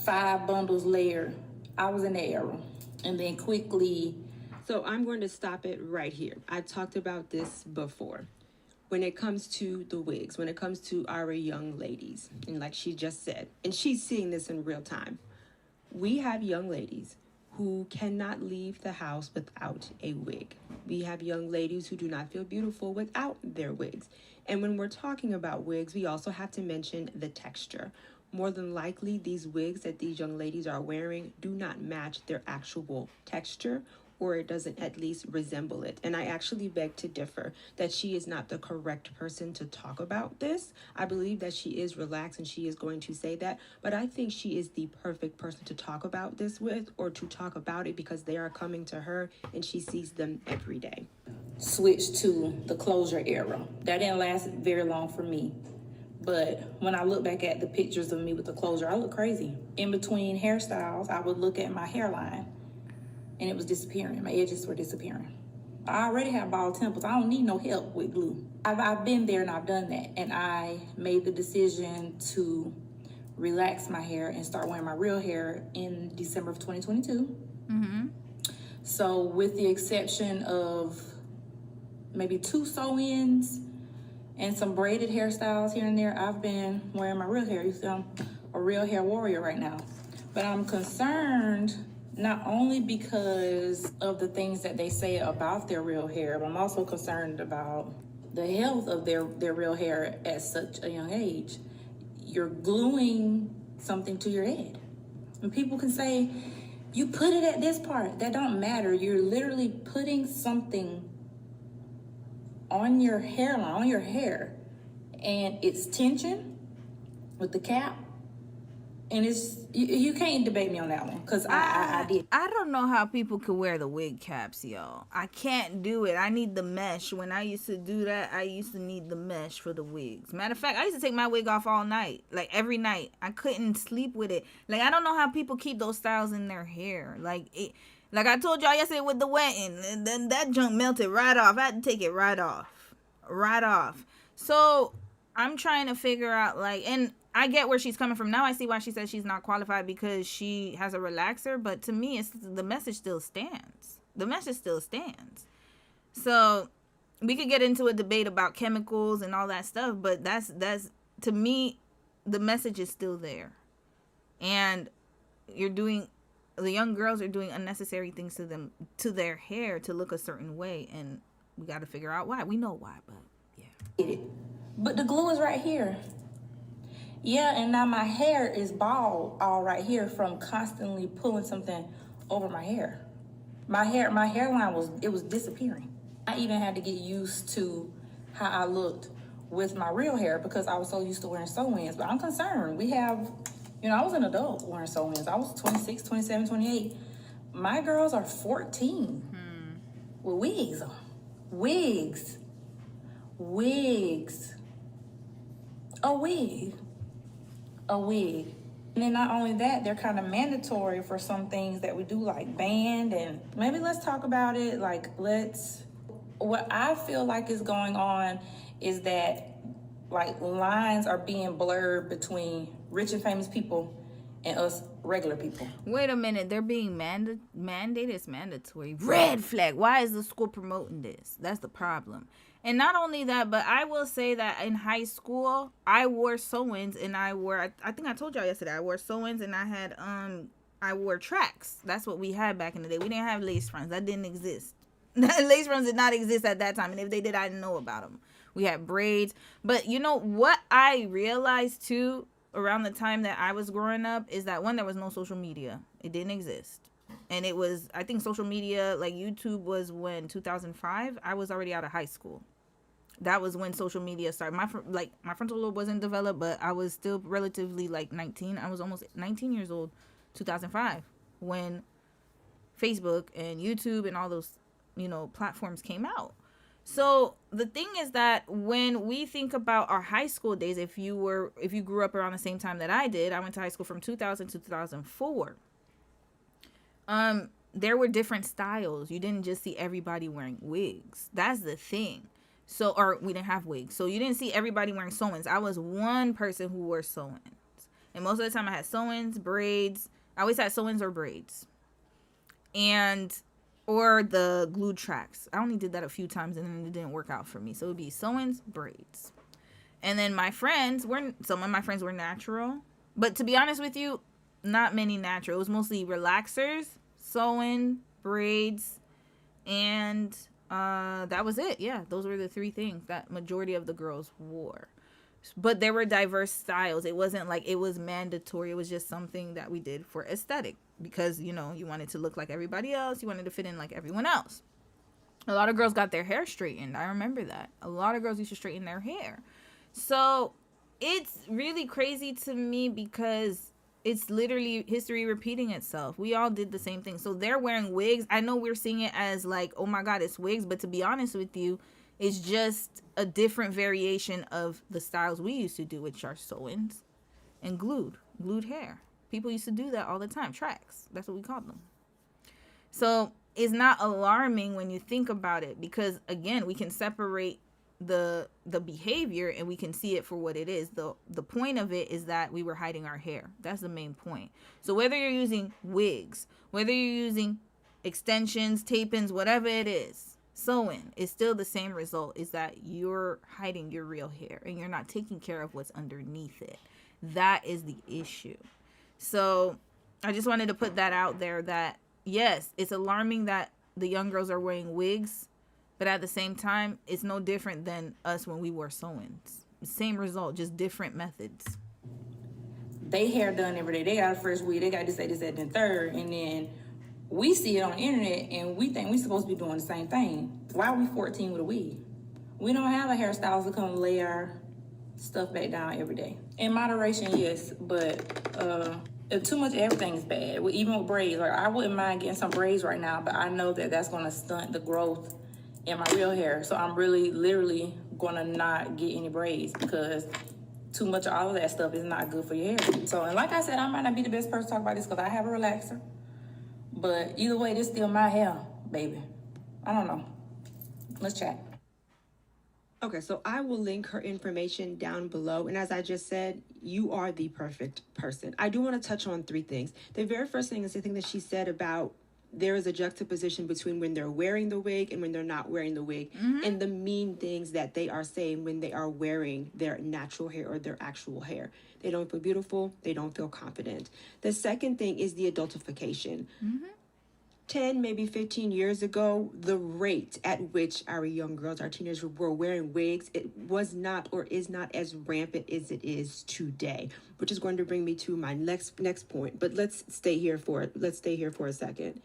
N: 5 bundles layered. I was in the era. And then quickly.
J: So I'm going to stop it right here. I talked about this before. When it comes to the wigs, when it comes to our young ladies, and like she just said, and she's seeing this in real time, we have young ladies who cannot leave the house without a wig. We have young ladies who do not feel beautiful without their wigs. And when we're talking about wigs, we also have to mention the texture. More than likely, these wigs that these young ladies are wearing do not match their actual texture or it doesn't at least resemble it. And I actually beg to differ that she is not the correct person to talk about this. I believe that she is relaxed and she is going to say that, but I think she is the perfect person to talk about this with, or to talk about it, because they are coming to her and she sees them every day.
N: Switch to the closure era. That didn't last very long for me. But when I look back at the pictures of me with the closure, I look crazy. In between hairstyles, I would look at my hairline and it was disappearing. My edges were disappearing. I already have bald temples. I don't need no help with glue. I've been there and I've done that. And I made the decision to relax my hair and start wearing my real hair in December of 2022.
A: Mm-hmm.
N: So with the exception of maybe 2 sew-ins and some braided hairstyles here and there, I've been wearing my real hair. You see, I'm a real hair warrior right now. But I'm concerned not only because of the things that they say about their real hair, but I'm also concerned about the health of their real hair at such a young age. You're gluing something to your head. And people can say, you put it at this part. That don't matter. You're literally putting something on your hairline, on your hair, and it's tension with the cap, and it's you can't debate me on that one, because I did.
A: I don't know how people could wear the wig caps, y'all. I can't do it. I need the mesh. When I used to do that, I used to need the mesh for the wigs. Matter of fact, I used to take my wig off all night, like every night. I couldn't sleep with it. Like, I don't know how people keep those styles in their hair. Like I told y'all yesterday with the wetting, and then that junk melted right off. I had to take it right off. So I'm trying to figure out, like, and I get where she's coming from. Now I see why she says she's not qualified, because she has a relaxer. But to me, it's the message still stands. The message still stands. So we could get into a debate about chemicals and all that stuff, but that's to me, the message is still there. And the young girls are doing unnecessary things to their hair to look a certain way, and we got to figure out why. We know why, but yeah.
N: But the glue is right here. Yeah, and now my hair is bald all right here from constantly pulling something over my hair. My hairline was disappearing. I even had to get used to how I looked with my real hair, because I was so used to wearing sew-ins. But I'm concerned. I was an adult wearing sew-ins. I was 26, 27, 28. My girls are 14 with wigs on. Wigs. A wig. And then not only that, they're kind of mandatory for some things that we do, like band, and maybe let's talk about it. What I feel like is going on is that, like, lines are being blurred between rich and famous people and us regular people.
A: Wait a minute, they're being mandated. It's mandatory. Red flag. Why is the school promoting this? That's the problem. And not only that, but I will say that in high school, I wore sew-ins, and I think I told y'all yesterday, I wore sew-ins, and I wore tracks. That's what we had back in the day. We didn't have lace fronts. That didn't exist. Lace fronts did not exist at that time, and if they did, I didn't know about them. We had braids. But you know what I realized too around the time that I was growing up is that, one, there was no social media. It didn't exist. And it was, I think social media, like YouTube, was when 2005. I was already out of high school. That was when social media started. My frontal lobe wasn't developed, but I was still relatively, like, 19. I was almost 19 years old, 2005, when Facebook and YouTube and all those, platforms came out. So the thing is that when we think about our high school days, if you grew up around the same time that I did, I went to high school from 2000 to 2004. There were different styles. You didn't just see everybody wearing wigs. That's the thing. Or we didn't have wigs. So you didn't see everybody wearing sew-ins. I was one person who wore sew-ins. And most of the time I had sew-ins, braids. I always had sew-ins or braids. Or the glue tracks. I only did that a few times and then it didn't work out for me. So it would be sew-ins, braids. And then some of my friends were natural. But to be honest with you, not many natural. It was mostly relaxers, sew-in, braids, and that was it. Yeah, those were the three things that majority of the girls wore. But there were diverse styles. It wasn't like it was mandatory. It was just something that we did for aesthetic because, you know, you wanted to look like everybody else. You wanted to fit in like everyone else. A lot of girls got their hair straightened. I remember that. A lot of girls used to straighten their hair. So it's really crazy to me because it's literally history repeating itself. We all did the same thing. So they're wearing wigs. I know we're seeing it as like, oh my God, it's wigs. But to be honest with you, it's just a different variation of the styles we used to do, which are sew-ins and glued hair. People used to do that all the time. Tracks. That's what we called them. So it's not alarming when you think about it because, again, we can separate the behavior and we can see it for what it is. The point of it is that we were hiding our hair. That's the main point. So whether you're using wigs, whether you're using extensions, tape-ins, whatever it is, sewing is still the same result, is that you're hiding your real hair and you're not taking care of what's underneath it. That is the issue. So I just wanted to put that out there that yes, it's alarming that the young girls are wearing wigs, but at the same time, it's no different than us when we wore sew-ins. Same result, just different methods.
N: They hair done every day. They got a fresh wig. They got this, that, and the third. And then we see it on the internet and we think we're supposed to be doing the same thing. Why are we 14 with a wig? We don't have a hairstylist to come lay our stuff back down every day. In moderation, yes, but if too much of everything is bad. Even with braids, like I wouldn't mind getting some braids right now, but I know that that's going to stunt the growth in my real hair. So I'm really, literally going to not get any braids because too much of all of that stuff is not good for your hair. So, and like I said, I might not be the best person to talk about this because I have a relaxer. But either way, this is still my hair, baby. I don't know. Let's chat.
J: Okay, so I will link her information down below. And as I just said, you are the perfect person. I do want to touch on three things. The very first thing is the thing that she said about there is a juxtaposition between when they're wearing the wig and when they're not wearing the wig, and the mean things that they are saying when they are wearing their natural hair or their actual hair. They don't feel beautiful. They don't feel confident. The second thing is the adultification. 10, maybe 15 years ago, the rate at which our young girls, our teenagers were wearing wigs, it was not or is not as rampant as it is today, which is going to bring me to my next point. But let's stay here for a second.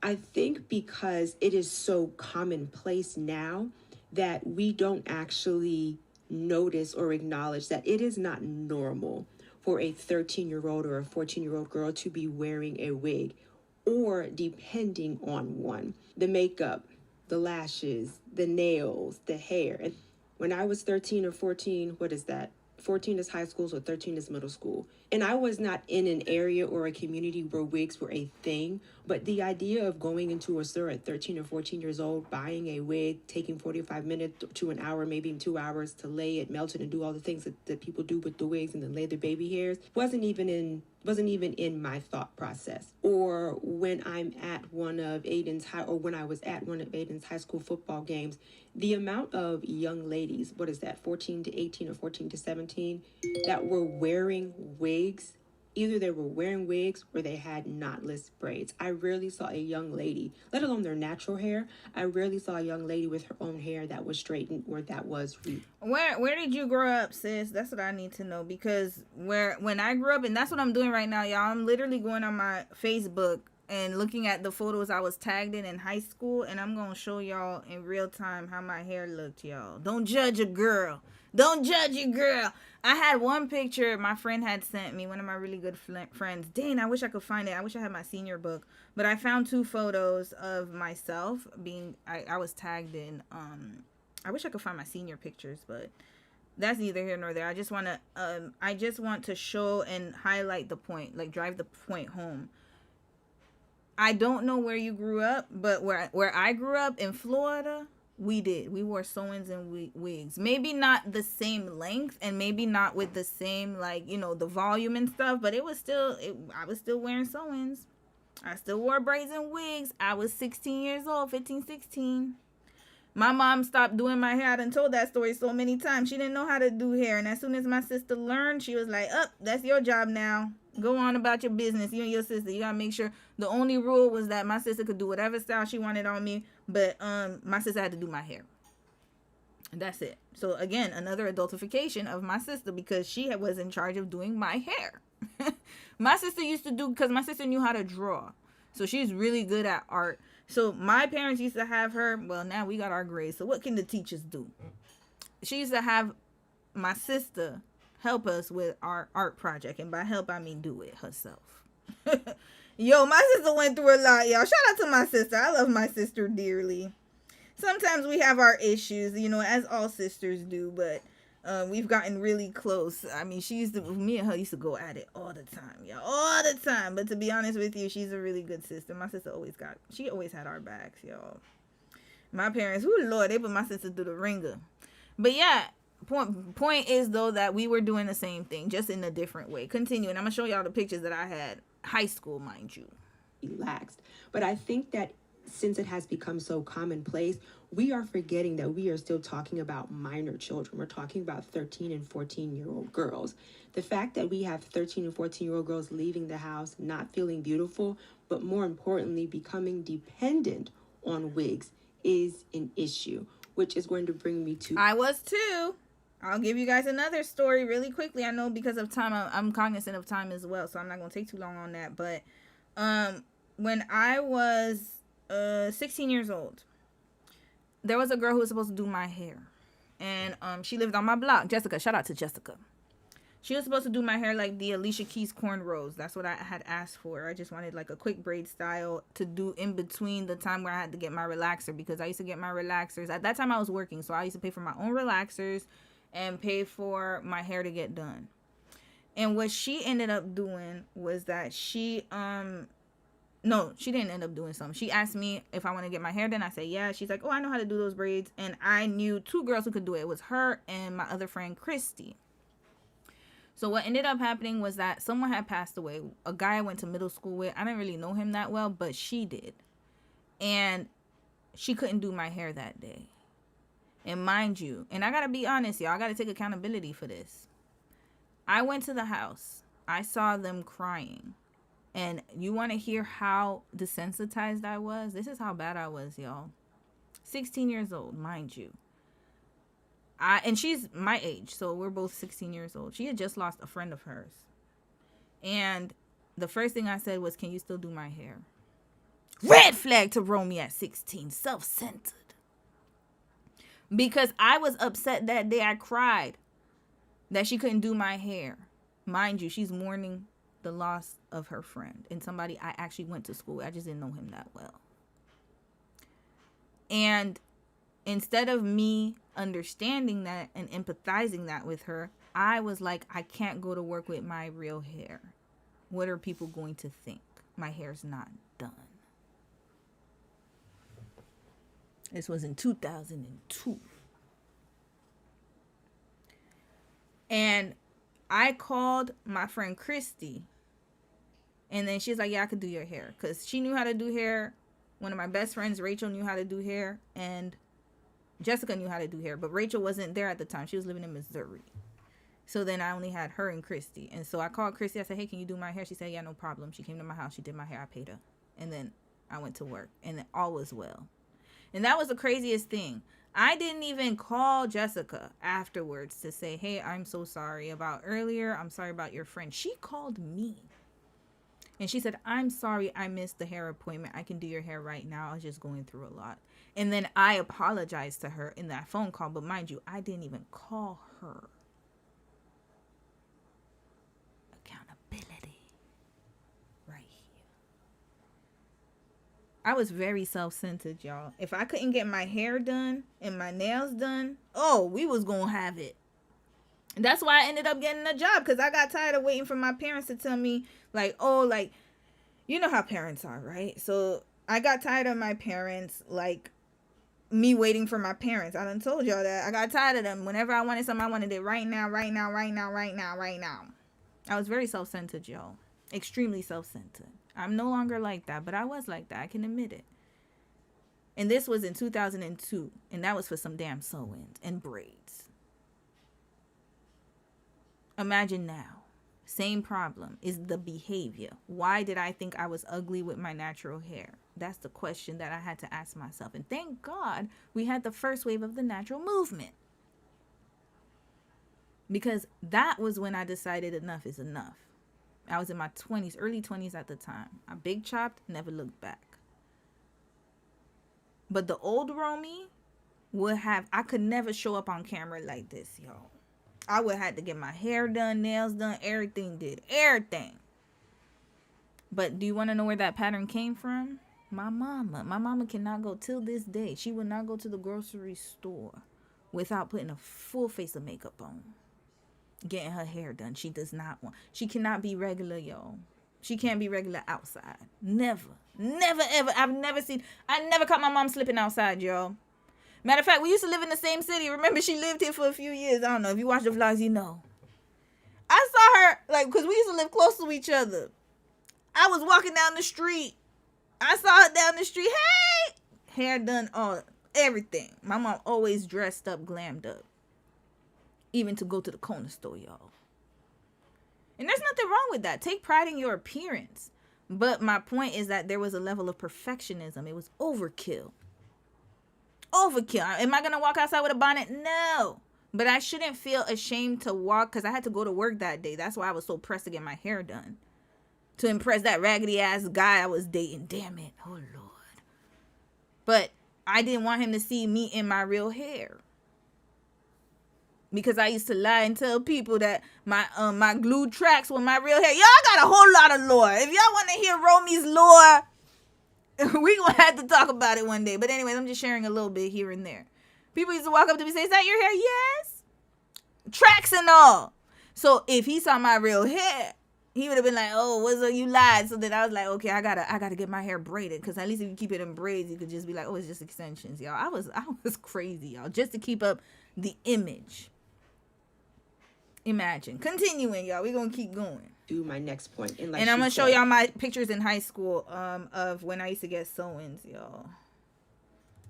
J: I think because it is so commonplace now that we don't actually notice or acknowledge that it is not normal for a 13-year-old or a 14-year-old girl to be wearing a wig or depending on one. The makeup, the lashes, the nails, the hair. And when I was 13 or 14, what is that? 14 is high school, so 13 is middle school. And I was not in an area or a community where wigs were a thing, but the idea of going into a store at 13 or 14 years old, buying a wig, taking 45 minutes to an hour, maybe 2 hours to lay it, melt it, and do all the things that people do with the wigs and then lay their baby hairs wasn't even in my thought process. Or when I'm at when I was at one of Aiden's high school football games, the amount of young ladies, 14 to 18 or 14 to 17, that were wearing wigs, either they were wearing wigs or they had knotless braids. I rarely saw a young lady, let alone their natural hair, I rarely saw a young lady with her own hair that was straightened or that was
A: Where did you grow up, sis? That's what I need to know, because when I grew up, and that's what I'm doing right now, y'all, I'm literally going on my Facebook and looking at the photos I was tagged in high school, and I'm going to show y'all in real time how my hair looked, y'all. Don't judge a girl. Don't judge a girl. I had one picture my friend had sent me, one of my really good friends. Dang, I wish I could find it. I wish I had my senior book. But I found 2 photos of myself being, I was tagged in, I wish I could find my senior pictures, but that's neither here nor there. I just want to show and highlight the point, like drive the point home. I don't know where you grew up, but where I grew up in Florida, we wore sew-ins and wigs. Maybe not the same length and maybe not with the same, like, you know, the volume and stuff, but I was still wearing sew-ins. I still wore braids and wigs. I was 16 years old, 15, 16. My mom stopped doing my hair. I done told that story so many times. She didn't know how to do hair. And as soon as my sister learned, she was like, that's your job now. Go on about your business. You and your sister. You got to make sure. The only rule was that my sister could do whatever style she wanted on me. But my sister had to do my hair. That's it. So again, another adultification of my sister because she was in charge of doing my hair. My sister used to do, because my sister knew how to draw. So she's really good at art. So my parents used to have her, well, now we got our grades. So what can the teachers do? She used to have my sister help us with our art project. And by help, I mean do it herself. Yo, my sister went through a lot, y'all. Shout out to my sister. I love my sister dearly. Sometimes we have our issues, you know, as all sisters do, but we've gotten really close. I mean, me and her used to go at it all the time, y'all, all the time. But to be honest with you, she's a really good sister. My sister she always had our backs, y'all. My parents, oh Lord, they put my sister through the ringer. But yeah, point is though that we were doing the same thing, just in a different way. Continuing, I'm gonna show y'all the pictures that I had, high school, mind you.
J: Relaxed, but I think that since it has become so commonplace, we are forgetting that we are still talking about minor children. We're talking about 13 and 14-year-old girls. The fact that we have 13 and 14-year-old girls leaving the house, not feeling beautiful, but more importantly, becoming dependent on wigs is an issue, which is going to bring me to...
A: I was too. I'll give you guys another story really quickly. I know because of time, I'm cognizant of time as well, so I'm not going to take too long on that. But when I was 16 years old, there was a girl who was supposed to do my hair, and she lived on my block. Jessica, shout out to Jessica. She was supposed to do my hair like the Alicia Keys cornrows. That's what I had asked for. I just wanted like a quick braid style to do in between the time where I had to get my relaxer, because I used to get my relaxers at that time. I was working, so I used to pay for my own relaxers and pay for my hair to get done. And what she ended up doing was that she didn't end up doing something. She asked me if I want to get my hair done. I said, yeah. She's like, oh, I know how to do those braids. And I knew two girls who could do it. It was her and my other friend, Christy. So what ended up happening was that someone had passed away. A guy I went to middle school with. I didn't really know him that well, but she did. And she couldn't do my hair that day. And mind you, and I got to be honest, y'all, I got to take accountability for this. I went to the house. I saw them crying. And you want to hear how desensitized I was? This is how bad I was, y'all. 16 years old, mind you. And she's my age, so we're both 16 years old. She had just lost a friend of hers. And the first thing I said was, can you still do my hair? Red flag to Romy at 16, self-centered. Because I was upset that day. I cried that she couldn't do my hair. Mind you, she's mourning the loss of her friend and somebody I actually went to school with. I just didn't know him that well. And instead of me understanding that and empathizing that with her, I was like, I can't go to work with my real hair. What are people going to think? My hair's not done. This was in 2002. And I called my friend Christy. And then she's like, yeah, I could do your hair. Because she knew how to do hair. One of my best friends, Rachel, knew how to do hair. And Jessica knew how to do hair. But Rachel wasn't there at the time. She was living in Missouri. So then I only had her and Christy. And so I called Christy. I said, hey, can you do my hair? She said, yeah, no problem. She came to my house. She did my hair. I paid her. And then I went to work. And then all was well. And that was the craziest thing. I didn't even call Jessica afterwards to say, hey, I'm so sorry about earlier. I'm sorry about your friend. She called me. And she said, I'm sorry I missed the hair appointment. I can do your hair right now. I was just going through a lot. And then I apologized to her in that phone call. But mind you, I didn't even call her. Accountability. Right here. I was very self-centered, y'all. If I couldn't get my hair done and my nails done, oh, we was going to have it. And that's why I ended up getting a job, because I got tired of waiting for my parents to tell me, like, oh, like, you know how parents are, right? So I got tired of my parents, like, me waiting for my parents. I done told y'all that. I got tired of them. Whenever I wanted something, I wanted it right now, right now, right now, right now, right now. I was very self-centered, y'all. Extremely self-centered. I'm no longer like that, but I was like that. I can admit it. And this was in 2002, and that was for some damn sew-ins and braids. Imagine now, same problem is the behavior. Why did I think I was ugly with my natural hair? That's the question that I had to ask myself. And thank God we had the first wave of the natural movement. because that was when I decided enough is enough. I was in my 20s, early 20s at the time. I big chopped, never looked back. But the old Romy I could never show up on camera like this, y'all. I would have to get my hair done, nails done, everything. But do you want to know where that pattern came from? My mama cannot go till this day. She would not go to the grocery store without putting a full face of makeup on, getting her hair done. She does not want. She cannot be regular, y'all. She can't be regular outside. Never, ever. I never caught my mom slipping outside, y'all. Matter of fact, we used to live in the same city. Remember, she lived here for a few years. I don't know. If you watch the vlogs, you know. I saw her, because we used to live close to each other. I was walking down the street. I saw her down the street. Hey! Hair done, everything. My mom always dressed up, glammed up. Even to go to the corner store, y'all. And there's nothing wrong with that. Take pride in your appearance. But my point is that there was a level of perfectionism. It was overkill. Am I going to walk outside with a bonnet? No. But I shouldn't feel ashamed to walk because I had to go to work that day. That's why I was so pressed to get my hair done. To impress that raggedy ass guy I was dating. Damn it. Oh, Lord. But I didn't want him to see me in my real hair. Because I used to lie and tell people that my glued tracks were my real hair. Y'all got a whole lot of lore. If y'all want to hear Romy's lore, we going to have to talk about it one day. But anyways, I'm just sharing a little bit here and there. People used to walk up to me and say, is that your hair? Yes. Tracks and all. So if he saw my real hair, he would have been like, oh, what's up? You lied. So then I was like, okay, I gotta get my hair braided. Because at least if you keep it in braids, you could just be like, oh, it's just extensions, y'all. I was crazy, y'all. Just to keep up the image. Imagine. Continuing, y'all. We're going to keep going.
J: To my next point. And
A: I'm going to show y'all my pictures in high school of when I used to get sew-ins, y'all.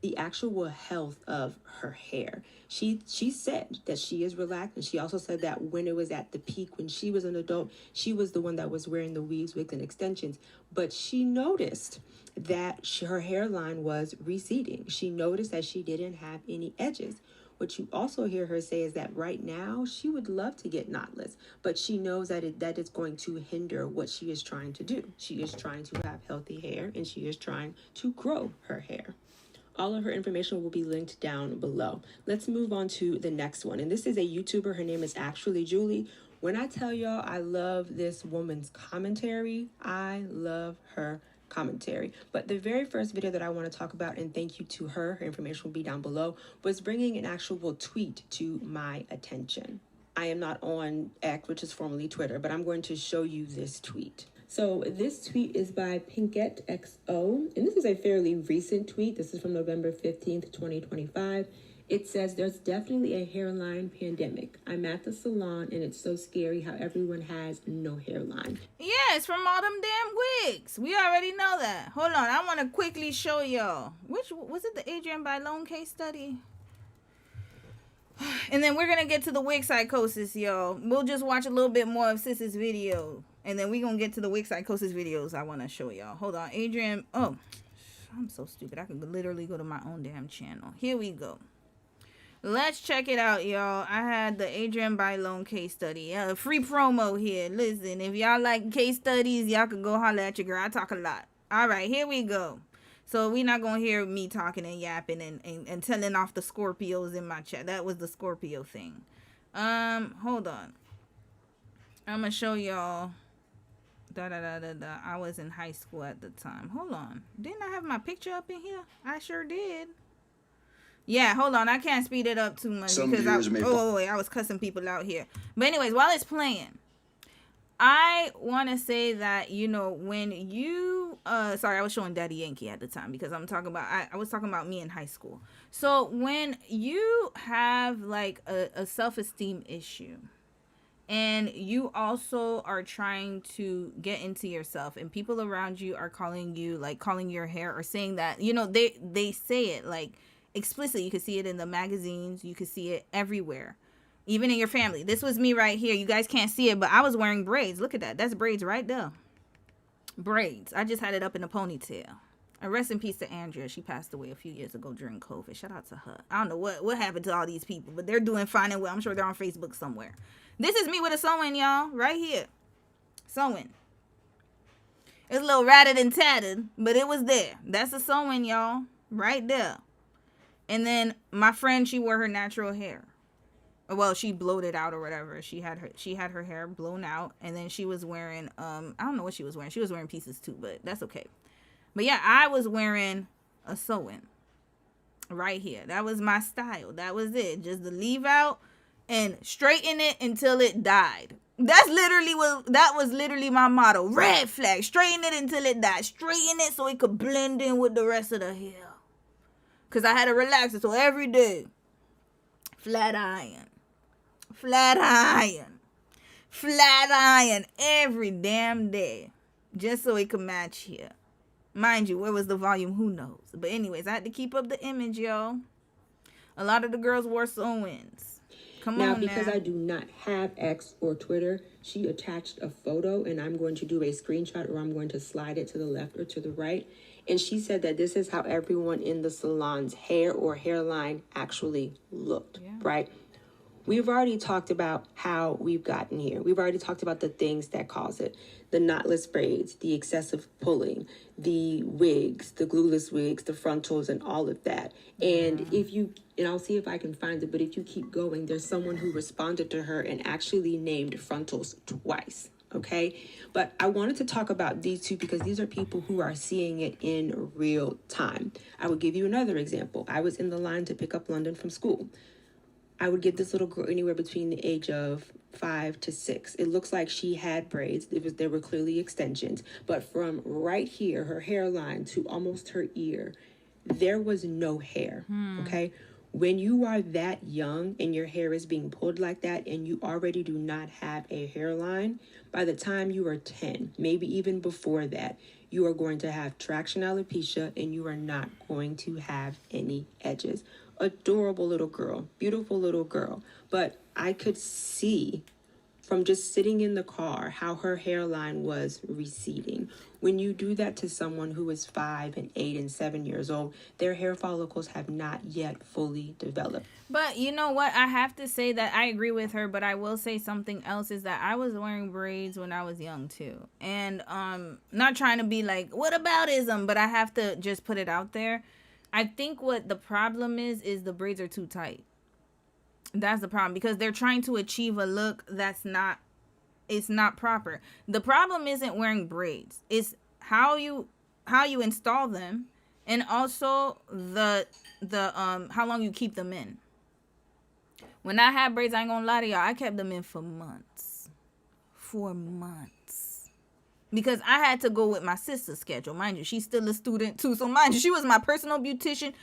J: The actual health of her hair. She said that she is relaxed, and she also said that when it was at the peak, when she was an adult, she was the one that was wearing the weaves, wigs, and extensions. But she noticed that her hairline was receding. She noticed that she didn't have any edges. What you also hear her say is that right now she would love to get knotless, but she knows that that is going to hinder what she is trying to do. She is trying to have healthy hair, and she is trying to grow her hair. All of her information will be linked down below. Let's move on to the next one. And this is a YouTuber. Her name is actually Julie. When I tell y'all I love this woman's commentary, I love her commentary. But the very first video that I want to talk about, and thank you to her information will be down below, was bringing an actual tweet to my attention. I am not on X, which is formerly Twitter, but I'm going to show you this tweet. So this tweet is by Pinkett XO, and this is a fairly recent tweet. This is from November 15th, 2025. It says, there's definitely a hairline pandemic. I'm at the salon, and it's so scary how everyone has no hairline.
A: Yeah, it's from all them damn wigs. We already know that. Hold on, I want to quickly show y'all. Which, was it the Adrian Bailon case study? And then we're going to get to the Wig Psychosis, y'all. We'll just watch a little bit more of Sis's video. And then we're going to get to the Wig Psychosis videos I want to show y'all. Hold on. Adrian. Oh, I'm so stupid. I could literally go to my own damn channel. Here we go. Let's check it out, y'all. I had the Adrian Bailon case study. Free promo here. Listen, if y'all like case studies, y'all can go holler at your girl. I talk a lot. All right, here we go. So we're not going to hear me talking and yapping and telling off the Scorpios in my chat. That was the Scorpio thing. Hold on. I'm going to show y'all. I was in high school at the time. Hold on. Didn't I have my picture up in here? I sure did. Yeah, hold on. I can't speed it up too much because I was cussing people out here. But anyways, while it's playing, I want to say that, you know, when you, sorry, I was showing Daddy Yankee at the time because I'm talking about, I was talking about me in high school. So when you have like a self-esteem issue, and you also are trying to get into yourself, and people around you are calling you, like calling your hair or saying that, you know, they say it like explicitly. You can see it in the magazines. You can see it everywhere, even in your family. This was me right here. You guys can't see it, but I was wearing braids. Look at that. That's braids right there. Braids. I just had it up in a ponytail. And rest in peace to Andrea. She passed away a few years ago during COVID. Shout out to her. I don't know what happened to all these people, but they're doing fine and well. I'm sure they're on Facebook somewhere. This is me with a sewing, y'all. Right here. Sewing. It's a little ratted and tatted, but it was there. That's a sewing, y'all. Right there. And then my friend, she wore her natural hair. Well, she blowed it out or whatever. She had her hair blown out, and then she was wearing I don't know what she was wearing. She was wearing pieces too, but that's okay. But yeah, I was wearing a sewing right here. That was my style. That was it. Just the leave out and straighten it until it died. That was literally my motto. Red flag. Straighten it until it died. Straighten it so it could blend in with the rest of the hair. Cause I had to relax it. So every day, flat iron every damn day, just so it could match here. Mind you, where was the volume? Who knows? But anyways, I had to keep up the image, y'all. A lot of the girls wore sew-ins. Come on now.
J: Because I do not have X or Twitter, she attached a photo, and I'm going to do a screenshot, or I'm going to slide it to the left or to the right. And she said that this is how everyone in the salon's hair or hairline actually looked, right? We've already talked about how we've gotten here. We've already talked about the things that cause it. The knotless braids, the excessive pulling, the wigs, the glueless wigs, the frontals, and all of that. And and I'll see if I can find it, but if you keep going, there's someone who responded to her and actually named frontals twice. Okay, but I wanted to talk about these two because these are people who are seeing it in real time. I will give you another example. I was in the line to pick up London from school. I would give this little girl anywhere between the age of 5 to 6. It looks like she had braids. There were clearly extensions, but from right here, her hairline to almost her ear, there was no hair. Okay. When you are that young and your hair is being pulled like that and you already do not have a hairline, by the time you are 10, maybe even before that, you are going to have traction alopecia and you are not going to have any edges. Adorable little girl, beautiful little girl. But I could see from just sitting in the car how her hairline was receding. When you do that to someone who is 5 and 8 and 7 years old, their hair follicles have not yet fully developed.
A: But you know what? I have to say that I agree with her, but I will say something else is that I was wearing braids when I was young too. And not trying to be like, what aboutism? But I have to just put it out there. I think what the problem is the braids are too tight. That's the problem, because they're trying to achieve a look that's not, it's not proper. The problem isn't wearing braids. It's how you install them, and also the how long you keep them in. When I had braids, I ain't gonna lie to y'all, I kept them in for months. Because I had to go with my sister's schedule. Mind you, she's still a student too. So mind you, she was my personal beautician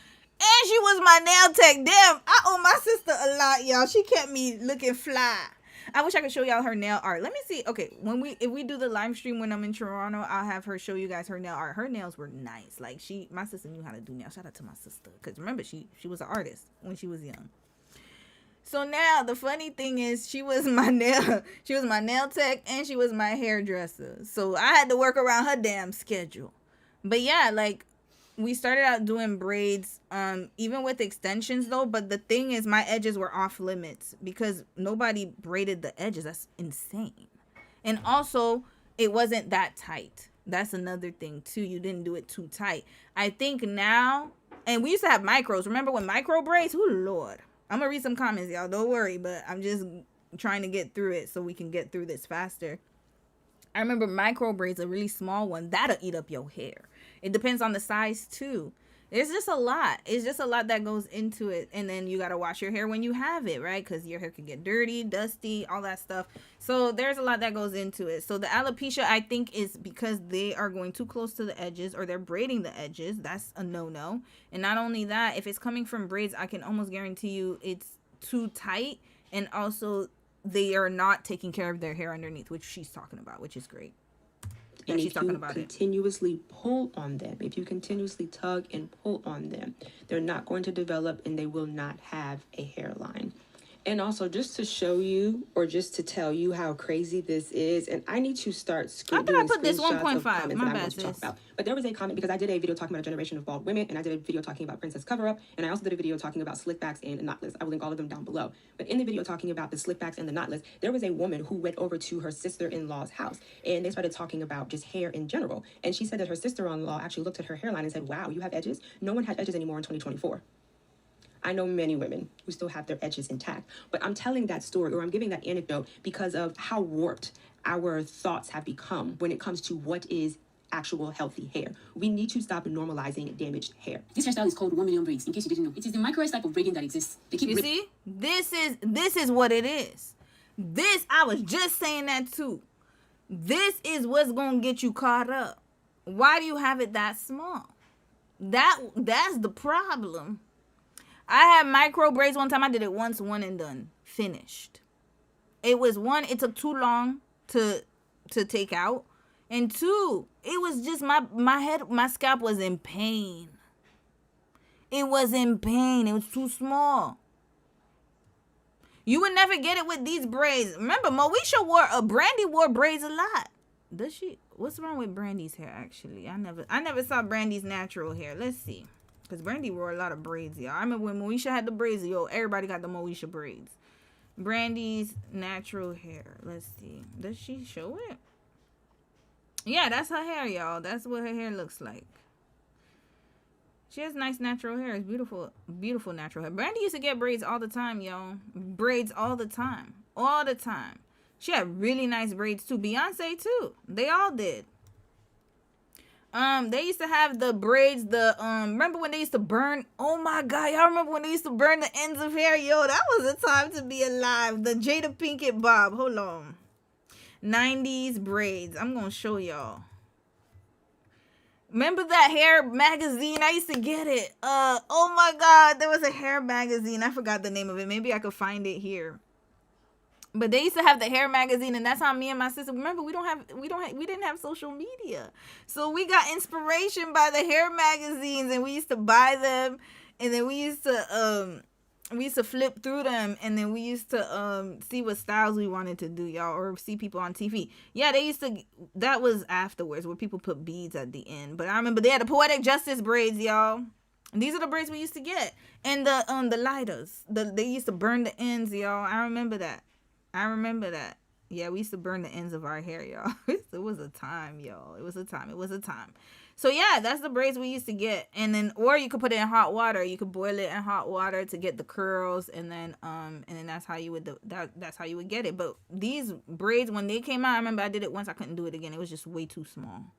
A: and she was my nail tech. Damn, I owe my sister a lot, y'all. She kept me looking fly. I wish I could show y'all her nail art. Let me see. Okay, if we do the live stream when I'm in Toronto, I'll have her show you guys her nail art. Her nails were nice. Like my sister knew how to do nails. Shout out to my sister. Because remember, she was an artist when she was young. So now the funny thing is she was my nail tech and she was my hairdresser. So I had to work around her damn schedule. But yeah, like we started out doing braids, even with extensions though. But the thing is my edges were off limits because nobody braided the edges. That's insane. And also it wasn't that tight. That's another thing too. You didn't do it too tight. I think now, and we used to have micros. Remember when micro braids? Oh Lord. I'm going to read some comments, y'all. Don't worry, but I'm just trying to get through it so we can get through this faster. I remember micro braids, a really small one, that'll eat up your hair. It depends on the size, too. It's just a lot. It's just a lot that goes into it. And then you got to wash your hair when you have it, right? Because your hair can get dirty, dusty, all that stuff. So there's a lot that goes into it. So the alopecia, I think, is because they are going too close to the edges or they're braiding the edges. That's a no-no. And not only that, if it's coming from braids, I can almost guarantee you it's too tight. And also they are not taking care of their hair underneath, which she's talking about, which is great.
J: And if you continuously pull on them, if you continuously tug and pull on them, they're not going to develop and they will not have a hairline. And also, just to show you, or just to tell you how crazy this is, and I need to start
A: I thought I put this 1.5. My bad, sis.
J: But there was a comment, because I did a video talking about a generation of bald women, and I did a video talking about Princess Cover-Up, and I also did a video talking about slickbacks and knotless. I will link all of them down below. But in the video talking about the slickbacks and the knotless, there was a woman who went over to her sister-in-law's house, and they started talking about just hair in general. And she said that her sister-in-law actually looked at her hairline and said, wow, you have edges? No one has edges anymore in 2024. I know many women who still have their edges intact, but I'm telling that story, or I'm giving that anecdote, because of how warped our thoughts have become when it comes to what is actual healthy hair. We need to stop normalizing damaged hair.
D: This hairstyle is called 1 million braids, in case you didn't know. It is the micro type of braiding that exists. They keep
A: you see? This is what it is. I was just saying that too. This is what's gonna get you caught up. Why do you have it that small? That's the problem. I had micro braids one time. I did it once, one and done. Finished. It was one, it took too long to take out. And two, it was just my scalp was in pain. It was in pain. It was too small. You would never get it with these braids. Remember, Brandy wore braids a lot. Does she? What's wrong with Brandy's hair, actually? I never saw Brandy's natural hair. Let's see. Because Brandy wore a lot of braids, y'all. I remember when Moesha had the braids, everybody got the Moesha braids. Brandy's natural hair. Let's see. Does she show it? Yeah, that's her hair, y'all. That's what her hair looks like. She has nice natural hair. It's beautiful, beautiful natural hair. Brandy used to get braids all the time, y'all. Braids all the time. All the time. She had really nice braids, too. Beyonce, too. They all did. They used to have the braids, remember when they used to burn? Oh my God, y'all remember when they used to burn the ends of hair? Yo, that was a time to be alive. The Jada Pinkett Bob. Hold on. 90s braids. I'm gonna show y'all. Remember that hair magazine? I used to get it. Oh my God, there was a hair magazine. I forgot the name of it. Maybe I could find it here. But they used to have the hair magazine, and that's how me and my sister, remember, we didn't have social media. So we got inspiration by the hair magazines, and we used to buy them, and then we used to flip through them, and then we used to see what styles we wanted to do, y'all, or see people on TV. Yeah, that was afterwards, where people put beads at the end. But I remember they had the Poetic Justice braids, y'all. These are the braids we used to get. And the lighters. They used to burn the ends, y'all. I remember that. Yeah, we used to burn the ends of our hair, y'all. It was a time, y'all. It was a time. So yeah, that's the braids we used to get. And then, or you could put it in hot water. You could boil it in hot water to get the curls, and then that's how you would get it. But these braids, when they came out, I remember I did it once. I couldn't do it again. It was just way too small.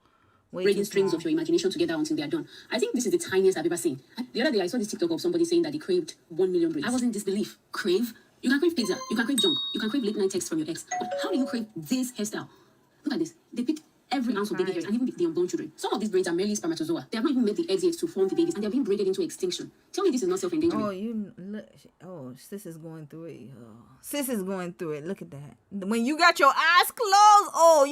D: Braiding strings of your imagination together until they are done. I think this is the tiniest I've ever seen. The other day, I saw this TikTok of somebody saying that they craved 1 million braids. I was in disbelief. Crave? You can crave pizza. You can crave junk. You can crave late night texts from your ex. But how do you crave this hairstyle? Look at this. They picked every ounce of baby hairs and even the unborn children. Some of these braids are merely spermatozoa. They have not even made the eggs yet to form the babies, and they're being braided into extinction. Tell me this is not self-endangering. Sis is going through it. Sis is going through it. Look at that. When you got your eyes closed,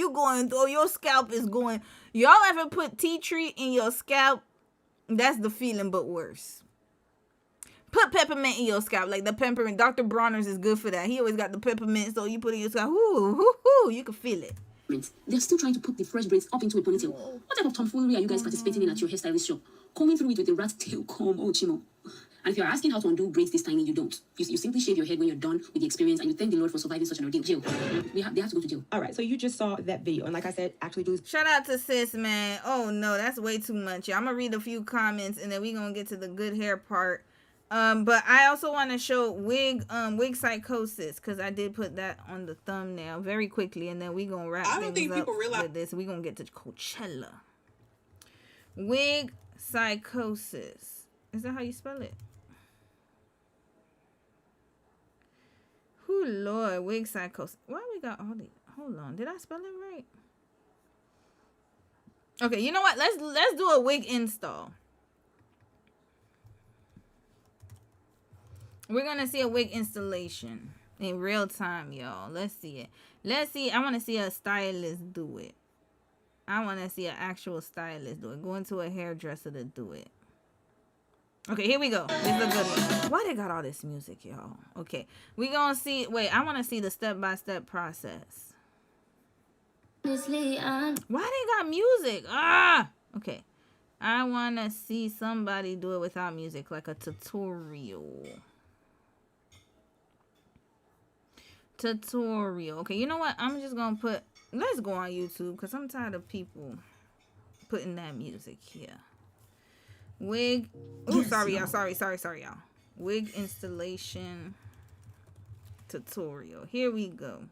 D: your scalp is going. Y'all ever put tea tree in your scalp? That's the feeling, but worse. Put peppermint in your scalp, like the peppermint. Dr. Bronner's is good for that. He always got the peppermint, so you put it in your scalp. You can feel it. They're still trying to put the fresh braids up into a ponytail. What type of tomfoolery are you guys participating in at your hairstylist shop? Combing through it with a rat tail comb, Chimo. And if you're asking how to undo braids this tiny, you don't. You simply shave your head when you're done with the experience, and you thank the Lord for surviving such an ordeal. Jail. They have to go to jail.
J: All right, so you just saw that video, and like I said, actually do.
A: Shout out to sis, man. Oh no, that's way too much. I'm gonna read a few comments, and then we're gonna get to the good hair part. But I also want to show Wig Psychosis, because I did put that on the thumbnail very quickly, and then we gonna wrap things up with this. We're gonna get to Coachella. Wig Psychosis. Is that how you spell it? Who Lord, Wig Psychosis. Why we got all these? Hold on, did I spell it right? Okay, you know what? Let's do a wig install. We're going to see a wig installation in real time, y'all. Let's see it. Let's see. I want to see a stylist do it. I want to see an actual stylist do it. Go into a hairdresser to do it. Okay, here we go. This is a good one. Why they got all this music, y'all? Okay, we gonna see. Wait, I want to see the step-by-step process. Why they got music? Okay. I want to see somebody do it without music, like a tutorial. Okay, you know what? I'm just gonna put. Let's go on YouTube because I'm tired of people putting that music here. Wig. Oh, sorry, y'all. Sorry, y'all. Wig installation tutorial. Here we go.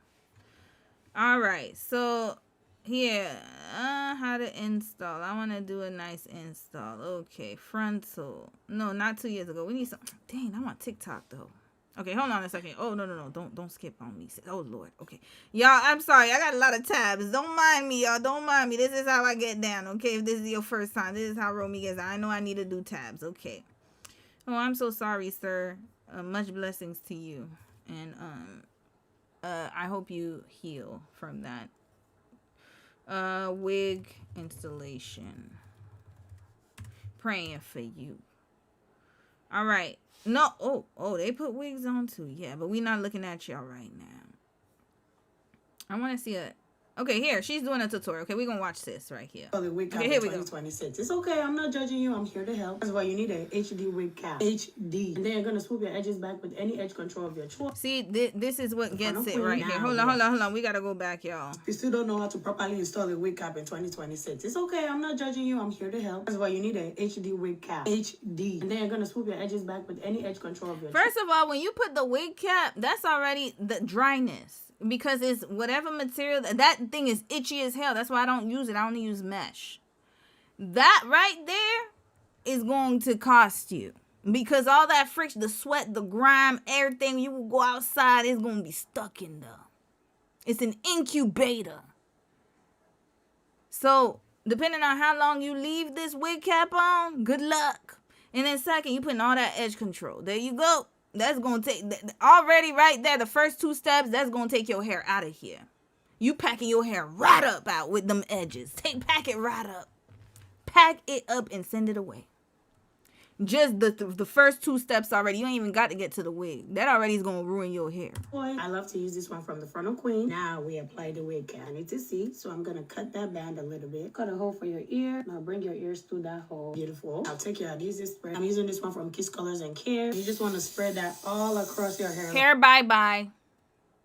A: All right, so here, how to install. I want to do a nice install. Okay, frontal. No, not 2 years ago. We need some. Dang, I want TikTok though. Okay, hold on a second. Oh, no. Don't skip on me. Oh, Lord. Okay. Y'all, I'm sorry. I got a lot of tabs. Don't mind me, y'all. Don't mind me. This is how I get down, okay? If this is your first time, this is how Romy gets down. I know I need to do tabs, okay? Oh, I'm so sorry, sir. Much blessings to you. And, I hope you heal from that. Wig installation. Praying for you. All right. No, oh, they put wigs on too. Yeah, but we not looking at y'all right now. I want to see a. Okay, here she's doing a tutorial. Okay, we gonna watch this right here.
P: The wig cap
A: okay, here we go.
P: 2026. It's okay. I'm not judging you. I'm here to help. First of all, you need a HD wig cap. HD. And then you're gonna swoop your edges back with any edge control of your choice.
A: See, this is what gets it right here. Hold on. We gotta go back, y'all.
P: You still don't know how to properly install a wig cap in 2026. It's okay. I'm not judging you. I'm here to help. First of all, you need a HD wig cap. HD. And then you're gonna swoop your edges back with any edge control of your
A: First of all, when you put the wig cap, that's already the dryness. Because it's whatever material, that thing is itchy as hell. That's why I don't use it. I only use mesh. That right there is going to cost you. Because all that friction, the sweat, the grime, everything, you will go outside, it's going to be stuck in there. It's an incubator. So, depending on how long you leave this wig cap on, good luck. And then second, you putting all that edge control. There you go. That's going to take, already right there, the first 2 steps, that's going to take your hair out of here. You packing your hair right up out with them edges. Pack it right up. Pack it up and send it away. Just the first 2 steps already. You ain't even got to get to the wig. That already is going to ruin your hair.
P: I love to use this one from the front of Queen. Now we apply the wig cap. I need to see, so I'm going to cut that band a little bit. Cut a hole for your ear. Now bring your ears through that hole. Beautiful. I'll take your adhesive spray. I'm using this one from Kiss Colors and Care. You just want to spread that all across your hair.
A: Hair bye-bye.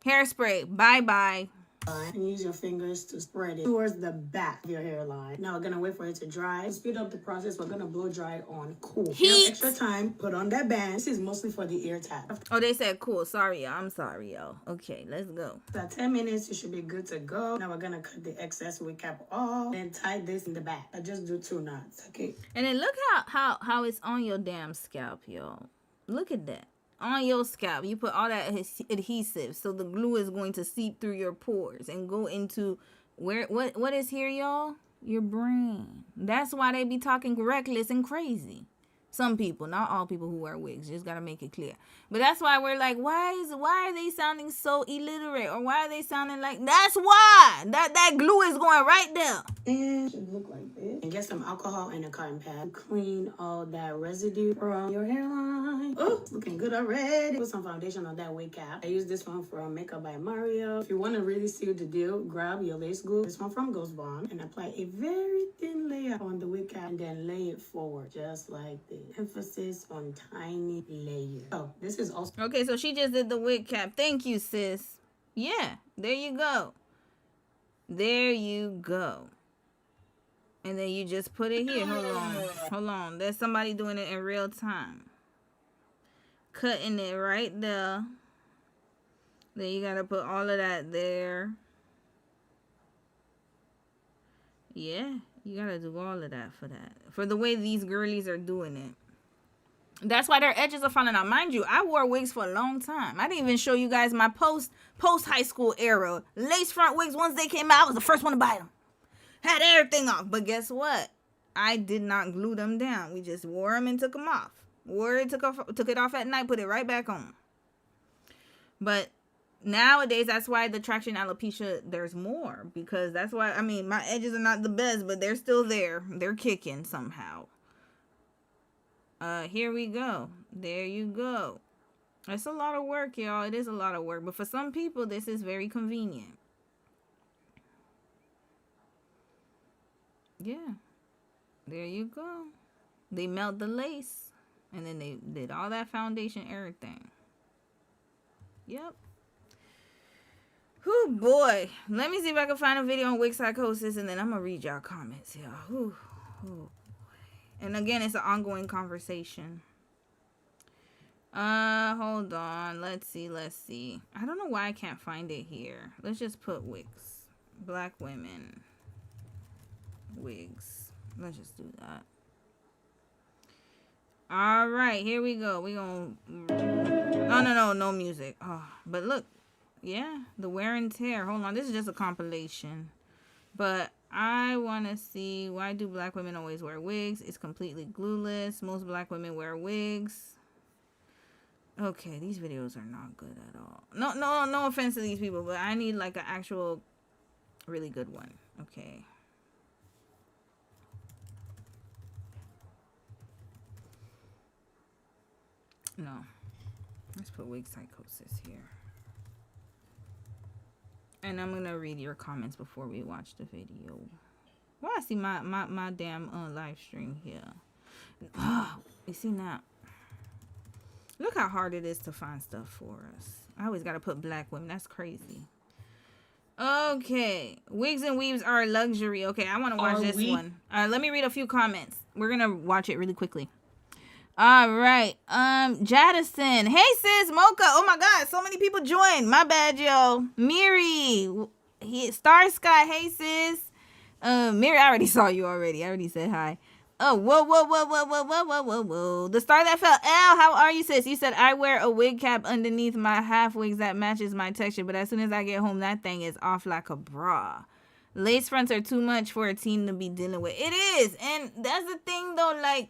A: Hairspray bye-bye.
P: And use your fingers to spread it towards the back of your hairline. Now we're gonna wait for it to dry. To speed up the process, we're gonna blow dry it on cool.
A: Heat.
P: Extra time, put on that band. This is mostly for the ear tap.
A: Oh, they said cool. Sorry, y'all. I'm sorry, y'all. Okay, let's go.
P: About 10 minutes, you should be good to go. Now we're gonna cut the excess wig cap off and tie this in the back. I just do 2 knots, okay?
A: And then look how it's on your damn scalp, y'all. Look at that. On your scalp, you put all that adhesive, so the glue is going to seep through your pores and go into what is here, y'all? Your brain. That's why they be talking reckless and crazy. Some people, not all people who wear wigs, just gotta make it clear. But that's why we're like, why are they sounding so illiterate, or why are they sounding like? That's why that glue is going right there.
P: And it should look like this. And get some alcohol and a cotton pad. Clean all that residue from your hairline. Oh, it's looking good already. Put some foundation on that wig cap. I use this one from Makeup by Mario. If you want to really seal the deal, grab your lace glue. This one from Ghost Bond, and apply a very thin layer on the wig cap, and then lay it forward just like this. Emphasis on tiny layers. Oh, this is also
A: okay. So she just did the wig cap. Thank you, sis. Yeah, there you go. There you go. And then you just put it here. Hold on. There's somebody doing it in real time. Cutting it right there. Then you gotta put all of that there. Yeah, you gotta do all of that for that. For the way these girlies are doing it. That's why their edges are falling out. Mind you, I wore wigs for a long time. I didn't even show you guys my post high school era. Lace front wigs, once they came out, I was the first one to buy them. Had everything off. But guess what? I did not glue them down. We just wore them and took them off. Took it off at night, put it right back on. But nowadays, that's why the traction alopecia, there's more. Because that's why, I mean, my edges are not the best, but they're still there. They're kicking somehow. Here we go. There you go. It's a lot of work, y'all. It is a lot of work. But for some people, this is very convenient. Yeah. There you go. They melt the lace. And then they did all that foundation, everything. Yep. Whew, boy. Let me see if I can find a video on Wig Psychosis, and then I'm going to read y'all comments, y'all. Whew. Oh, boy. And again, it's an ongoing conversation. Hold on. Let's see. I don't know why I can't find it here. Let's just put wigs. Black women. Wigs. Let's just do that. All right, here we go. We gonna... Oh, no music. Oh, but look. Yeah, the wear and tear. Hold on. This is just a compilation. But I want to see, why do black women always wear wigs? It's completely glueless. Most black women wear wigs. Okay, these videos are not good at all. No offense to these people, but I need like an actual really good one. Okay. No. Let's put Wig Psychosis here. And I'm gonna read your comments before we watch the video. Well, I see my damn live stream here. You see now? Look how hard it is to find stuff for us. I always gotta put black women. That's crazy. Okay. Wigs and weaves are a luxury. Okay, I want to watch this one. Let me read a few comments. We're gonna watch it really quickly. All right. Jadison. Hey, sis. Mocha. Oh, my God. So many people joined. My bad, yo. Miri. Star Sky. Hey, sis. Miri, I already saw you already. I already said hi. Oh, whoa. The star that fell. L, how are you, sis? You said, I wear a wig cap underneath my half wigs that matches my texture, but as soon as I get home, that thing is off like a bra. Lace fronts are too much for a teen to be dealing with. It is. And that's the thing, though, like,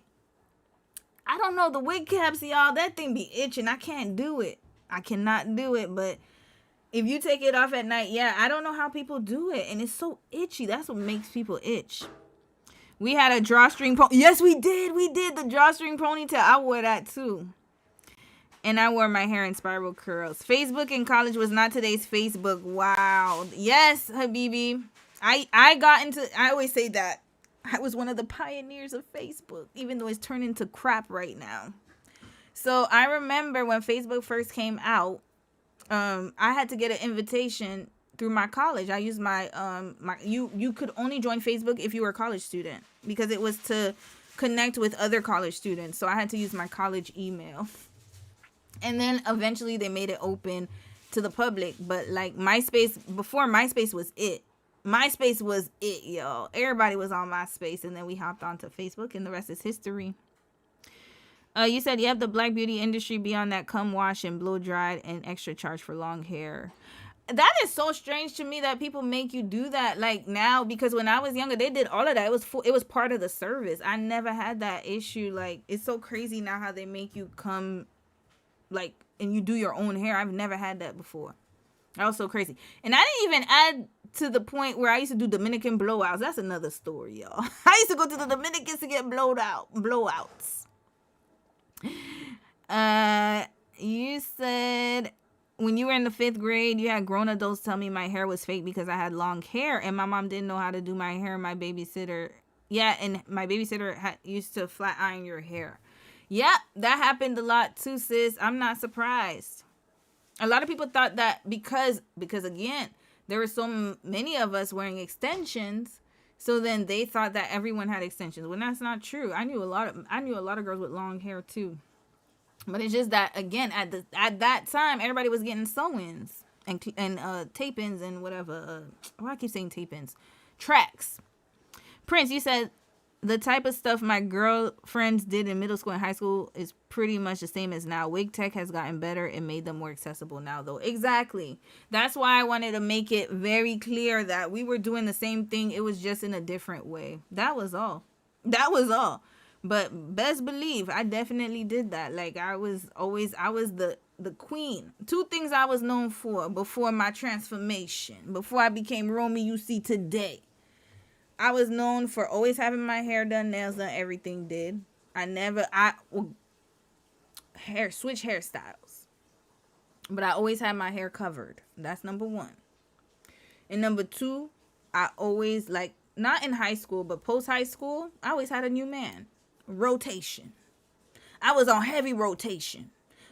A: I don't know, the wig caps, y'all, that thing be itching. I can't do it. I cannot do it, but if you take it off at night, yeah, I don't know how people do it, and it's so itchy. That's what makes people itch. We had a drawstring pony. Yes, we did. We did the drawstring ponytail. I wore that, too. And I wore my hair in spiral curls. Facebook in college was not today's Facebook. Wow. Yes, Habibi. I always say that. I was one of the pioneers of Facebook, even though it's turned into crap right now. So I remember when Facebook first came out, I had to get an invitation through my college. I used my you could only join Facebook if you were a college student because it was to connect with other college students. So I had to use my college email. And then eventually they made it open to the public. But like MySpace, before MySpace was it. MySpace was it, y'all. Everybody was on MySpace, and then we hopped onto Facebook, and the rest is history. You said, yep, the black beauty industry beyond that cum wash and blow dried and extra charge for long hair. That is so strange to me that people make you do that like now, because when I was younger, they did all of that. It was part of the service. I never had that issue. Like, it's so crazy now how they make you come, like, and you do your own hair. I've never had that before. That was so crazy. And I didn't even add to the point where I used to do Dominican blowouts. That's another story, y'all. I used to go to the Dominicans to get blowouts. You said when you were in the 5th grade, you had grown adults tell me my hair was fake because I had long hair, and my mom didn't know how to do my hair. My babysitter, and my babysitter used to flat iron your hair. Yep, that happened a lot too, sis. I'm not surprised. A lot of people thought that because again, there were so many of us wearing extensions, so then they thought that everyone had extensions. When that's not true. I knew a lot of girls with long hair too. But it's just that again, at that time, everybody was getting sew-ins and tape-ins and whatever. I keep saying tape-ins, tracks. Prince, you said the type of stuff my girlfriends did in middle school and high school is pretty much the same as now. Wig tech has gotten better and made them more accessible now, though. Exactly. That's why I wanted to make it very clear that we were doing the same thing. It was just in a different way. That was all. But best believe, I definitely did that. Like, I was the queen. 2 things I was known for before my transformation, before I became Romy you see today. I was known for always having my hair done, nails done, everything did. switch hairstyles. But I always had my hair covered. That's number one. And number two, I always, like, not in high school, but post-high school, I always had a new man. Rotation. I was on heavy rotation.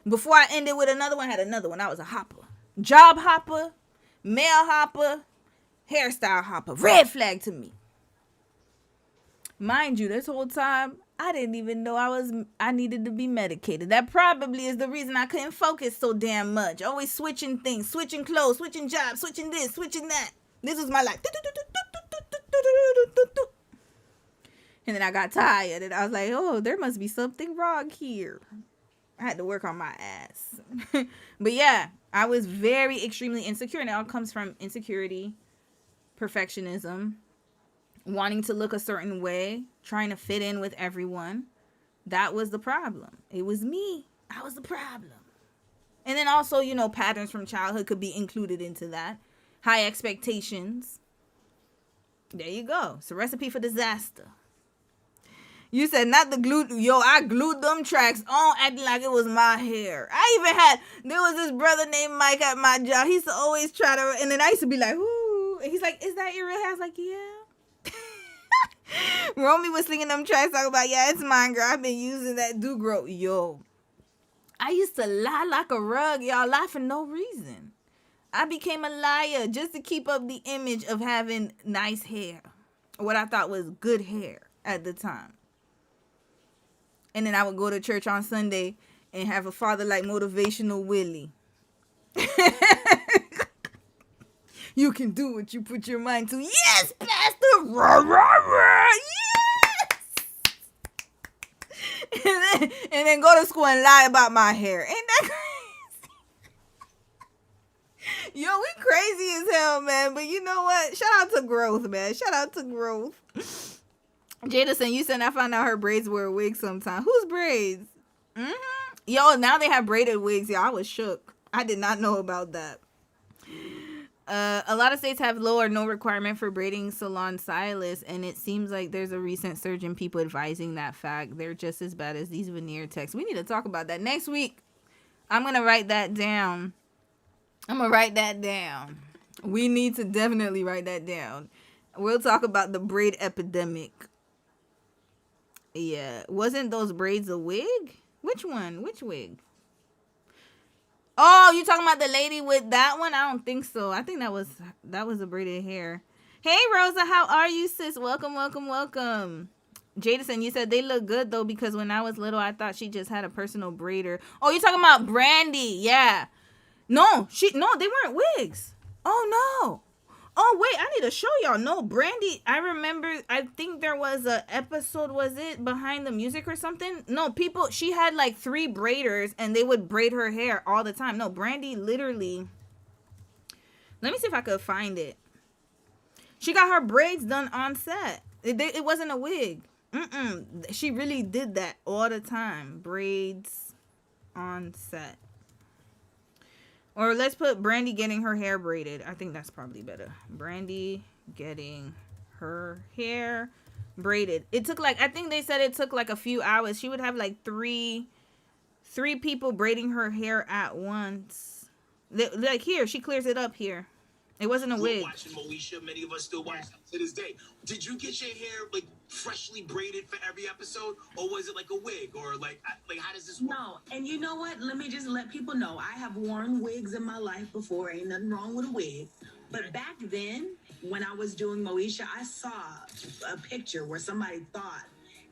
A: Before I ended with another one, I had another one. I was a hopper. Job hopper, male hopper, hairstyle hopper. Red flag to me. Mind you, this whole time, I didn't even know I needed to be medicated. That probably is the reason I couldn't focus so damn much. Always switching things, switching clothes, switching jobs, switching this, switching that. This was my life. And then I got tired and I was like, oh, there must be something wrong here. I had to work on my ass. But yeah, I was very extremely insecure. And it all comes from insecurity, perfectionism, wanting to look a certain way, trying to fit in with everyone. That was the problem. It was me. I was the problem. And then also, you know, patterns from childhood could be included into that. High expectations. There you go. It's a recipe for disaster. You said not the glue. Yo, I glued them tracks on acting like it was my hair. There was this brother named Mike at my job. He used to always try to, and then I used to be like, ooh. And he's like, is that your real hair? I was like, yeah. Romy was singing them tracks talking about, yeah, it's mine, girl. I've been using that do-grow. Yo, I used to lie like a rug, y'all, lie for no reason. I became a liar just to keep up the image of having nice hair. What I thought was good hair at the time. And then I would go to church on Sunday and have a father like motivational Willie. You can do what you put your mind to. Yes, Pastor. Rah, rah, rah. Yes. And then go to school and lie about my hair. Ain't that crazy? Yo, we crazy as hell, man. But you know what? Shout out to growth, man. Shout out to growth. Jadison, you said I found out her braids were a wig sometime. Whose braids? Yo, now they have braided wigs. Yeah, I was shook. I did not know about that. A lot of states have low or no requirement for braiding salon stylists, and it seems like there's a recent surge in people advising that fact. They're just as bad as these veneer techs. We need to talk about that next week. I'm going to write that down. We need to definitely write that down. We'll talk about the braid epidemic. Yeah. Wasn't those braids a wig? Which one? Which wig? Oh, you talking about the lady with that one? I don't think so. I think that was a braided hair. Hey, Rosa, how are you, sis? Welcome. Jadison, you said they look good, though, because when I was little, I thought she just had a personal braider. Oh, you're talking about Brandy. Yeah. No, they weren't wigs. Oh, no. Oh, wait, I need to show y'all. No, Brandy, I remember, I think there was a episode, was it Behind the Music or something? No, she had like 3 braiders and they would braid her hair all the time. No, Brandy literally, let me see if I could find it. She got her braids done on set. It wasn't a wig. She really did that all the time. Braids on set. Or let's put Brandy getting her hair braided. I think that's probably better. Brandy getting her hair braided. It took I think they said it took like a few hours. She would have like three people braiding her hair at once. Like here, she clears it up here. It wasn't a wig.
O: Watching Moesha, many of us still watch to this day. Did you get your hair like freshly braided for every episode, or was it like a wig, or like how does this work?
Q: No, and you know what? Let me just let people know I have worn wigs in my life before. Ain't nothing wrong with a wig. But back then, when I was doing Moesha, I saw a picture where somebody thought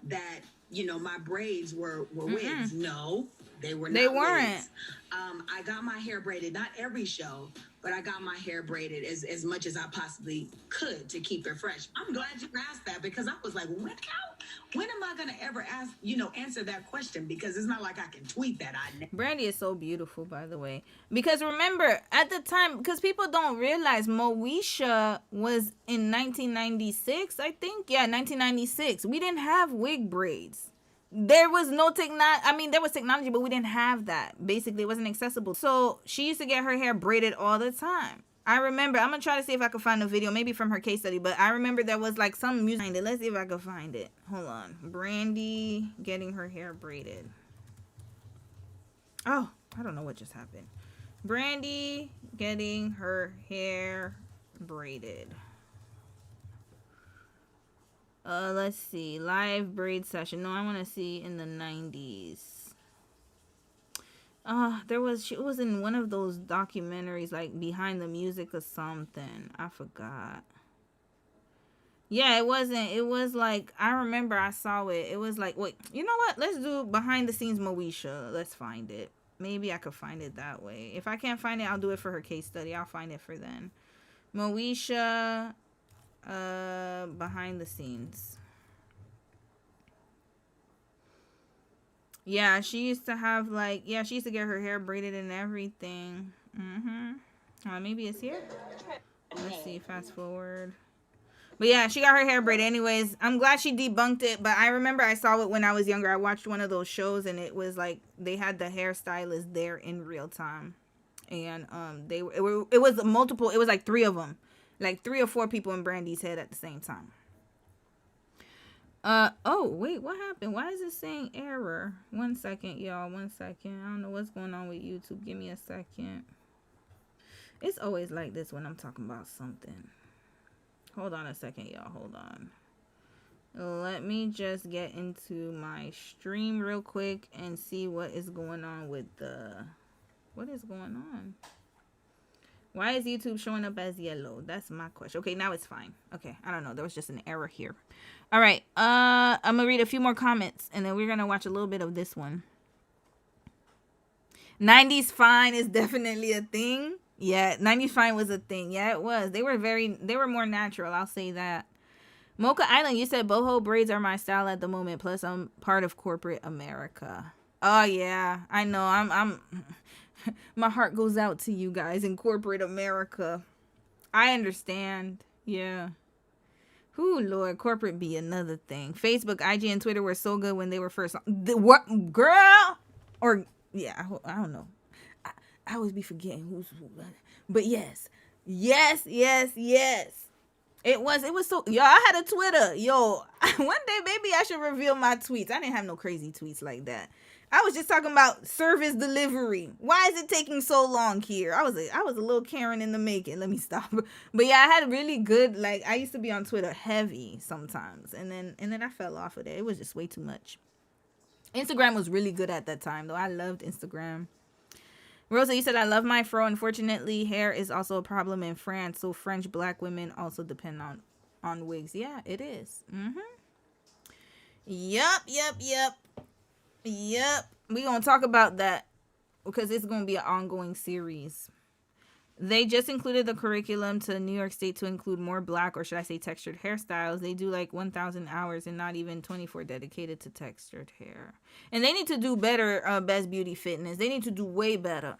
Q: that my braids were wigs. No, they were not.
A: They weren't.
Q: Wigs. I got my hair braided, not every show, but I got my hair braided as much as I possibly could to keep it fresh. I'm glad you asked that because I was like, when am I gonna ever answer that question? Because it's not like I can tweet that.
A: Brandy is so beautiful, by the way. Because remember, at the time, because people don't realize Moesha was in 1996, I think. Yeah, 1996. We didn't have wig braids. There was no there was technology, but we didn't have that. Basically, it wasn't accessible. So she used to get her hair braided all the time. I remember, I'm gonna try to see if I can find a video, maybe from her case study, but I remember there was like some music. Let's see if I can find it. Hold on. Brandy getting her hair braided. Oh, I don't know what just happened. Brandy getting her hair braided. Let's see. Live braid session. No, I want to see in the 90s. She was in one of those documentaries, like Behind the Music or something. I forgot. Yeah, it wasn't. It was like, I remember I saw it. It was like, wait, you know what? Let's do behind the scenes Moesha. Let's find it. Maybe I could find it that way. If I can't find it, I'll do it for her case study. I'll find it for then. Moesha, behind the scenes. Yeah, she used to have like, yeah, she used to get her hair braided and everything. Maybe it's here. Let's see, fast forward. But yeah, she got her hair braided. Anyways, I'm glad she debunked it. But I remember I saw it when I was younger. I watched one of those shows and it was like they had the hairstylist there in real time. And it was multiple, it was like 3 of them. Like 3 or 4 people in Brandy's head at the same time. Oh, wait, what happened? Why is it saying error? 1 second, y'all. 1 second. I don't know what's going on with YouTube. Give me a second. It's always like this when I'm talking about something. Hold on a second, y'all. Hold on. Let me just get into my stream real quick and see what is going on with the... What is going on? Why is YouTube showing up as yellow? That's my question. Okay, now it's fine. Okay, I don't know. There was just an error here. All right. I'm going to read a few more comments, and then we're going to watch a little bit of this one. 90s fine is definitely a thing. Yeah, 90s fine was a thing. Yeah, it was. They were more natural. I'll say that. Mocha Island, you said boho braids are my style at the moment. Plus, I'm part of corporate America. Oh, yeah. I know. I'm my heart goes out to you guys in corporate America. I understand. Yeah. Ooh, Lord, corporate be another thing. Facebook, IG, and Twitter were so good when they were first. What, girl? Or, yeah, I don't know. I always be forgetting who's who. But yes. Yes. It was so, yo, I had a Twitter. Yo, one day maybe I should reveal my tweets. I didn't have no crazy tweets like that. I was just talking about service delivery. Why is it taking so long here? I was a little Karen in the making. Let me stop. But yeah, I had really good, like, I used to be on Twitter heavy sometimes. And then I fell off of it. It was just way too much. Instagram was really good at that time, though. I loved Instagram. Rosa, you said, I love my fro. Unfortunately, hair is also a problem in France. So French black women also depend on wigs. Yeah, it is. Yep. We're going to talk about that because it's going to be an ongoing series. They just included the curriculum to New York State to include more black, or should I say textured hairstyles. They do like 1,000 hours and not even 24 dedicated to textured hair. And they need to do better, Best Beauty Fitness. They need to do way better.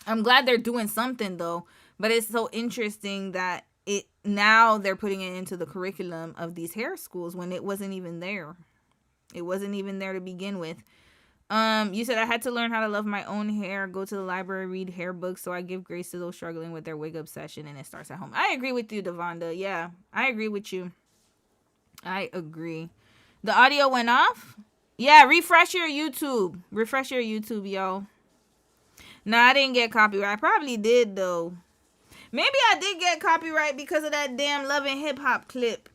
A: I'm glad they're doing something though, but it's so interesting that now they're putting it into the curriculum of these hair schools when it wasn't even there. It wasn't even there to begin with. You said I had to learn how to love my own hair, go to the library, read hair books, so I give grace to those struggling with their wig obsession, and it starts at home. I agree with you, Devonda. Yeah, I agree with you. I agree. The audio went off? Yeah, refresh your YouTube. Refresh your YouTube, yo. No, I didn't get copyright. I probably did, though. Maybe I did get copyright because of that damn Love and Hip Hop clip.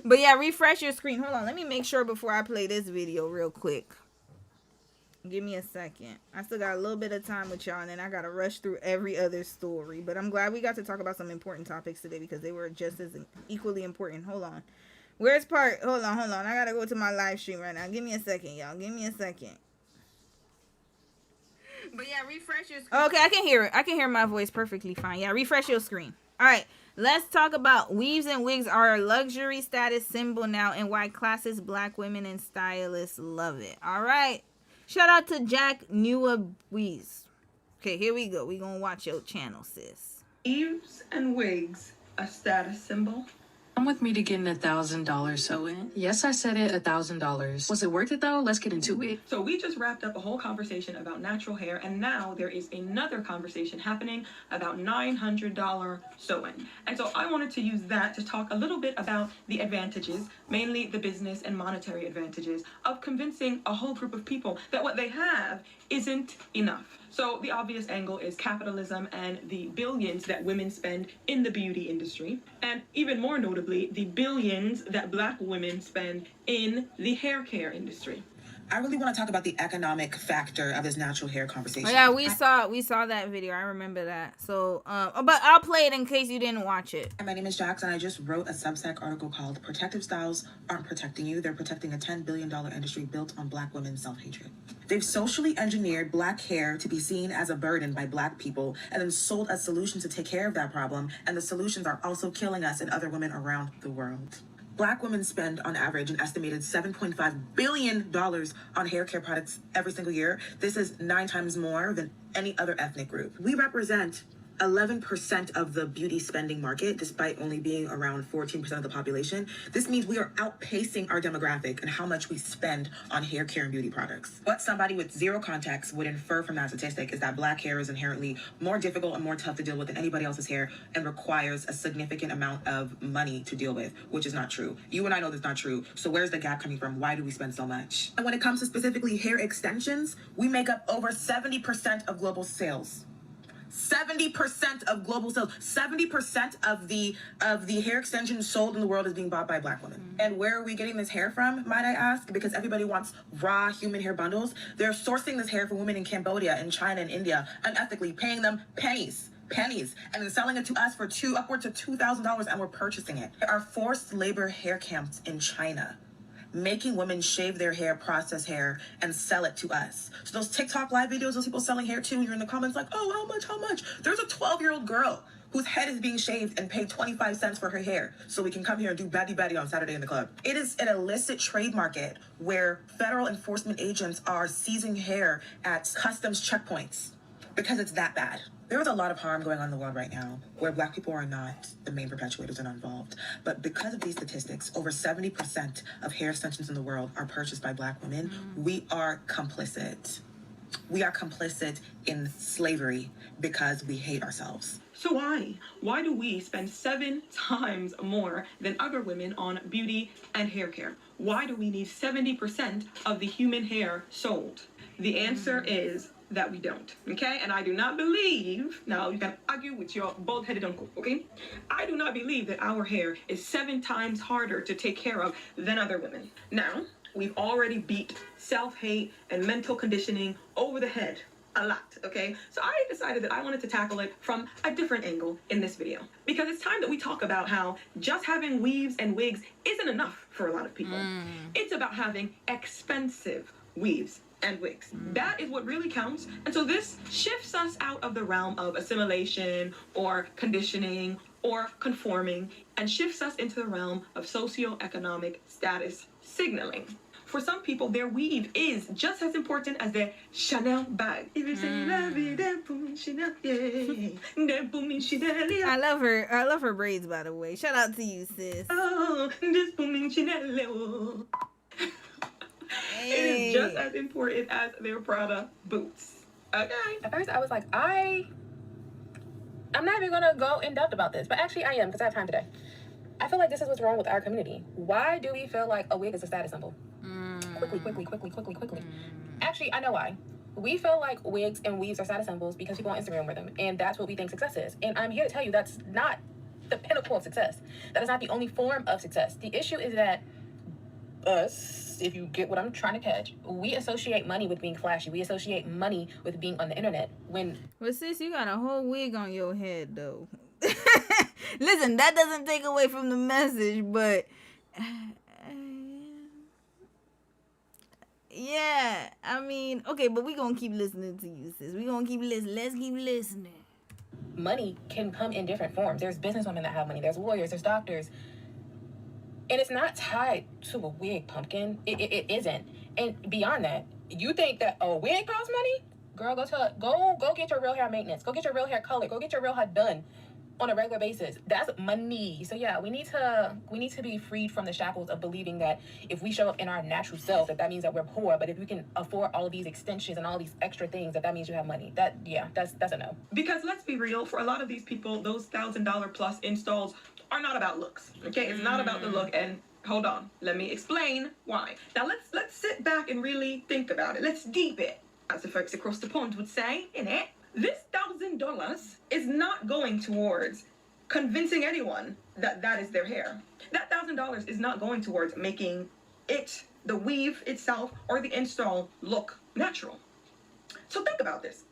A: But yeah, refresh your screen. Hold on. Let me make sure before I play this video real quick. Give me a second. I still got a little bit of time with y'all, and then I got to rush through every other story. But I'm glad we got to talk about some important topics today because they were just as equally important. Hold on. Where's part? Hold on. I got to go to my live stream right now. Give me a second, y'all. Give me a second. But yeah, refresh your screen. Okay, I can hear it. I can hear my voice perfectly fine. Yeah, refresh your screen. All right. Let's talk about weaves and wigs are a luxury status symbol now and why classist black women and stylists love it. All right. Shout out to Jack Newer Weaves. Okay, here we go. We're going to watch your channel, sis.
F: Weaves and wigs, a status symbol. I'm with me to getting $1,000 sew-in. Yes, I said it, $1,000. Was it worth it though? Let's get into it.
R: So we just wrapped up a whole conversation about natural hair, and now there is another conversation happening about $900 sew-in. And so I wanted to use that to talk a little bit about the advantages, mainly the business and monetary advantages, of convincing a whole group of people that what they have isn't enough. So the obvious angle is capitalism and the billions that women spend in the beauty industry, and even more notably, the billions that Black women spend in the hair care industry.
S: I really want to talk about the economic factor of this natural hair conversation.
A: Oh, yeah, we saw that video. I remember that. So, but I'll play it in case you didn't watch it.
S: My name is Jax, and I just wrote a Substack article called "Protective Styles Aren't Protecting You. They're Protecting a $10 billion industry built on Black women's self-hatred." They've socially engineered Black hair to be seen as a burden by Black people, and then sold us solutions to take care of that problem, and the solutions are also killing us and other women around the world. Black women spend, on average, an estimated $7.5 billion on hair care products every single year. This is 9 times more than any other ethnic group. We represent 11% of the beauty spending market, despite only being around 14% of the population. This means we are outpacing our demographic and how much we spend on hair care and beauty products. What somebody with zero context would infer from that statistic is that Black hair is inherently more difficult and more tough to deal with than anybody else's hair and requires a significant amount of money to deal with, which is not true. You and I know that's not true. So where's the gap coming from? Why do we spend so much? And when it comes to specifically hair extensions, we make up over 70% of global sales. 70% of global sales, 70% of the hair extensions sold in the world is being bought by Black women. And where are we getting this hair from, might I ask? Because everybody wants raw human hair bundles. They're sourcing this hair from women in Cambodia and China and India, unethically paying them pennies, and then selling it to us for upwards of $2,000, and we're purchasing it. There are forced labor hair camps in China, making women shave their hair, process hair, and sell it to us. So those TikTok live videos, those people selling hair too, and you're in the comments like, oh, how much? There's a 12-year-old girl whose head is being shaved and paid 25 cents for her hair so we can come here and do baddie on Saturday in the club. It is an illicit trade market where federal enforcement agents are seizing hair at customs checkpoints because it's that bad. There is a lot of harm going on in the world right now where Black people are not the main perpetuators and involved. But because of these statistics, over 70% of hair extensions in the world are purchased by Black women. We are complicit. We are complicit in slavery because we hate ourselves.
R: So why? Why do we spend 7 times more than other women on beauty and hair care? Why do we need 70% of the human hair sold? The answer is that we don't, okay? And I do not believe, now you can argue with your bald-headed uncle, okay? I do not believe that our hair is 7 times harder to take care of than other women. Now, we've already beat self-hate and mental conditioning over the head a lot, okay? So I decided that I wanted to tackle it from a different angle in this video, because it's time that we talk about how just having weaves and wigs isn't enough for a lot of people. It's about having expensive weaves and wigs. That is what really counts. And so this shifts us out of the realm of assimilation or conditioning or conforming and shifts us into the realm of socioeconomic status signaling. For some people, their weave is just as important as their Chanel bag.
A: I love her braids, by the way. Shout out to you, sis.
R: Oh, this booming Chanel. It is just as important as their Prada boots. Okay.
X: At first, I was like, I'm not even gonna go in depth about this, but actually I am, because I have time today. I feel like this is what's wrong with our community. Why do we feel like a wig is a status symbol? Quickly. Actually, I know why. We feel like wigs and weaves are status symbols because people on Instagram wear them, and that's what we think success is. And I'm here to tell you that's not the pinnacle of success. That is not the only form of success. The issue is that us, if you get what I'm trying to catch, we associate money with being flashy. We associate money with being on the internet. Well,
A: sis, you got a whole wig on your head, though. Listen, that doesn't take away from the message, but yeah, I mean, okay, but we gonna keep listening to you, sis. We gonna keep listening. Let's keep listening.
X: Money can come in different forms. There's businesswomen that have money. There's lawyers. There's doctors. And it's not tied to a wig, pumpkin. It isn't. And beyond that, you think that a wig costs money? Girl, go get your real hair maintenance. Go get your real hair colored. Go get your real hair done on a regular basis. That's money. So yeah, we need to be freed from the shackles of believing that if we show up in our natural self, that means that we're poor. But if we can afford all of these extensions and all these extra things, that means you have money. That's a no.
R: Because let's be real, for a lot of these people, those $1,000 plus installs are not about looks. Okay, it's not about the look. And hold on, let me explain why. Now let's sit back and really think about it. Let's deep it, as the folks across the pond would say, innit? This $1,000 is not going towards convincing anyone that that is their hair. That $1,000 is not going towards making it, the weave itself, or the install look natural. So think about this.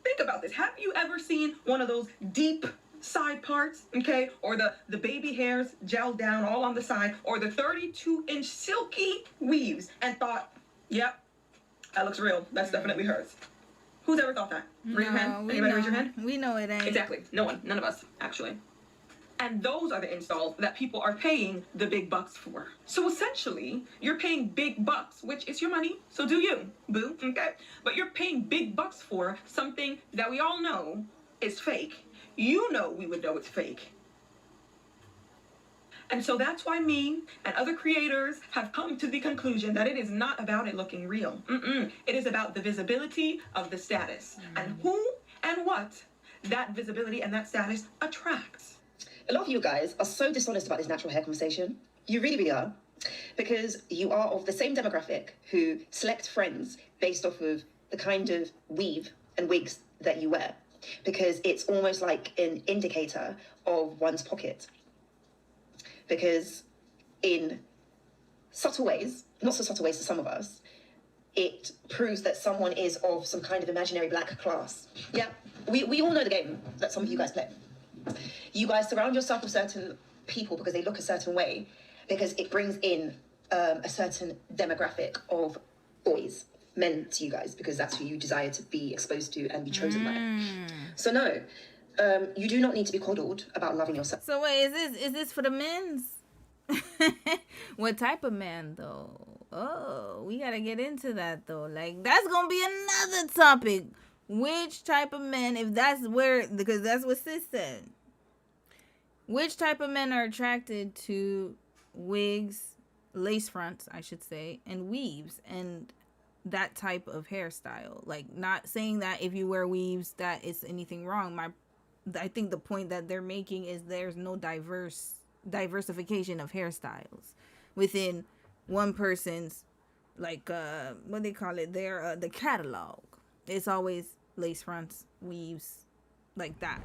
R: Have you ever seen one of those deep side parts, okay? Or the baby hairs gelled down all on the side, or the 32-inch silky weaves and thought, yep, that looks real. That's definitely hers. Who's ever thought that? Raise your hand. Anybody raise your hand?
A: We know it ain't.
R: Exactly. No one. None of us, actually. And those are the installs that people are paying the big bucks for. So essentially, you're paying big bucks, which is your money, so do you, boo, okay? But you're paying big bucks for something that we all know is fake. You know we would know it's fake. And so that's why me and other creators have come to the conclusion that it is not about it looking real. It is about the visibility of the status and who and what that visibility and that status attracts.
D: A lot of you guys are so dishonest about this natural hair conversation. You really, really are. Because you are of the same demographic who select friends based off of the kind of weave and wigs that you wear. Because it's almost like an indicator of one's pocket. Because in subtle ways, not so subtle ways to some of us, it proves that someone is of some kind of imaginary black class. Yeah, we all know the game that some of you guys play. You guys surround yourself with certain people because they look a certain way, because it brings in a certain demographic of boys, men to you guys, because that's who you desire to be exposed to and be chosen by. So no, you do not need to be coddled about loving yourself.
A: So wait, is this for the men's? What type of man though? Oh, we gotta get into that though. Like, that's gonna be another topic. Which type of men, if that's where, because that's what sis said. Which type of men are attracted to wigs, lace fronts, I should say, and weaves, and that type of hairstyle? Like, not saying that if you wear weaves that it's anything wrong. I think the point that they're making is there's no diversification of hairstyles within one person's, like, what they call it, their the catalog. It's always lace fronts, weaves, like that.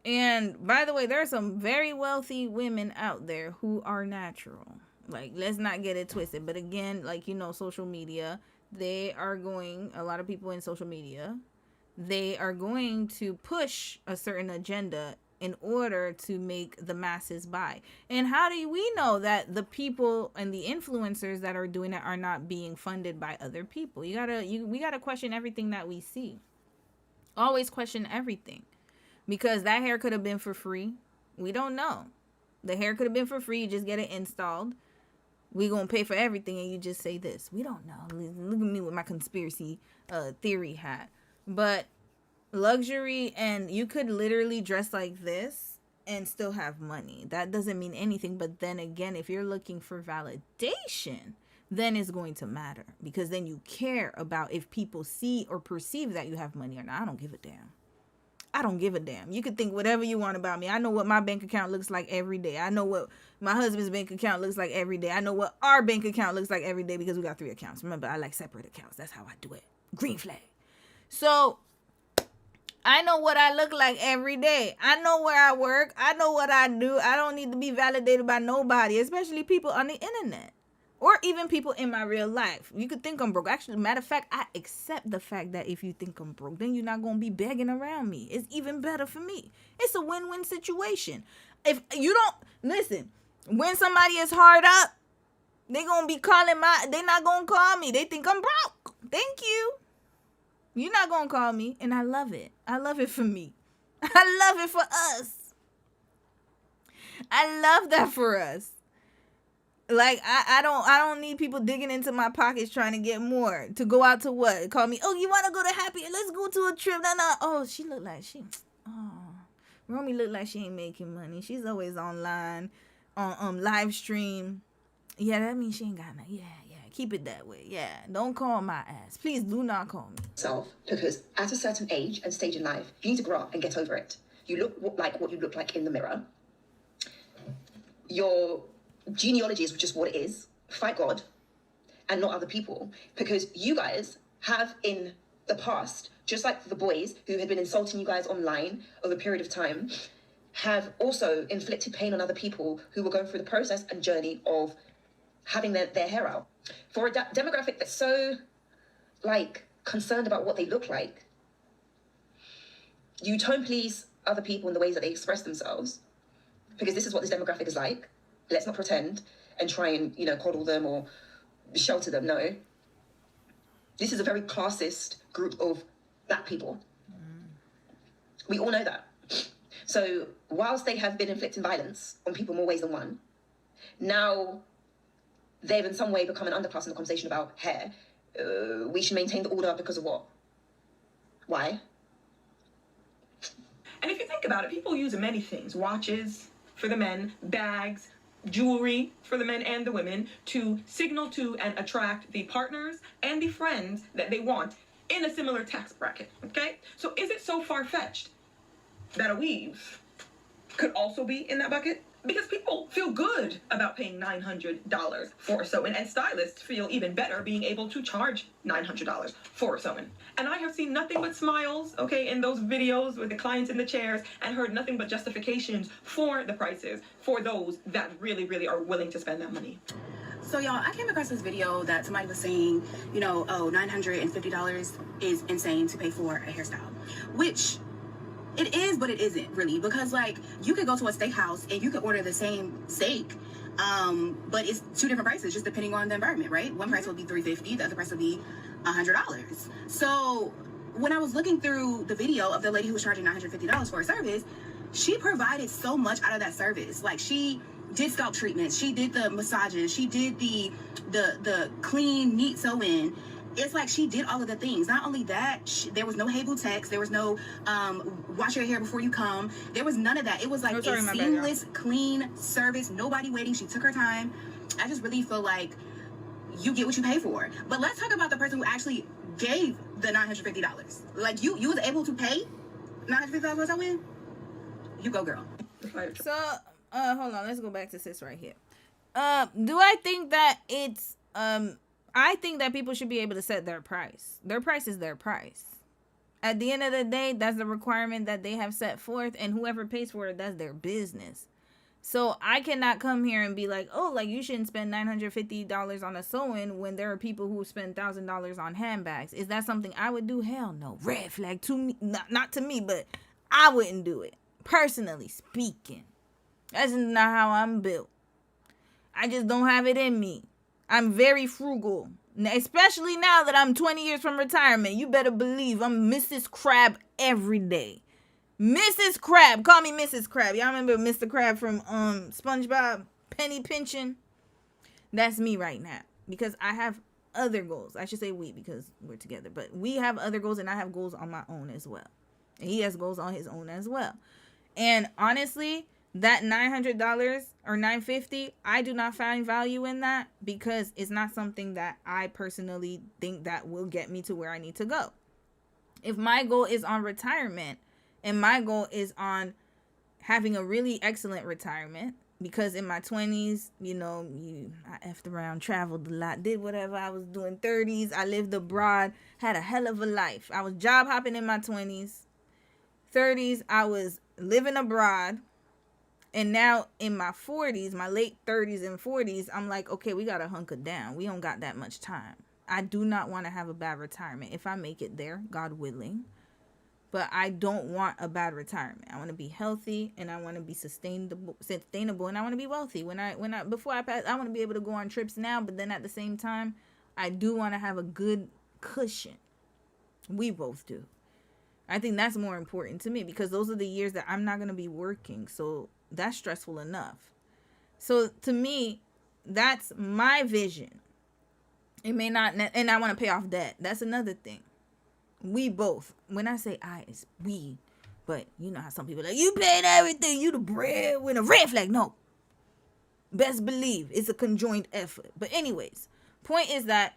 A: And by the way, there are some very wealthy women out there who are natural. Like, let's not get it twisted. But again, like, you know, social media, a lot of people in social media, they are going to push a certain agenda in order to make the masses buy. And how do we know that the people and the influencers that are doing it are not being funded by other people? We gotta question everything that we see. Always question everything, because that hair could have been for free. We don't know. The hair could have been for free. You just get it installed. We gonna pay for everything, and you just say this. We don't know. Look at me with my conspiracy theory hat. But luxury, and you could literally dress like this and still have money. That doesn't mean anything. But then again, if you're looking for validation, then it's going to matter, because then you care about if people see or perceive that you have money or not. I don't give a damn. I don't give a damn. You can think whatever you want about me. I know what my bank account looks like every day. I know what my husband's bank account looks like every day. I know what our bank account looks like every day, because we got 3 accounts. Remember, I like separate accounts. That's how I do it. Green flag. So I know what I look like every day. I know where I work. I know what I do. I don't need to be validated by nobody, especially people on the internet. Or even people in my real life. You could think I'm broke. Actually, matter of fact, I accept the fact that if you think I'm broke, then you're not going to be begging around me. It's even better for me. It's a win-win situation. If you don't, listen, when somebody is hard up, they're going to be they're not going to call me. They think I'm broke. Thank you. You're not going to call me. And I love it. I love it for me. I love it for us. I love that for us. Like, I don't need people digging into my pockets trying to get more. To go out to what? Call me, oh, you want to go to Happy? Let's go to a trip. No. Oh, she look like Romy look like she ain't making money. She's always online, on live stream. Yeah, that means she ain't got no. Yeah. Keep it that way. Yeah, don't call my ass. Please do not call me.
D: Because at a certain age and stage in life, you need to grow up and get over it. You look like what you look like in the mirror. Your genealogy is just what it is. Fight God and not other people. Because you guys have in the past, just like the boys who had been insulting you guys online over a period of time, have also inflicted pain on other people who were going through the process and journey of having their hair out. For a demographic that's so, concerned about what they look like, you tone police other people in the ways that they express themselves, because this is what this demographic is like. Let's not pretend and try and, coddle them or shelter them. No. This is a very classist group of black people. We all know that. So whilst they have been inflicting violence on people more ways than one, now they've in some way become an underclass in the conversation about hair. We should maintain the order because of what? Why?
R: And if you think about it, people use many things. Watches for the men, bags, jewelry for the men and the women to signal to and attract the partners and the friends that they want in a similar tax bracket, okay? So is it so far-fetched that a weave could also be in that bucket? Because people feel good about paying $900 for a sew-in, and stylists feel even better being able to charge $900 for a sew-in. And I have seen nothing but smiles, okay, in those videos with the clients in the chairs, and heard nothing but justifications for the prices for those that really, really are willing to spend that money.
D: So y'all, I came across this video that somebody was saying, $950 is insane to pay for a hairstyle, which it is, but it isn't really, because you could go to a steakhouse and you could order the same steak, but it's two different prices just depending on the environment, right? One price will be $350, the other price will be $100. So when I was looking through the video of the lady who was charging $950 for a service, she provided so much out of that service. She did scalp treatments, she did the massages, she did the clean, neat sew-in. It's like she did all of the things. Not only that, there was no hey boo text. There was no wash your hair before you come. There was none of that. It was like a seamless, clean service. Nobody waiting. She took her time. I just really feel like you get what you pay for. But let's talk about the person who actually gave the $950. You was able to pay $950 for sew-in? You go, girl.
A: So, hold on. Let's go back to sis right here. Do I think that it's I think that people should be able to set their price. Their price is their price. At the end of the day, that's the requirement that they have set forth, and whoever pays for it, that's their business. So I cannot come here and be like, you shouldn't spend $950 on a sewing when there are people who spend $1,000 on handbags. Is that something I would do? Hell no. Red flag to me. Not to me, but I wouldn't do it. Personally speaking. That's not how I'm built. I just don't have it in me. I'm very frugal, especially now that I'm 20 years from retirement. You better believe I'm Mrs. Crab every day. Mrs. Crab. Call me Mrs. Crab. Y'all remember Mr. Crab from SpongeBob? Penny pinching? That's me right now. Because I have other goals. I should say we, because we're together. But we have other goals, and I have goals on my own as well. And he has goals on his own as well. And honestly, that $900 or $950, I do not find value in that, because it's not something that I personally think that will get me to where I need to go. If my goal is on retirement, and my goal is on having a really excellent retirement, because in my 20s, I effed around, traveled a lot, did whatever I was doing. 30s, I lived abroad, had a hell of a life. I was job hopping in my 20s. 30s, I was living abroad. And now in my 40s, my late 30s and 40s, I'm like, okay, we got to hunker down. We don't got that much time. I do not want to have a bad retirement. If I make it there, God willing. But I don't want a bad retirement. I want to be healthy, and I want to be sustainable, and I want to be wealthy. Before I pass, I want to be able to go on trips now, but then at the same time, I do want to have a good cushion. We both do. I think that's more important to me, because those are the years that I'm not going to be working. So that's stressful enough. So to me, that's my vision. It may not, and I want to pay off debt. That's another thing. We both, when I say I, it's we. But you know how some people are like, you paid everything, you the breadwinner. Red flag, no. Best believe it's a conjoined effort. But anyways, point is that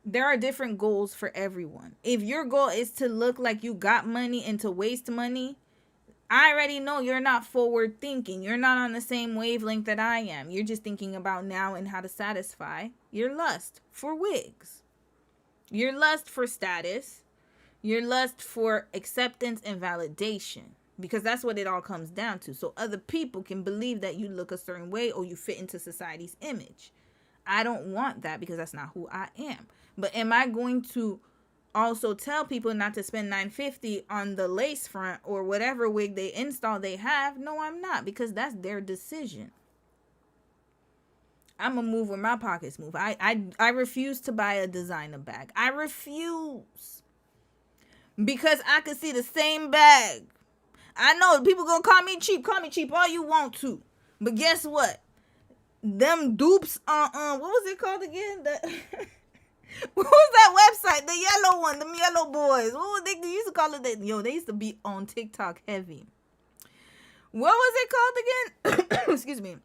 A: there are different goals for everyone. If your goal is to look like you got money and to waste money, I already know you're not forward thinking. You're not on the same wavelength that I am. You're just thinking about now and how to satisfy your lust for wigs, your lust for status, your lust for acceptance and validation, because that's what it all comes down to. So other people can believe that you look a certain way or you fit into society's image. I don't want that because that's not who I am. But am I going to also tell people not to spend $950 on the lace front or whatever wig they install they have? No, I'm not, because that's their decision. I'm gonna move where my pockets move. I refuse to buy a designer bag. I refuse, because I could see the same bag. I know people gonna call me cheap all you want to, but guess what? Them dupes what was it called again? What was that website? The yellow one, them yellow boys. What was they used to call it? Yo, they used to be on TikTok heavy. What was it called again? Excuse me.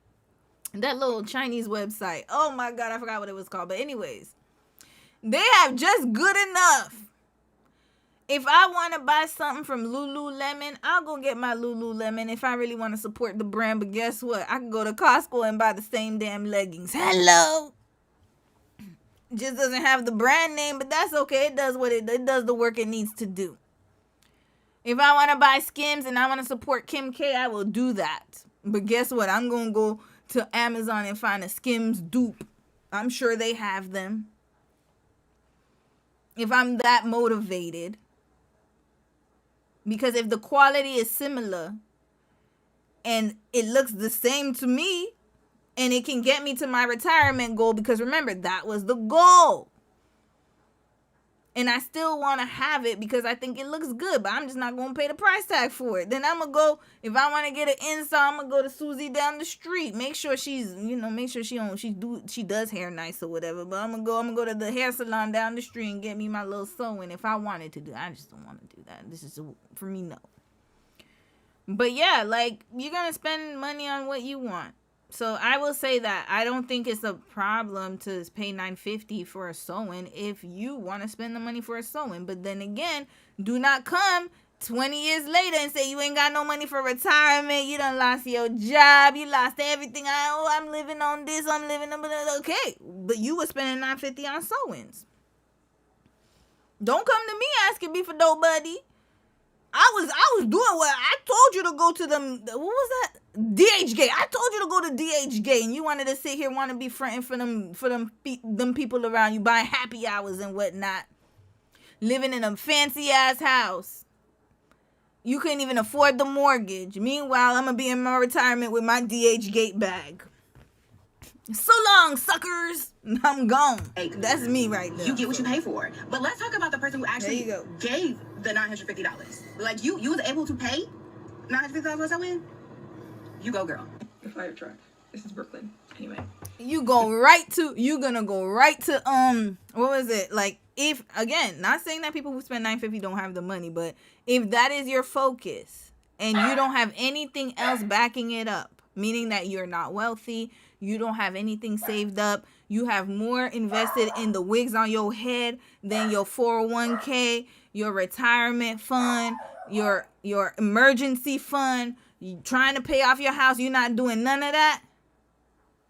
A: That little Chinese website. Oh my God, I forgot what it was called. But anyways, they have just good enough. If I want to buy something from Lululemon, I'll go get my Lululemon if I really want to support the brand. But guess what? I can go to Costco and buy the same damn leggings. Hello. Just doesn't have the brand name, but that's okay. It does what it does the work it needs to do. If I want to buy Skims and I want to support Kim K, I will do that. But guess what? I'm going to go to Amazon and find a Skims dupe. I'm sure they have them. If I'm that motivated. Because if the quality is similar and it looks the same to me, and it can get me to my retirement goal, because remember, that was the goal. And I still want to have it because I think it looks good, but I'm just not going to pay the price tag for it. Then I'm going to go, if I want to get an install, I'm going to go to Susie down the street. Make sure she's, make sure she does hair nice or whatever. But I'm going to go to the hair salon down the street and get me my little sewing if I wanted to do it. I just don't want to do that. This is, for me, no. But yeah, like, you're going to spend money on what you want. So I will say that I don't think it's a problem to pay $950 for a sewing if you want to spend the money for a sewing. But then again, do not come 20 years later and say you ain't got no money for retirement. You done lost your job. You lost everything. I'm living on this. I'm living on that. Okay, but you were spending $950 on sewings. Don't come to me asking me for nobody. I was doing what I told you to go to them. What was that? DH Gate. I told you to go to DH Gate, and you wanted to sit here, want to be fronting for them people around you, buying happy hours and whatnot, living in a fancy ass house. You couldn't even afford the mortgage. Meanwhile, I'm gonna be in my retirement with my DH Gate bag. So long, suckers. I'm gone. That's me right there.
D: You get what you pay for. But let's talk about the person who actually gave the $950. Like, you was able to pay $950 I win? You go, girl.
R: The fire truck. This is Brooklyn. Anyway.
A: You're gonna go right to, what was it? Like, if, again, not saying that people who spend $950 don't have the money, but if that is your focus and you don't have anything else backing it up, meaning that you're not wealthy, you don't have anything saved up, you have more invested in the wigs on your head than your 401k, your retirement fund, your emergency fund, you trying to pay off your house, you're not doing none of that.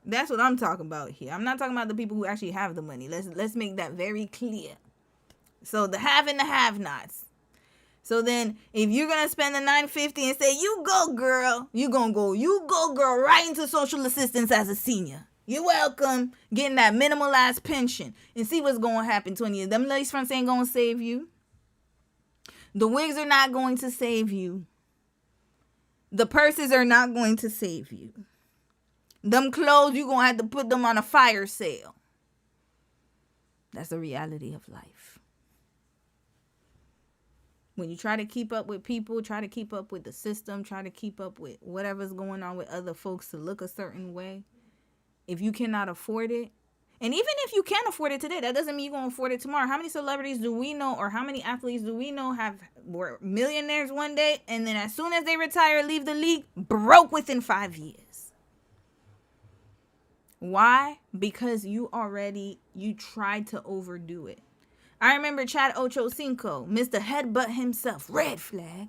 A: That's what I'm talking about here. I'm not talking about the people who actually have the money. Let's make that very clear. So the have and the have-nots. So then, if you're going to spend the $950 and say, you go, girl, you go, girl, right into social assistance as a senior. You're welcome. Getting that minimal-ass pension. And see what's going to happen 20 years. Them lace fronts ain't going to save you. The wigs are not going to save you. The purses are not going to save you. Them clothes, you're going to have to put them on a fire sale. That's the reality of life. When you try to keep up with people, try to keep up with the system, try to keep up with whatever's going on with other folks to look a certain way, if you cannot afford it, And even if you can afford it today, that doesn't mean you're going to afford it tomorrow. How many celebrities do we know, or how many athletes do we know were millionaires one day, and then as soon as they retire, leave the league, broke within 5 years? Why? Because you tried to overdo it. I remember Chad Ochocinco, Mr. Headbutt himself, red flag.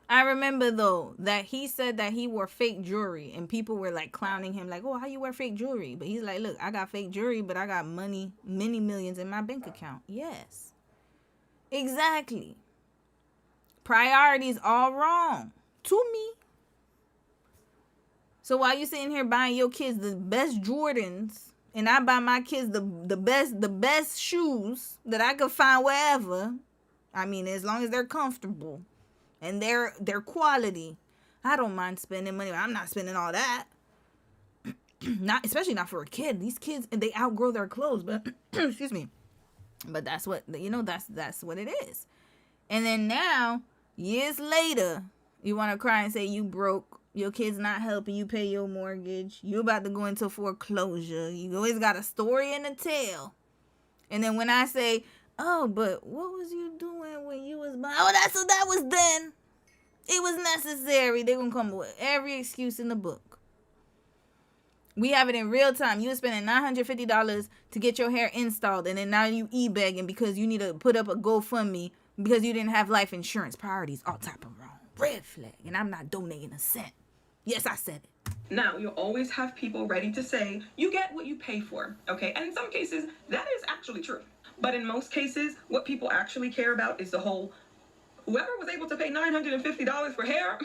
A: I remember, though, that he said that he wore fake jewelry, and people were, like, clowning him, like, oh, how you wear fake jewelry? But he's like, look, I got fake jewelry, but I got money, many millions in my bank account. Yes. Exactly. Priorities all wrong. To me. So while you sitting here buying your kids the best Jordans, and I buy my kids the best shoes that I could find wherever, I mean, as long as they're comfortable and they're quality, I don't mind spending money. I'm not spending all that. Especially not for a kid. These kids, they outgrow their clothes, but excuse me. But that's what, that's what it is. And then now, years later, you want to cry and say you broke. Your kid's not helping you pay your mortgage. You about to go into foreclosure. You always got a story and a tale. And then when I say, oh, but what was you doing when you was buying? Oh, that was then. It was necessary. They're going to come up with every excuse in the book. We have it in real time. You were spending $950 to get your hair installed, and then now you e-begging because you need to put up a GoFundMe because you didn't have life insurance. Priorities all type of wrong. Red flag. And I'm not donating a cent. Yes, I said it.
R: Now, you'll always have people ready to say, you get what you pay for, okay? And in some cases, that is actually true. But in most cases, what people actually care about is the whole, whoever was able to pay $950 for hair,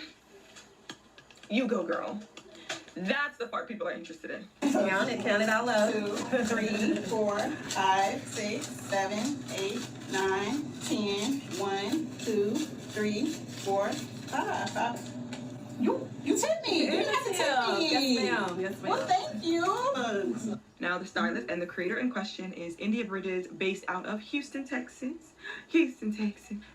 R: you go, girl. That's the part people are interested in.
B: Count it out loud. 2, 3, 4, 5, 6, 7, 8, 9, 10. 1, 2, 3, 4, 5. You tipped me. You didn't have to tip me. Yes, ma'am. Yes, ma'am. Well, thank you.
R: Now, the stylist and the creator in question is India Bridges, based out of Houston, Texas.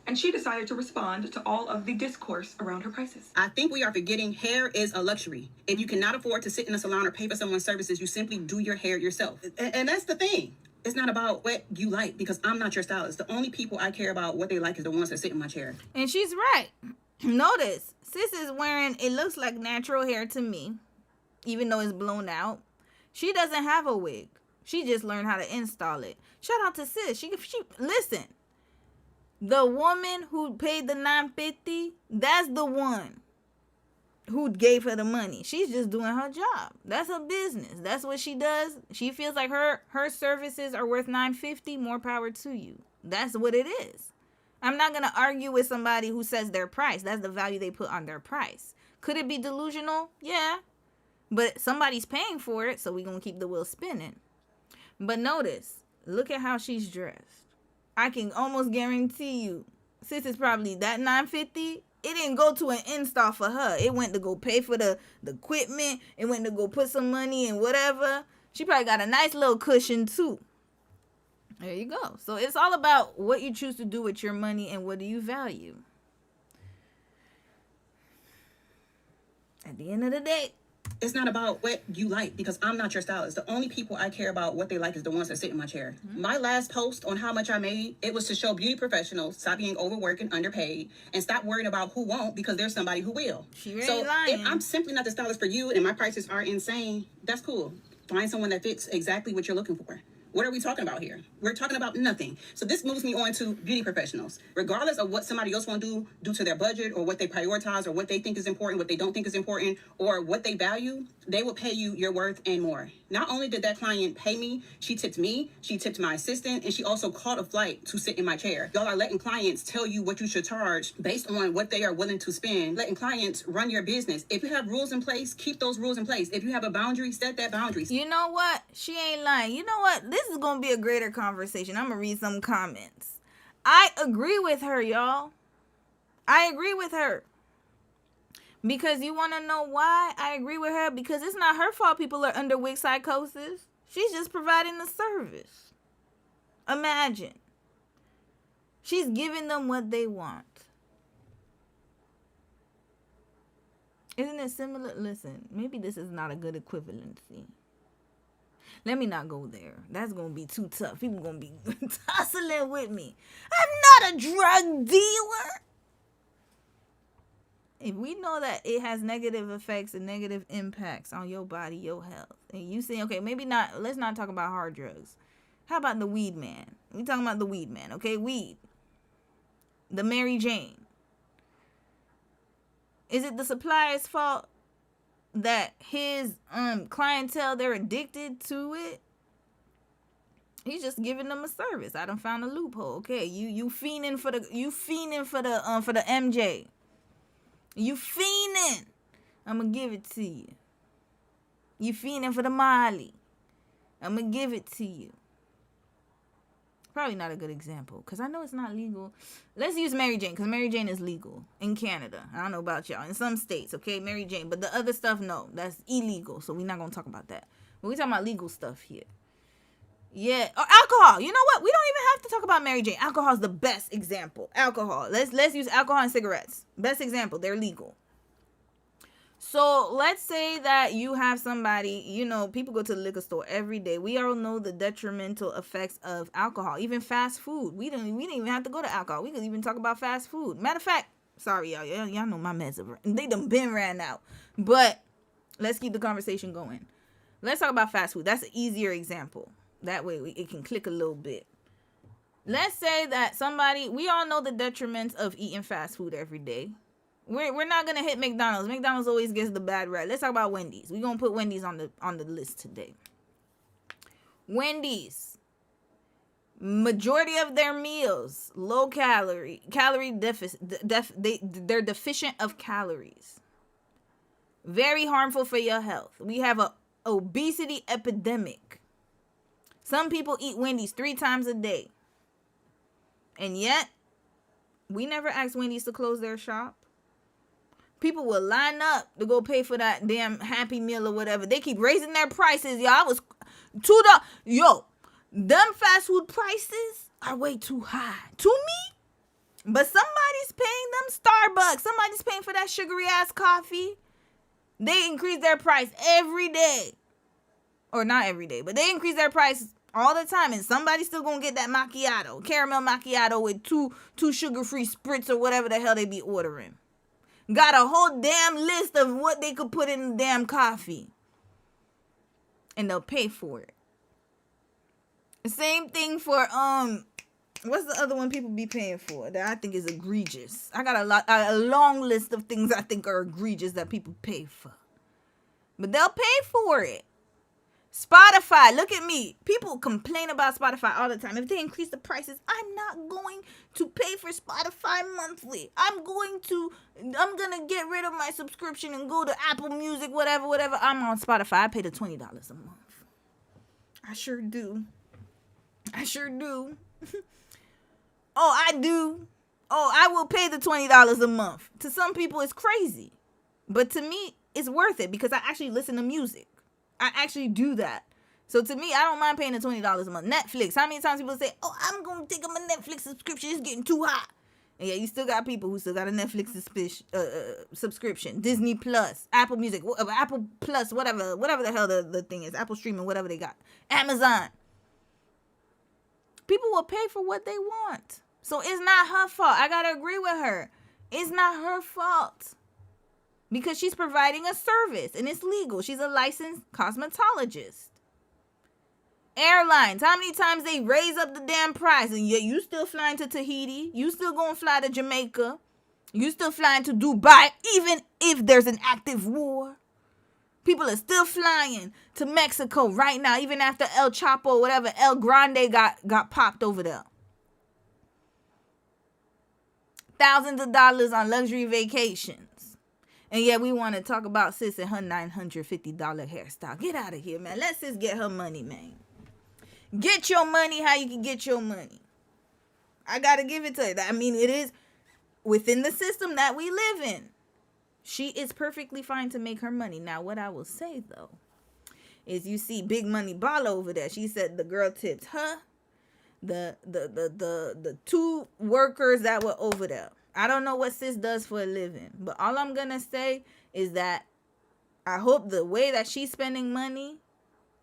R: And she decided to respond to all of the discourse around her prices.
D: I think we are forgetting hair is a luxury. If you cannot afford to sit in a salon or pay for someone's services, you simply do your hair yourself. And that's the thing. It's not about what you like, because I'm not your stylist. The only people I care about what they like is the ones that sit in my chair.
A: And she's right. Notice, sis is wearing, it looks like natural hair to me, even though it's blown out. She doesn't have a wig. She just learned how to install it. Shout out to sis. She listen. The woman who paid the $950, that's the one who gave her the money. She's just doing her job. That's her business. That's what she does. She feels like her services are worth $950. More power to you. That's what it is. I'm not going to argue with somebody who says their price. That's the value they put on their price. Could it be delusional? Yeah. But somebody's paying for it, so we're going to keep the wheel spinning. But notice, look at how she's dressed. I can almost guarantee you, sis is probably that $950. It didn't go to an install for her. It went to go pay for the equipment. It went to go put some money in whatever. She probably got a nice little cushion too. There you go. So it's all about what you choose to do with your money and what do you value. At the end of the day,
D: it's not about what you like, because I'm not your stylist. The only people I care about what they like is the ones that sit in my chair. Mm-hmm. My last post on how much I made, it was to show beauty professionals stop being overworked and underpaid and stop worrying about who won't, because there's somebody who will.
A: She really
D: so
A: lying.
D: If I'm simply not the stylist for you and my prices are insane, that's cool. Find someone that fits exactly what you're looking for. What are we talking about here? We're talking about nothing. So this moves me on to beauty professionals. Regardless of what somebody else want to do due to their budget or what they prioritize or what they think is important, what they don't think is important, or what they value, they will pay you your worth and more. Not only did that client pay me, she tipped my assistant, and she also caught a flight to sit in my chair. Y'all are letting clients tell you what you should charge based on what they are willing to spend, letting clients run your business. If you have rules in place, keep those rules in place. If you have a boundary, set that boundary.
A: You know what? She ain't lying. You know what? This is going to be a greater conversation. I'm going to read some comments. I agree with her, y'all. I agree with her. Because you want to know why I agree with her? Because it's not her fault people are under wig psychosis. She's just providing the service. Imagine. She's giving them what they want. Isn't it similar? Listen, maybe this is not a good equivalency. Let me not go there. That's gonna be too tough. People gonna be tussling with me. I'm not a drug dealer. If we know that it has negative effects and negative impacts on your body, your health, and you say, okay, maybe not, let's not talk about hard drugs. How about the weed man? We talking about the weed man, okay? Weed. The Mary Jane. Is it the supplier's fault that his clientele, they're addicted to it? He's just giving them a service. I done found a loophole. Okay, you fiending for the MJ. You fiending. I'm gonna give it to you. You fiending for the Molly. I'm gonna give it to you. Probably not a good example because I know it's not legal. Let's use Mary Jane because Mary Jane is legal in Canada. I don't know about y'all. In some states, okay, Mary Jane. But the other stuff, no. That's illegal. So we're not going to talk about that. But we're talking about legal stuff here. Yeah. Oh, alcohol. You know what? We don't even have to talk about Mary Jane. Alcohol is the best example. Alcohol. Let's use alcohol and cigarettes. Best example. They're legal. So let's say that you have somebody, you know, people go to the liquor store every day. We all know the detrimental effects of alcohol, even fast food. We didn't even have to go to alcohol. We could even talk about fast food. Matter of fact, sorry, y'all know my meds they done been ran out. But let's keep the conversation going. Let's talk about fast food. That's an easier example. That way it can click a little bit. Let's say that somebody, we all know the detriments of eating fast food every day. We're not gonna hit McDonald's. McDonald's always gets the bad rap. Let's talk about Wendy's. We're gonna put Wendy's on the list today. Wendy's, majority of their meals low calorie deficit. They're deficient of calories. Very harmful for your health. We have a obesity epidemic. Some people eat Wendy's 3 times a day, and yet we never asked Wendy's to close their shop. People will line up to go pay for that damn Happy Meal or whatever. They keep raising their prices, y'all. I was $2. Yo, them fast food prices are way too high to me. But somebody's paying them Starbucks. Somebody's paying for that sugary ass coffee. They increase their price every day. Or not every day, but they increase their price all the time. And somebody's still gonna get that macchiato, caramel macchiato with two sugar-free spritz or whatever the hell they be ordering. Got a whole damn list of what they could put in the damn coffee. And they'll pay for it. Same thing for, what's the other one people be paying for that I think is egregious? I got a long list of things I think are egregious that people pay for. But they'll pay for it. Spotify, look at me. People complain about Spotify all the time. If they increase the prices, I'm not going to pay for Spotify monthly. I'm gonna get rid of my subscription and go to Apple Music, whatever. I'm on Spotify. I pay the $20 a month. I sure do. Oh, I do. Oh, I will pay the $20 a month. To some people, it's crazy. But to me, it's worth it because I actually listen to music. I actually do that. So to me, I don't mind paying the $20 a month. Netflix. How many times people say, oh, I'm going to take up a Netflix subscription. It's getting too hot. And yeah, you still got people who still got a Netflix subscription. Disney Plus, Apple Music, Apple Plus, whatever the hell the thing is. Apple Streaming, whatever they got. Amazon. People will pay for what they want. So it's not her fault. I got to agree with her. It's not her fault. Because she's providing a service and it's legal. She's a licensed cosmetologist. Airlines, how many times they raise up the damn price and yet you still flying to Tahiti? You still gonna fly to Jamaica? You still flying to Dubai even if there's an active war? People are still flying to Mexico right now even after El Chapo, whatever, El Grande got popped over there. Thousands of dollars on luxury vacations. And yeah, we want to talk about sis and her $950 hairstyle. Get out of here, man. Let sis get her money, man. Get your money how you can get your money. I got to give it to you. I mean, it is within the system that we live in. She is perfectly fine to make her money. Now, what I will say, though, is you see Big Money Ball over there. She said the girl tipped her, the 2 workers that were over there. I don't know what sis does for a living, but all I'm going to say is that I hope the way that she's spending money,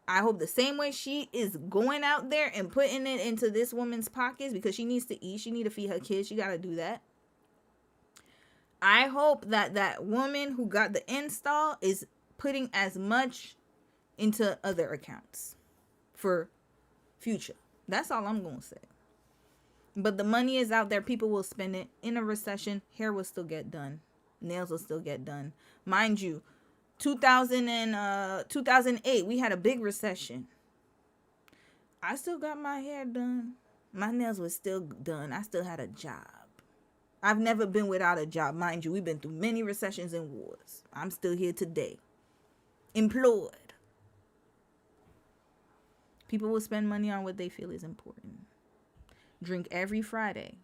A: I hope the same way she is going out there and putting it into this woman's pockets because she needs to eat. She need to feed her kids. She got to do that. I hope that that woman who got the install is putting as much into other accounts for future. That's all I'm going to say. But the money is out there. People will spend it. In a recession, hair will still get done. Nails will still get done. Mind you, 2008, we had a big recession. I still got my hair done. My nails were still done. I still had a job. I've never been without a job. Mind you, we've been through many recessions and wars. I'm still here today. Employed. People will spend money on what they feel is important. Drink every Friday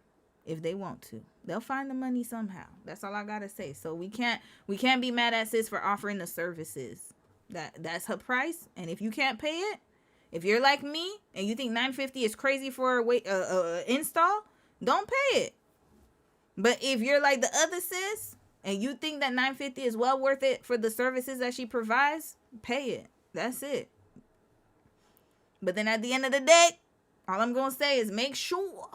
A: if they want to. They'll find the money somehow. That's all I gotta say. So we can't be mad at sis for offering the services. That's her price. And if you can't pay it, if you're like me and you think $950 is crazy for a install, don't pay it. But if you're like the other sis and you think that $950 is well worth it for the services that she provides, pay it. That's it. But then at the end of the day, all I'm going to say is make sure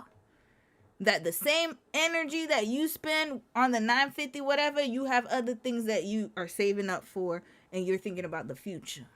A: that the same energy that you spend on the $950 whatever, you have other things that you are saving up for and you're thinking about the future.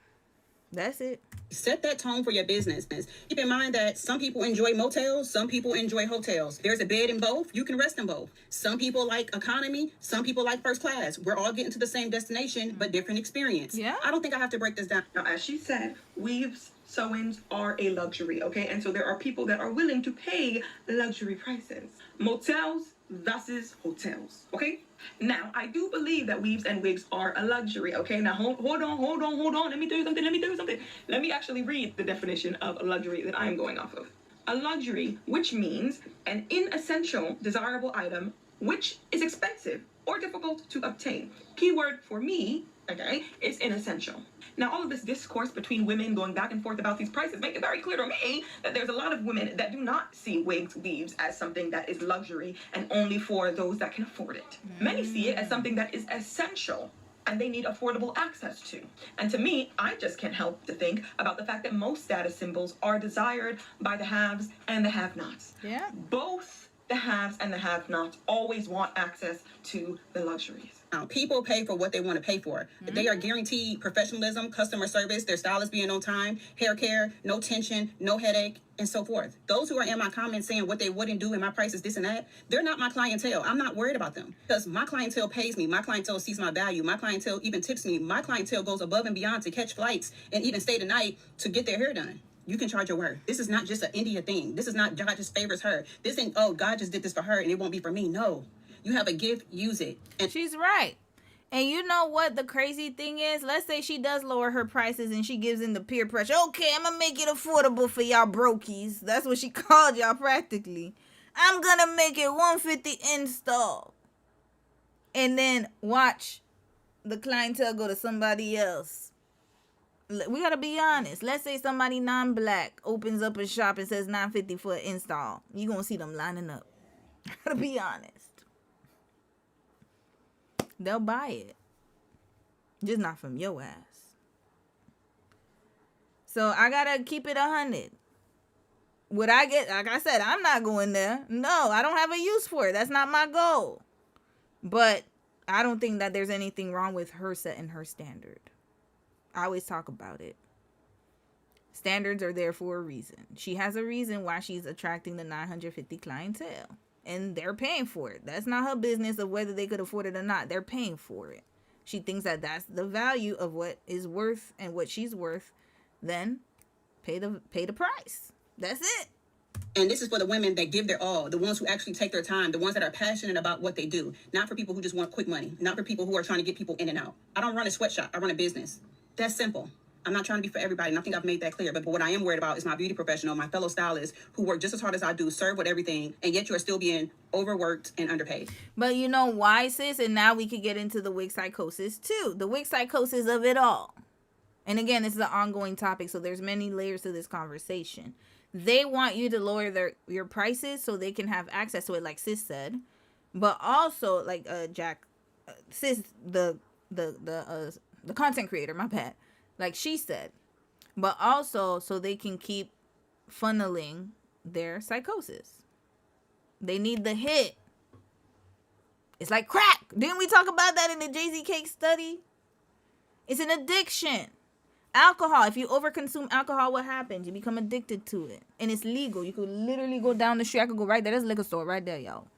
A: That's it.
C: Set that tone for your business. Keep in mind that some people enjoy motels, some people enjoy hotels. There's a bed in both. You can rest in both. Some people like economy, some people like first class. We're all getting to the same destination, but different experience.
A: Yeah.
C: I don't think I have to break this down.
R: Now, as she said, weaves, sew-ins are a luxury, okay? And so there are people that are willing to pay luxury prices. Motels versus hotels, okay? Now, I do believe that weaves and wigs are a luxury, okay? Now, hold on. Let me tell you something. Let me actually read the definition of a luxury that I am going off of. A luxury, which means an inessential, desirable item, which is expensive or difficult to obtain. Keyword for me, okay, is inessential. Now, all of this discourse between women going back and forth about these prices make it very clear to me that there's a lot of women that do not see wigs, weaves as something that is luxury and only for those that can afford it. Many see it as something that is essential and they need affordable access to. And to me, I just can't help to think about the fact that most status symbols are desired by the haves and the have-nots.
A: Yeah.
R: Both the haves and the have-nots always want access to the luxuries.
C: People pay for what they want to pay for. They are guaranteed professionalism, customer service, their stylist being on time, hair care, no tension, no headache, and so forth. Those who are in my comments saying what they wouldn't do and my price is this and that, they're not my clientele. I'm not worried about them because my clientele pays me. My clientele sees my value. My clientele even tips me. My clientele goes above and beyond to catch flights and even stay the night to get their hair done. You can charge your worth. This is not just an India thing. This is not God just favors her. This ain't, oh, God just did this for her and it won't be for me. No. You have a gift, use it.
A: And she's right. And you know what the crazy thing is? Let's say she does lower her prices and she gives in the peer pressure. Okay, I'm going to make it affordable for y'all brokies. That's what she called y'all practically. I'm going to make it $150 install. And then watch the clientele go to somebody else. We got to be honest. Let's say somebody non-black opens up a shop and says $950 for an install. You're going to see them lining up. Gotta be honest. They'll buy it. Just not from your ass. So I gotta keep it 100. Would I get, like I said, I'm not going there. No, I don't have a use for it. That's not my goal. But I don't think that there's anything wrong with her setting her standard. I always talk about it. Standards are there for a reason. She has a reason why she's attracting the 950 clientele. And they're paying for it. That's not her business of whether they could afford it or not. They're paying for it. She thinks that that's the value of what is worth and what she's worth. Then pay the price. That's it.
C: And this is for the women that give their all, the ones who actually take their time, the ones that are passionate about what they do. Not for people who just want quick money. Not for people who are trying to get people in and out. I don't run a sweatshop. I run a business. That's simple. I'm not trying to be for everybody, and I think I've made that clear. But what I am worried about is my beauty professional, my fellow stylists, who work just as hard as I do, serve with everything, and yet you are still being overworked and underpaid.
A: But you know why, sis? And now we could get into the wig psychosis, too. The wig psychosis of it all. And again, this is an ongoing topic, so there's many layers to this conversation. They want you to lower your prices so they can have access to it, like sis said. But also, like sis, the content creator, my bad. Like she said, but also so they can keep funneling their psychosis. They need the hit. It's like crack. Didn't we talk about that in the Jay-Z cake study? It's an addiction. Alcohol. If you overconsume alcohol, what happens? You become addicted to it. And it's legal. You could literally go down the street. I could go right there. There's a liquor store right there, y'all.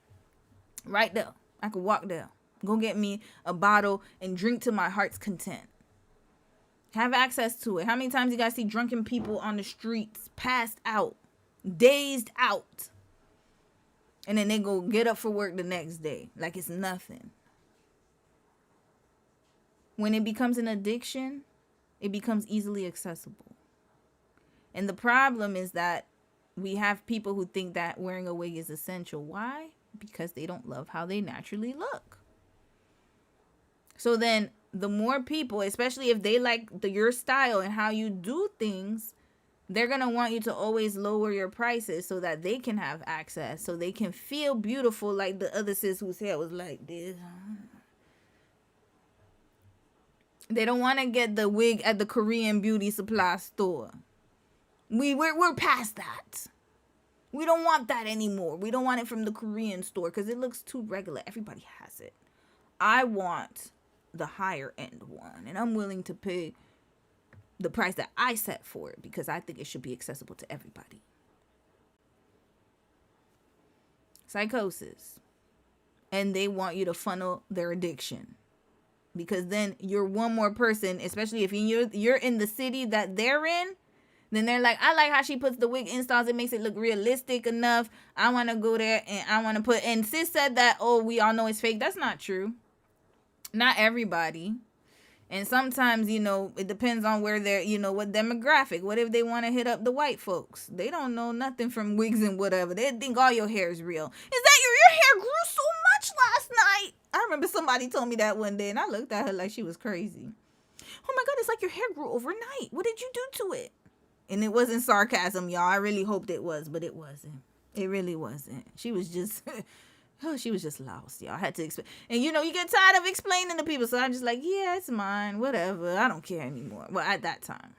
A: Right there. I could walk there. Go get me a bottle and drink to my heart's content. Have access to it. How many times you guys see drunken people on the streets, passed out, dazed out, and then they go get up for work the next day like it's nothing? When it becomes an addiction, it becomes easily accessible. And the problem is that we have people who think that wearing a wig is essential. Why? Because they don't love how they naturally look. So then the more people, especially if they like your style and how you do things, they're going to want you to always lower your prices so that they can have access, so they can feel beautiful like the other sis whose hair was like this. They don't want to get the wig at the Korean beauty supply store. We're past that. We don't want that anymore. We don't want it from the Korean store because it looks too regular. Everybody has it. I want the higher end one, and I'm willing to pay the price that I set for it because I think it should be accessible to everybody. Psychosis. And they want you to funnel their addiction. Because then you're one more person, especially if you're in the city that they're in, then they're like, I like how she puts the wig installs. It makes it look realistic enough. I want to go there and I want to put, and sis said that, oh, we all know it's fake. That's not true. Not everybody. And sometimes, it depends on where they're, what demographic. What if they want to hit up the white folks? They don't know nothing from wigs and whatever. They think all your hair is real. Is that your hair grew so much last night? I remember somebody told me that one day, and I looked at her like she was crazy. Oh my God, it's like your hair grew overnight. What did you do to it? And it wasn't sarcasm, y'all. I really hoped it was, but it wasn't. It really wasn't. She was just... she was just lost, y'all. I had to explain. And you get tired of explaining to people. So I'm just like, yeah, it's mine. Whatever. I don't care anymore. Well, at that time.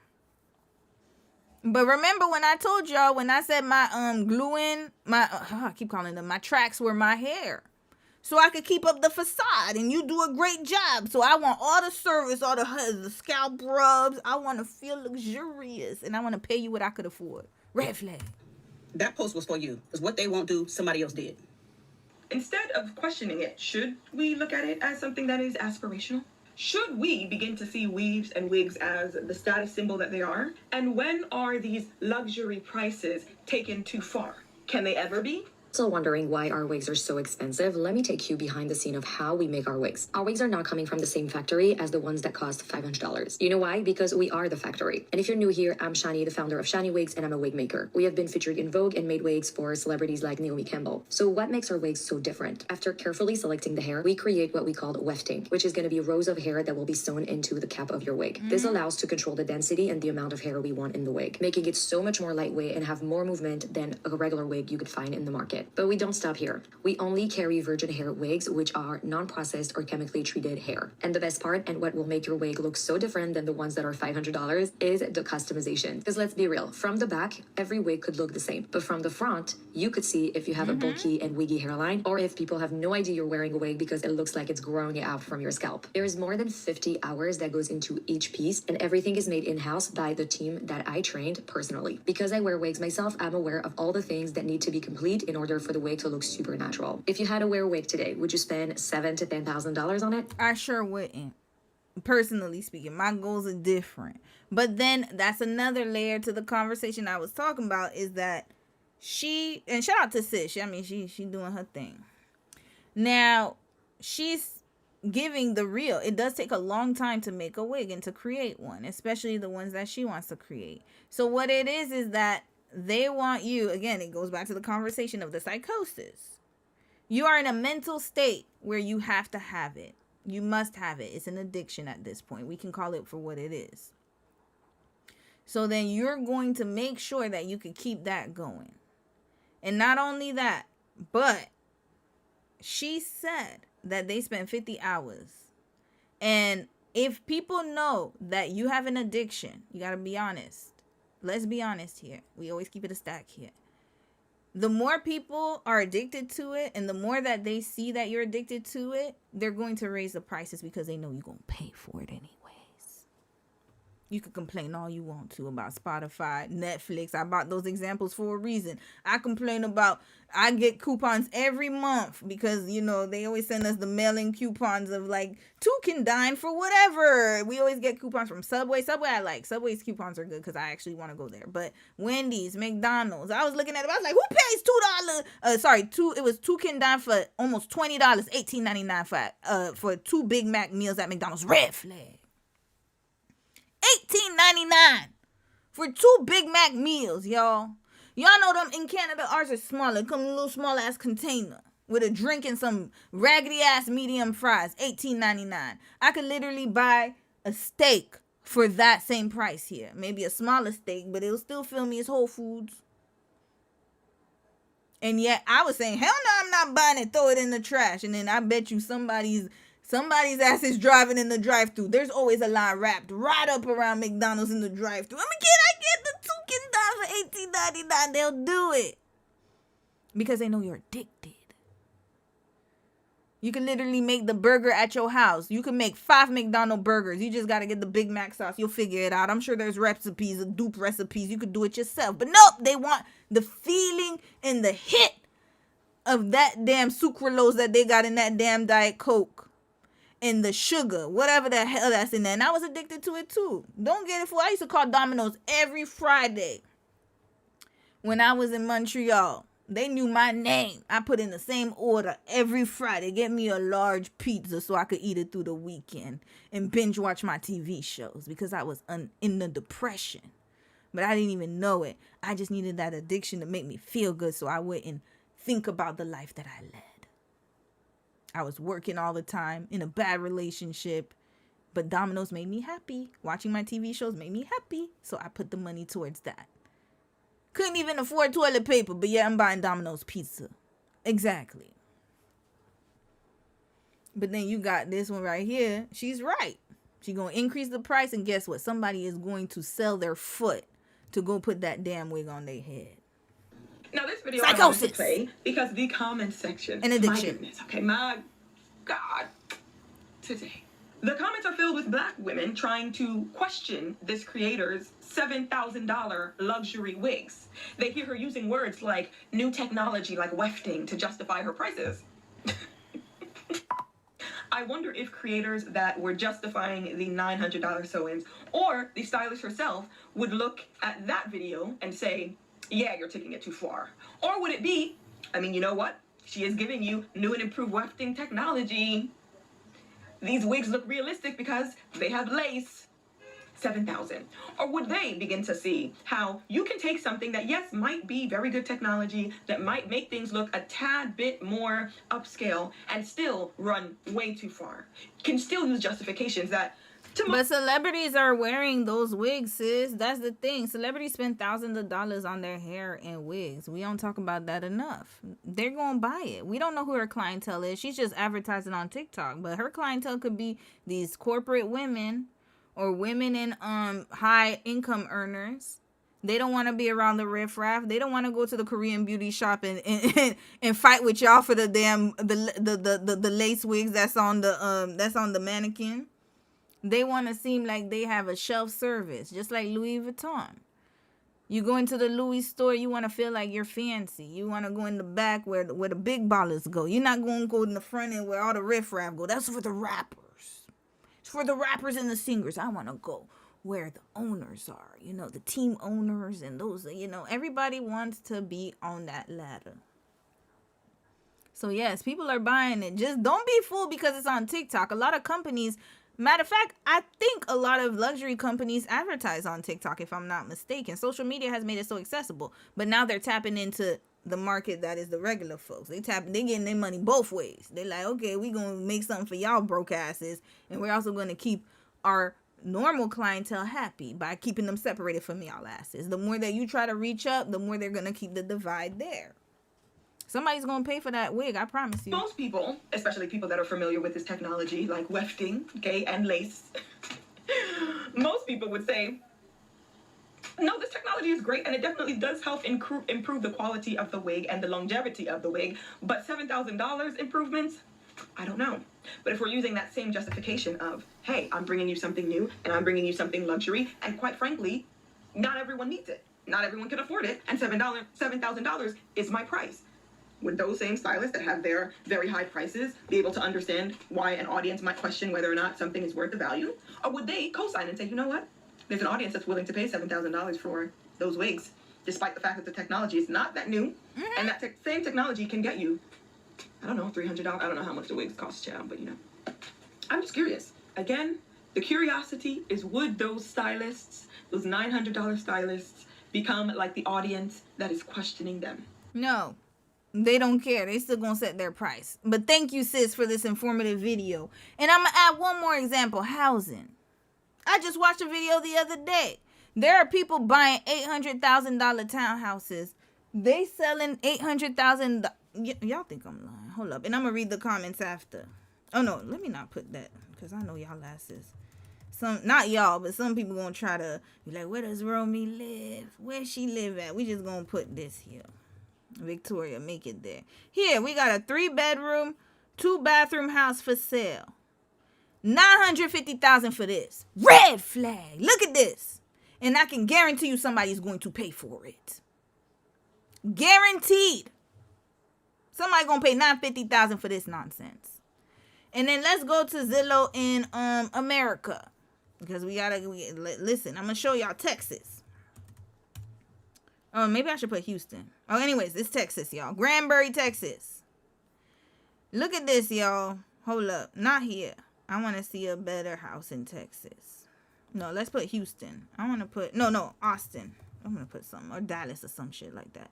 A: But remember when I told y'all, when I said my gluing, I keep calling them, my tracks were my hair. So I could keep up the facade. And you do a great job. So I want all the service, all the scalp rubs. I want to feel luxurious. And I want to pay you what I could afford. Red flag.
C: That post was for you. Because what they won't do, somebody else did.
R: Instead of questioning it, should we look at it as something that is aspirational? Should we begin to see weaves and wigs as the status symbol that they are? And when are these luxury prices taken too far? Can they ever be?
I: Still wondering why our wigs are so expensive? Let me take you behind the scene of how we make our wigs. Our wigs are not coming from the same factory as the ones that cost $500. You know why? Because we are the factory. And if you're new here, I'm Shani, the founder of Shani Wigs, and I'm a wig maker. We have been featured in Vogue and made wigs for celebrities like Naomi Campbell. So what makes our wigs so different? After carefully selecting the hair, we create what we call wefting, which is going to be rows of hair that will be sewn into the cap of your wig. This allows to control the density and the amount of hair we want in the wig, making it so much more lightweight and have more movement than a regular wig you could find in the market. But we don't stop here. We only carry virgin hair wigs, which are non-processed or chemically treated hair. And the best part, and what will make your wig look so different than the ones that are $500, is the customization. Because let's be real, from the back, every wig could look the same. But from the front, you could see if you have a bulky and wiggy hairline, or if people have no idea you're wearing a wig because it looks like it's growing out from your scalp. There is more than 50 hours that goes into each piece, and everything is made in-house by the team that I trained personally. Because I wear wigs myself, I'm aware of all the things that need to be complete in order for the wig to look super natural. If you had to wear a wig today, would you spend $7,000 to $10,000 on it?
A: I sure wouldn't. Personally speaking, my goals are different. But then that's another layer to the conversation I was talking about, is that she, and shout out to Sis, I mean, she doing her thing. Now, she's giving the real. It does take a long time to make a wig and to create one, especially the ones that she wants to create. So what it is that they want you, again, it goes back to the conversation of the psychosis. You are in a mental state where you have to have it. You must have it. It's an addiction at this point. We can call it for what it is. So then you're going to make sure that you can keep that going. And not only that, but she said that they spent 50 hours. And If people know that you have an addiction, you got to be honest. Let's be honest here. We always keep it a stack here. The more people are addicted to it and the more that they see that you're addicted to it, they're going to raise the prices because they know you're going to pay for it anyways. You could complain all you want to about Spotify, Netflix. I bought those examples for a reason. I complain about, I get coupons every month because, you know, they always send us the mailing coupons of like, 2 can dine for whatever. We always get coupons from Subway. Subway I like. Subway's coupons are good because I actually want to go there. But Wendy's, McDonald's, I was looking at it. I was like, who pays $2? It was 2 can dine for almost $20, $18.99 for 2 Big Mac meals at McDonald's. Red flag. $18.99 for 2 Big Mac meals, y'all. Y'all know them in Canada, ours are smaller. Come in a little small ass container with a drink and some raggedy ass medium fries. $18.99. I could literally buy a steak for that same price here. Maybe a smaller steak, but it'll still fill me as Whole Foods. And yet I was saying, hell no, I'm not buying it. Throw it in the trash. And then I bet you somebody's ass is driving in the drive-thru. There's always a line wrapped right up around McDonald's in the drive-thru. I get the 2 can die for $18.99. They'll do it because they know you're addicted. You can literally make the burger at your house. You can make 5 McDonald's burgers. You just got to get the Big Mac sauce. You'll figure it out. I'm sure there's recipes, dupe recipes. You could do it yourself. But nope, they want the feeling and the hit of that damn sucralose that they got in that damn Diet Coke. And the sugar, whatever the hell that's in there. And I was addicted to it too. Don't get it fooled. I used to call Domino's every Friday. When I was in Montreal, they knew my name. I put in the same order every Friday. Get me a large pizza so I could eat it through the weekend. And binge watch my TV shows. Because I was in the depression. But I didn't even know it. I just needed that addiction to make me feel good. So I wouldn't think about the life that I led. I was working all the time in a bad relationship, but Domino's made me happy. Watching my TV shows made me happy, so I put the money towards that. Couldn't even afford toilet paper, but yeah, I'm buying Domino's pizza. Exactly. But then you got this one right here. She's right. She's going to increase the price, and guess what? Somebody is going to sell their foot to go put that damn wig on their head.
R: Now this video
A: Psychosis.
R: I wanted to play because the comment section.
A: An addiction.
R: My goodness. Okay, my God. Today. The comments are filled with black women trying to question this creator's $7,000 luxury wigs. They hear her using words like new technology like wefting to justify her prices. I wonder if creators that were justifying the $900 sew-ins or the stylist herself would look at that video and say, yeah, you're taking it too far. Or would it be, I mean, you know what? She is giving you new and improved wefting technology. These wigs look realistic because they have lace. $7,000. Or would they begin to see how you can take something that, yes, might be very good technology, that might make things look a tad bit more upscale and still run way too far? Can still use justifications that...
A: But celebrities are wearing those wigs, sis. That's the thing. Celebrities spend thousands of dollars on their hair and wigs. We don't talk about that enough. They're going to buy it. We don't know who her clientele is. She's just advertising on TikTok. But her clientele could be these corporate women or women in high income earners. They don't want to be around the riffraff. They don't want to go to the Korean beauty shop and fight with y'all for the damn the lace wigs that's on the mannequin. They want to seem like they have a shelf service, just like Louis Vuitton. You go into the Louis store, you want to feel like you're fancy. You want to go in the back where the big ballers go. You're not going to go in the front end where all the riffraff go. That's for the rappers. It's for the rappers and the singers. I want to go where the owners are, the team owners and those, everybody wants to be on that ladder. So yes, people are buying it. Just don't be fooled because it's on TikTok. A lot of companies... Matter of fact, I think a lot of luxury companies advertise on TikTok, if I'm not mistaken. Social media has made it so accessible. But now they're tapping into the market that is the regular folks. They getting their money both ways. They're like, okay, we're going to make something for y'all broke asses. And we're also going to keep our normal clientele happy by keeping them separated from y'all asses. The more that you try to reach up, the more they're going to keep the divide there. Somebody's gonna pay for that wig, I promise you.
R: Most people, especially people that are familiar with this technology, like wefting, okay, and lace, most people would say, no, this technology is great and it definitely does help improve the quality of the wig and the longevity of the wig. But $7,000 improvements, I don't know. But if we're using that same justification of, hey, I'm bringing you something new and I'm bringing you something luxury, and quite frankly, not everyone needs it. Not everyone can afford it, and $7,000 is my price. Would those same stylists that have their very high prices be able to understand why an audience might question whether or not something is worth the value? Or would they co-sign and say, you know what? There's an audience that's willing to pay $7,000 for those wigs, despite the fact that the technology is not that new, and that same technology can get you, I don't know, $300. I don't know how much the wigs cost, child, but you know. I'm just curious. Again, the curiosity is, would those stylists, those $900 stylists, become like the audience that is questioning them?
A: No. They don't care. They still gonna set their price. But thank you, sis, for this informative video. And I'm gonna add one more example. Housing. I just watched a video the other day. There are people buying $800,000 townhouses. They selling $800,000. Y'all think I'm lying. Hold up. And I'm gonna read the comments after. Oh no, let me not put that, because I know y'all asses. Not y'all, but some people gonna try to be like, where does Romy live? Where she live at? We just gonna put this here. Victoria, make it there. Here, we got a 3-bedroom, 2-bathroom house for sale. $950,000 for this. Red flag. Look at this. And I can guarantee you somebody's going to pay for it. Guaranteed. Somebody gonna pay $950,000 for this nonsense. And then let's go to Zillow in America, because we gotta listen. I'm gonna show y'all Texas. Oh, maybe I should put Houston. Oh, anyways, it's Texas, y'all. Granbury, Texas. Look at this, y'all. Hold up. Not here. I want to see a better house in Texas. No, let's put Houston. I want to put... No, Austin. I'm going to put something. Or Dallas or some shit like that.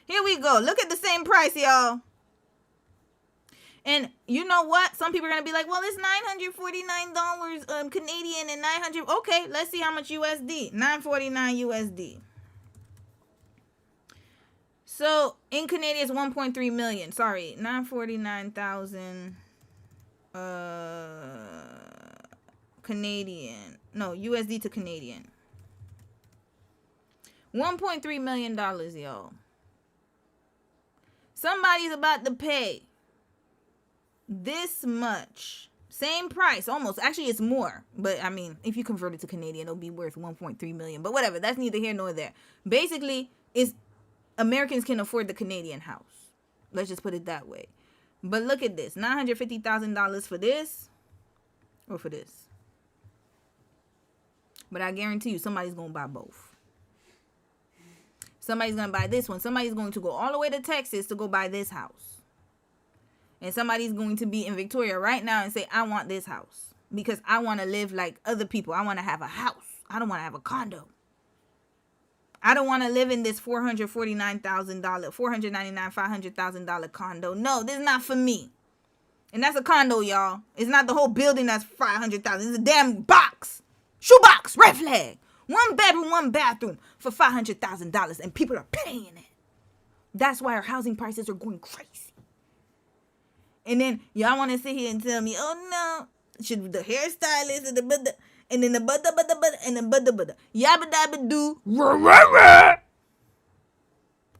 A: Here we go. Look at the same price, y'all. And you know what? Some people are going to be like, well, it's $949 Canadian and $900. Okay, let's see how much USD. $949 USD. So in Canadian, it's 1.3 million. Sorry, 949,000 Canadian. No, USD to Canadian. $1.3 million, y'all. Somebody's about to pay this much. Same price, almost. Actually, it's more. But I mean, if you convert it to Canadian, it'll be worth 1.3 million. But whatever, that's neither here nor there. Basically, it's Americans can afford the Canadian house. Let's just put it that way. But look at this. $950,000 for this or for this. But I guarantee you somebody's going to buy both. Somebody's going to buy this one. Somebody's going to go all the way to Texas to go buy this house. And somebody's going to be in Victoria right now and say, I want this house. Because I want to live like other people. I want to have a house. I don't want to have a condo. I don't want to live in this $499,000, $499,000, $500,000 condo. No, this is not for me. And that's a condo, y'all. It's not the whole building that's $500,000. It's a damn box. Shoebox. Red flag. 1 bedroom, 1 bathroom for $500,000. And people are paying it. That's why our housing prices are going crazy. And then y'all want to sit here and tell me, oh no, should the hairstylist and the... And then the and the yabba dabba do.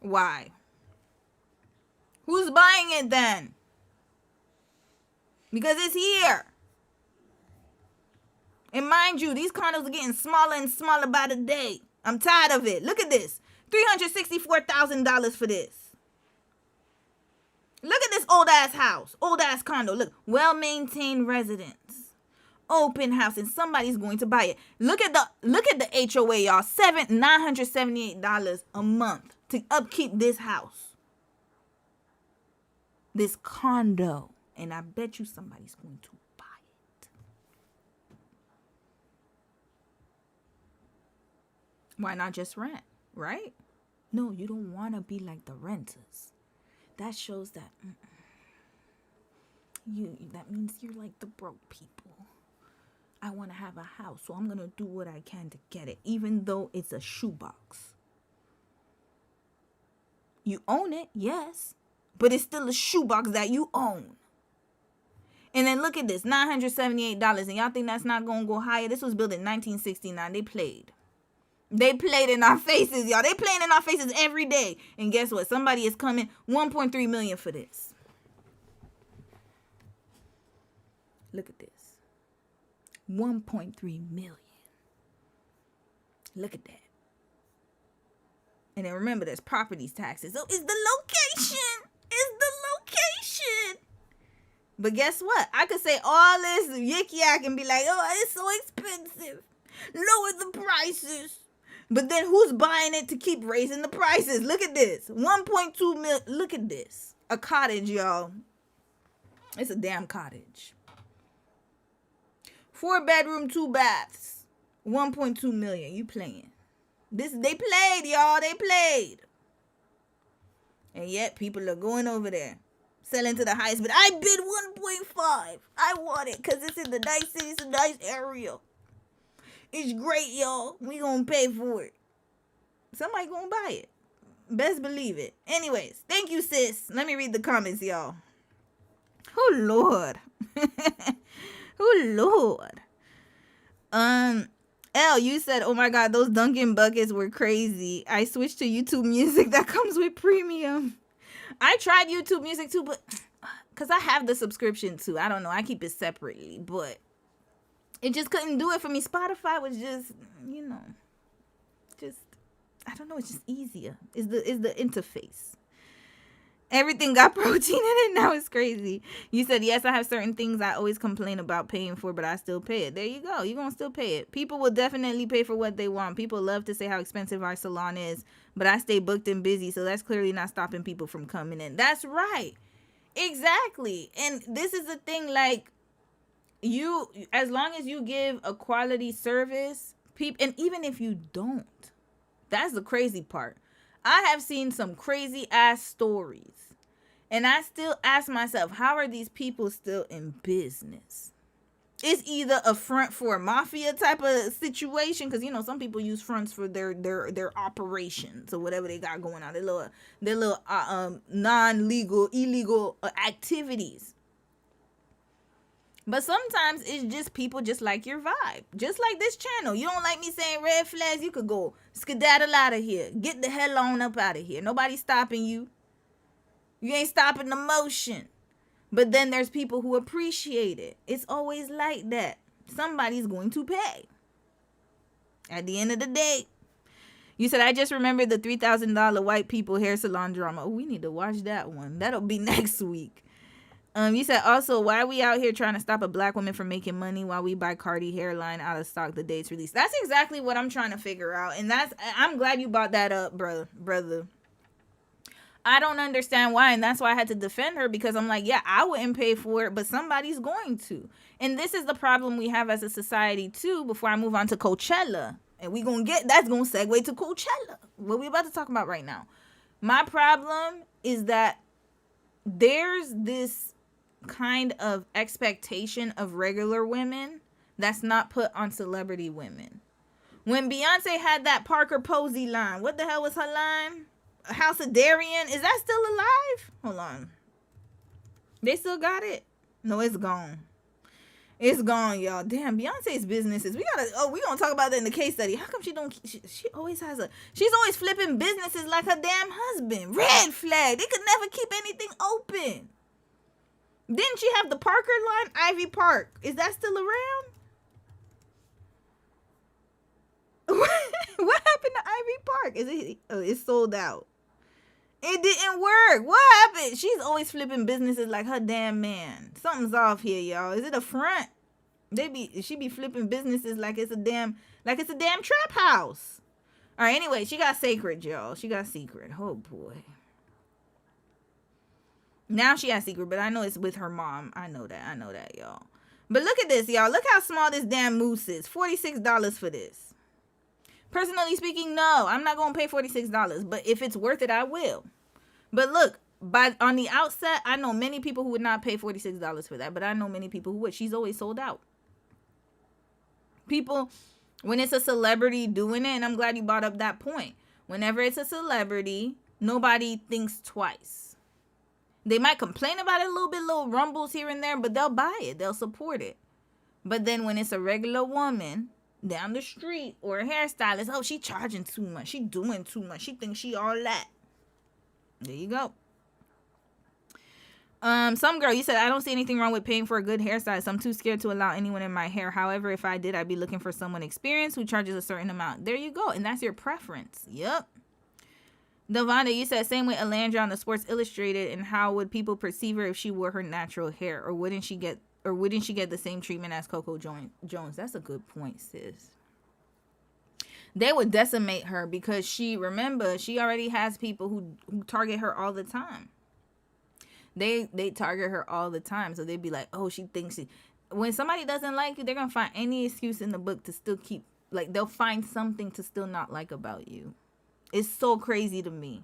A: Why? Who's buying it then? Because it's here. And mind you, these condos are getting smaller and smaller by the day. I'm tired of it. Look at this. $364,000 for this. Look at this old ass house. Old ass condo. Look. Well-maintained residence. Open house, and somebody's going to buy it. Look at the HOA, y'all. $978 a month to upkeep this house, this condo, and I bet you somebody's going to buy it. Why not just rent, right? No, you don't want to be like the renters. That shows that that means you're like the broke people. I want to have a house, so I'm going to do what I can to get it, even though it's a shoebox. You own it, yes, but it's still a shoebox that you own. And then look at this, $978. And y'all think that's not going to go higher? This was built in 1969. They played. They played in our faces, y'all. They playing in our faces every day. And guess what? Somebody is coming $1.3 million for this. Look at this. $1.3 million. Look at that. And then remember, there's property taxes. So it's the location. It's the location. But guess what? I could say all this yik yak and be like, oh, it's so expensive. Lower the prices. But then who's buying it to keep raising the prices? Look at this. 1.2 million. Look at this. A cottage, y'all. It's a damn cottage. 4-bedroom, 2 baths. 1.2 million. You playing. They played, y'all. They played. And yet people are going over there. Selling to the highest, but I bid 1.5. I want it because it's in the nice city. It's a nice area. It's great, y'all. We gonna pay for it. Somebody gonna buy it. Best believe it. Anyways, thank you, sis. Let me read the comments, y'all. Oh, Lord. Oh, Lord. L, you said, oh my God, those Dunkin' buckets were crazy. I switched to YouTube Music that comes with premium. I tried YouTube Music too, but because I have the subscription too. I don't know. I keep it separately, but it just couldn't do it for me. Spotify was just, I don't know. It's just easier. It's the interface. Everything got protein in it. Now it's crazy. You said, yes, I have certain things I always complain about paying for, but I still pay it. There you go. You're going to still pay it. People will definitely pay for what they want. People love to say how expensive our salon is, but I stay booked and busy, so that's clearly not stopping people from coming in. That's right. Exactly. And this is the thing, like, you, as long as you give a quality service, people, and even if you don't, that's the crazy part. I have seen some crazy ass stories. And I still ask myself, how are these people still in business? It's either a front for a mafia type of situation, because some people use fronts for their operations or whatever they got going on, their little non-legal, illegal activities. But sometimes it's just people just like your vibe, just like this channel. You don't like me saying red flags, you could go skedaddle out of here, get the hell on up out of here. Nobody's stopping you. You ain't stopping the motion. But then there's people who appreciate it. It's always like that. Somebody's going to pay. At the end of the day. You said, I just remembered the $3,000 white people hair salon drama. Oh, we need to watch that one. That'll be next week. You said, also, why are we out here trying to stop a black woman from making money while we buy Cardi hairline out of stock the day it's released? That's exactly what I'm trying to figure out. And I'm glad you brought that up, brother. I don't understand why, and that's why I had to defend her, because I'm like, yeah, I wouldn't pay for it, but somebody's going to. And this is the problem we have as a society too, before I move on to Coachella. And that's going to segue to Coachella, what we're about to talk about right now. My problem is that there's this kind of expectation of regular women that's not put on celebrity women. When Beyonce had that Parker Posey line, what the hell was her line? House of Darien, is that still alive? Hold on. They still got it? No, it's gone. It's gone, y'all. Damn, Beyonce's businesses. We gonna talk about that in the case study. How come she always she's always flipping businesses like her damn husband. Red flag. They could never keep anything open. Didn't she have the Parker line? Ivy Park. Is that still around? What happened to Ivy Park? It's sold out. It didn't work. What happened? She's always flipping businesses like her damn man. Something's off here, y'all. Is it a front? She be flipping businesses like it's a damn trap house. All right, anyway, she got sacred, y'all. She got secret. Oh boy. Now she has secret, but I know it's with her mom. I know that, y'all. But look at this, y'all. Look how small this damn mousse is. $46 for this. Personally speaking, no, I'm not going to pay $46, but if it's worth it, I will. But look, on the outset, I know many people who would not pay $46 for that, but I know many people who would. She's always sold out. People, when it's a celebrity doing it, and I'm glad you brought up that point. Whenever it's a celebrity, nobody thinks twice. They might complain about it a little bit, little rumbles here and there, but they'll buy it. They'll support it. But then when it's a regular woman down the street or a hairstylist, oh, she charging too much. She doing too much. She thinks she all that. There you go. Some girl, you said, I don't see anything wrong with paying for a good hairstylist. I'm too scared to allow anyone in my hair. However, if I did, I'd be looking for someone experienced who charges a certain amount. There you go. And that's your preference. Yep. Devonda, you said, same with Alandra on the Sports Illustrated, and how would people perceive her if she wore her natural hair? Or wouldn't she get the same treatment as Coco Jones? That's a good point, sis. They would decimate her because she already has people who target her all the time. They target her all the time. So they'd be like, oh, she thinks she... When somebody doesn't like you, they're going to find any excuse in the book to still keep... Like, they'll find something to still not like about you. It's so crazy to me.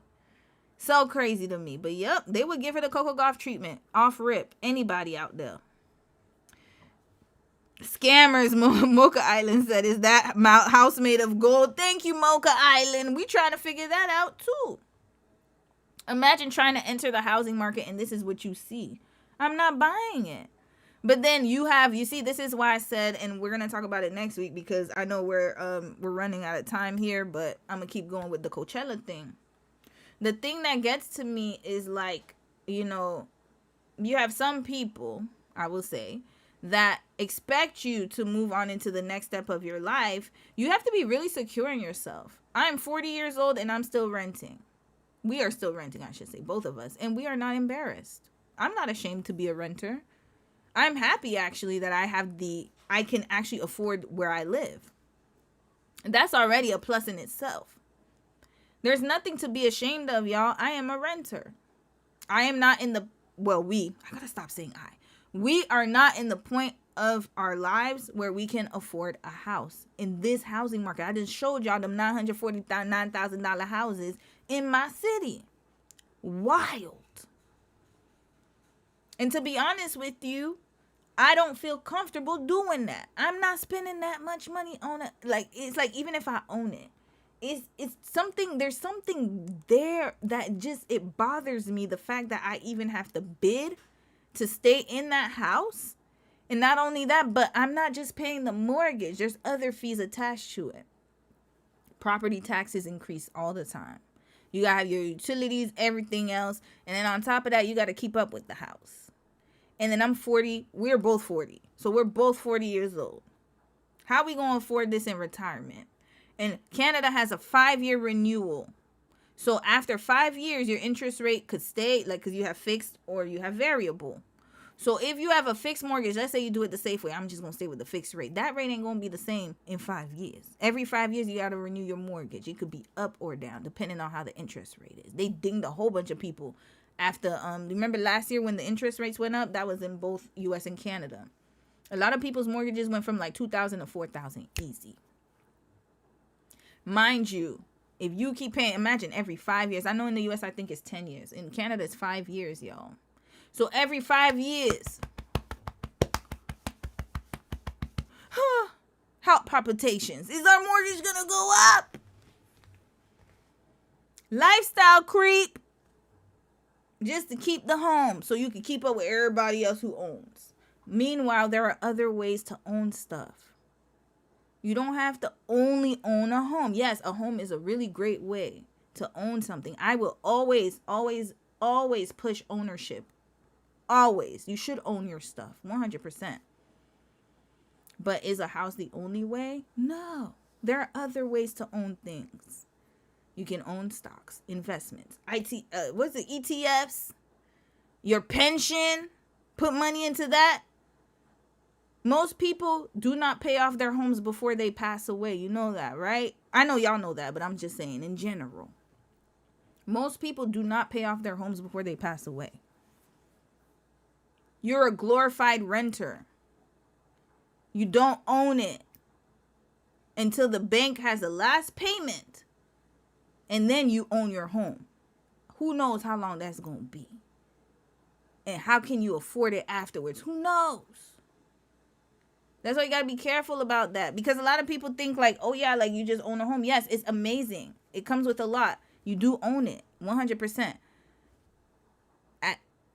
A: So crazy to me. But, yep, they would give her the Coco Gauff treatment. Off rip. Anybody out there. Scammers, Mocha Island said, is that house made of gold? Thank you, Mocha Island. We trying to figure that out, too. Imagine trying to enter the housing market and this is what you see. I'm not buying it. But then you see, this is why I said, and we're going to talk about it next week because I know we're running out of time here, but I'm going to keep going with the Coachella thing. The thing that gets to me is like, you have some people, I will say, that expect you to move on into the next step of your life. You have to be really secure in yourself. I'm 40 years old and I'm still renting. We are still renting, I should say, both of us. And we are not embarrassed. I'm not ashamed to be a renter. I'm happy, actually, that I can actually afford where I live. And that's already a plus in itself. There's nothing to be ashamed of, y'all. I am a renter. I am not in I gotta stop saying I. We are not in the point of our lives where we can afford a house. In this housing market, I just showed y'all them $949,000 houses in my city. Wild. And to be honest with you, I don't feel comfortable doing that. I'm not spending that much money on it. Like, it's like, even if I own it, it's something, there's something there that just, it bothers me. The fact that I even have to bid to stay in that house. And not only that, but I'm not just paying the mortgage. There's other fees attached to it. Property taxes increase all the time. You got to have your utilities, everything else. And then on top of that, you got to keep up with the house. And then I'm 40. We're both 40. So we're both 40 years old. How are we going to afford this in retirement? And Canada has a 5-year renewal. So after 5 years, your interest rate could stay, like, because you have fixed or you have variable. So if you have a fixed mortgage, let's say you do it the safe way, I'm just going to stay with the fixed rate. That rate ain't going to be the same in 5 years. Every 5 years, you got to renew your mortgage. It could be up or down, depending on how the interest rate is. They dinged a whole bunch of people after, remember last year when the interest rates went up? That was in both U.S. and Canada. A lot of people's mortgages went from like $2,000 to $4,000 easy. Mind you, if you keep paying, imagine every 5 years. I know in the U.S. I think it's 10 years. In Canada, it's 5 years, y'all. So every 5 years, heart palpitations. Is our mortgage gonna go up? Lifestyle creep. Just to keep the home so you can keep up with everybody else who owns. Meanwhile, there are other ways to own stuff. You don't have to only own a home. Yes, a home is a really great way to own something. I will always, always, always push ownership. Always. You should own your stuff. 100%. But is a house the only way? No. There are other ways to own things. You can own stocks, investments, ETFs, your pension, put money into that. Most people do not pay off their homes before they pass away. You know that, right? I know y'all know that, but I'm just saying in general. Most people do not pay off their homes before they pass away. You're a glorified renter. You don't own it until the bank has the last payment. And then you own your home. Who knows how long that's going to be? And how can you afford it afterwards? Who knows? That's why you got to be careful about that. Because a lot of people think like, oh yeah, like you just own a home. Yes, it's amazing. It comes with a lot. You do own it. 100%.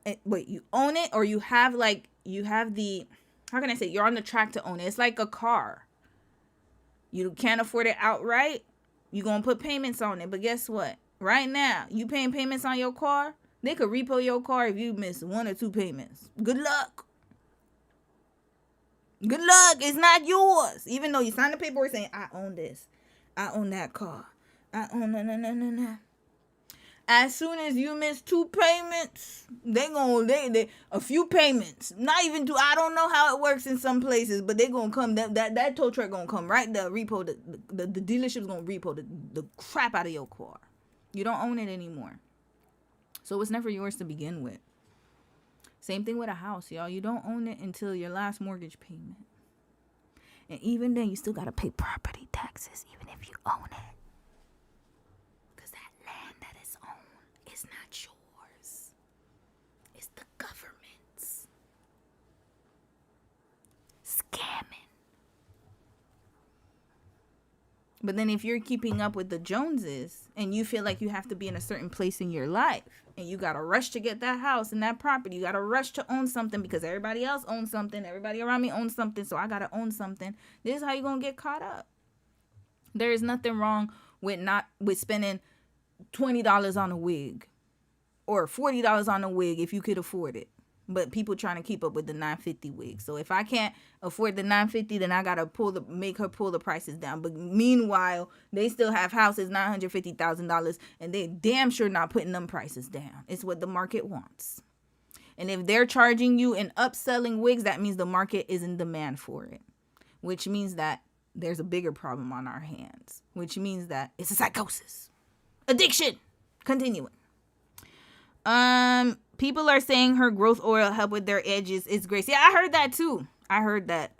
A: you own it, or you have the, how can I say, you're on the track to own it. It's like a car. You can't afford it outright. You're going to put payments on it. But guess what? Right now, you paying payments on your car. They could repo your car if you miss 1 or 2 payments. Good luck. Good luck. It's not yours. Even though you signed the paperwork saying, I own this. I own that car. I own no. As soon as you miss 2 payments, they a few payments. Not even 2. I don't know how it works in some places, but they gonna come. That tow truck gonna come right there. Repo the dealership's gonna repo the crap out of your car. You don't own it anymore, so it's never yours to begin with. Same thing with a house, y'all. You don't own it until your last mortgage payment, and even then, you still gotta pay property taxes, even if you own it. It's not yours. It's the government's. Scamming. But then if you're keeping up with the Joneses and you feel like you have to be in a certain place in your life and you got to rush to get that house and that property, you got to rush to own something because everybody else owns something, everybody around me owns something, so I got to own something. This is how you're going to get caught up. There is nothing wrong with spending $20 on a wig or $40 on a wig if you could afford it. But people trying to keep up with the $950 wig. So if I can't afford the $950, then I gotta make her pull the prices down. But meanwhile, they still have houses $950,000, and they damn sure not putting them prices down. It's what the market wants. And if they're charging you and upselling wigs, that means the market is in demand for it, which means that there's a bigger problem on our hands, which means that it's a psychosis, addiction. Continuing. People are saying her growth oil help with their edges. It's great. Yeah, I heard that too. I heard that.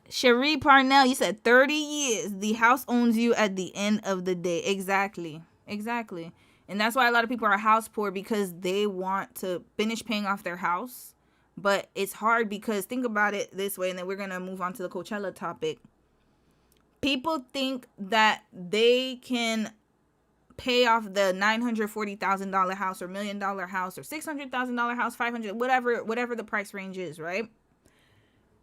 A: Cherie Parnell, you said 30 years. The house owns you at the end of the day. Exactly. And that's why a lot of people are house poor, because they want to finish paying off their house. But it's hard because think about it this way, and then we're going to move on to the Coachella topic. People think that they can pay off the $940,000 house or $1 million house or $600,000 house, $500,000, whatever the price range is, right?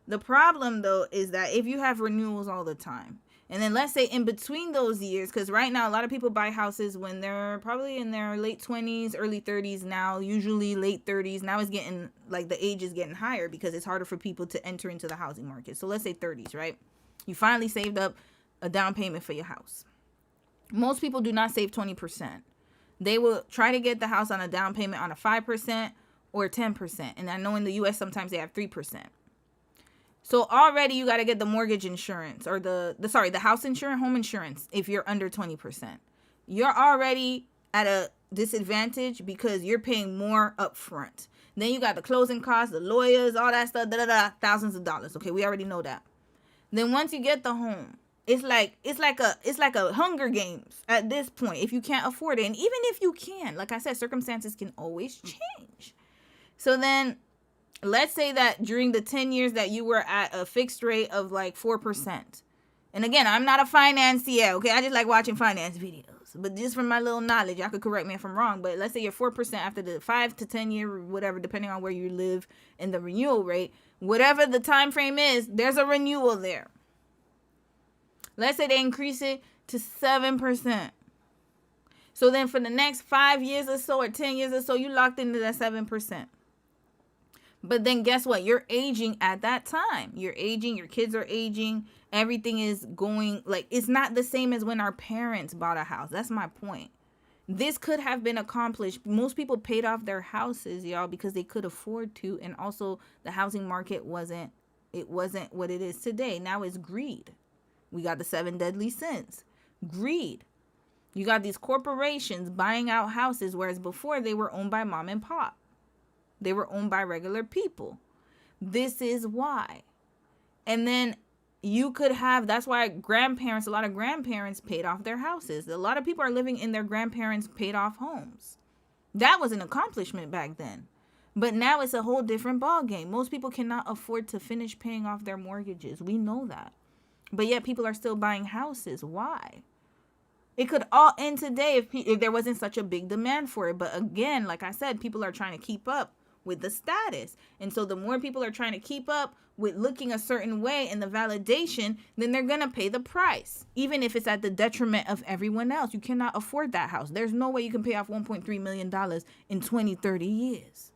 A: The problem though is that if you have renewals all the time, and then let's say in between those years, because right now a lot of people buy houses when they're probably in their late 20s, early 30s now, usually late 30s. Now it's getting like the age is getting higher because it's harder for people to enter into the housing market. So let's say 30s, right? You finally saved up a down payment for your house. Most people do not save 20%. They will try to get the house on a down payment on a 5% or 10%. And I know in the US sometimes they have 3%. So already you got to get the mortgage insurance or the house insurance, home insurance if you're under 20%. You're already at a disadvantage because you're paying more up front. Then you got the closing costs, the lawyers, all that stuff, thousands of dollars. Okay, we already know that. Then once you get the home, it's like a Hunger Games at this point if you can't afford it. And even if you can, like I said, circumstances can always change. So then let's say that during the 10 years that you were at a fixed rate of like 4%. And again, I'm not a financier, okay? I just like watching finance videos. But just from my little knowledge, y'all could correct me if I'm wrong. But let's say you're 4% after the 5 to 10 year, whatever, depending on where you live and the renewal rate. Whatever the time frame is, there's a renewal there. Let's say they increase it to 7%. So then for the next 5 years or so or 10 years or so, you locked into that 7%. But then guess what? You're aging at that time. You're aging. Your kids are aging. Everything is going like it's not the same as when our parents bought a house. That's my point. This could have been accomplished. Most people paid off their houses, y'all, because they could afford to. And also the housing market wasn't what it is today. Now it's greed. We got the 7 deadly sins. Greed. You got these corporations buying out houses, whereas before they were owned by mom and pop. They were owned by regular people. This is why. And then you could have, that's why a lot of grandparents paid off their houses. A lot of people are living in their grandparents' paid off homes. That was an accomplishment back then. But now it's a whole different ballgame. Most people cannot afford to finish paying off their mortgages. We know that. But yet people are still buying houses. Why? It could all end today if there wasn't such a big demand for it. But again, like I said, people are trying to keep up with the status. And so the more people are trying to keep up with looking a certain way and the validation, then they're going to pay the price, even if it's at the detriment of everyone else. You cannot afford that house. There's no way you can pay off $1.3 million in 20, 30 years.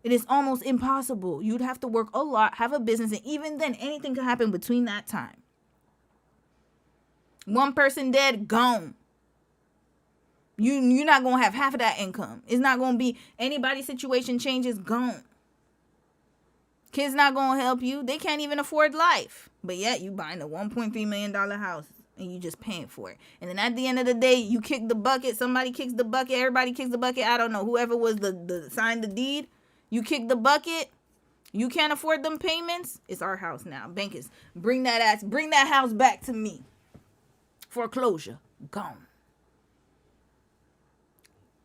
A: It is almost impossible. You'd have to work a lot, have a business, and even then, anything could happen between that time. One person dead, gone. You're not going to have half of that income. It's not going to be anybody's situation changes, gone. Kids not going to help you. They can't even afford life. But yet you buying a $1.3 million house and you just paying for it. And then at the end of the day, you kick the bucket. Somebody kicks the bucket. Everybody kicks the bucket. I don't know. Whoever was the signed the deed, you kick the bucket. You can't afford them payments. It's our house now. Bankers, bring that house back to me. Foreclosure, gone.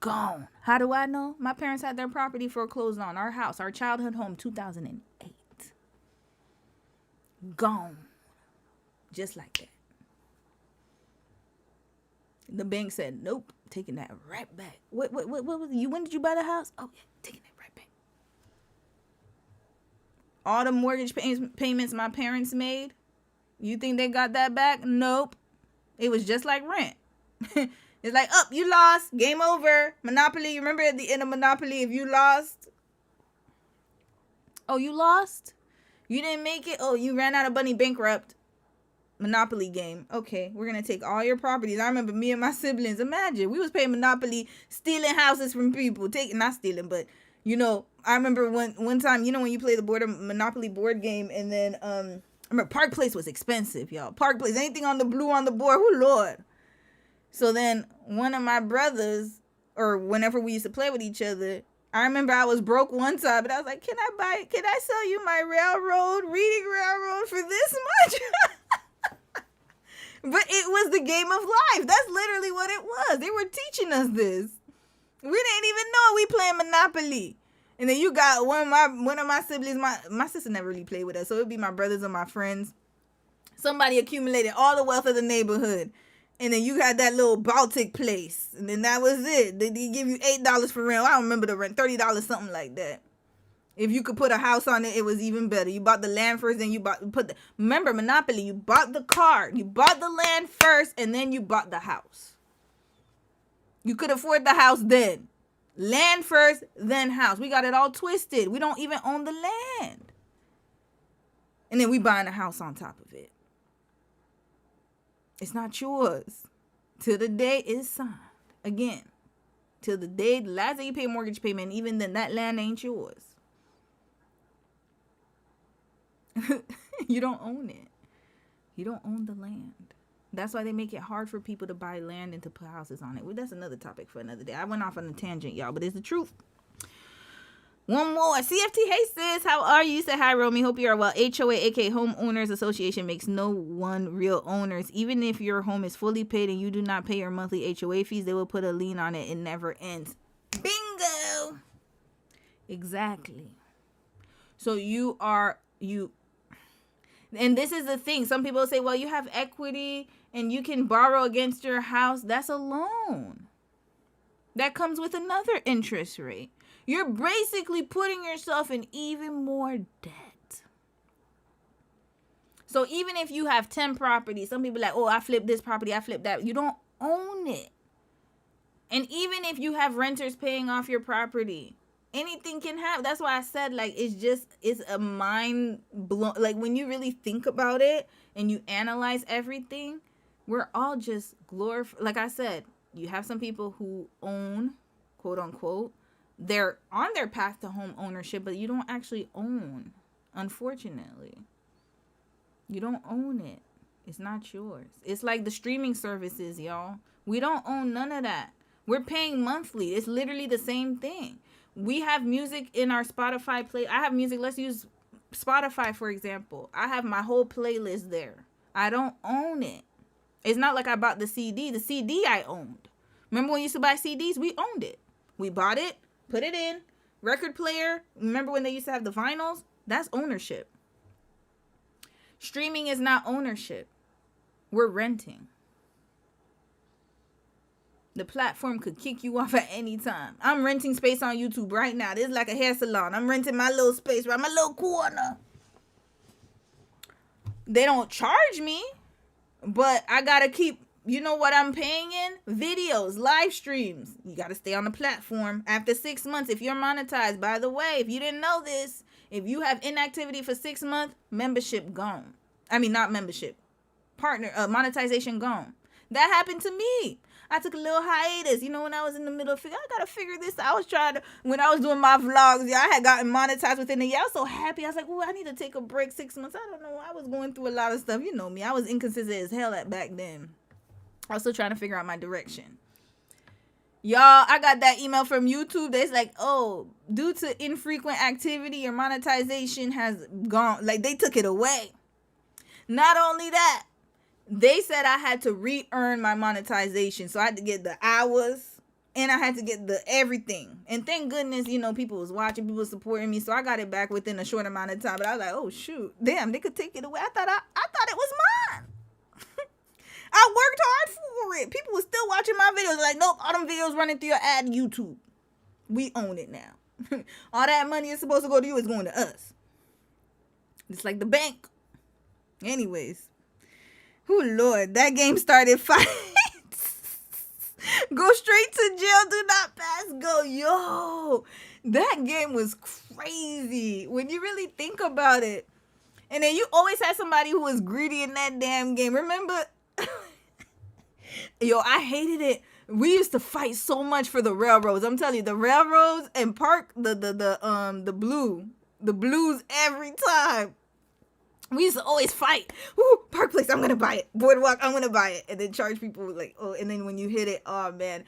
A: Gone. How do I know? My parents had their property foreclosed on. Our house, our childhood home, 2008. Gone. Just like that. The bank said, nope, taking that right back. What was it? When did you buy the house? Oh, yeah, taking it right back. All the mortgage payments my parents made, you think they got that back? Nope. It was just like rent. It's like, oh, you lost. Game over. Monopoly. You remember at the end of Monopoly, if you lost? Oh, you lost? You didn't make it? Oh, you ran out of money, bankrupt. Monopoly game. Okay, we're going to take all your properties. I remember me and my siblings. Imagine, we was playing Monopoly, stealing houses from people. Not stealing, but, I remember one time, when you play the Monopoly board game, and then, I remember Park Place was expensive, y'all. Park Place, anything on the blue on the board, oh, Lord. So then one of my brothers, or whenever we used to play with each other, I remember I was broke one time, but I was like, can I sell you my reading railroad for this much? But it was the game of life. That's literally what it was. They were teaching us this. We didn't even know we playing Monopoly. And then you got one of my siblings, my sister never really played with us, so it'd be my brothers and my friends. Somebody accumulated all the wealth of the neighborhood. And then you had that little Baltic place. And then that was it. They give you $8 for rent. I don't remember the rent. $30, something like that. If you could put a house on it, it was even better. You bought the land first, then remember Monopoly, you bought the car. You bought the land first, and then you bought the house. You could afford the house then. Land first, then house. We got it all twisted. We don't even own the land. And then we buying a house on top of it. It's not yours till the day it's signed. Again, till the last day you pay a mortgage payment, even then that land ain't yours. You don't own it. You don't own the land. That's why they make it hard for people to buy land and to put houses on it. Well, that's another topic for another day. I went off on a tangent, y'all, but it's the truth. One more. CFT, hey sis, how are you? Say hi, Romy. Hope you are well. HOA, aka Homeowners Association, makes no one real owners. Even if your home is fully paid and you do not pay your monthly HOA fees, they will put a lien on it. It never ends. Bingo. Exactly. So and this is the thing. Some people say, well, you have equity and you can borrow against your house. That's a loan. That comes with another interest rate. You're basically putting yourself in even more debt. So even if you have 10 properties, some people are like, oh, I flipped this property, I flipped that. You don't own it. And even if you have renters paying off your property, anything can happen. That's why I said, like, it's a mind blow. Like, when you really think about it and you analyze everything, we're all just glorified. Like I said, you have some people who own, quote unquote, they're on their path to home ownership, but you don't actually own, unfortunately. You don't own it. It's not yours. It's like the streaming services, y'all. We don't own none of that. We're paying monthly. It's literally the same thing. We have music in our Spotify play. I have music. Let's use Spotify, for example. I have my whole playlist there. I don't own it. It's not like I bought the CD. The CD I owned. Remember when you used to buy CDs? We owned it. We bought it. Put it in. Record player. Remember when they used to have the vinyls? That's ownership. Streaming is not ownership. We're renting. The platform could kick you off at any time. I'm renting space on YouTube right now. This is like a hair salon. I'm renting my little space, right? My little corner. They don't charge me, but I gotta keep, you know what I'm paying in? Videos, live streams. You gotta stay on the platform. After 6 months, if you're monetized, by the way, if you didn't know this, if you have inactivity for 6 months, membership gone. I mean, not membership. Monetization gone. That happened to me. I took a little hiatus, you know, when I was in the middle of I gotta figure this out. I was trying to, when I was doing my vlogs, I had gotten monetized within a year. I was so happy. I was like, oh, I need to take a break 6 months. I don't know. I was going through a lot of stuff. You know me. I was inconsistent as hell back then. I was still trying to figure out my direction. Y'all, I got that email from YouTube that's like, oh, due to infrequent activity, your monetization has gone. Like, they took it away. Not only that, they said I had to re-earn my monetization. So I had to get the hours and I had to get the everything. And thank goodness, you know, people was watching, people was supporting me. So I got it back within a short amount of time. But I was like, oh, shoot. Damn, they could take it away. I thought it was mine. I worked hard for it. People were still watching my videos. Like, nope, all them videos running through your ad YouTube. We own it now. All that money is supposed to go to you is going to us. It's like the bank. Anyways. Oh, Lord. That game started fights. Go straight to jail. Do not pass go. Yo. That game was crazy. When you really think about it. And then you always had somebody who was greedy in that damn game. Remember? Yo, I hated it. We used to fight so much for the railroads. I'm telling you, the railroads and park the blues every time. We used to always fight. Woo, Park Place, I'm gonna buy it. Boardwalk, I'm gonna buy it. And then charge people like, oh, and then when you hit it, oh man,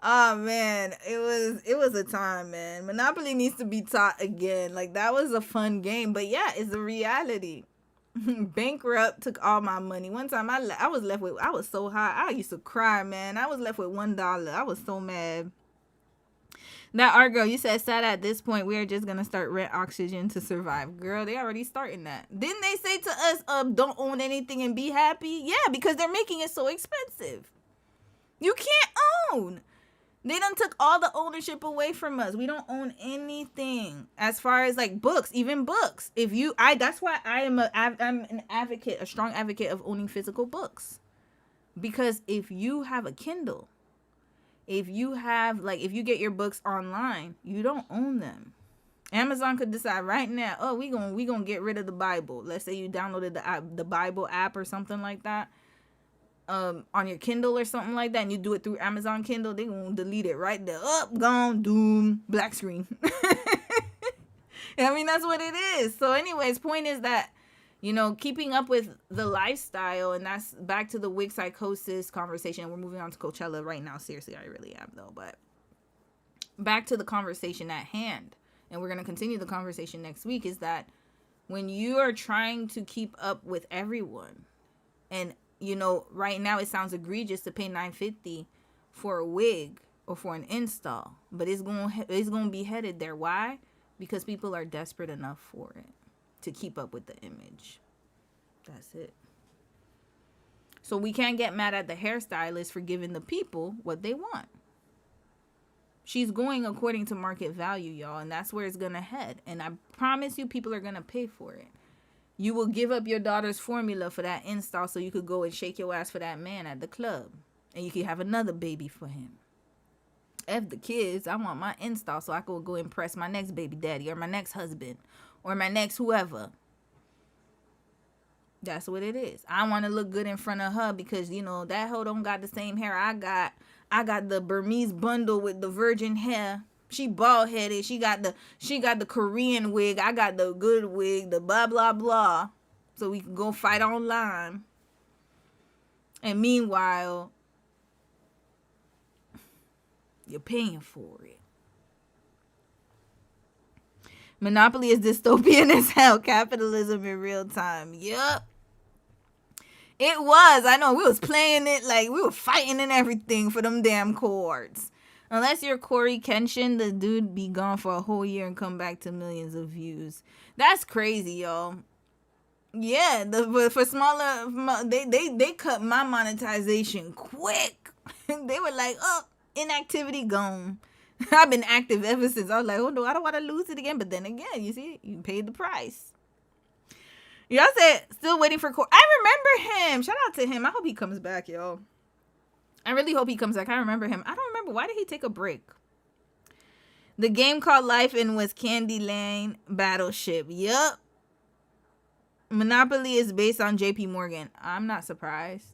A: it was a time, man. Monopoly needs to be taught again. Like, that was a fun game, but yeah, it's a reality. Bankrupt, took all my money. One time I was left with, I was so high, I used to cry, man. I was left with $1. I was so mad. That art girl, you said, sad at this point, we are just gonna start rent oxygen to survive. Girl, they already starting that. Didn't they say to us, don't own anything and be happy? Yeah, because they're making it so expensive. You can't own. They done took all the ownership away from us. We don't own anything. As far as like books, even books. That's why I'm an advocate, a strong advocate of owning physical books. Because if you have a Kindle, if you get your books online, you don't own them. Amazon could decide right now, oh, we gonna get rid of the Bible. Let's say you downloaded the Bible app or something like that. On your Kindle or something like that, and you do it through Amazon Kindle, they gonna delete it right there. Up, gone, doom, black screen. I mean, that's what it is. So anyways, point is that, you know, keeping up with the lifestyle, and that's back to the Wig Psychosis conversation. We're moving on to Coachella right now. Seriously, I really am though. But back to the conversation at hand, and we're gonna continue the conversation next week, is that when you are trying to keep up with everyone, and you know, right now it sounds egregious to pay $9.50 for a wig or for an install, but it's going to be headed there. Why? Because people are desperate enough for it to keep up with the image. That's it. So we can't get mad at the hairstylist for giving the people what they want. She's going according to market value, y'all, and that's where it's going to head. And I promise you, people are going to pay for it. You will give up your daughter's formula for that install so you could go and shake your ass for that man at the club. And you can have another baby for him. F the kids. I want my install so I could go impress my next baby daddy or my next husband or my next whoever. That's what it is. I want to look good in front of her because, you know, that hoe don't got the same hair I got. I got the Burmese bundle with the virgin hair. She bald headed. She got the Korean wig. I got the good wig, the blah blah blah. So we can go fight online. And meanwhile, you're paying for it. Monopoly is dystopian as hell. Capitalism in real time. Yup. It was. I know. We was playing it like we were fighting and everything for them damn cards. Unless you're Corey Kenshin, the dude be gone for a whole year and come back to millions of views. That's crazy, y'all. Yeah, but for smaller, they cut my monetization quick. They were like, oh, inactivity gone. I've been active ever since. I was like, oh no, I don't want to lose it again. But then again, you see, you paid the price. Y'all said still waiting for Corey. I remember him. Shout out to him. I hope he comes back, y'all. I really hope he comes back. I remember him. I don't remember. Why did he take a break? The game called Life and was Candy Lane Battleship. Yup. Monopoly is based on JP Morgan. I'm not surprised.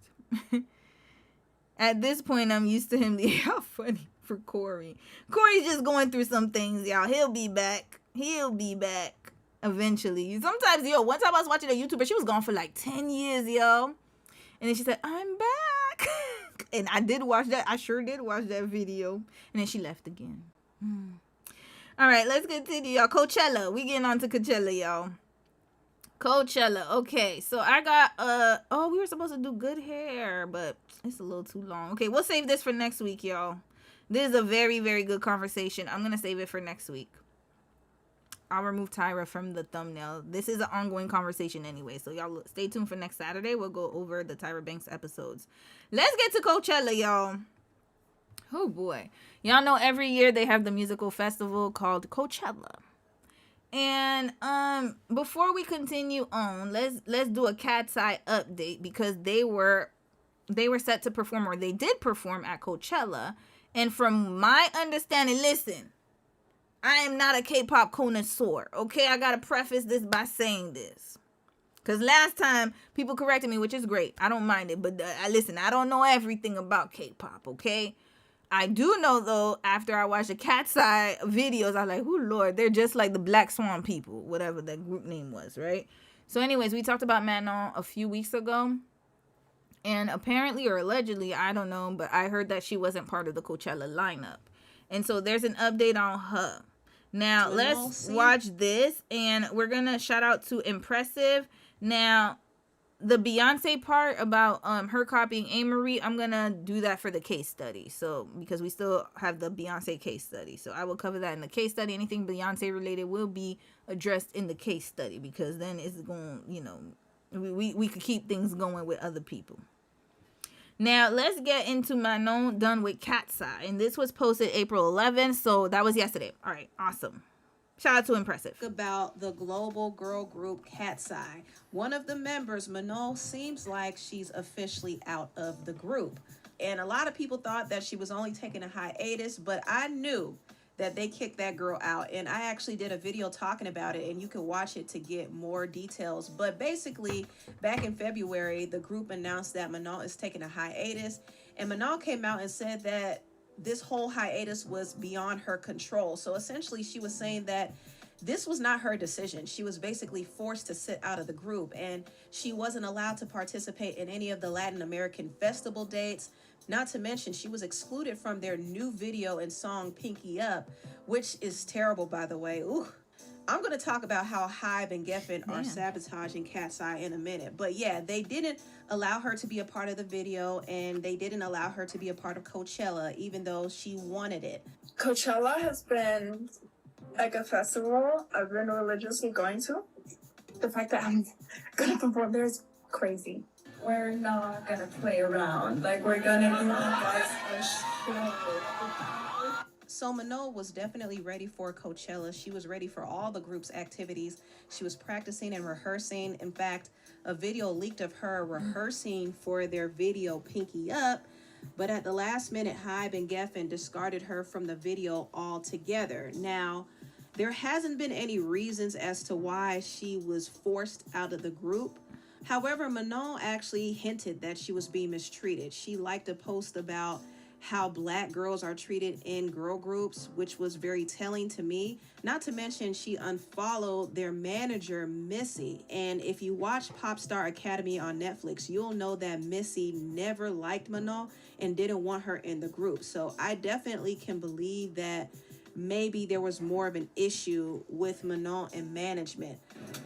A: At this point, I'm used to him. How funny for Corey. Corey's just going through some things, y'all. He'll be back. He'll be back eventually. Sometimes, one time I was watching a YouTuber. She was gone for like 10 years, yo. And then she said, I'm back. And I did watch that. I sure did watch that video. And then she left again. All right, let's continue, y'all. Coachella. We getting on to Coachella, y'all. Coachella. Okay, so I got, we were supposed to do good hair, but it's a little too long. Okay, we'll save this for next week, y'all. This is a very, very good conversation. I'm going to save it for next week. I'll remove Tyra from the thumbnail. This is an ongoing conversation anyway, so y'all stay tuned for next Saturday. We'll go over the Tyra Banks episodes. Let's get to Coachella, y'all. Oh boy. Y'all know every year they have the musical festival called Coachella. And before we continue on, let's do a Kateseye update, because they were set to perform, or they did perform at Coachella. And from my understanding, listen, I am not a K-pop connoisseur, okay? I gotta preface this by saying this, because last time people corrected me, which is great. I don't mind it, but listen, I don't know everything about K-pop, okay? I do know, though, after I watched the Kateseye videos, I was like, oh, Lord, they're just like the Black Swan people, whatever that group name was, right? So anyways, we talked about Manon a few weeks ago. And apparently, or allegedly, I don't know, but I heard that she wasn't part of the Coachella lineup. And so there's an update on her. Now, let's watch this. And we're going to shout out to Impressive. Now, the Beyonce part about her copying Amory, I'm gonna do that for the case study. So because we still have the Beyonce case study, so I will cover that in the case study. Anything Beyonce related will be addressed in the case study, because then it's going, we could keep things going with other people. Now let's get into Manon done with Kateseye, and this was posted April 11th, so that was yesterday. All right, awesome. Shout out to Impressive.
C: About the global girl group Kateseye. One of the members, Manon, seems like she's officially out of the group. And a lot of people thought that she was only taking a hiatus, but I knew that they kicked that girl out. And I actually did a video talking about it, and you can watch it to get more details. But basically, back in February, the group announced that Manon is taking a hiatus. And Manon came out and said that this whole hiatus was beyond her control. So essentially, she was saying that this was not her decision. She was basically forced to sit out of the group, and she wasn't allowed to participate in any of the Latin American festival dates. Not to mention, she was excluded from their new video and song Pinky Up, which is terrible, by the way. Ooh. I'm going to talk about how Hybe and Geffen are sabotaging Kateseye in a minute. But yeah, they didn't allow her to be a part of the video, and they didn't allow her to be a part of Coachella, even though she wanted it.
E: Coachella has been like a festival I've been religiously going to. The fact that I'm going to perform there is crazy. We're not going to play around. Like, we're going to do a show.
C: So Manon was definitely ready for Coachella. She was ready for all the group's activities. She was practicing and rehearsing. In fact, a video leaked of her rehearsing for their video Pinky Up. But at the last minute, Hybe and Geffen discarded her from the video altogether. Now, there hasn't been any reasons as to why she was forced out of the group. However, Manon actually hinted that she was being mistreated. She liked a post about how Black girls are treated in girl groups, which was very telling to me. Not to mention, she unfollowed their manager, Missy. And if you watch Popstar Academy on Netflix, you'll know that Missy never liked Manon and didn't want her in the group. So I definitely can believe that maybe there was more of an issue with Manon and management.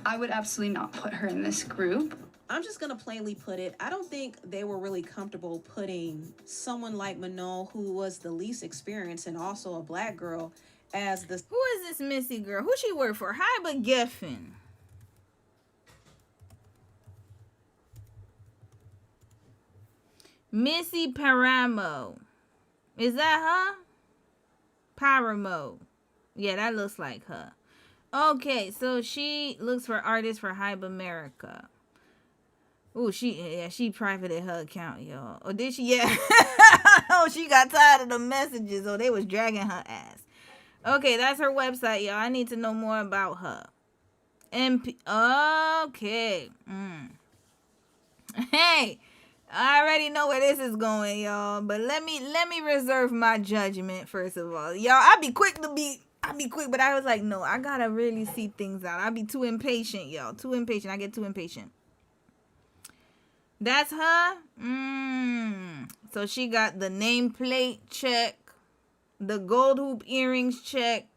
E: I would absolutely not put her in this group.
C: I'm just going to plainly put it, I don't think they were really comfortable putting someone like Manon, who was the least experienced and also a Black girl, as the...
A: Who is this Missy girl? Who she work for? Hybe Geffen. Missy Paramo. Is that her? Paramo. Yeah, that looks like her. Okay, so she looks for artists for Hype America. Oh, she privated her account, y'all. Or did she? Yeah. Oh, she got tired of the messages. Oh, they was dragging her ass. Okay, that's her website, y'all. I need to know more about her. Okay. Hey, I already know where this is going, y'all. But let me reserve my judgment first of all. Y'all, I'll be quick, but I was like, no, I gotta really see things out. I'll be too impatient, y'all. Too impatient. I get too impatient. That's her. So she got the nameplate check, the gold hoop earrings check,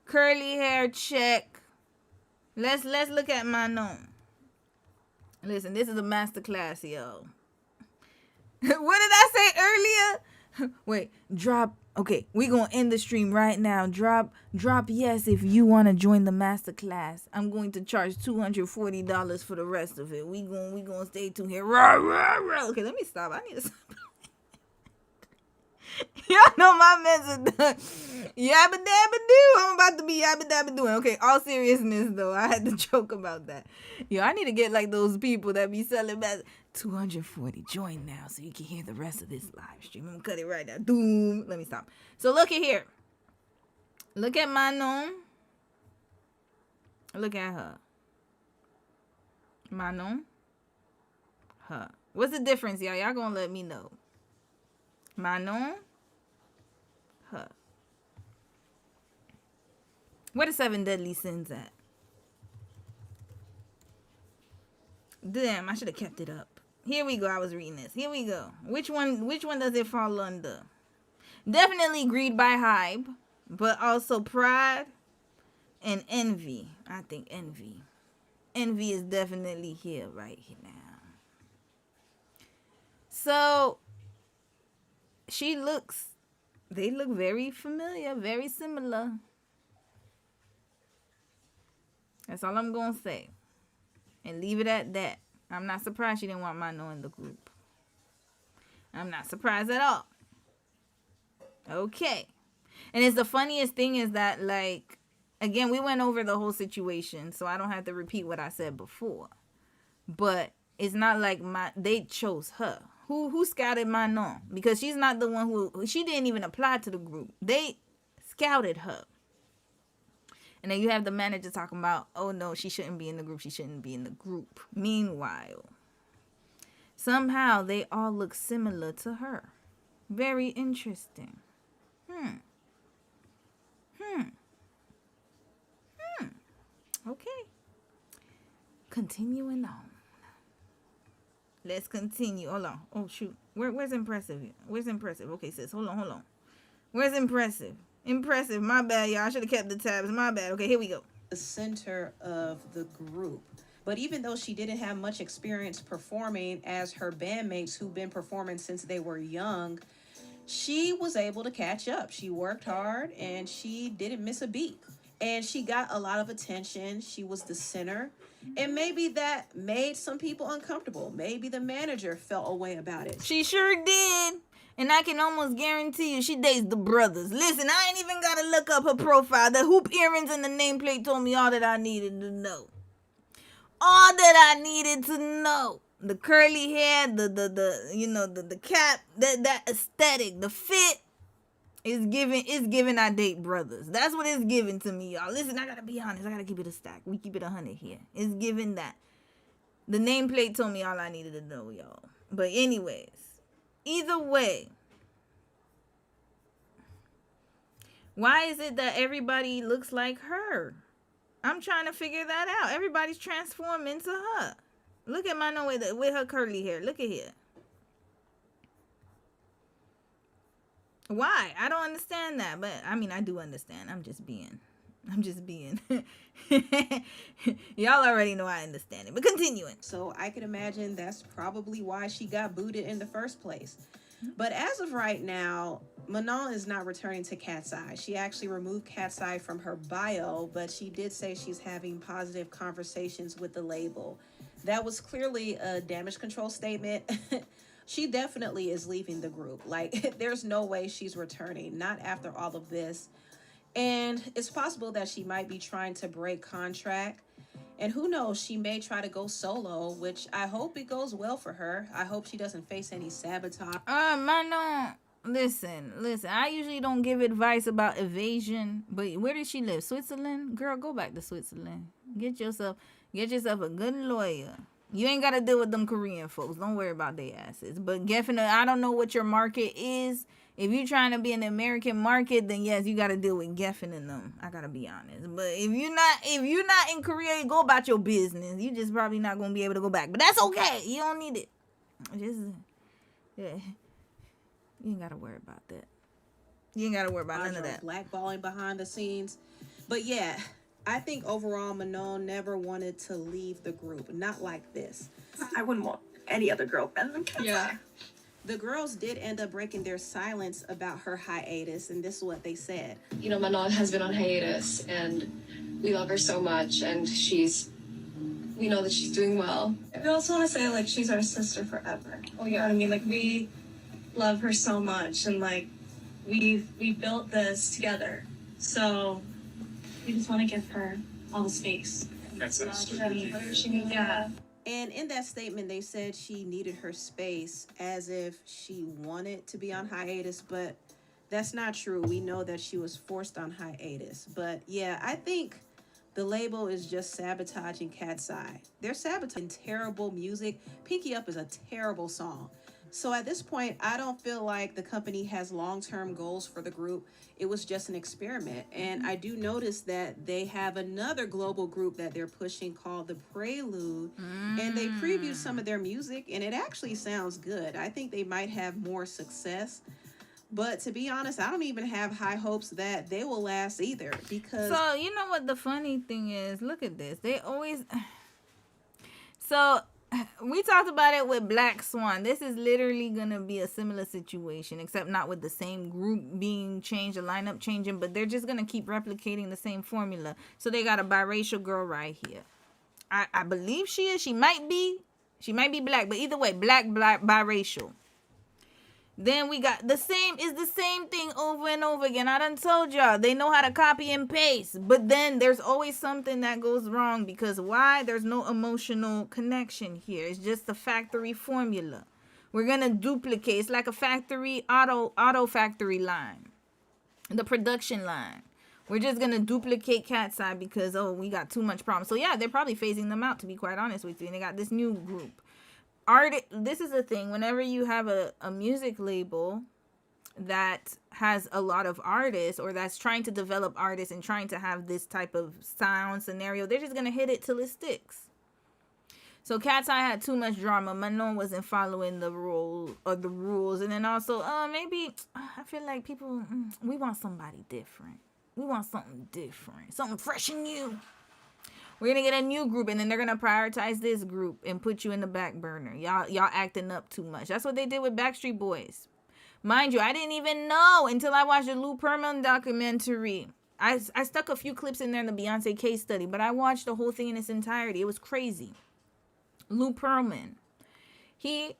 A: curly hair check. Let's look at Manon. Listen, this is a masterclass, yo. What did I say earlier? Wait, drop. Okay, we gonna end the stream right now. Drop yes if you wanna join the masterclass. I'm going to charge $240 for the rest of it. We gonna stay tuned here. Okay, let me stop. I need to stop. Y'all know my mess is done. Yabba dabba doo. I'm about to be yabba dabba doing. Okay, all seriousness though, I had to joke about that. Yo, I need to get like those people that be selling back. 240. Join now so you can hear the rest of this live stream. I'm gonna cut it right now. Doom. Let me stop. So look at here. Look at Manon. Look at her. Manon. Her. What's the difference, y'all? Y'all gonna let me know. Manon. Her. Where the 7 deadly sins at? Damn, I should have kept it up. Here we go. I was reading this. Here we go. Which one does it fall under? Definitely greed by hype, but also pride and envy. I think envy. Envy is definitely here right here now. So they look very familiar, very similar. That's all I'm going to say. And leave it at that. I'm not surprised she didn't want Mano in the group. I'm not surprised at all. Okay. And it's the funniest thing is that, like, again, we went over the whole situation, so I don't have to repeat what I said before. But it's not like they chose her. Who scouted Manon? Because she's not the one she didn't even apply to the group. They scouted her. And then you have the manager talking about, oh no, she shouldn't be in the group. She shouldn't be in the group. Meanwhile, somehow they all look similar to her. Very interesting. Okay. Continuing on. Let's continue. Hold on. Oh, shoot. Where's impressive? Where's impressive? Okay, sis. Hold on. Where's impressive? Impressive. My bad, y'all. I should have kept the tabs. My bad. Okay, here we go.
C: The center of the group. But even though she didn't have much experience performing as her bandmates who've been performing since they were young, she was able to catch up. She worked hard and she didn't miss a beat. And she got a lot of attention. She was the center. And maybe that made some people uncomfortable. Maybe the manager felt a way about it.
A: She sure did. And I can almost guarantee you she dates the brothers. Listen, I ain't even got to look up her profile. The hoop earrings and the nameplate told me all that I needed to know. All that I needed to know. The curly hair, the cap, that aesthetic, the fit is giving I date brothers. That's what it's giving to me, y'all. Listen, I got to be honest. I got to keep it a stack. We keep it 100 here. It's giving that. The nameplate told me all I needed to know, y'all. But anyways. Either way, why is it that everybody looks like her? I'm trying to figure that out. Everybody's transformed into her. Look at Mano with her curly hair. Look at here. Why? I don't understand that. But, I mean, I do understand. I'm just being. Y'all already know I understand it. But continuing.
C: So I can imagine that's probably why she got booted in the first place. But as of right now, Manon is not returning to Kateseye. She actually removed Kateseye from her bio, but she did say she's having positive conversations with the label. That was clearly a damage control statement.
L: She definitely is leaving the group. Like, there's no way she's returning, not after all of this. And it's possible that she might be trying to break contract. And who knows, she may try to go solo, which I hope it goes well for her. I hope she doesn't face any sabotage.
A: Manon, listen. I usually don't give advice about evasion, but where does she live? Switzerland? Girl, go back to Switzerland. Get yourself a good lawyer. You ain't got to deal with them Korean folks. Don't worry about their asses. But definitely, I don't know what your market is. If you're trying to be in the American market, then yes, you got to deal with Geffen and them. I got to be honest. But if you're not in Korea, go about your business. You just probably not going to be able to go back. But that's okay. You don't need it. Yeah. You ain't got to worry about that. You ain't got to worry about none of that.
L: Blackballing behind the scenes. But yeah, I think overall Manon never wanted to leave the group. Not like this.
E: I wouldn't want any other girl better than Kateseye.
L: Yeah. The girls did end up breaking their silence about her hiatus, and this is what they said.
T: You know, Manon has been on hiatus, and we love her so much, and we know that she's doing well.
E: We also want to say, like, she's our sister forever. Oh, yeah. You know what I mean? Like, we love her so much, and, like, we built this together. So we just want to give her all the space.
T: That's
E: Yeah.
L: And in that statement, they said she needed her space as if she wanted to be on hiatus, but that's not true. We know that she was forced on hiatus. But yeah, I think the label is just sabotaging Kateseye. They're sabotaging terrible music. Pinky Up is a terrible song. So at this point, I don't feel like the company has long-term goals for the group. It was just an experiment. And I do notice that they have another global group that they're pushing called The Prelude. And they previewed some of their music, and it actually sounds good. I think they might have more success. But to be honest, I don't even have high hopes that they will last either. Because...
A: So, you know what the funny thing is? Look at this. They always... So... We talked about it with Black Swan. This is literally going to be a similar situation, except not with the same group being changed, the lineup changing, but they're just going to keep replicating the same formula. So they got a biracial girl right here. I believe she is. She might be black, but either way, black, biracial. Then we got the same thing over and over again. I done told y'all, they know how to copy and paste. But then there's always something that goes wrong. Because why? There's no emotional connection here. It's just the factory formula. We're going to duplicate. It's like a factory, auto factory line. The production line. We're just going to duplicate Kateseye because, we got too much problem. So yeah, they're probably phasing them out, to be quite honest with you. And they got this new group. This is the thing, whenever you have a music label that has a lot of artists or that's trying to develop artists and trying to have this type of sound scenario, they're just going to hit it till it sticks. So Kateseye had too much drama. Manon wasn't following the rules. And then also, maybe, I feel like people, we want somebody different. We want something different. Something fresh and new. We're going to get a new group, and then they're going to prioritize this group and put you in the back burner. Y'all acting up too much. That's what they did with Backstreet Boys. Mind you, I didn't even know until I watched the Lou Pearlman documentary. I stuck a few clips in there in the Beyonce case study, but I watched the whole thing in its entirety. It was crazy. Lou Pearlman. He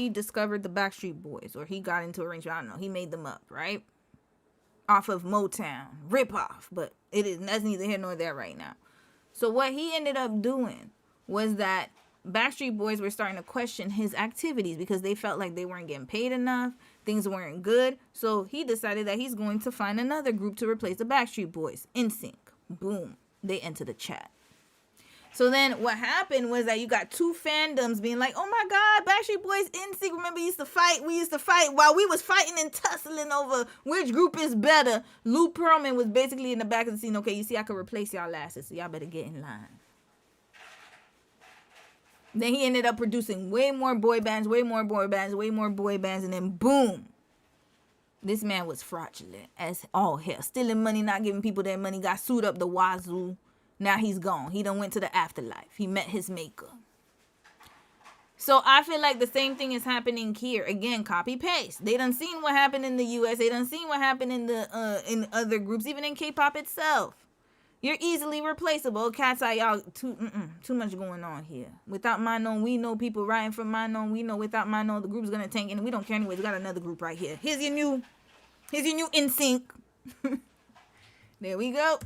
A: discovered the Backstreet Boys, or he got into arrangement. I don't know. He made them up, right? Off of Motown. Rip off. But that's neither here nor there right now. So what he ended up doing was that Backstreet Boys were starting to question his activities because they felt like they weren't getting paid enough. Things weren't good. So he decided that he's going to find another group to replace the Backstreet Boys. NSYNC. Boom. They enter the chat. So then what happened was that you got two fandoms being like, oh my God, Backstreet Boys, NSYNC, remember we used to fight while we was fighting and tussling over which group is better. Lou Pearlman was basically in the back of the scene. Okay, you see, I could replace y'all asses, so y'all better get in line. Then he ended up producing way more boy bands, and then boom. This man was fraudulent as all hell. Stealing money, not giving people their money, got sued up the wazoo. Now he's gone. He done went to the afterlife. He met his maker. So I feel like the same thing is happening here. Again, copy paste. They done seen what happened in the US. They done seen what happened in other groups, even in K-pop itself. You're easily replaceable. Kateseye, y'all, too much going on here. Without my known, we know people writing from my known. We know without my known, the group's gonna tank, and we don't care anyways. We got another group right here. Here's your new in sync. There we go.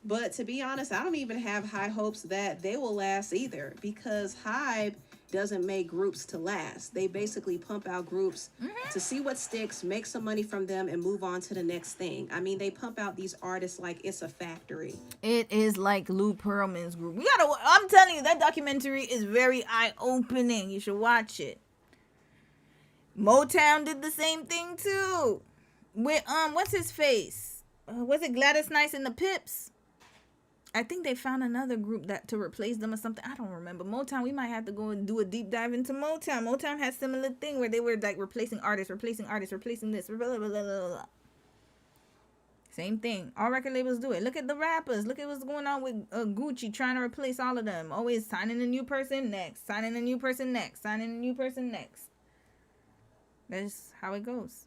L: But to be honest, I don't even have high hopes that they will last either, because Hybe doesn't make groups to last. They basically pump out groups to see what sticks, make some money from them, and move on to the next thing. I mean, they pump out these artists like it's a factory.
A: It is like Lou Pearlman's group. I'm telling you, that documentary is very eye-opening. You should watch it. Motown did the same thing too. With what's his face? Was it Gladys Knight and the Pips? I think they found another group that to replace them or something. I don't remember. Motown, we might have to go and do a deep dive into Motown. Motown had similar thing where they were like replacing artists, replacing this. Blah, blah, blah, blah, blah. Same thing. All record labels do it. Look at the rappers. Look at what's going on with Gucci trying to replace all of them. Always signing a new person next. Signing a new person next. Signing a new person next. That's how it goes.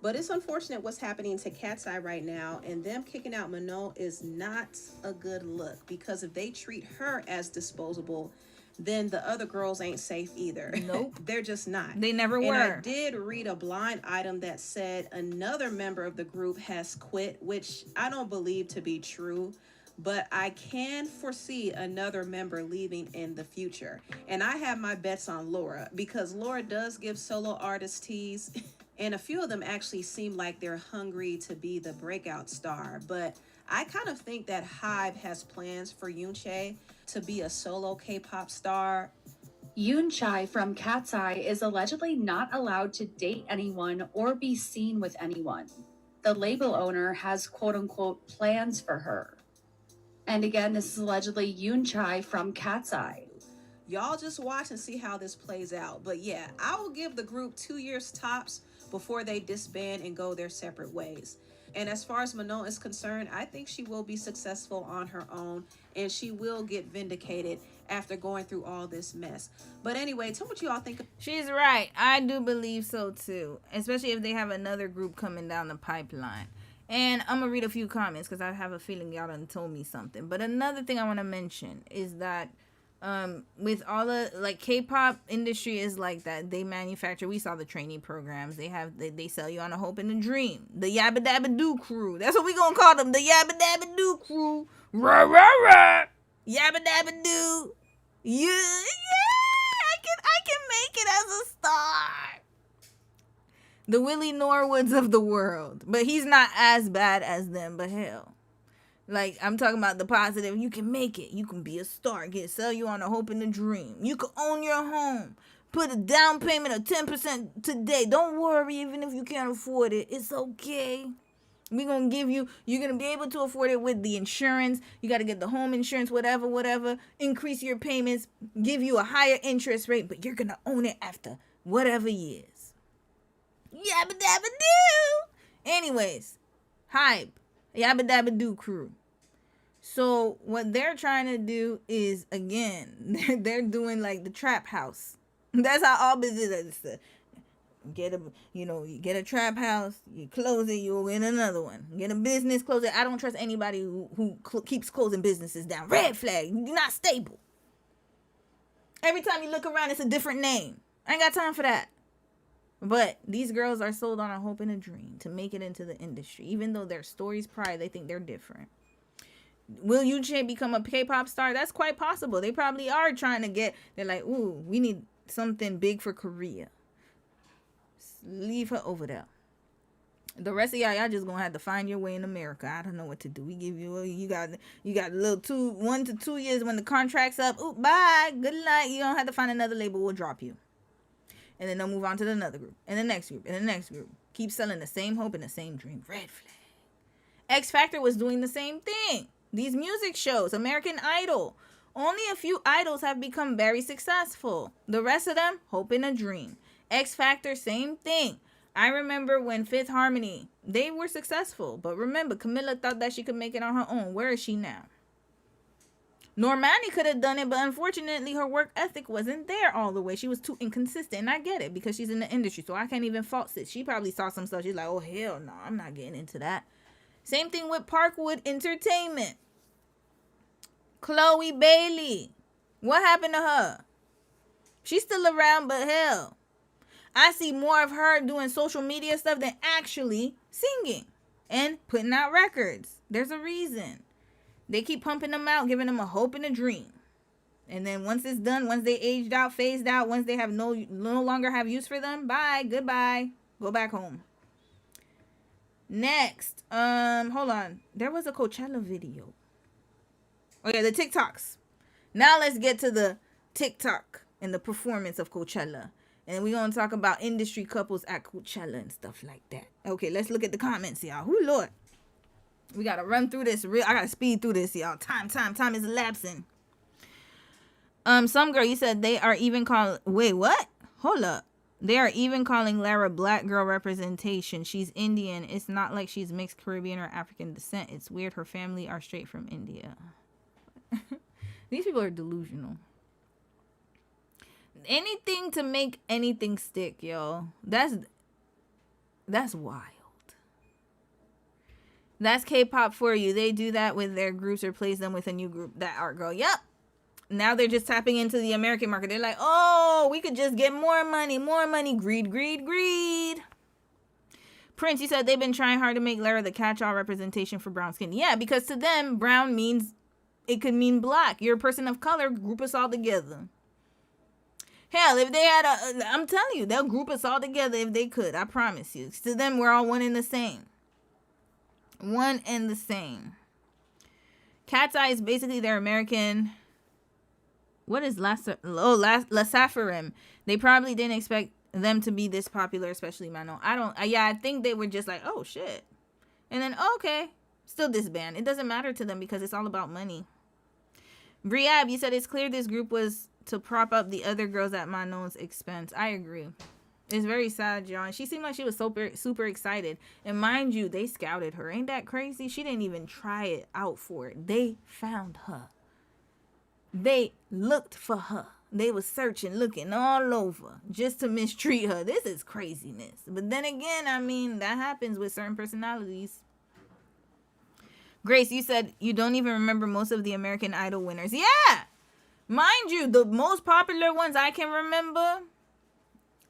L: But it's unfortunate what's happening to Kateseye right now, and them kicking out Manon is not a good look, because if they treat her as disposable, then the other girls ain't safe either.
A: Nope.
L: They're just not.
A: They never were.
L: And I did read a blind item that said another member of the group has quit, which I don't believe to be true, but I can foresee another member leaving in the future. And I have my bets on Laura, because Laura does give solo artists teas. And a few of them actually seem like they're hungry to be the breakout star. But I kind of think that Hybe has plans for Yoonchae to be a solo K-pop star.
G: Yoonchae from Kateseye is allegedly not allowed to date anyone or be seen with anyone. The label owner has quote-unquote plans for her. And again, this is allegedly Yoonchae from Kateseye.
L: Y'all just watch and see how this plays out. But yeah, I will give the group 2 years tops before they disband and go their separate ways. And as far as Manon is concerned, I think she will be successful on her own, and she will get vindicated after going through all this mess. But anyway, tell me what you all think.
A: She's right. I do believe so too, especially if they have another group coming down the pipeline. And I'm gonna read a few comments because I have a feeling y'all done told me something. But another thing I want to mention is that with all the like K-pop industry is like that. They manufacture, we saw the trainee programs. They sell you on a hope and a dream. The Yabba Dabba Doo crew. That's what we gonna call them. The Yabba Dabba Doo crew. Rah rah rah. Yabba Dabba Doo. Yeah, I can make it as a star. The Willie Norwoods of the world. But he's not as bad as them, but hell. Like, I'm talking about the positive. You can make it. You can be a star. Sell you on a hope and a dream. You can own your home. Put a down payment of 10% today. Don't worry, even if you can't afford it. It's okay. We're going to give you, you're going to be able to afford it with the insurance. You got to get the home insurance, whatever. Increase your payments. Give you a higher interest rate. But you're going to own it after whatever years. Yabba dabba doo. Anyways, Hybe. Yabba dabba doo crew. So what they're trying to do is, again, they're doing like the trap house. That's how all business is. You get a trap house, you close it, you'll win another one. Get a business, close it. I don't trust anybody who keeps closing businesses down. Red flag, you're not stable. Every time you look around, it's a different name. I ain't got time for that. But these girls are sold on a hope and a dream to make it into the industry. Even though their stories prior, they think they're different. Will Yoonchae become a K-pop star? That's quite possible. They probably are trying to they're like, ooh, we need something big for Korea. Leave her over there. The rest of y'all just gonna have to find your way in America. I don't know what to do. We give you got a little 1 to 2 years when the contract's up. Ooh, bye. Good night. You don't have to find another label. We'll drop you. And then they'll move on to another group. And the next group. And the next group. Keep selling the same hope and the same dream. Red flag. X Factor was doing the same thing. These music shows. American Idol. Only a few idols have become very successful. The rest of them, hope and a dream. X Factor, same thing. I remember when Fifth Harmony, they were successful. But remember, Camilla thought that she could make it on her own. Where is she now? Normani could have done it, but unfortunately her work ethic wasn't there all the way. She was too inconsistent, and I get it because she's in the industry, so I can't even fault it. She probably saw some stuff. She's like, oh, hell no, I'm not getting into that. Same thing with Parkwood Entertainment. Chloe Bailey. What happened to her? She's still around, but hell, I see more of her doing social media stuff than actually singing and putting out records. There's a reason. They keep pumping them out, giving them a hope and a dream. And then once it's done, once they aged out, phased out, once they have no longer have use for them, bye, goodbye, go back home. Next, hold on. There was a Coachella video. Oh yeah, the TikToks. Now let's get to the TikTok and the performance of Coachella. And we're going to talk about industry couples at Coachella and stuff like that. Okay, let's look at the comments, y'all. Whoo, Lord. We got to run through this. I got to speed through this, y'all. Time is elapsing. Some girl, you said they are even calling... Wait, what? Hold up. They are even calling Lara black girl representation. She's Indian. It's not like she's mixed Caribbean or African descent. It's weird. Her family are straight from India. These people are delusional. Anything to make anything stick, yo. That's wild. That's K-pop for you. They do that with their groups, replace them with a new group. That art girl. Yep. Now they're just tapping into the American market. They're like, oh, we could just get more money. Greed, greed, greed. Prince, you said they've been trying hard to make Lara the catch-all representation for brown skin. Yeah, because to them, brown means, it could mean black. You're a person of color, group us all together. Hell, if they had I'm telling you, they'll group us all together if they could. I promise you. To them, we're all one and the same. One and the same. Kateseye is basically their American... What is Lasapharim? They probably didn't expect them to be this popular, especially Manon. I think they were just like, oh, shit. And then, okay, still disband. It doesn't matter to them because it's all about money. Briab, you said it's clear this group was to prop up the other girls at Manon's expense. I agree. It's very sad, John. She seemed like she was super excited. And mind you, they scouted her. Ain't that crazy? She didn't even try it out for it. They found her. They looked for her. They were searching, looking all over just to mistreat her. This is craziness. But then again, I mean, that happens with certain personalities. Grace, you said you don't even remember most of the American Idol winners. Yeah! Mind you, the most popular ones I can remember,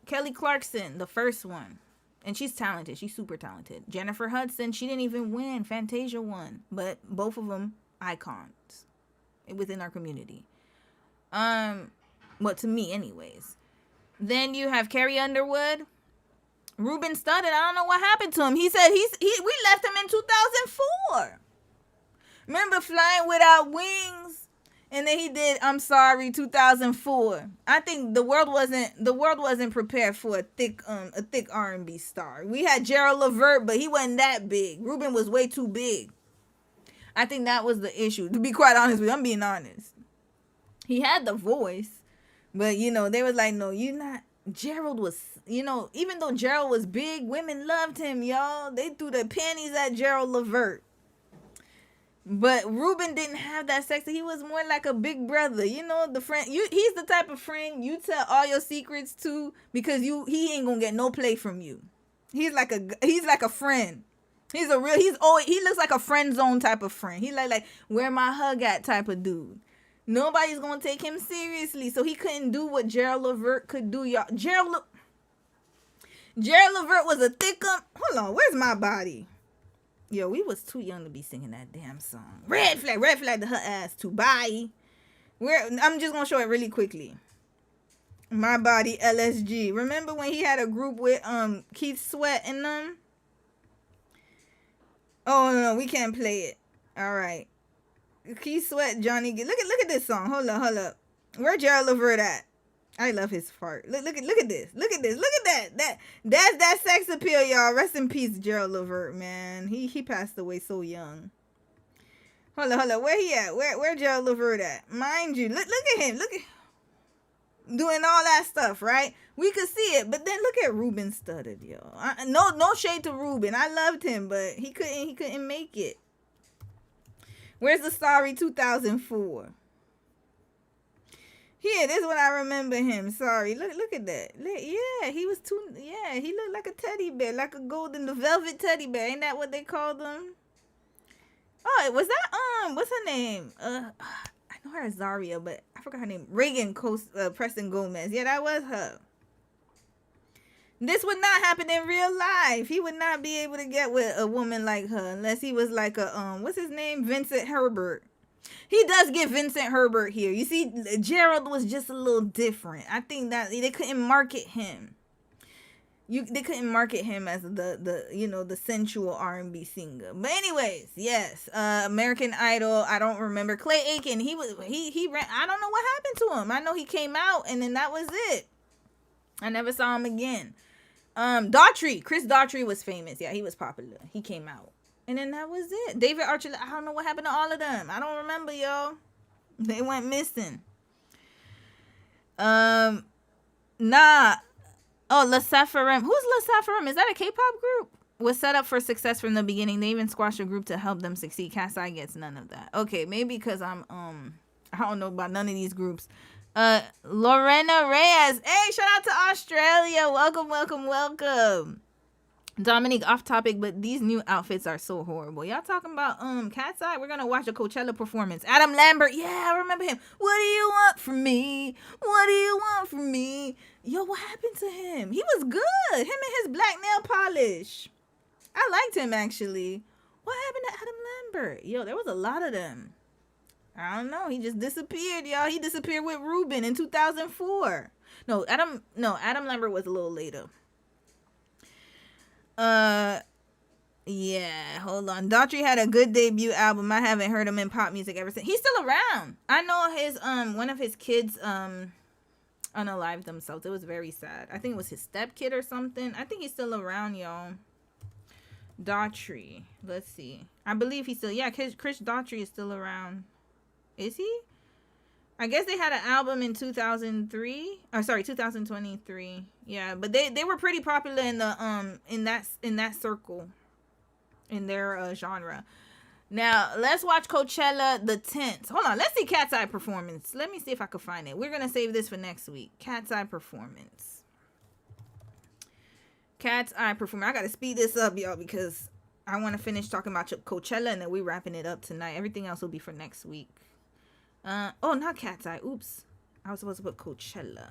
A: Kelly Clarkson, the first one. And she's talented. She's super talented. Jennifer Hudson, she didn't even win. Fantasia won. But both of them, icons within our community. Well, to me anyways. Then you have Carrie Underwood. Ruben Studdard, I don't know what happened to him. He said we left him in 2004. Remember Flying Without Wings? And then he did I'm Sorry 2004. I think the world wasn't prepared for a thick R&B star. We had Gerald Levert, but he wasn't that big. Ruben was way too big. I think that was the issue. To be quite honest with you, I'm being honest. He had the voice, but they was like, no, you're not. Gerald was, even though Gerald was big, women loved him, y'all. They threw their panties at Gerald Levert. But Ruben didn't have that sex. He was more like a big brother. The friend. He's the type of friend you tell all your secrets to because he ain't gonna get no play from you. He's like a friend. He looks like a friend zone type of friend. He like where my hug at type of dude. Nobody's gonna take him seriously, so he couldn't do what Gerald Levert could do, y'all. Gerald Levert was a thick hold on, where's my body? Yo, we was too young to be singing that damn song. Red flag to her ass too. Bye. I'm just gonna show it really quickly. My Body LSG. Remember when he had a group with Keith Sweat and them? Oh no, we can't play it. All right. Keith Sweat, Johnny. Look at this song. Hold up. Where Gerald Levert at? I love his fart. Look at this. Look at that. That's that sex appeal, y'all. Rest in peace, Gerald Levert, man. He passed away so young. Hold up. Where he at? Where Gerald Levert at? Mind you, look at him. Look at doing all that stuff, right? We could see it, but then look at Ruben Studdard, yo. No shade to Ruben. I loved him, but he couldn't make it. Where's the Sorry 2004? Here, this is what I remember him. Sorry. Look at that. Yeah, he looked like a teddy bear, like a golden velvet teddy bear. Ain't that what they called them? Oh, was that what's her name? I know her as Zaria, but I forgot her name. Reagan Preston Gomez. Yeah, that was her. This would not happen in real life. He would not be able to get with a woman like her unless he was like a what's his name? Vincent Herbert. He does get Vincent Herbert here. You see, Gerald was just a little different. I think that they couldn't market him. They couldn't market him as the sensual R&B singer. But anyways, yes, American Idol. I don't remember Clay Aiken. He ran. I don't know what happened to him. I know he came out and then that was it. I never saw him again. Daughtry. Chris Daughtry was famous. Yeah, he was popular. He came out. And then that was it. David Archuleta. I don't know what happened to all of them. I don't remember, y'all. They went missing. Nah. Oh, La Sephirim. Who's La Sephirim? Is that a K-pop group? Was set up for success from the beginning. They even squashed a group to help them succeed. Kateseye gets none of that. Okay, maybe because I'm I don't know about none of these groups. Lorena Reyes. Hey, shout out to Australia. Welcome. Dominique, off topic, but these new outfits are so horrible. Y'all talking about Kateseye? We're gonna watch a Coachella performance. Adam Lambert, yeah, I remember him. What do you want from me? What do you want from me? Yo, what happened to him? He was good. Him and his black nail polish. I liked him actually. What happened to Adam Lambert? Yo, there was a lot of them. I don't know. He just disappeared, y'all. He disappeared with Ruben in 2004. No, Adam Lambert was a little later. Yeah, hold on. Daughtry had a good debut album. I haven't heard him in pop music ever since. He's still around. I know his one of his kids unalived themselves. It was very sad. I think it was his stepkid or something. I think he's still around, y'all. Daughtry. Let's see. I believe he's still, yeah, Chris Daughtry is still around. Is he? I guess they had an album in 2003. Or sorry, 2023. Yeah, but they were pretty popular in the in that circle, in their genre. Now let's watch Coachella the 10th. Hold on, let's see Kateseye performance. Let me see if I can find it. We're gonna save this for next week. Kateseye performance. Kateseye performance. I gotta speed this up, y'all, because I want to finish talking about Coachella and then we wrapping it up tonight. Everything else will be for next week. Oh, not Kateseye. Oops. I was supposed to put Coachella.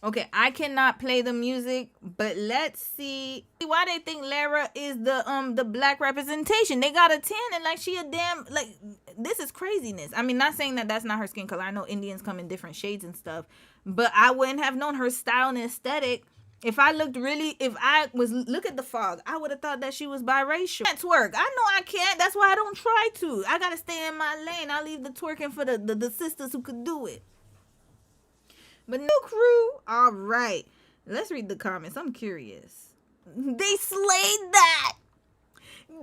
A: Okay, I cannot play the music, but let's see why they think Lara is the black representation. They got a 10 and like she a damn, like, this is craziness. I mean, not saying that that's not her skin color. I know Indians come in different shades and stuff, but I wouldn't have known her style and aesthetic. If I look at the fog, I would have thought that she was biracial. I can't twerk. I know I can't. That's why I don't try to. I gotta stay in my lane. I leave the twerking for the sisters who could do it. But no crew. All right. Let's read the comments. I'm curious. They slayed that.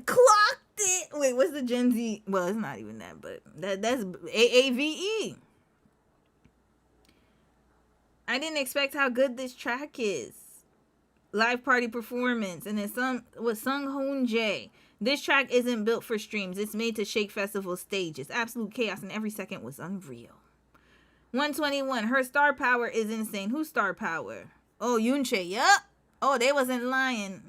A: Clocked it. Wait, what's the Gen Z? Well, it's not even that, but that's AAVE. I didn't expect how good this track is. Live party performance. And then Sung Hoon Jae. This track isn't built for streams. It's made to shake festival stages. Absolute chaos, and every second was unreal. 121. Her star power is insane. Who's star power? Oh, Yoonchae. Yup. Oh, they wasn't lying.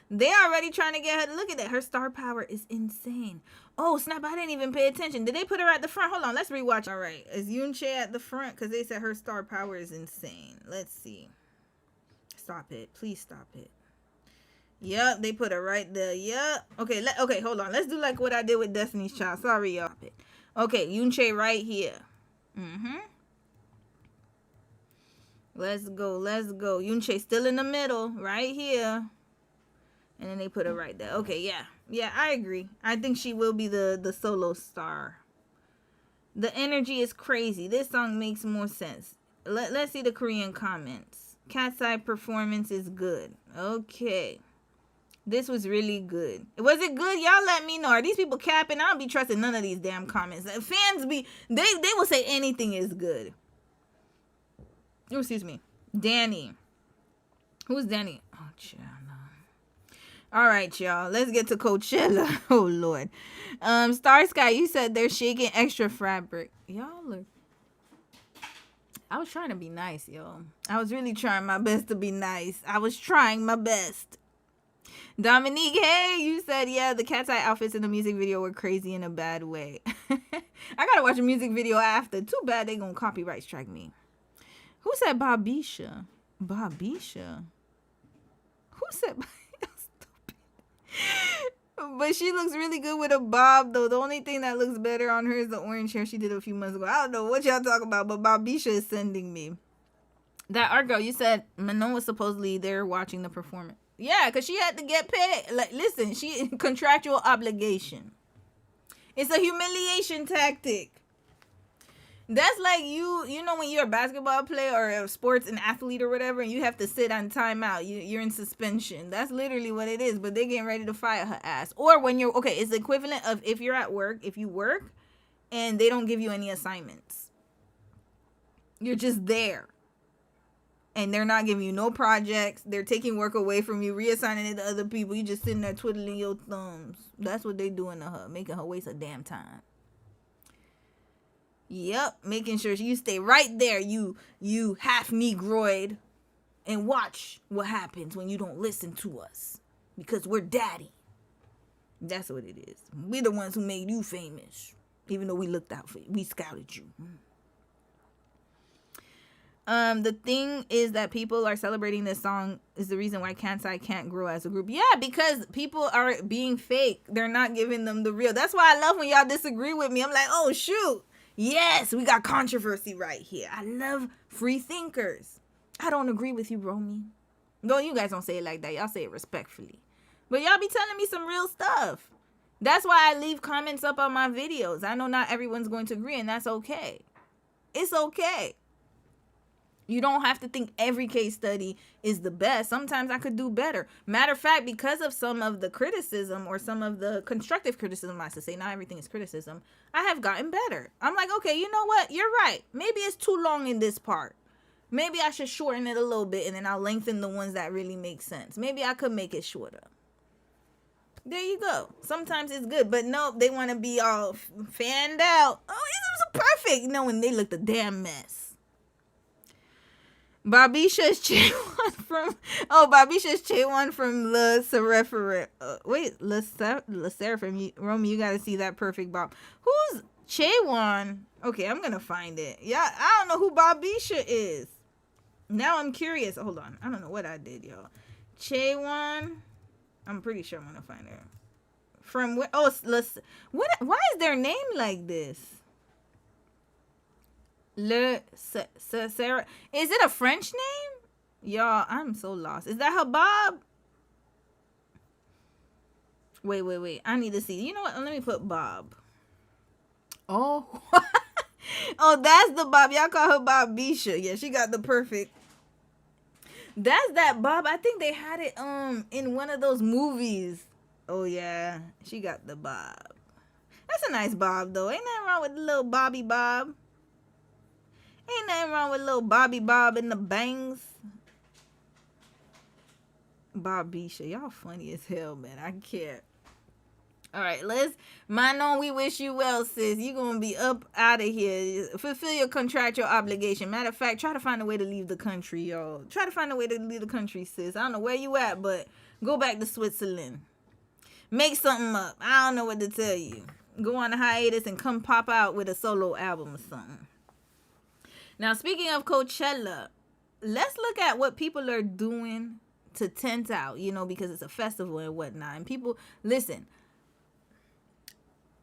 A: They already trying to get her. Look at that. Her star power is insane. Oh, snap. I didn't even pay attention. Did they put her at the front? Hold on. Let's rewatch. All right. Is Yoonchae at the front? Because they said her star power is insane. Let's see. Stop it. Please stop it. Yup. They put her right there. Yup. Okay. Okay. Hold on. Let's do like what I did with Destiny's Child. Sorry, y'all. Okay. Yoonchae right here. Let's go. Yoonchae still in the middle, right here. And then they put her right there. Okay, yeah, I agree. I think she will be the solo star. The energy is crazy. This song makes more sense. Let's see the Korean comments. Kateseye performance is good. Okay. This was really good. Was it good? Y'all let me know. Are these people capping? I don't be trusting none of these damn comments. Fans be, they will say anything is good. Oh, excuse me. Danny. Who's Danny? Oh, child. All right, y'all. Let's get to Coachella. Oh, Lord. Star Sky, you said they're shaking extra fabric. Y'all look. I was trying to be nice, y'all. I was really trying my best to be nice. I was trying my best. Dominique, hey, you said, yeah, the Kateseye outfits in the music video were crazy in a bad way. I gotta watch a music video after. Too bad they gonna copyright strike me. Who said Bobisha? Bobisha? Who said... But she looks really good with a bob, though. The only thing that looks better on her is the orange hair she did a few months ago. I don't know what y'all talking about, but Bobisha is sending me. That art girl, you said Manon was supposedly there watching the performance. Yeah, because she had to get paid. Like, listen, she contractual obligation. It's a humiliation tactic. That's like you know when you're a basketball player or a sports an athlete or whatever, and you have to sit on timeout. You're in suspension. That's literally what it is. But they're getting ready to fire her ass. Or when you're okay, it's the equivalent of if you're at work, if you work, and they don't give you any assignments. You're just there. And they're not giving you no projects. They're taking work away from you, reassigning it to other people. You just sitting there twiddling your thumbs. That's what they doing to her, making her waste her damn time. Yep, making sure you stay right there, you half negroid, and watch what happens when you don't listen to us. Because we're daddy. That's what it is. We're the ones who made you famous. Even though we looked out for you. We scouted you. The thing is that people are celebrating this song is the reason why Kateseye can't grow as a group. Yeah, because people are being fake. They're not giving them the real. That's why I love when y'all disagree with me. I'm like, oh, shoot. Yes, we got controversy right here. I love free thinkers. I don't agree with you, Romy. No, you guys don't say it like that. Y'all say it respectfully. But y'all be telling me some real stuff. That's why I leave comments up on my videos. I know not everyone's going to agree, and that's okay. It's okay. You don't have to think every case study is the best. Sometimes I could do better. Matter of fact, because of some of the criticism or some of the constructive criticism, I should say, not everything is criticism, I have gotten better. I'm like, okay, you know what? You're right. Maybe it's too long in this part. Maybe I should shorten it a little bit, and then I'll lengthen the ones that really make sense. Maybe I could make it shorter. There you go. Sometimes it's good, but no, they want to be all fanned out. Oh, it was perfect. No, and they looked a damn mess. Bobisha's Chewan from Bobisha's Chewan from Le Seraphim. Wait, Le Seraphim. Romy, you gotta see that perfect Bob. Who's Chewan? Okay, I'm gonna find it. Yeah, I don't know who Bobisha is. Now I'm curious. Hold on, I don't know what I did, y'all. Chewan. I'm pretty sure I'm gonna find her. From where? Oh, what? Why is their name like this? Sarah. Is it a French name? Y'all, I'm so lost. Is that her Bob? Wait. I need to see. You know what? Let me put Bob. Oh. Oh, that's the Bob. Y'all call her Bobisha. Yeah, she got the perfect. That's that Bob. I think they had it in one of those movies. Oh yeah, she got the Bob. That's a nice Bob though. Ain't nothing wrong with the little Bobby Bob. Ain't nothing wrong with little Bobby Bob and the bangs. Bobisha, y'all funny as hell, man. I can't. All right, Manon, we wish you well, sis. You gonna be up out of here. Fulfill your contractual obligation. Matter of fact, try to find a way to leave the country, y'all. Try to find a way to leave the country, sis. I don't know where you at, but go back to Switzerland. Make something up. I don't know what to tell you. Go on a hiatus and come pop out with a solo album or something. Now, speaking of Coachella, let's look at what people are doing to tent out, because it's a festival and whatnot. And people, listen,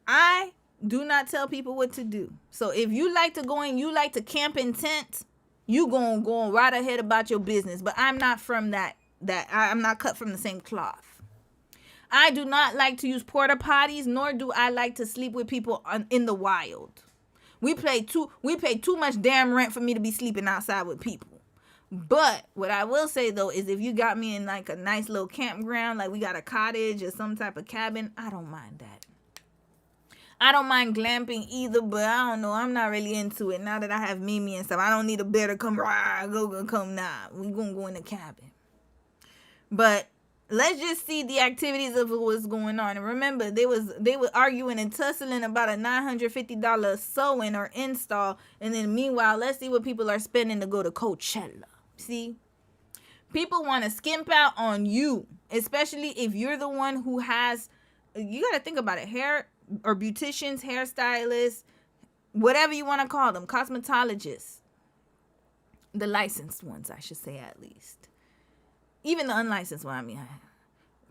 A: I do not tell people what to do. So if you like to go and you like to camp in tent, you gonna go right ahead about your business. But I'm not from that I'm not cut from the same cloth. I do not like to use porta potties, nor do I like to sleep with people in the wild. We pay too much damn rent for me to be sleeping outside with people. But what I will say though is if you got me in like a nice little campground, like we got a cottage or some type of cabin, I don't mind that. I don't mind glamping either, but I don't know. I'm not really into it now that I have Mimi and stuff. I don't need a bear to come come now. We gonna go in the cabin. But let's just see the activities of what's going on. And remember, they were arguing and tussling about a $950 sewing or install. And then meanwhile, let's see what people are spending to go to Coachella. See? People want to skimp out on you, especially if you're the one who has, you got to think about it, hair or beauticians, hairstylists, whatever you want to call them, cosmetologists, the licensed ones, I should say, at least. Even the unlicensed one, I mean.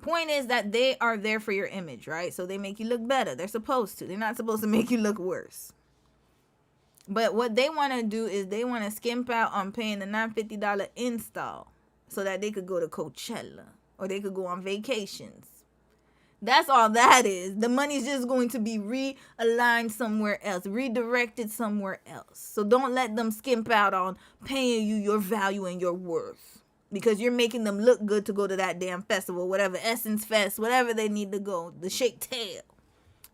A: Point is that they are there for your image, right? So they make you look better. They're supposed to. They're not supposed to make you look worse. But what they want to do is they want to skimp out on paying the $950 install so that they could go to Coachella or they could go on vacations. That's all that is. The money's just going to be realigned somewhere else, redirected somewhere else. So don't let them skimp out on paying you your value and your worth, because you're making them look good to go to that damn festival, whatever, Essence Fest, whatever they need to go, the shake tail.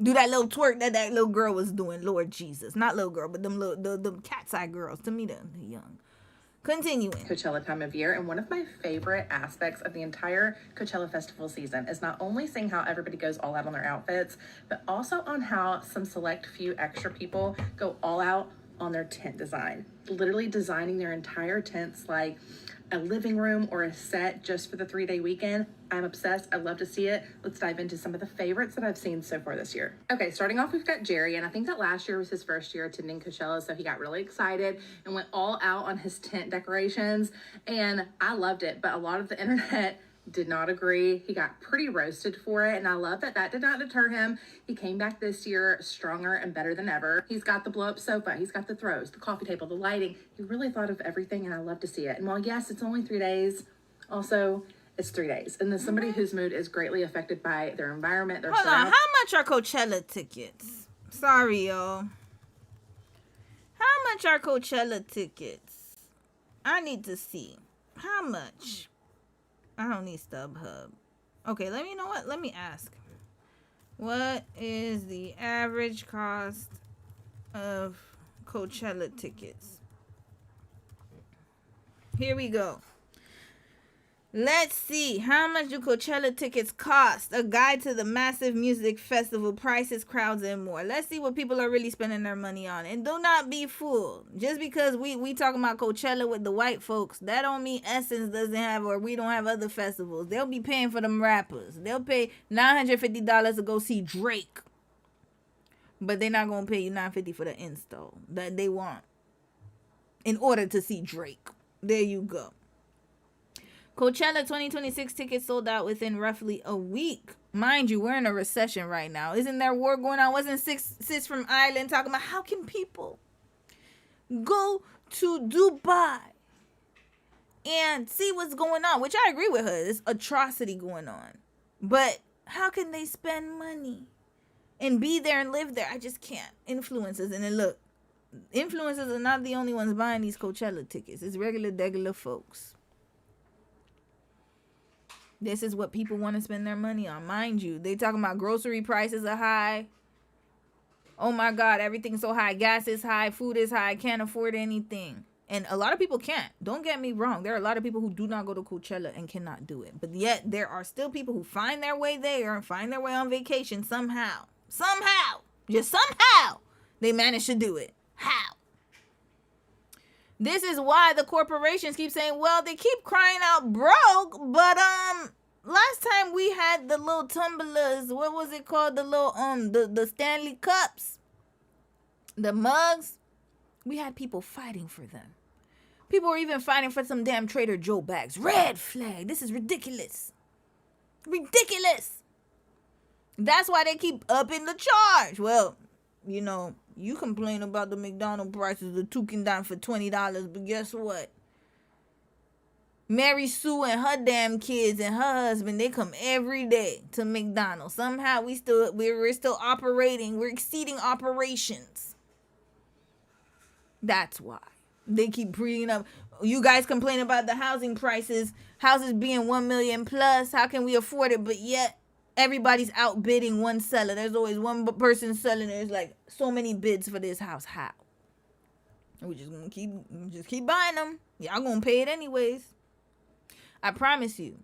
A: Do that little twerk that little girl was doing, Lord Jesus. Not little girl, but them little, the Kateseye girls. To me, they're young. Continuing.
H: Coachella time of year, and one of my favorite aspects of the entire Coachella festival season is not only seeing how everybody goes all out on their outfits, but also on how some select few extra people go all out on their tent design. Literally designing their entire tents like a living room or a set just for the 3-day weekend. I'm obsessed. I love to see it. Let's dive into some of the favorites that I've seen so far this year. Okay, starting off, we've got Jerry, and I think that last year was his first year attending Coachella, so he got really excited and went all out on his tent decorations, and I loved it, but a lot of the internet did not agree. He got pretty roasted for it, and I love that that did not deter him. He came back this year stronger and better than ever. He's got the blow-up sofa, he's got the throws, the coffee table, the lighting. He really thought of everything, and I love to see it. And while yes, it's only 3 days, also it's 3 days. And then somebody whose mood is greatly affected by their environment, their
A: Hold on,
H: surroundings.
A: how much are Coachella tickets? Sorry, y'all. How much are Coachella tickets? I need to see. How much? I don't need StubHub. Okay, let me know what. Let me ask. What is the average cost of Coachella tickets? Here we go. Let's see. How much do Coachella tickets cost? A guide to the massive music festival, prices, crowds, and more. Let's see what people are really spending their money on. And do not be fooled. Just because we talking about Coachella with the white folks, that don't mean Essence doesn't have, or we don't have other festivals. They'll be paying for them rappers. They'll pay $950 to go see Drake. But they're not going to pay you $950 for the install that they want in order to see Drake. There you go. Coachella 2026 tickets sold out within roughly a week. Mind you, we're in a recession right now. Isn't there war going on? Wasn't sis from Ireland talking about how can people go to Dubai and see what's going on? Which I agree with her. There's atrocity going on. But how can they spend money and be there and live there? I just can't. Influencers. And then look, influencers are not the only ones buying these Coachella tickets. It's regular folks. This is what people want to spend their money on. Mind you, they talking about grocery prices are high. Oh my God, everything's so high. Gas is high. Food is high. Can't afford anything. And a lot of people can't. Don't get me wrong. There are a lot of people who do not go to Coachella and cannot do it. But yet there are still people who find their way there and find their way on vacation somehow. Just somehow they manage to do it. How? This is why the corporations keep saying, well, they keep crying out broke, but last time we had the little tumblers, what was it called? The little the Stanley cups, the mugs. We had people fighting for them. People were even fighting for some damn Trader Joe bags. Red flag. This is ridiculous. Ridiculous. That's why they keep upping the charge. Well, you know, you complain about the McDonald's prices, the toucan down for $20, but guess what? Mary Sue and her damn kids and her husband, they come every day to McDonald's. Somehow we're still operating. We're exceeding operations. That's why they keep bringing up. You guys complain about the housing prices, houses being 1 million plus. How can we afford it? But yet everybody's outbidding one seller. There's always one person selling. There's like so many bids for this house. How? We're just gonna keep buying them. Y'all gonna pay it anyways. I promise you.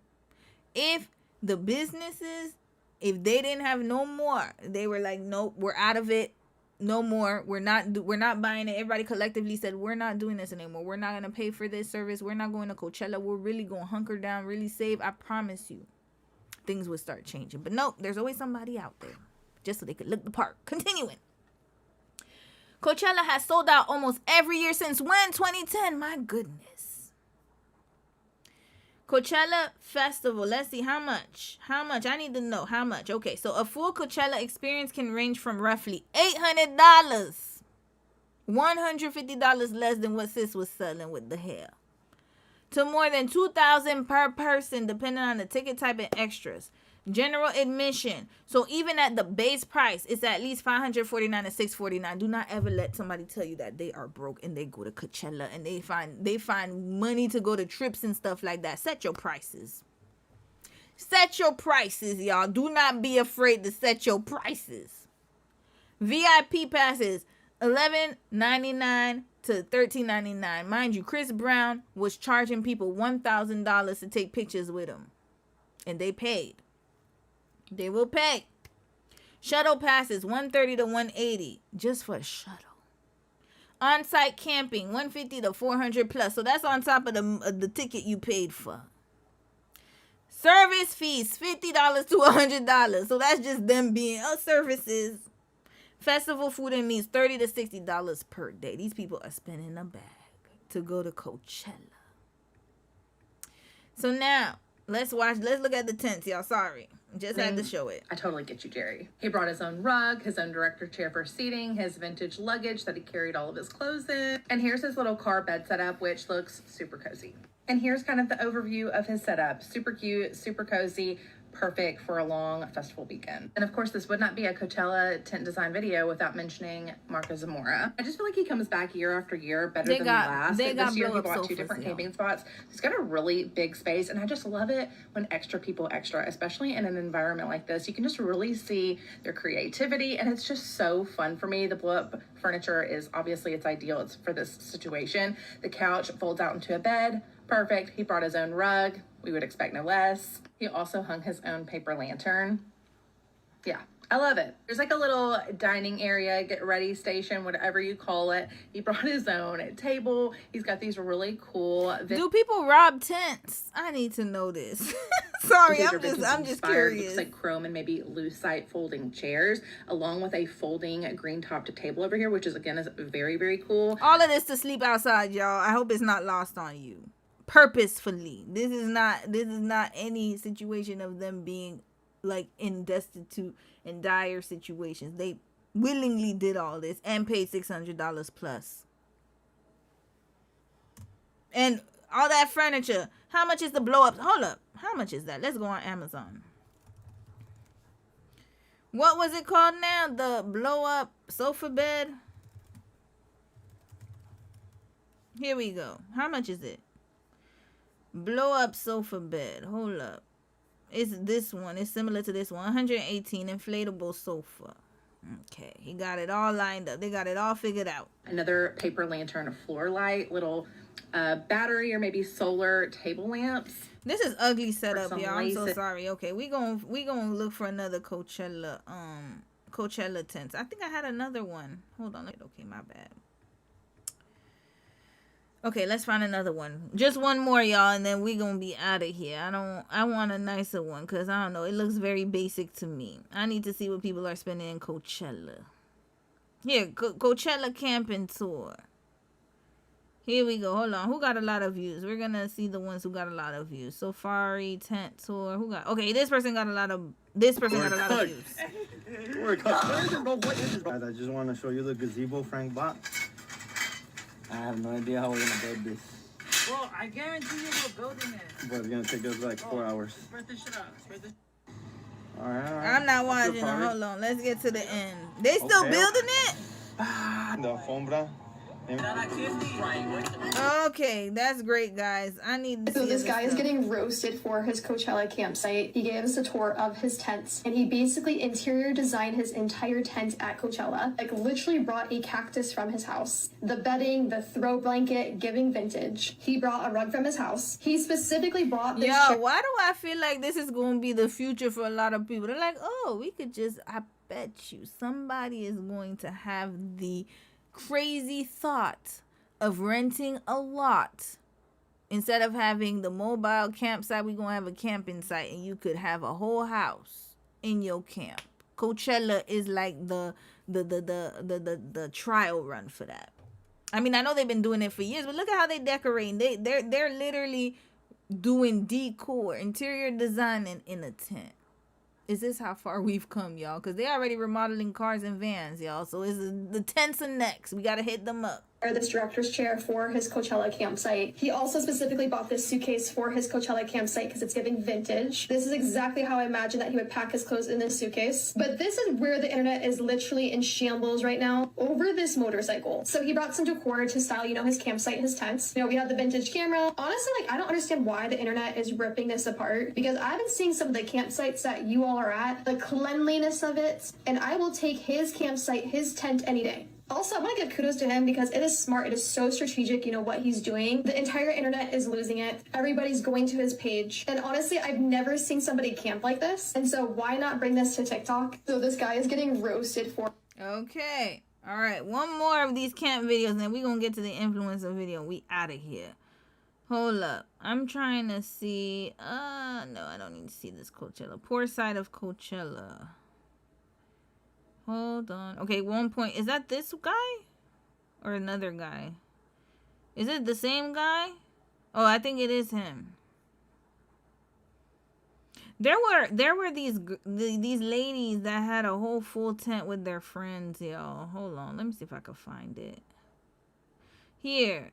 A: If the businesses, if they didn't have no more, they were like, nope, we're out of it. no more. We're not buying it. Everybody collectively said, we're not doing this anymore. We're not going to pay for this service. We're not going to Coachella. We're really going to hunker down, really save. I promise you, things would start changing. But no, there's always somebody out there just so they could look the part. Continuing. Coachella has sold out almost every year since when? 2010. My goodness. Coachella Festival. Let's see how much. How much? I need to know how much. Okay, so a full Coachella experience can range from roughly $800, $150 less than what sis was selling with the hair, to more than $2,000 per person, depending on the ticket type and extras. General admission. So even at the base price, it's at least $549 and $649. Do not ever let somebody tell you that they are broke and they go to Coachella and they find money to go to trips and stuff like that. Set your prices. Set your prices, y'all. Do not be afraid to set your prices. VIP passes $11.99 to $13.99. Mind you, Chris Brown was charging people $1,000 to take pictures with him, and they paid. They will pay. Shuttle passes $130 to $180 just for a shuttle. On-site camping $150 to $400 plus. So that's on top of the ticket you paid for. Service fees $50 to $100. So that's just them being services. Festival food and meals $30 to $60 per day. These people are spending a bag to go to Coachella. So now let's look at the tents, y'all. Sorry. Just had to show it.
H: I totally get you, Jerry. He brought his own rug, his own director chair for seating, his vintage luggage that he carried all of his clothes in. And here's his little car bed setup, which looks super cozy. And here's kind of the overview of his setup. Super cute, super cozy, perfect for a long festival weekend. And of course, this would not be a Coachella tent design video without mentioning Marco Zamora. I just feel like he comes back year after year better than last. This year he bought 2 different camping spots. He's got a really big space, and I just love it when extra people extra, especially in an environment like this. You can just really see their creativity, and it's just so fun for me. The blow-up furniture is obviously it's ideal. It's for this situation. The couch folds out into a bed. Perfect. He brought his own rug. We would expect no less. He also hung his own paper lantern. Yeah, I love it. There's like a little dining area, get ready station, whatever you call it. He brought his own table. He's got these really cool.
A: Do people rob tents? I need to know this. Sorry, I'm just curious.
H: Looks like chrome and maybe lucite folding chairs, along with a folding green topped table over here, which is again is very, very cool.
A: All of this to sleep outside, y'all. I hope it's not lost on you. Purposefully. This is not any situation of them being like in destitute and dire situations. They willingly did all this and paid $600 plus. And all that furniture. How much is the blow up? Hold up. How much is that? Let's go on Amazon. What was it called now? The blow up sofa bed. Here we go. How much is it? Blow up sofa bed. Hold up. It's this one. It's similar to this one. 118 inflatable sofa. Okay. He got it all lined up. They got it all figured out.
H: Another paper lantern, a floor light, little battery or maybe solar table lamps.
A: This is ugly setup, y'all. I'm so sorry. Okay, we gonna look for another Coachella tents. I think I had another one. Hold on. Okay, my bad. Okay, let's find another one. Just one more, y'all, and then we gonna be out of here. I want a nicer one, because I don't know. It looks very basic to me. I need to see what people are spending in Coachella. Here, Coachella camping tour. Here we go. Hold on. Who got a lot of views? We're gonna see the ones who got a lot of views. Safari tent tour. Who got? Okay, this person got a lot of views.
K: Guys, I just want to show you the gazebo Frank bought. I have no idea how we're gonna build this.
A: Well, I guarantee you we're building it.
K: But it's gonna take us like 4 hours.
A: Spread this shit out.
K: Alright.
A: I'm not watching it. Hold on. Let's get to the end. They still building it?
K: The alfombra.
A: Okay, that's great, guys. I need to
T: So
A: see
T: this guy is
A: stuff.
T: getting roasted for his Coachella campsite. He gave us a tour of his tents, and he basically interior designed his entire tent at Coachella. Like literally brought a cactus from his house, the bedding, the throw blanket, giving vintage. He brought a rug from his house. He specifically bought this.
A: Yo, why do I feel like this is going to be the future for a lot of people? They're like, oh, we could just, I bet you somebody is going to have the crazy thought of renting a lot. Instead of having the mobile campsite, we're going to have a camping site, and you could have a whole house in your camp. Coachella is like the trial run for that. I mean, I know they've been doing it for years, but look at how they decorate. They're literally doing decor, interior design in a tent. Is this how far we've come, y'all? Because they already remodeling cars and vans, y'all. So is the tents are next. We got to hit them up.
T: This director's chair for his Coachella campsite. He also specifically bought this suitcase for his Coachella campsite because it's giving vintage. This is exactly how I imagine that he would pack his clothes in this suitcase. But this is where the internet is literally in shambles right now over this motorcycle. So he brought some decor to style, his campsite, his tents. We have the vintage camera. Honestly, I don't understand why the internet is ripping this apart, because I've been seeing some of the campsites that you all are at, the cleanliness of it, and I will take his campsite, his tent any day. Also, I want to give kudos to him because it is smart. It is so strategic, what he's doing. The entire internet is losing it. Everybody's going to his page. And honestly, I've never seen somebody camp like this. And so why not bring this to TikTok? So this guy is getting roasted for...
A: Okay. All right. One more of these camp videos, and then we're going to get to the influencer video. We out of here. Hold up. I'm trying to see... no, I don't need to see this Coachella. Poor side of Coachella. Hold on. Okay, 1 point. Is that this guy? Or another guy? Is it the same guy? Oh, I think it is him. There were these ladies that had a whole full tent with their friends, y'all. Hold on. Let me see if I can find it. Here.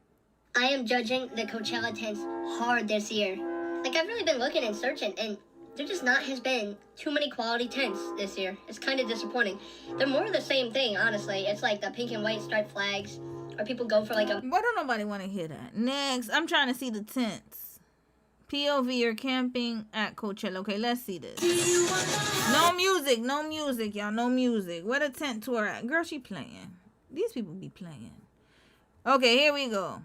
M: I am judging the Coachella tents hard this year. Like, I've really been looking and searching, and there just not has been too many quality tents this year. It's kind of disappointing. They're more of the same thing, honestly. It's like the pink and white striped flags, or people go for like a...
A: Why don't nobody want to hear that? Next, I'm trying to see the tents. POV or camping at Coachella. Okay, let's see this. No music, y'all. No music. Where the tent tour at? Girl, she playing. These people be playing. Okay, here we go.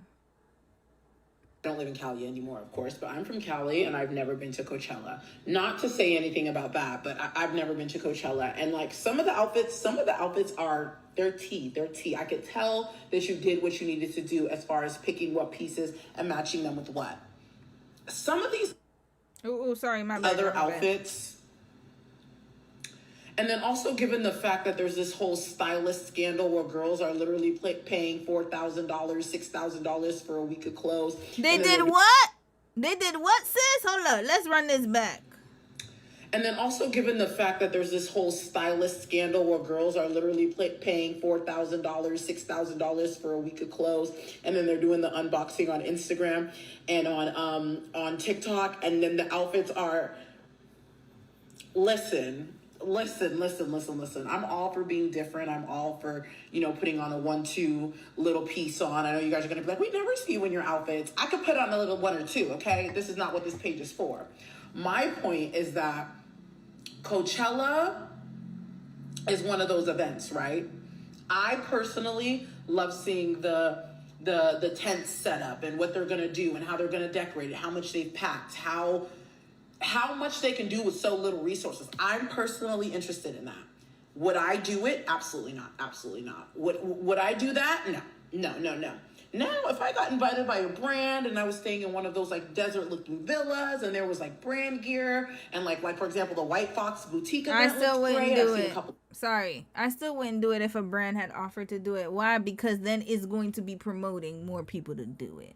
U: I don't live in Cali anymore, of course, but I'm from Cali and I've never been to Coachella. Not to say anything about that, but I've never been to Coachella. And like some of the outfits are, they're tea. I could tell that you did what you needed to do as far as picking what pieces and matching them with what. Some of these
A: sorry, my bad,
U: other
A: my bad.
U: outfits. And then also given the fact that there's this whole stylist scandal where girls are literally paying $4,000, $6,000 for a week of clothes.
A: They did what? They did what, sis? Hold up. Let's run this back.
U: And then also given the fact that there's this whole stylist scandal where girls are literally paying $4,000, $6,000 for a week of clothes. And then they're doing the unboxing on Instagram and on TikTok. And then the outfits are, listen. I'm all for being different. I'm all for, putting on a 1-2 little piece on. I know you guys are going to be like, we never see you in your outfits. I could put on a little 1 or 2, okay? This is not what this page is for. My point is that Coachella is one of those events, right? I personally love seeing the tent set up and what they're going to do and how they're going to decorate it, how much they've packed, how much they can do with so little resources. I'm personally interested in that. Would I do it? Absolutely not. Would I do that? No. Now, if I got invited by a brand and I was staying in one of those like desert looking villas and there was like brand gear and like for example, the White Fox boutique event,
A: I still wouldn't do it.
U: Sorry.
A: I still wouldn't do it if a brand had offered to do it. Why? Because then it's going to be promoting more people to do it.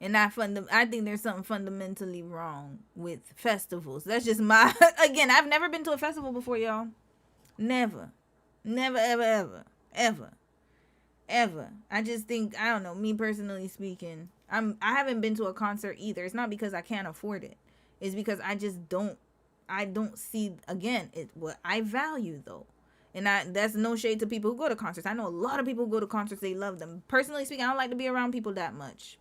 A: And I think there's something fundamentally wrong with festivals. That's just my... Again, I've never been to a festival before, y'all. Never, ever. I just think, I don't know, me personally speaking, I haven't been to a concert either. It's not because I can't afford it. It's because I just don't see, again, what I value, though, And that's no shade to people who go to concerts. I know a lot of people who go to concerts, they love them. Personally speaking, I don't like to be around people that much.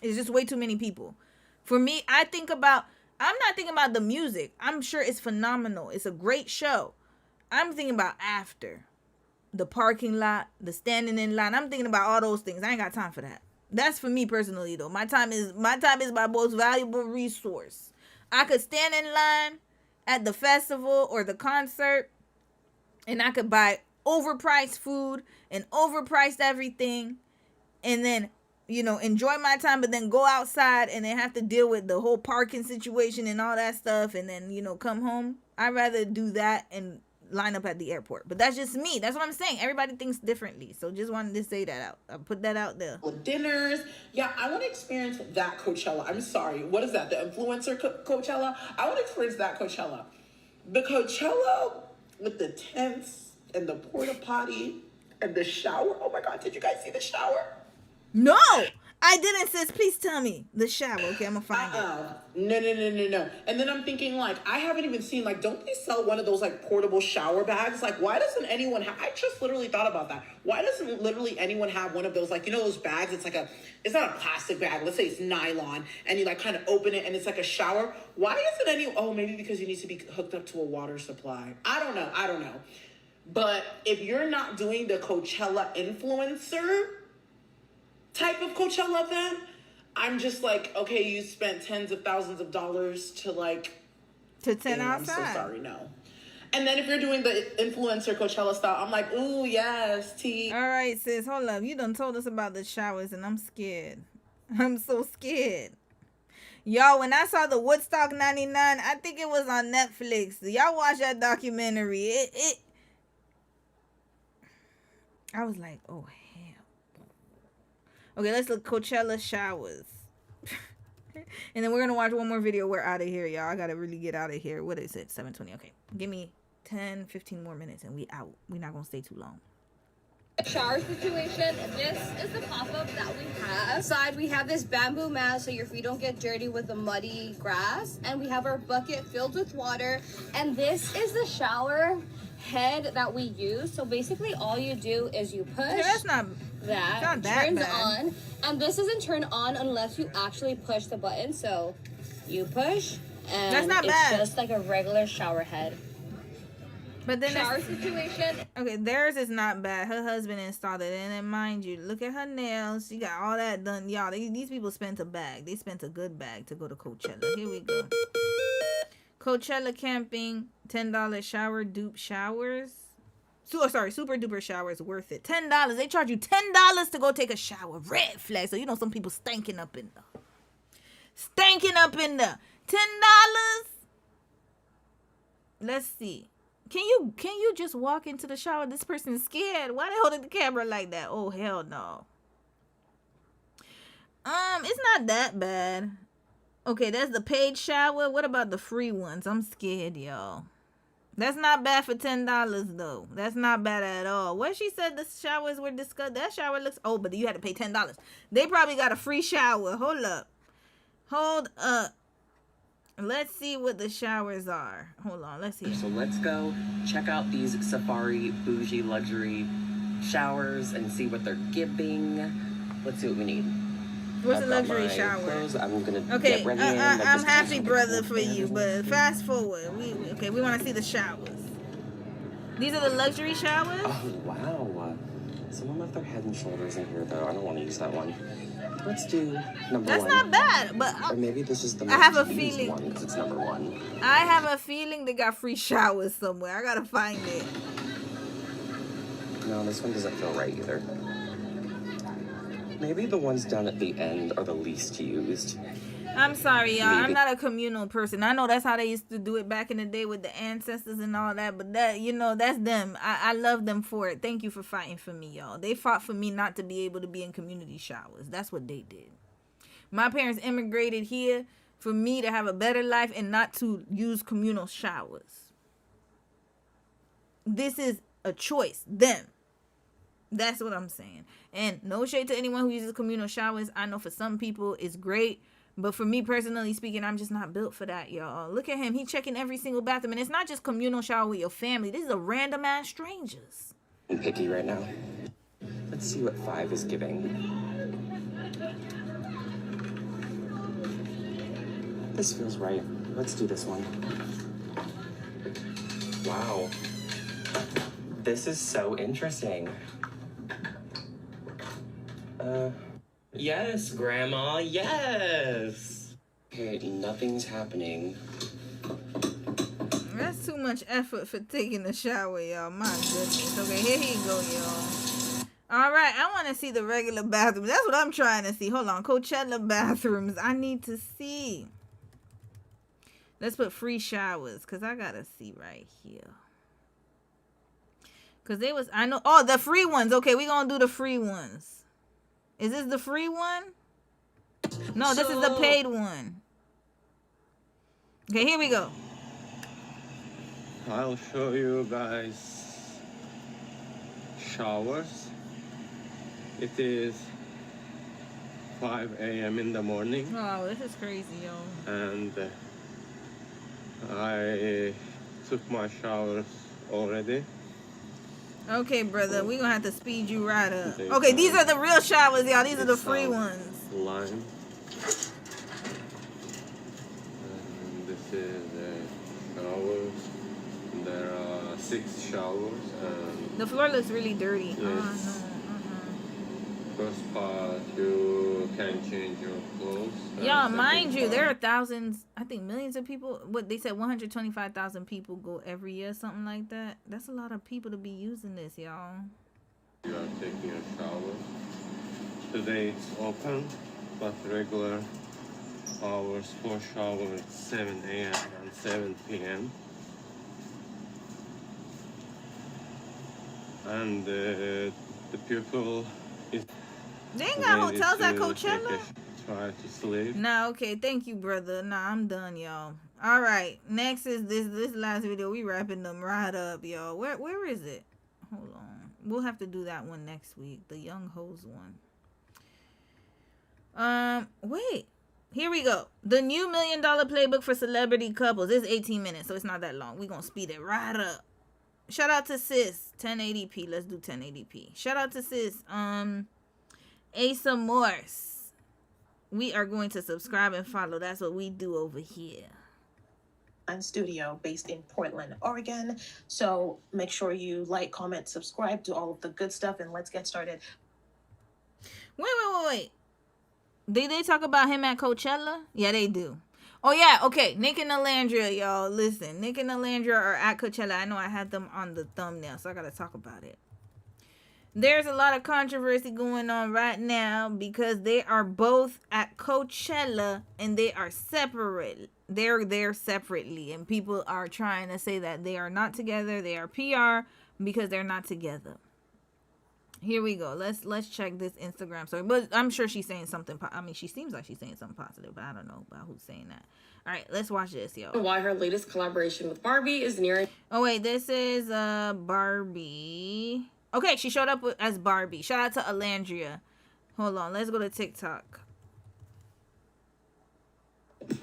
A: It's just way too many people. For me, I'm not thinking about the music. I'm sure it's phenomenal. It's a great show. I'm thinking about after. The parking lot, the standing in line. I'm thinking about all those things. I ain't got time for that. That's for me personally though. My time is my most valuable resource. I could stand in line at the festival or the concert, and I could buy overpriced food and overpriced everything, and then, you know, enjoy my time, but then go outside and then have to deal with the whole parking situation and all that stuff, and then, you know, come home. I'd rather do that and line up at the airport. But that's just me. That's what I'm saying. Everybody thinks differently. So just wanted to say that out. I put that out there.
U: With dinners. Yeah, I want to experience that Coachella. I'm sorry. What is that? The influencer Coachella? I want to experience that Coachella. The Coachella with the tents and the porta potty and the shower. Oh my God, did you guys see the shower?
A: No, I didn't, sis. Please tell me. The shower. Okay, I'm gonna find it.
U: No. And then I'm thinking, like, I haven't even seen, like, don't they sell one of those, like, portable shower bags? Like, why doesn't anyone have, I just literally thought about that. Why doesn't literally anyone have one of those, like, you know those bags? It's like it's not a plastic bag. Let's say it's nylon, and you, like, kind of open it, and it's like a shower. Why isn't maybe because you need to be hooked up to a water supply. I don't know. But if you're not doing the Coachella influencer type of Coachella event, I'm just like, okay, you spent tens of thousands of dollars to
A: tent outside.
U: I'm so sorry, no. And then if you're doing the influencer Coachella style, I'm like, ooh, yes, T.
A: All right, sis, hold up. You done told us about the showers, and I'm scared. I'm so scared. Y'all, when I saw the Woodstock 99, I think it was on Netflix. Y'all watch that documentary. I was like, oh, okay, let's look Coachella showers. And then we're going to watch one more video. We're out of here, y'all. I got to really get out of here. What is it? 7:20. Okay. Give me 10, 15 more minutes and we out. We're not going to stay too long.
J: Shower situation. This is the pop-up that we have. Inside, we have this bamboo mat so your feet don't get dirty with the muddy grass. And we have our bucket filled with water. And this is the shower head that we use. So basically all you do is you push.
A: Okay, that's not
J: that turns on, and this doesn't turn on unless you actually push the button. So you push, and
A: that's not
J: it's
A: bad.
J: just like a regular shower head.
A: But then
J: shower situation.
A: Okay, theirs is not bad. Her husband installed it, and then mind you, look at her nails. She got all that done, y'all. These people spent a bag. They spent a good bag to go to Coachella. Here we go. Coachella camping, $10 shower dupe showers. Super duper showers worth it. $10. They charge you $10 to go take a shower. Red flag. So you know some people stanking up in there. $10. Let's see. Can you just walk into the shower? This person's scared. Why they holding the camera like that? Oh hell no. It's not that bad. Okay, that's the paid shower. What about the free ones? I'm scared, y'all. That's not bad for $10 though. That's not bad at all. What she said the showers were discussed. That shower looks but you had to pay $10. They probably got a free shower. Hold up. Let's see what the showers are. Hold on, let's see.
N: So let's go check out these safari bougie luxury showers and see what they're giving. Let's see what we need.
A: What's a luxury shower?
N: I'm gonna
A: okay,
N: get ready in.
A: I'm happy, brother, for you. But fast forward. We want to see the showers. These are the luxury showers?
N: Oh, wow. Someone left their Head and Shoulders in here, though. I don't want to use that one. Let's do number
A: That's
N: one.
A: not bad, but
N: or maybe this is the
A: I have a
N: most used
A: feeling
N: one because it's number one.
A: I have a feeling they got free showers somewhere. I gotta find it.
N: No, this one doesn't feel right either. Maybe the ones down at the end are the least used.
A: I'm sorry, y'all. I'm
N: Maybe.
A: not a communal person. I know that's how they used to do it back in the day with the ancestors and all that, but that's them. I love them for it. Thank you for fighting for me, y'all. They fought for me not to be able to be in community showers. That's what they did. My parents immigrated here for me to have a better life and not to use communal showers. This is a choice. Them. That's what I'm saying. And no shade to anyone who uses communal showers. I know for some people it's great. But for me personally speaking, I'm just not built for that, y'all. Look at him. He checking every single bathroom. And it's not just communal shower with your family. This is a random ass strangers.
N: I'm picky right now. Let's see what 5 is giving. This feels right. Let's do this one. Wow. This is so interesting. Yes, Grandma, yes! Okay, nothing's happening.
A: That's too much effort for taking a shower, y'all. My goodness. Okay, here he go, y'all. All right, I want to see the regular bathroom. That's what I'm trying to see. Hold on. Coachella bathrooms. I need to see. Let's put free showers because I got to see right here. Because they was, I know. Oh, the free ones. Okay, we going to do the free ones. Is this the free one? No, this is the paid one. Okay, here we go.
K: I'll show you guys showers. It is 5 a.m. in the morning.
A: Oh, this is crazy, yo.
K: And I took my showers already.
A: Okay, brother, we're going to have to speed you right up. Okay, these are the real showers, y'all. These are the free ones.
K: Lime. And this is showers. There are 6 showers. And
A: the floor looks really dirty.
K: yes.
A: Oh, no.
K: First part, you can change your clothes.
A: Y'all, mind you, there are thousands, I think millions of people. What they said, 125,000 people go every year, something like that. That's a lot of people to be using this, y'all.
K: You are taking a shower. Today it's open, but regular hours for shower is 7 a.m. and 7 p.m. And the people is.
A: They ain't got hotels at Coachella?
K: Try to sleep.
A: Nah, okay. Thank you, brother. Nah, I'm done, y'all. All right. Next is this last video. We wrapping them right up, y'all. Where is it? Hold on. We'll have to do that one next week. The Young Hoes one. Wait. Here we go. The new $1 Million Playbook for Celebrity Couples. It's 18 minutes, so it's not that long. We're going to speed it right up. Shout out to sis. 1080p. Let's do 1080p. Shout out to sis. Asa Morse. We are going to subscribe and follow. That's what we do over here.
O: And studio based in Portland, Oregon. So make sure you like, comment, subscribe, do all of the good stuff, and let's get started.
A: Wait. Did they talk about him at Coachella? Yeah, they do. Oh, yeah. Okay. Nick and Alandria, y'all. Listen. Nick and Alandria are at Coachella. I know I had them on the thumbnail, so I got to talk about it. There's a lot of controversy going on right now because they are both at Coachella and they are separate. They're there separately, and people are trying to say that they are not together. They are PR because they're not together. Here we go. Let's check this Instagram story. But I'm sure she's saying something. I mean, she seems like she's saying something positive, but I don't know about who's saying that. All right, let's watch this, yo.
P: Why her latest collaboration with Barbie is nearing.
A: Oh wait, this is Barbie. Okay, she showed up as Barbie. Shout out to Alandria. Hold on, let's go to TikTok.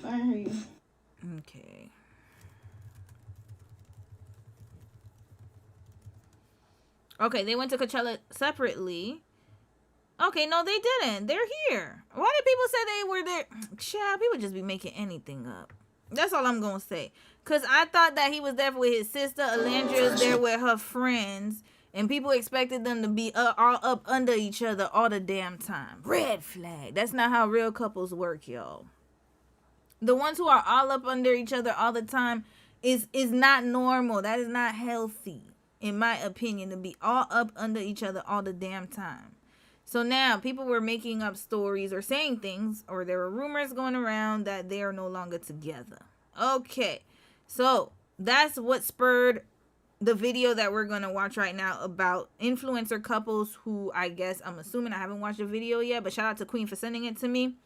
B: I hear you.
A: Okay. Okay, they went to Coachella separately. Okay, no, they didn't. They're here. Why did people say they were there? Child, people just be making anything up. That's all I'm going to say. Because I thought that he was there with his sister. Alandria is there with her friends. And people expected them to be all up under each other all the damn time. Red flag. That's not how real couples work, y'all. The ones who are all up under each other all the time is not normal. That is not healthy, in my opinion, to be all up under each other all the damn time. So now people were making up stories or saying things, or there were rumors going around that they are no longer together. Okay, so that's what spurred the video that we're going to watch right now about influencer couples who, I guess, I'm assuming, I haven't watched the video yet, but shout out to Queen for sending it to me,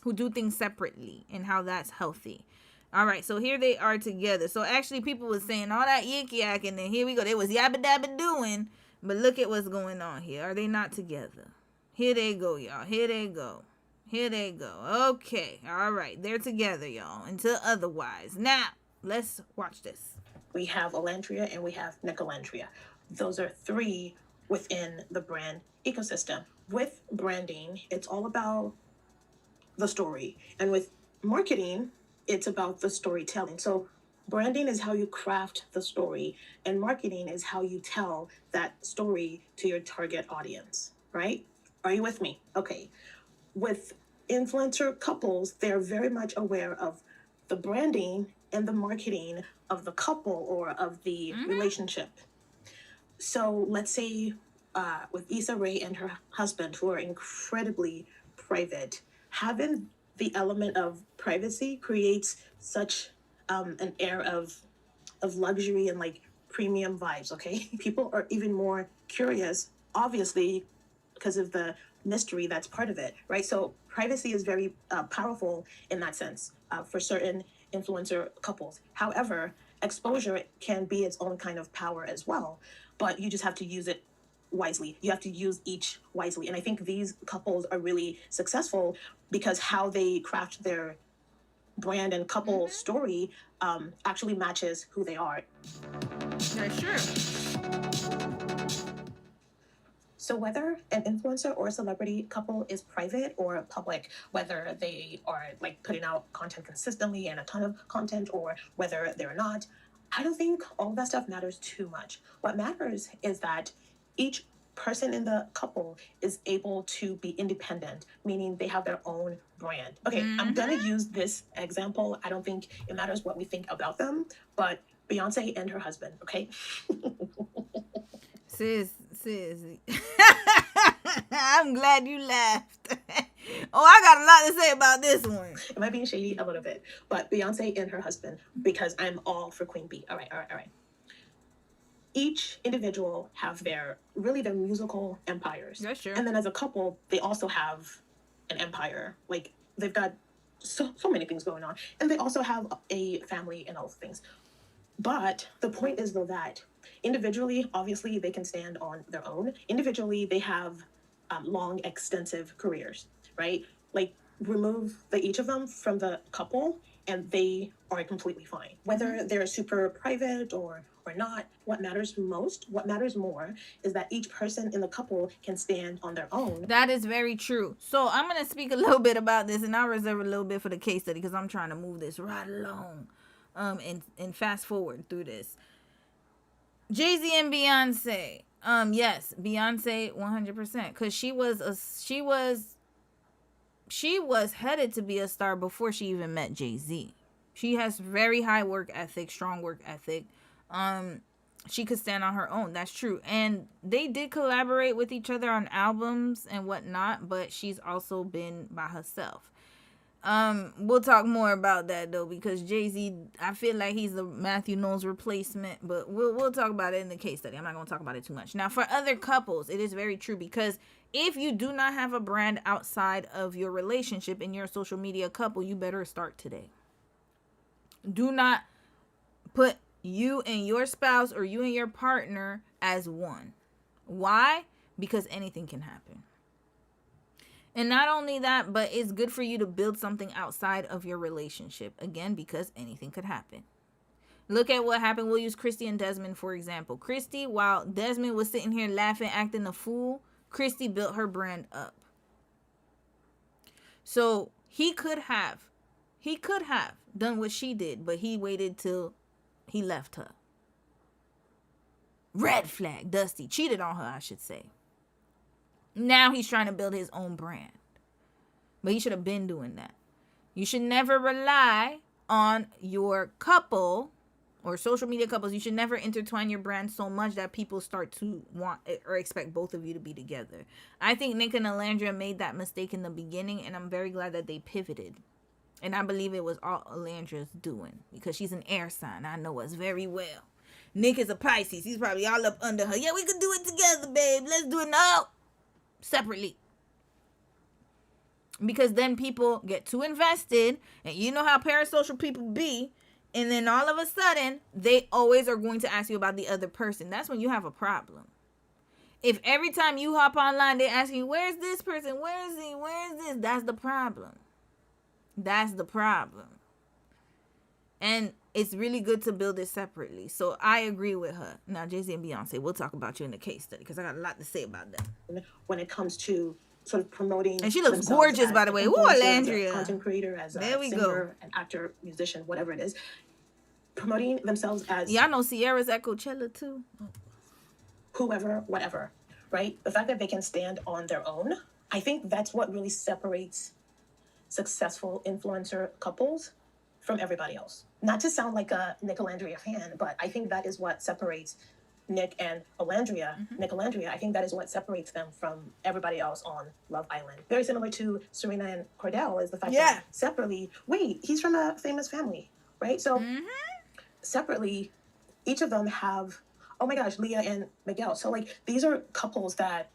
A: who do things separately and how that's healthy. All right, so here they are together. So actually people was saying all that yik-yak, and then here we go. They was yabba-dabba doing, but look at what's going on here. Are they not together? Here they go, y'all. Here they go. Here they go. Okay. All right. They're together, y'all. Until otherwise. Now, let's watch this.
O: We have Elandria and we have Nicolandria. Those are three within the brand ecosystem. With branding, it's all about the story. And with marketing, it's about the storytelling. So branding is how you craft the story, and marketing is how you tell that story to your target audience, right? Are you with me? Okay. With influencer couples, they're very much aware of the branding and the marketing of the couple or of the relationship. So let's say with Issa Rae and her husband, who are incredibly private, having the element of privacy creates such an air of luxury and like premium vibes. Okay, people are even more curious, obviously, because of the mystery that's part of it, right? So privacy is very powerful in that sense for certain influencer couples. However, exposure can be its own kind of power as well, but you just have to use it wisely. You have to use each wisely. And I think these couples are really successful because how they craft their brand and couple story actually matches who they are.
A: Yeah, sure.
O: So whether an influencer or a celebrity couple is private or public, whether they are like putting out content consistently and a ton of content, or whether they're not, I don't think all of that stuff matters too much. What matters is that each person in the couple is able to be independent, meaning they have their own brand. Okay, I'm gonna use this example. I don't think it matters what we think about them, but Beyonce and her husband, okay?
A: Sis. I'm glad you laughed. Oh, I got a lot to say about this one.
O: Am I being shady? A little bit. But Beyonce and her husband, because I'm all for Queen Bee. All right. Each individual have their musical empires.
A: Yeah, sure.
O: And then as a couple, they also have an empire. Like they've got so many things going on. And they also have a family and all things. But the point is though that individually, obviously, they can stand on their own. Individually, they have long, extensive careers, right? Like remove each of them from the couple and they are completely fine. Whether they're super private or not, what matters more is that each person in the couple can stand on their own.
A: That is very true. So I'm going to speak a little bit about this, and I'll reserve a little bit for the case study because I'm trying to move this right along and fast forward through this. Jay-Z and Beyonce. Yes, Beyonce 100%, because she was headed to be a star before she even met Jay-Z. She has very high work ethic, strong work ethic. She could stand on her own. That's true. And they did collaborate with each other on albums and whatnot, but she's also been by herself. We'll talk more about that though, because Jay-Z, I feel like he's the Matthew Knowles replacement, but we'll talk about it in the case study. I'm not going to talk about it too much. Now, for other couples, it is very true, because if you do not have a brand outside of your relationship and you're a social media couple, you better start today. Do not put you and your spouse or you and your partner as one. Why? Because anything can happen. And not only that, but it's good for you to build something outside of your relationship. Again, because anything could happen. Look at what happened. We'll use Christy and Desmond, for example. Christy, while Desmond was sitting here laughing, acting a fool, Christy built her brand up. So he could have done what she did, but he waited till he left her. Red flag. Dusty cheated on her, I should say. Now he's trying to build his own brand. But he should have been doing that. You should never rely on your couple or social media couples. You should never intertwine your brand so much that people start to want or expect both of you to be together. I think Nick and Alandria made that mistake in the beginning, and I'm very glad that they pivoted. And I believe it was all Alandria's doing, because she's an air sign. I know us very well. Nick is a Pisces. He's probably all up under her. Yeah, we could do it together, babe. Let's do it now. Separately. Because then people get too invested, and you know how parasocial people be, and then all of a sudden they always are going to ask you about the other person. That's when you have a problem. If every time you hop online, they ask you, where's this person? Where is he? Where is this? That's the problem. That's the problem. And it's really good to build it separately. So I agree with her. Now, Jay-Z and Beyonce, we'll talk about you in the case study because I got a lot to say about that.
O: When it comes to sort of promoting,
A: and she looks gorgeous, by the way. Ooh, Landria.
O: Content creator, as a
A: there we
O: singer,
A: go.
O: an actor, musician, whatever it is, promoting themselves as.
A: Y'all know Sierra's at Coachella too.
O: Whoever, whatever, right? The fact that they can stand on their own, I think that's what really separates successful influencer couples from everybody else. Not to sound like a Nick Alandria fan, but I think that is what separates Nick and Alandria. Nick Alandria, I think that is what separates them from everybody else on Love Island. Very similar to Serena and Cordell is the fact that separately, wait, he's from a famous family, right? So separately, each of them have, oh my gosh, Leah and Miguel. So like, these are couples that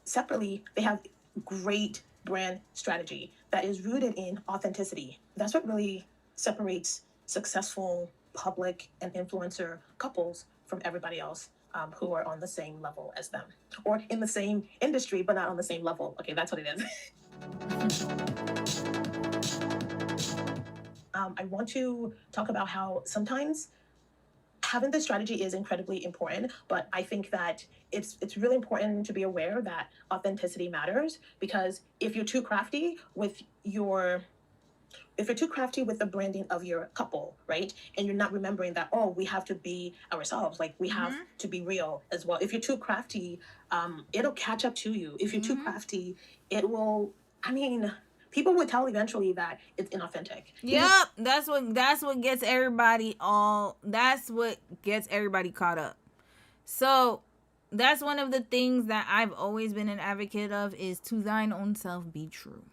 O: separately, they have great brand strategy that is rooted in authenticity. That's what really separates successful public and influencer couples from everybody else who are on the same level as them. Or in the same industry, but not on the same level. Okay, that's what it is. I want to talk about how sometimes having this strategy is incredibly important, but I think that it's really important to be aware that authenticity matters, because if you're too crafty with the branding of your couple, right? And you're not remembering that, oh, we have to be ourselves. Like we have to be real as well. If you're too crafty, it'll catch up to you. If you're too crafty, it will, people would tell eventually that it's inauthentic.
A: Yep, that's what gets everybody caught up. So that's one of the things that I've always been an advocate of, is to thine own self be true.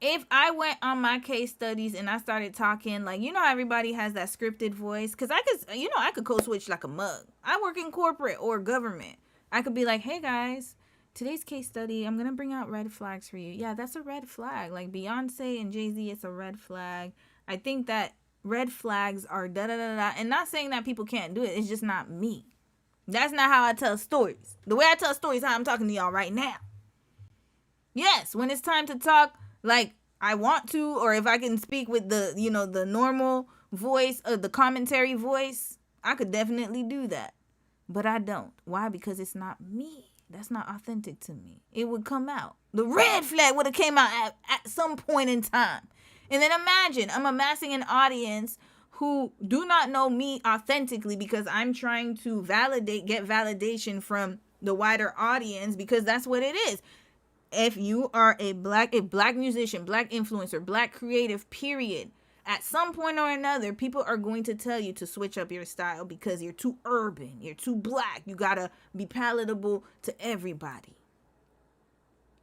A: If I went on my case studies and I started talking like, how everybody has that scripted voice, because I could code switch like a mug. I work in corporate or government. I could be like, hey guys, today's case study, I'm going to bring out red flags for you. Yeah, that's a red flag. Like Beyonce and Jay-Z, it's a red flag. I think that red flags are da-da-da-da. And not saying that people can't do it. It's just not me. That's not how I tell stories. The way I tell stories is how I'm talking to y'all right now. Yes, when it's time to talk like I want to, or if I can speak with the, the normal voice of the commentary voice, I could definitely do that. But I don't. Why? Because it's not me. That's not authentic to me. It would come out. The red flag would have came out at some point in time. And then imagine, I'm amassing an audience who do not know me authentically because I'm trying to get validation from the wider audience, because that's what it is. If you are a black musician, black influencer, black creative, period, at some point or another, people are going to tell you to switch up your style because you're too urban, you're too black, you gotta be palatable to everybody.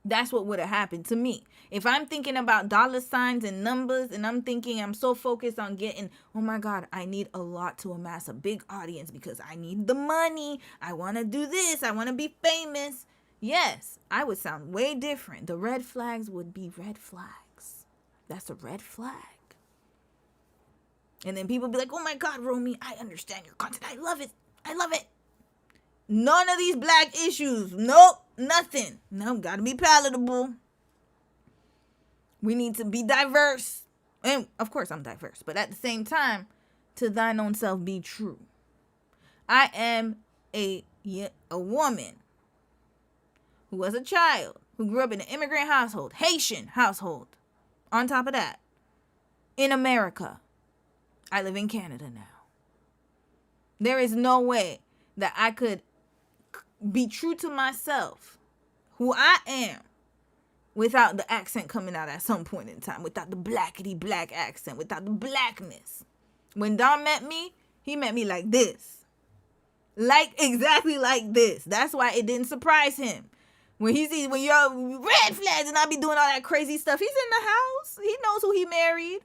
A: That's what would have happened to me. If I'm thinking about dollar signs and numbers, and I'm so focused on getting, oh my God, I need a lot to amass a big audience because I need the money, I want to do this, I want to be famous. Yes, I would sound way different. The red flags would be red flags. That's a red flag. And then people be like, oh my God, Romy, I understand your content. I love it. I love it. None of these black issues. Nope, nothing. No, gotta be palatable. We need to be diverse. And of course I'm diverse. But at the same time, to thine own self be true. I am a woman who was a child, who grew up in an immigrant household, Haitian household. On top of that, in America. I live in Canada now. There is no way that I could be true to myself, who I am, without the accent coming out at some point in time, without the blackety black accent, without the blackness. When Don met me, he met me like this. Exactly like this. That's why it didn't surprise him. When you're red flags and I be doing all that crazy stuff, he's in the house. He knows who he married.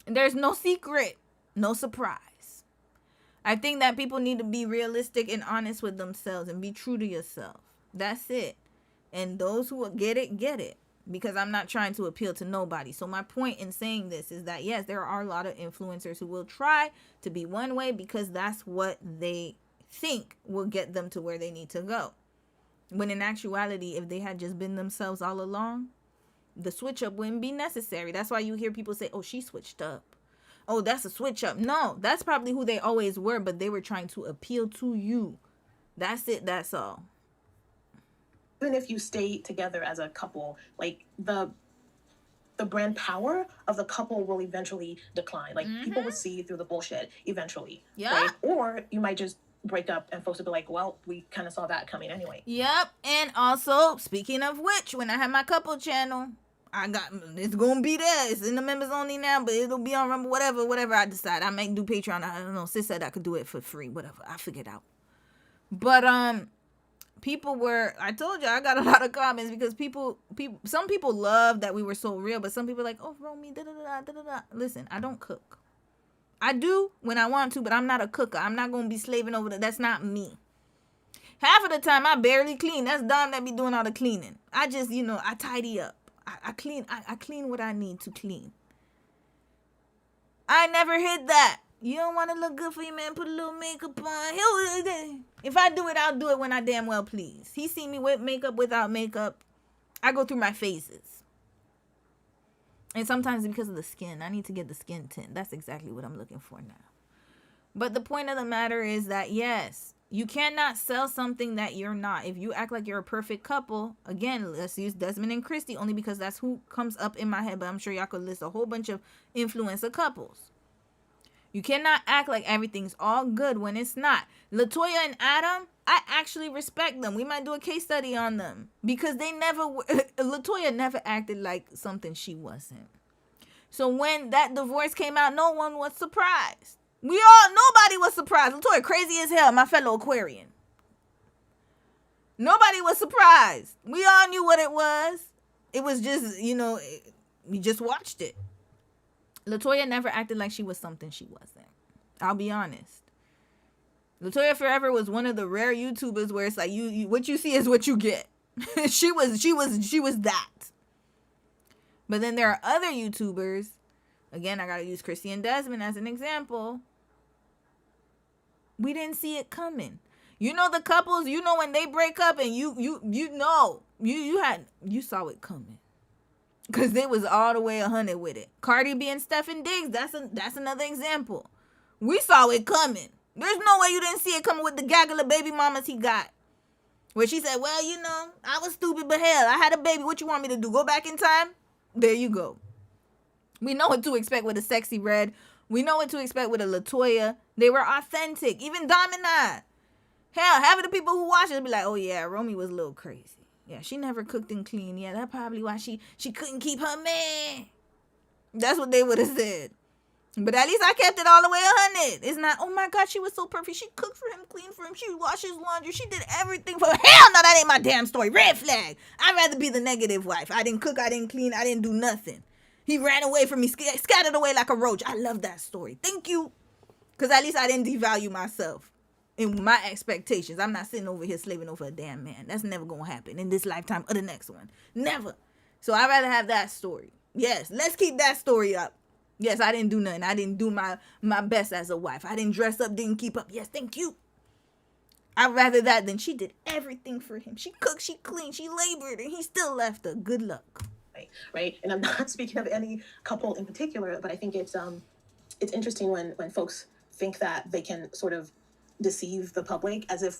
A: And there's no secret, no surprise. I think that people need to be realistic and honest with themselves and be true to yourself. That's it. And those who get it. Because I'm not trying to appeal to nobody. So my point in saying this is that, yes, there are a lot of influencers who will try to be one way because that's what they think will get them to where they need to go. When in actuality, if they had just been themselves all along, the switch up wouldn't be necessary. That's why you hear people say, oh, she switched up. Oh, that's a switch up. No, that's probably who they always were, but they were trying to appeal to you. That's it. That's all.
O: Even if you stay together as a couple, like the brand power of the couple will eventually decline. Like people will see through the bullshit eventually.
A: Yep.
O: Right? Or you might just break up and folks will be like, well, we kind of saw that coming anyway.
A: Yep. And also, speaking of which, when I have my couple channel, it's gonna be there. It's in the members only now, but it'll be on Rumble, whatever I decide. I might do Patreon. I don't know. Sis said I could do it for free, whatever. I figured out. But I told you I got a lot of comments because some people love that we were so real, but some people are like, oh, Romy, da-da-da-da-da-da. Listen, I don't cook. I do when I want to, but I'm not a cooker. I'm not gonna be slaving over that. That's not me. Half of the time I barely clean. That's Dom that be doing all the cleaning. I just, I tidy up. I clean what I need to clean. I never hid that. You don't want to look good for you, man. Put a little makeup on. If I do it, I'll do it when I damn well please. He see me with makeup, without makeup. I go through my phases. And sometimes because of the skin. I need to get the skin tint. That's exactly what I'm looking for now. But the point of the matter is that, yes, you cannot sell something that you're not. If you act like you're a perfect couple, again, let's use Desmond and Christy only because that's who comes up in my head. But I'm sure y'all could list a whole bunch of influencer couples. You cannot act like everything's all good when it's not. LaToya and Adam, I actually respect them. We might do a case study on them because LaToya never acted like something she wasn't. So when that divorce came out, no one was surprised. Nobody was surprised. LaToya crazy as hell, my fellow Aquarian. Nobody was surprised. We all knew what it was. It was just, we just watched it. LaToya never acted like she was something she wasn't. I'll be honest. LaToya Forever was one of the rare YouTubers where it's like you what you see is what you get. she was that. But then there are other YouTubers. Again, I gotta use Christy and Desmond as an example. We didn't see it coming. The couples, when they break up and you saw it coming. Because they was all the way 100 with it. Cardi B and Stephen Diggs, that's another example. We saw it coming. There's no way you didn't see it coming with the gaggle of baby mamas he got. Where she said, well, I was stupid, but hell, I had a baby. What you want me to do? Go back in time? There you go. We know what to expect with a Sexy Red. We know what to expect with a LaToya. They were authentic. Even Dom and I. Hell, half of the people who watch it be like, oh yeah, Romy was a little crazy. Yeah, she never cooked and cleaned. Yeah, that's probably why she couldn't keep her man. That's what they would have said. But at least I kept it all the way 100. It's not, oh my God, she was so perfect. She cooked for him, cleaned for him. She washed his laundry. She did everything for him. Hell no, that ain't my damn story. Red flag. I'd rather be the negative wife. I didn't cook, I didn't clean, I didn't do nothing. He ran away from me, scattered away like a roach. I love that story. Thank you. Because at least I didn't devalue myself. In my expectations. I'm not sitting over here slaving over a damn man. That's never going to happen in this lifetime or the next one. Never. So I'd rather have that story. Yes, let's keep that story up. Yes, I didn't do nothing. I didn't do my best as a wife. I didn't dress up, didn't keep up. Yes, thank you. I'd rather that than she did everything for him. She cooked, she cleaned, she labored, and he still left her. Good luck.
O: Right? And I'm not speaking of any couple in particular, but I think it's interesting when folks think that they can sort of deceive the public as if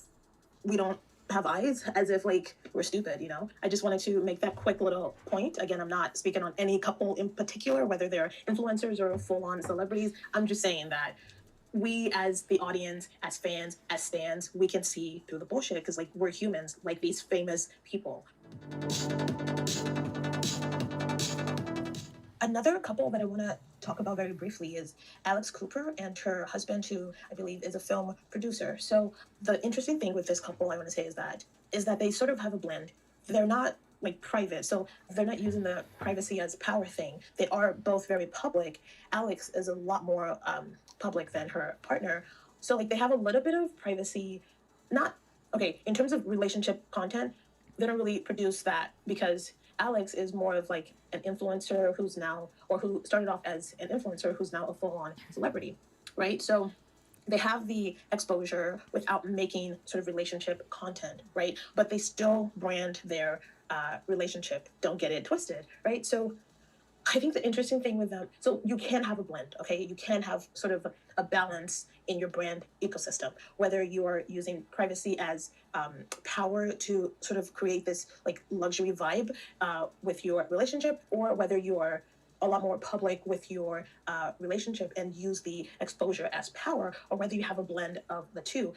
O: we don't have eyes, as if we're stupid. I just wanted to make that quick little point. Again, I'm not speaking on any couple in particular, whether they're influencers or full-on celebrities. I'm just saying that we as the audience, as fans, as stans, we can see through the bullshit because we're humans, like these famous people. Another couple that I want to talk about very briefly is Alex Cooper and her husband, who I believe is a film producer. So the interesting thing with this couple, I want to say, is that they sort of have a blend. They're not private, so they're not using the privacy as power thing. They are both very public. Alex is a lot more public than her partner. So they have a little bit of privacy. In terms of relationship content, they don't really produce that because Alex is more of an influencer who started off as an influencer who's now a full-on celebrity, right? So they have the exposure without making sort of relationship content, right? But they still brand their relationship. Don't get it twisted, right? So I think the interesting thing with them, so you can have a blend, okay? You can have sort of a balance in your brand ecosystem, whether you are using privacy as power to sort of create this like luxury vibe with your relationship, or whether you are a lot more public with your relationship and use the exposure as power, or whether you have a blend of the two.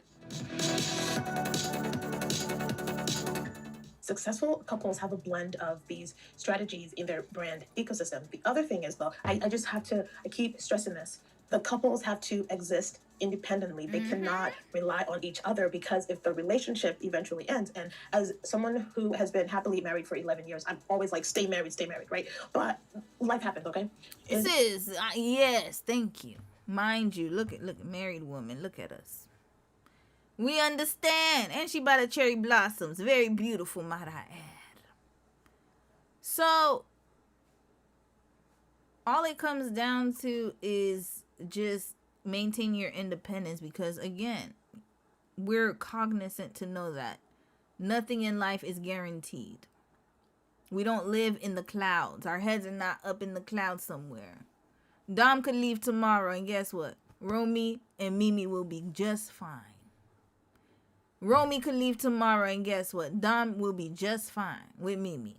O: Successful couples have a blend of these strategies in their brand ecosystem. The other thing is, though, I just have to, I keep stressing this. The couples have to exist independently. They cannot rely on each other, because if the relationship eventually ends, and as someone who has been happily married for 11 years, I'm always like, stay married, right? But life happens, okay?
A: Sis, yes, thank you. Mind you, look at married woman, look at us. We understand. And she by the cherry blossoms. Very beautiful, might I add. So, all it comes down to is just maintain your independence, because, again, we're cognizant to know that nothing in life is guaranteed. We don't live in the clouds. Our heads are not up in the clouds somewhere. Dom could leave tomorrow, and guess what? Romy and Mimi will be just fine. Romy could leave tomorrow, and guess what? Dom will be just fine with Mimi.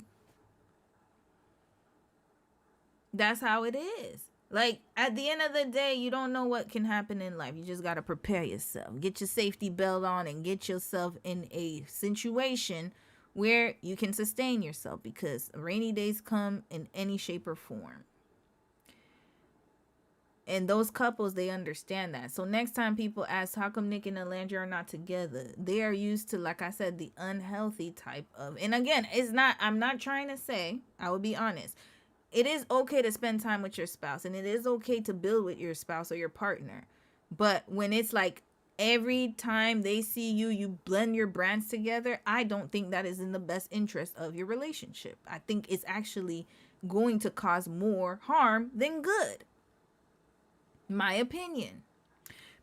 A: That's how it is. Like, at the end of the day, you don't know what can happen in life. You just got to prepare yourself. Get your safety belt on and get yourself in a situation where you can sustain yourself, because rainy days come in any shape or form. And those couples, they understand that. So next time people ask, how come Nick and Alandra are not together? They are used to, like I said, the unhealthy type of, and again, I'm not trying to say, I will be honest. It is okay to spend time with your spouse, and it is okay to build with your spouse or your partner. But when it's like every time they see you, you blend your brands together, I don't think that is in the best interest of your relationship. I think it's actually going to cause more harm than good. My opinion.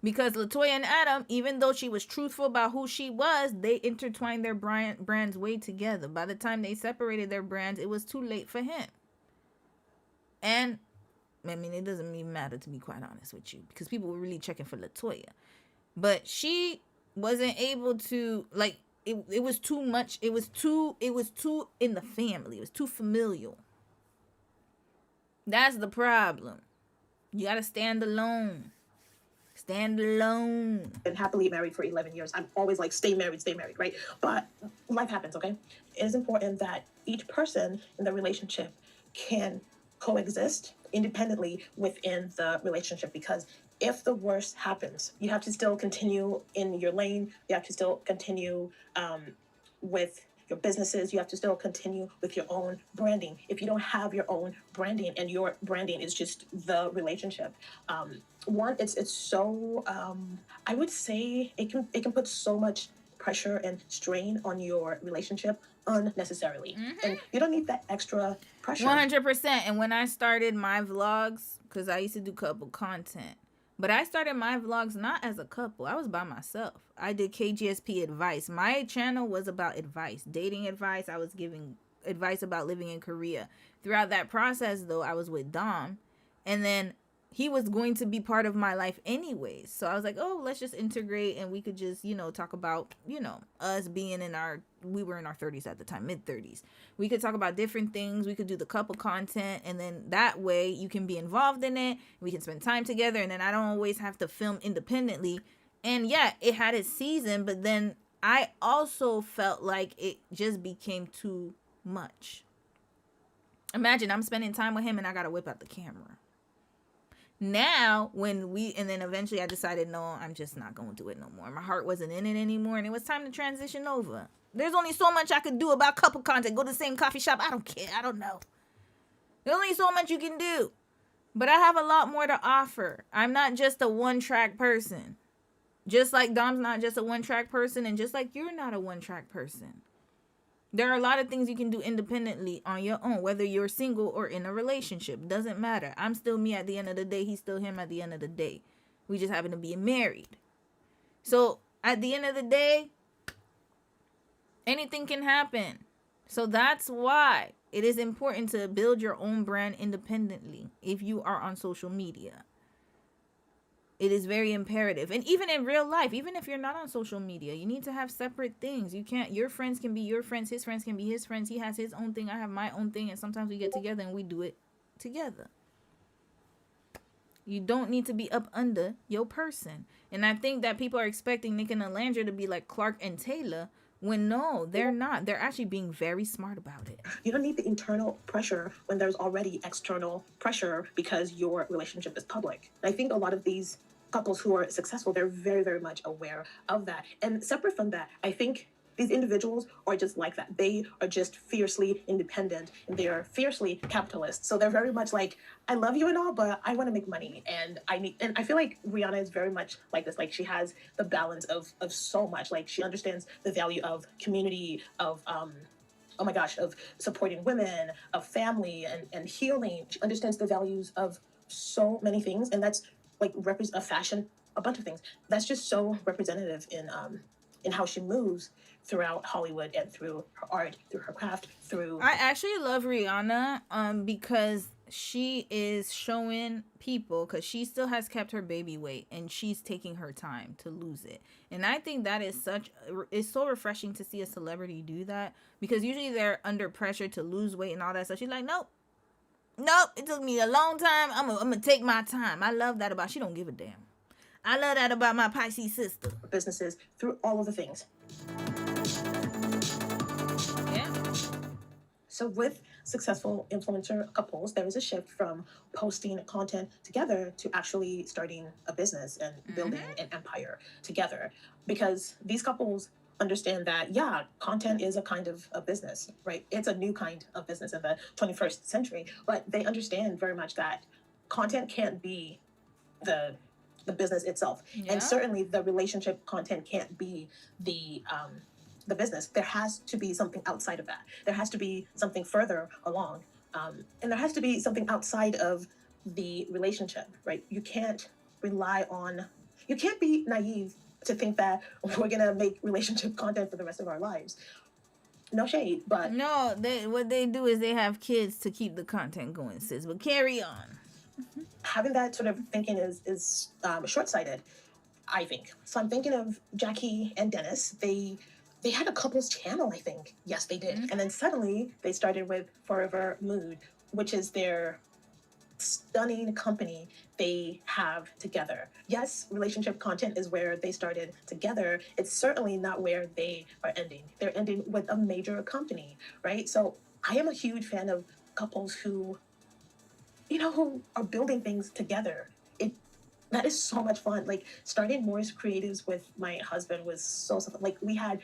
A: Because LaToya and Adam, even though she was truthful about who she was, they intertwined their brands way together. By the time they separated their brands, it was too late for him. And, I mean, it doesn't even matter, to be quite honest with you, because people were really checking for LaToya. But she wasn't able to, like, it was too much. It was too in the family. It was too familial. That's the problem. You gotta stand alone. Stand alone.
O: Been happily married for 11 years. I'm always like, stay married, right? But life happens, okay? It is important that each person in the relationship can coexist independently within the relationship, because if the worst happens, you have to still continue in your lane. You have to still continue with your businesses. You have to still continue with your own branding. If you don't have your own branding, and your branding is just the relationship, it's so I would say it can put so much pressure and strain on your relationship unnecessarily. And you don't need that extra pressure.
A: 100%. And when I started my vlogs, because I used to do couple content, but I started my vlogs not as a couple. I was by myself. I did KGSP advice. My channel was about advice, dating advice. I was giving advice about living in Korea. Throughout that process, though, I was with Dom. And then he was going to be part of my life anyways. So I was like, oh, let's just integrate, and we could just, talk about, us being we were in our 30s at the time, mid-30s. We could talk about different things. We could do the couple content, and then that way you can be involved in it. We can spend time together, and then I don't always have to film independently. And yeah, it had its season, but then I also felt like it just became too much. Imagine I'm spending time with him and I got to whip out the camera. Now, and then eventually I decided, no, I'm just not going to do it no more. My heart wasn't in it anymore, and it was time to transition over. There's only so much I could do about couple content. Go to the same coffee shop. I don't care. I don't know. There's only so much you can do. But I have a lot more to offer. I'm not just a one-track person. Just like Dom's not just a one-track person, and just like you're not a one-track person. There are a lot of things you can do independently on your own, whether you're single or in a relationship. Doesn't matter. I'm still me at the end of the day. He's still him at the end of the day. We just happen to be married. So at the end of the day, anything can happen. So that's why it is important to build your own brand independently if you are on social media. It is very imperative. And even in real life, even if you're not on social media, you need to have separate things. You can't, your friends can be your friends, his friends can be his friends. He has his own thing, I have my own thing, and sometimes we get together and we do it together. You don't need to be up under your person. And I think that people are expecting Nick and Alandra to be like Clark and Taylor, when no, they're not. They're actually being very smart about it.
O: You don't need the internal pressure when there's already external pressure because your relationship is public. And I think a lot of these couples who are successful, they're very, very much aware of that. And separate from that, I think these individuals are just like that. They are just fiercely independent and they are fiercely capitalist. So they're very much like, I love you and all, but I want to make money and I feel like Rihanna is very much like this. Like she has the balance of so much. Like she understands the value of community, of oh my gosh, of supporting women, of family and healing. She understands the values of so many things, and that's like a fashion, a bunch of things. That's just so representative in how she moves throughout Hollywood and through her art, through her craft, through...
A: I actually love Rihanna because she is showing people, because she still has kept her baby weight and she's taking her time to lose it. And I think that is it's so refreshing to see a celebrity do that, because usually they're under pressure to lose weight and all that. So she's like, nope, it took me a long time. I'm gonna take my time. I love that about, she don't give a damn. I love that about my Pisces sister.
O: Businesses, through all of the things.
A: Yeah.
O: So with successful influencer couples, there is a shift from posting content together to actually starting a business and building an empire together. Because these couples understand that, yeah, content is a kind of a business, right? It's a new kind of business in the 21st century, but they understand very much that content can't be the business itself.
A: Yeah.
O: And certainly the relationship content can't be the business. There has to be something outside of that. There has to be something further along. And there has to be something outside of the relationship, right? You can't be naive to think that we're gonna make relationship content for the rest of our lives. No shade, but...
A: No, what they do is they have kids to keep the content going, sis. But carry on.
O: Having that sort of thinking is short-sighted, I think. So I'm thinking of Jackie and Dennis. They had a couples channel, I think. Yes, they did. And then suddenly they started with Forever Mood, which is their stunning company they have together. Yes, relationship content is where they started together. It's certainly not where they are ending. They're ending with a major company, right? So I am a huge fan of couples who are building things together. That is so much fun. Like starting Morris Creatives with my husband was so fun. Like we had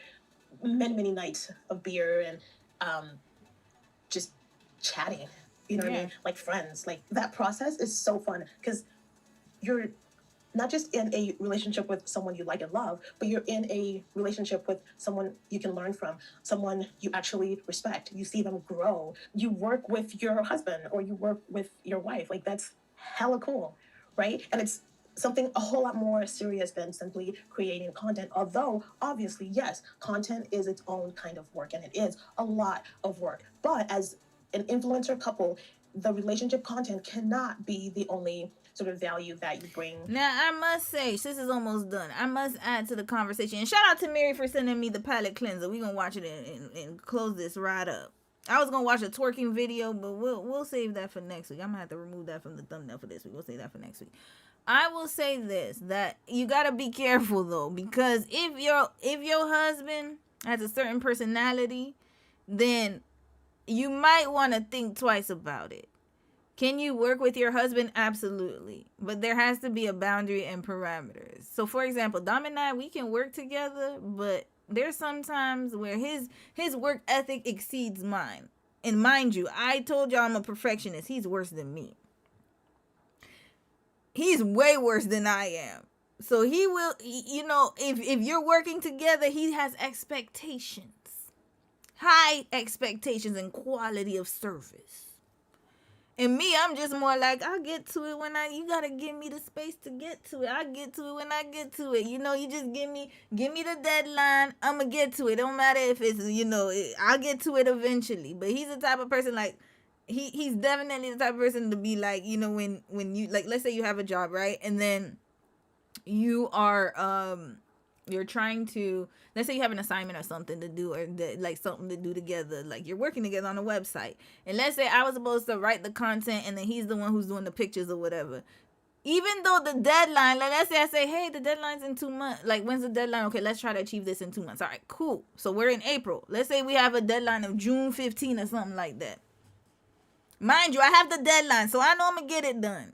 O: many nights of beer and just chatting, you know what I mean? Like friends. Like that process is so fun because you're not just in a relationship with someone you like and love, but you're in a relationship with someone you can learn from, someone you actually respect. You see them grow. You work with your husband or you work with your wife. Like that's hella cool, right? And it's something a whole lot more serious than simply creating content. Although, obviously, yes, content is its own kind of work and it is a lot of work. But as an influencer couple, the relationship content cannot be the only sort of value that you bring.
A: Now, I must say, this is almost done. I must add to the conversation. And shout out to Mary for sending me the palette cleanser. We're going to watch it and close this right up. I was going to watch a twerking video, but we'll save that for next week. I'm going to have to remove that from the thumbnail for this week. We'll save that for next week. I will say this, that you got to be careful, though, because if your husband has a certain personality, then you might want to think twice about it. Can you work with your husband? Absolutely. But there has to be a boundary and parameters. So, for example, Dom and I, we can work together, but there's some times where his work ethic exceeds mine. And mind you, I told y'all I'm a perfectionist. He's worse than me. He's way worse than I am. So he will, if you're working together, he has expectations. High expectations and quality of service. And me, I'm just more like, I'll get to it when you gotta give me the space to get to it. I'll get to it when I get to it. You know, you just give me the deadline. I'm gonna get to it. Don't matter if it's, I'll get to it eventually. But he's the type of person, like, he's definitely the type of person to be like, when you, like, let's say you have a job, right? And then you are, you're trying to, let's say you have an assignment or something to do, or like something to do together, like you're working together on a website, and let's say I was supposed to write the content and then he's the one who's doing the pictures or whatever. Even though the deadline, like let's say I say, hey, the deadline's in 2 months, like when's the deadline? Okay, let's try to achieve this in 2 months. All right, cool. So we're in April. Let's say we have a deadline of June 15 or something like that. Mind you, I have the deadline, so I know I'm gonna get it done.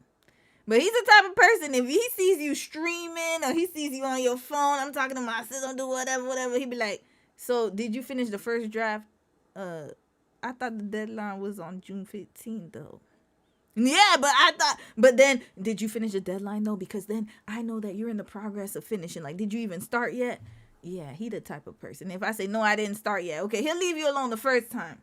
A: But he's the type of person, if he sees you streaming or he sees you on your phone, I'm talking to my sister, do whatever, he'd be like, so did you finish the first draft? I thought the deadline was on June 15th though. Yeah, but then did you finish the deadline though? Because then I know that you're in the progress of finishing. Like, did you even start yet? Yeah, he the type of person. If I say, no, I didn't start yet. Okay, he'll leave you alone the first time.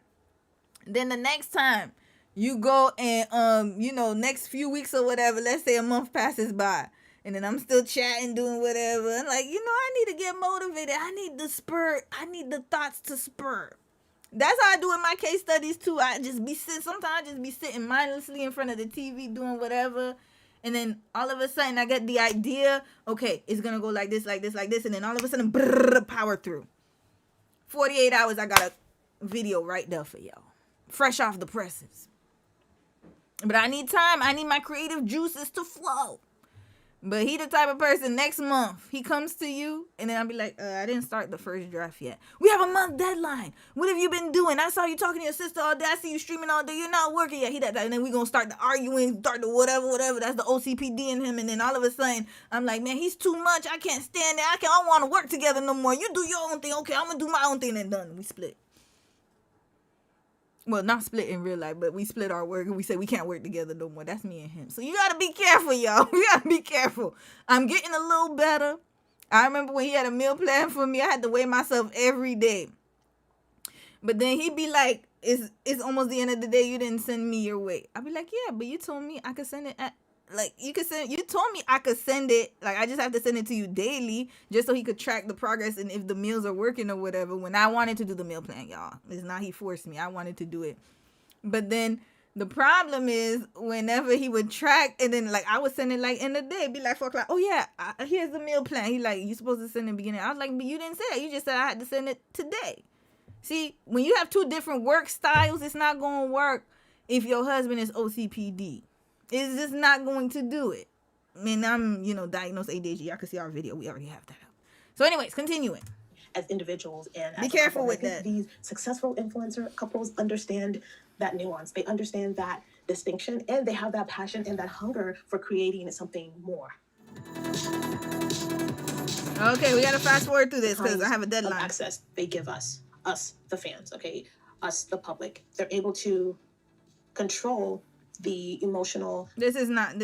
A: Then the next time, you go and, next few weeks or whatever, let's say a month passes by, and then I'm still chatting, doing whatever. I'm like, I need to get motivated. I need the spur. I need the thoughts to spur. That's how I do in my case studies too. Sometimes I just be sitting mindlessly in front of the TV doing whatever. And then all of a sudden I get the idea, okay, it's going to go like this, like this, like this. And then all of a sudden, power through. 48 hours, I got a video right there for y'all. Fresh off the presses. But I need time. I need my creative juices to flow. But he the type of person, next month, he comes to you, and then I'll be like, I didn't start the first draft yet. We have a month deadline. What have you been doing? I saw you talking to your sister all day. I see you streaming all day. You're not working yet. And then we're going to start the arguing, start the whatever. That's the OCPD in him. And then all of a sudden, I'm like, man, he's too much. I can't stand it. I don't want to work together no more. You do your own thing. Okay, I'm going to do my own thing, and done. We split. Well, not split in real life, but we split our work and we said we can't work together no more. That's me and him. So you got to be careful, y'all. You got to be careful. I'm getting a little better. I remember when he had a meal plan for me, I had to weigh myself every day. But then he'd be like, it's almost the end of the day. You didn't send me your weight. I'd be like, yeah, but you told me I could send it you told me I could send it. Like, I just have to send it to you daily just so he could track the progress and if the meals are working or whatever. When I wanted to do the meal plan, y'all. It's not he forced me. I wanted to do it. But then the problem is whenever he would track and then, like, I would send it, like, in the day. Be like 4 o'clock. Oh, yeah, here's the meal plan. He like, you supposed to send it in the beginning. I was like, but you didn't say that. You just said I had to send it today. See, when you have 2 different work styles, it's not going to work if your husband is OCPD. It's just not going to do it. I mean, I'm, diagnosed ADHD. Y'all can see our video. We already have that up. So anyways, continuing.
O: As individuals and
A: be careful with that.
O: These successful influencer couples understand that nuance. They understand that distinction, and they have that passion and that hunger for creating something more.
A: Okay, we got to fast forward through this because I have a deadline.
O: Access they give us the fans, okay, us the public. They're able to control the emotional.
A: This is not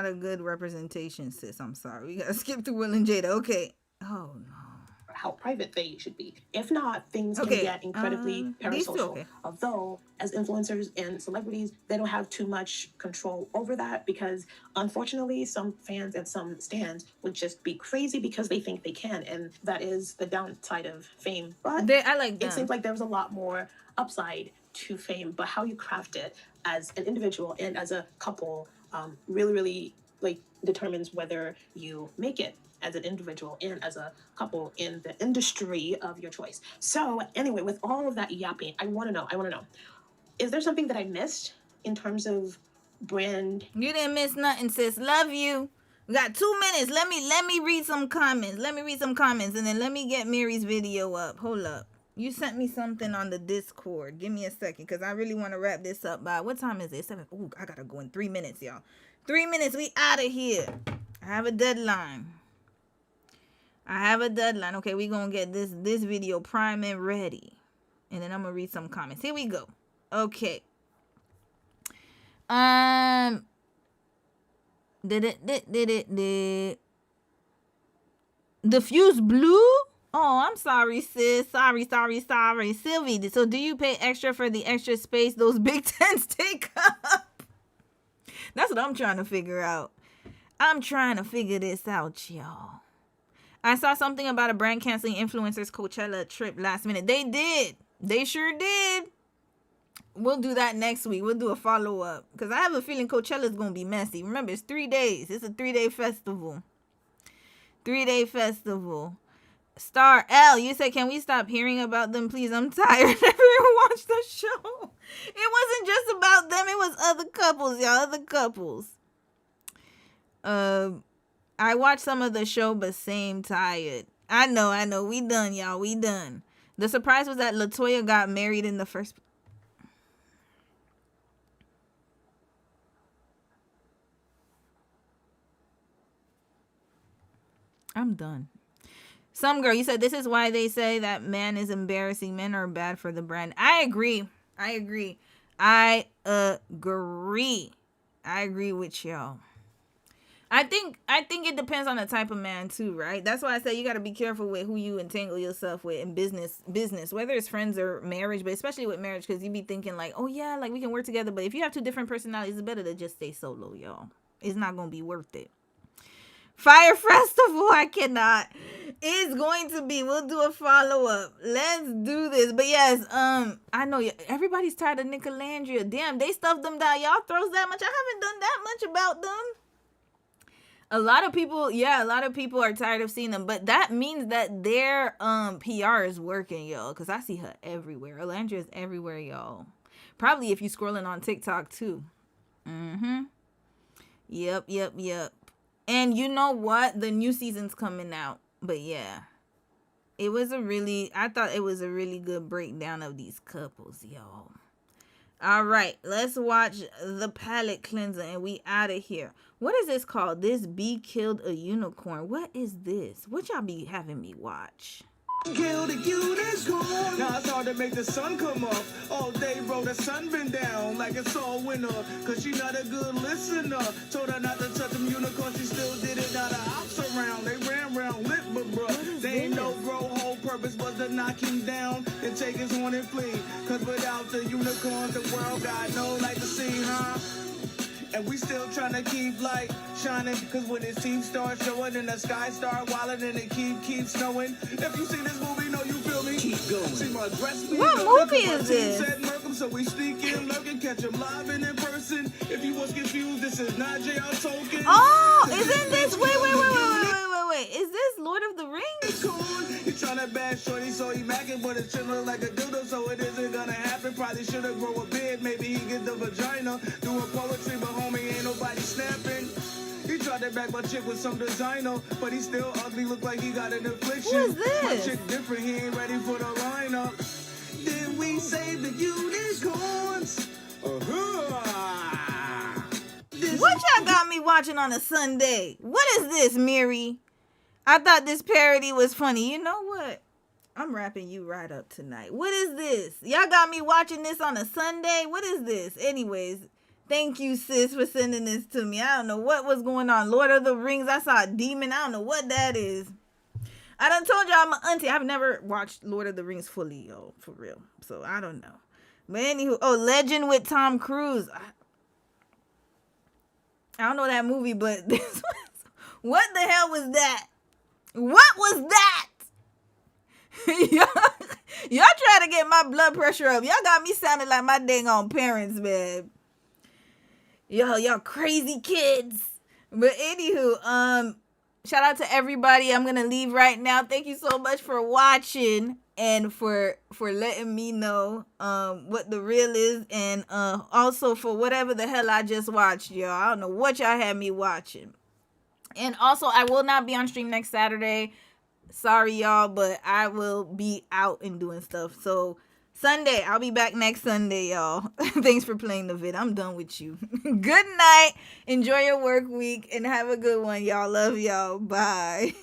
A: a good representation, sis. I'm sorry. We gotta skip through Will and Jada. Okay. Oh no.
O: How private they should be. If not, things can get incredibly parasocial. Okay. Although, as influencers and celebrities, they don't have too much control over that because, unfortunately, some fans and some stans would just be crazy because they think they can, and that is the downside of fame. But
A: I like them.
O: It seems like there's a lot more upside to fame, but how you craft it as an individual and as a couple really determines whether you make it as an individual and as a couple in the industry of your choice. So anyway, with all of that yapping, I want to know, is there something that I missed in terms of brand?
A: You didn't miss nothing, sis. Love you. We got 2 minutes. Let me read some comments. And then let me get Mary's video up. Hold up. You sent me something on the Discord. Give me a second because I really want to wrap this up by, what time is it? 7. Ooh, I got to go in 3 minutes, y'all. 3 minutes. We out of here. I have a deadline. Okay, we going to get this video prime and ready. And then I'm going to read some comments. Here we go. Okay. Diffuse blue? Oh, I'm sorry, sis. Sorry. Sylvie, so do you pay extra for the extra space those big tents take up? That's what I'm trying to figure out. I'm trying to figure this out, y'all. I saw something about a brand canceling influencers Coachella trip last minute. They did. They sure did. We'll do that next week. We'll do a follow-up. Because I have a feeling Coachella's going to be messy. Remember, it's 3 days. It's a 3-day festival. 3-day festival. Star L, you said, can we stop hearing about them, please? I'm tired. Everyone watched the show. It wasn't just about them. It was other couples, y'all. Other couples. I watched some of the show, but same tired. I know. We done, y'all. We done. The surprise was that LaToya got married in the first... I'm done. Some girl, you said this is why they say that man is embarrassing. Men are bad for the brand. I agree. I agree with y'all. I think it depends on the type of man too, right? That's why I say you got to be careful with who you entangle yourself with in business, whether it's friends or marriage, but especially with marriage, because you be thinking like, oh yeah, like we can work together. But if you have two different personalities, it's better to just stay solo, y'all. It's not going to be worth it. Fire Festival, I cannot. It's going to be. We'll do a follow-up. Let's do this. But yes, I know everybody's tired of Nicolandria. Damn, they stuffed them down. Y'all throws that much. I haven't done that much about them. A lot of people are tired of seeing them, but that means that their PR is working, y'all, because I see her everywhere. Alandria is everywhere, y'all. Probably if you scrolling on TikTok too. Yep. And you know what? The new season's coming out. But yeah. I thought it was a really good breakdown of these couples, y'all. All right, let's watch the palate cleanser and we out of here. What is this called? This bee killed a unicorn. What is this? What y'all be having me watch?
F: Killed a unicorn. Now it's hard to make the sun come up. All day, bro, the sun been down like it's all winter. Cause she not a good listener. Told her not to touch them unicorns, she still did it. Now the ops around, they ran round lit, but bro, they ain't no bro. Whole purpose was to knock him down and take his horn and flee. Cause without the unicorns, the world got no light to see, huh? And we still trying to keep light shining. Cause when his teeth start showing and the sky start wilding and it keep snowing. If you see this movie, know you feel me? Keep going. See my dress,
A: what movie is this?
F: Said Merkham, so we sneak in, lurking, catch him live and in person. If you was confused, this is not J.R. Tolkien.
A: Oh, isn't this? Wait. Is this Lord of the Rings?
F: He trying to bash shorty, so he macking, but it should look like a dildo, so it isn't gonna happen. Probably should have grow a beard, maybe he get the vagina. Doing poetry, but homie ain't nobody snapping. He tried to back my chick with some designer, but he still ugly, look like he got an affliction.
A: Who is this?
F: My chick different, he ain't ready for the lineup. Then we save the unicorns.
A: What y'all got me watching on a Sunday? What is this, Miri? I thought this parody was funny. You know what? I'm wrapping you right up tonight. What is this? Y'all got me watching this on a Sunday? What is this? Anyways, thank you, sis, for sending this to me. I don't know what was going on. Lord of the Rings, I saw a demon. I don't know what that is. I done told y'all I'm an auntie. I've never watched Lord of the Rings fully, yo, for real. So, I don't know. But anywho, Legend with Tom Cruise. I don't know that movie, but this was... What the hell was that? What was that? Y'all trying to get my blood pressure up. Y'all got me sounding like my dang on parents, man. Y'all crazy kids. But anywho, shout out to everybody. I'm gonna leave right now. Thank you so much for watching and for letting me know what the real is, and also for whatever the hell I just watched, y'all. I don't know what y'all had me watching. And also, I will not be on stream next Saturday. Sorry, y'all, but I will be out and doing stuff. So, Sunday, I'll be back next Sunday, y'all. Thanks for playing the vid. I'm done with you. Good night. Enjoy your work week and have a good one, y'all. Love y'all. Bye.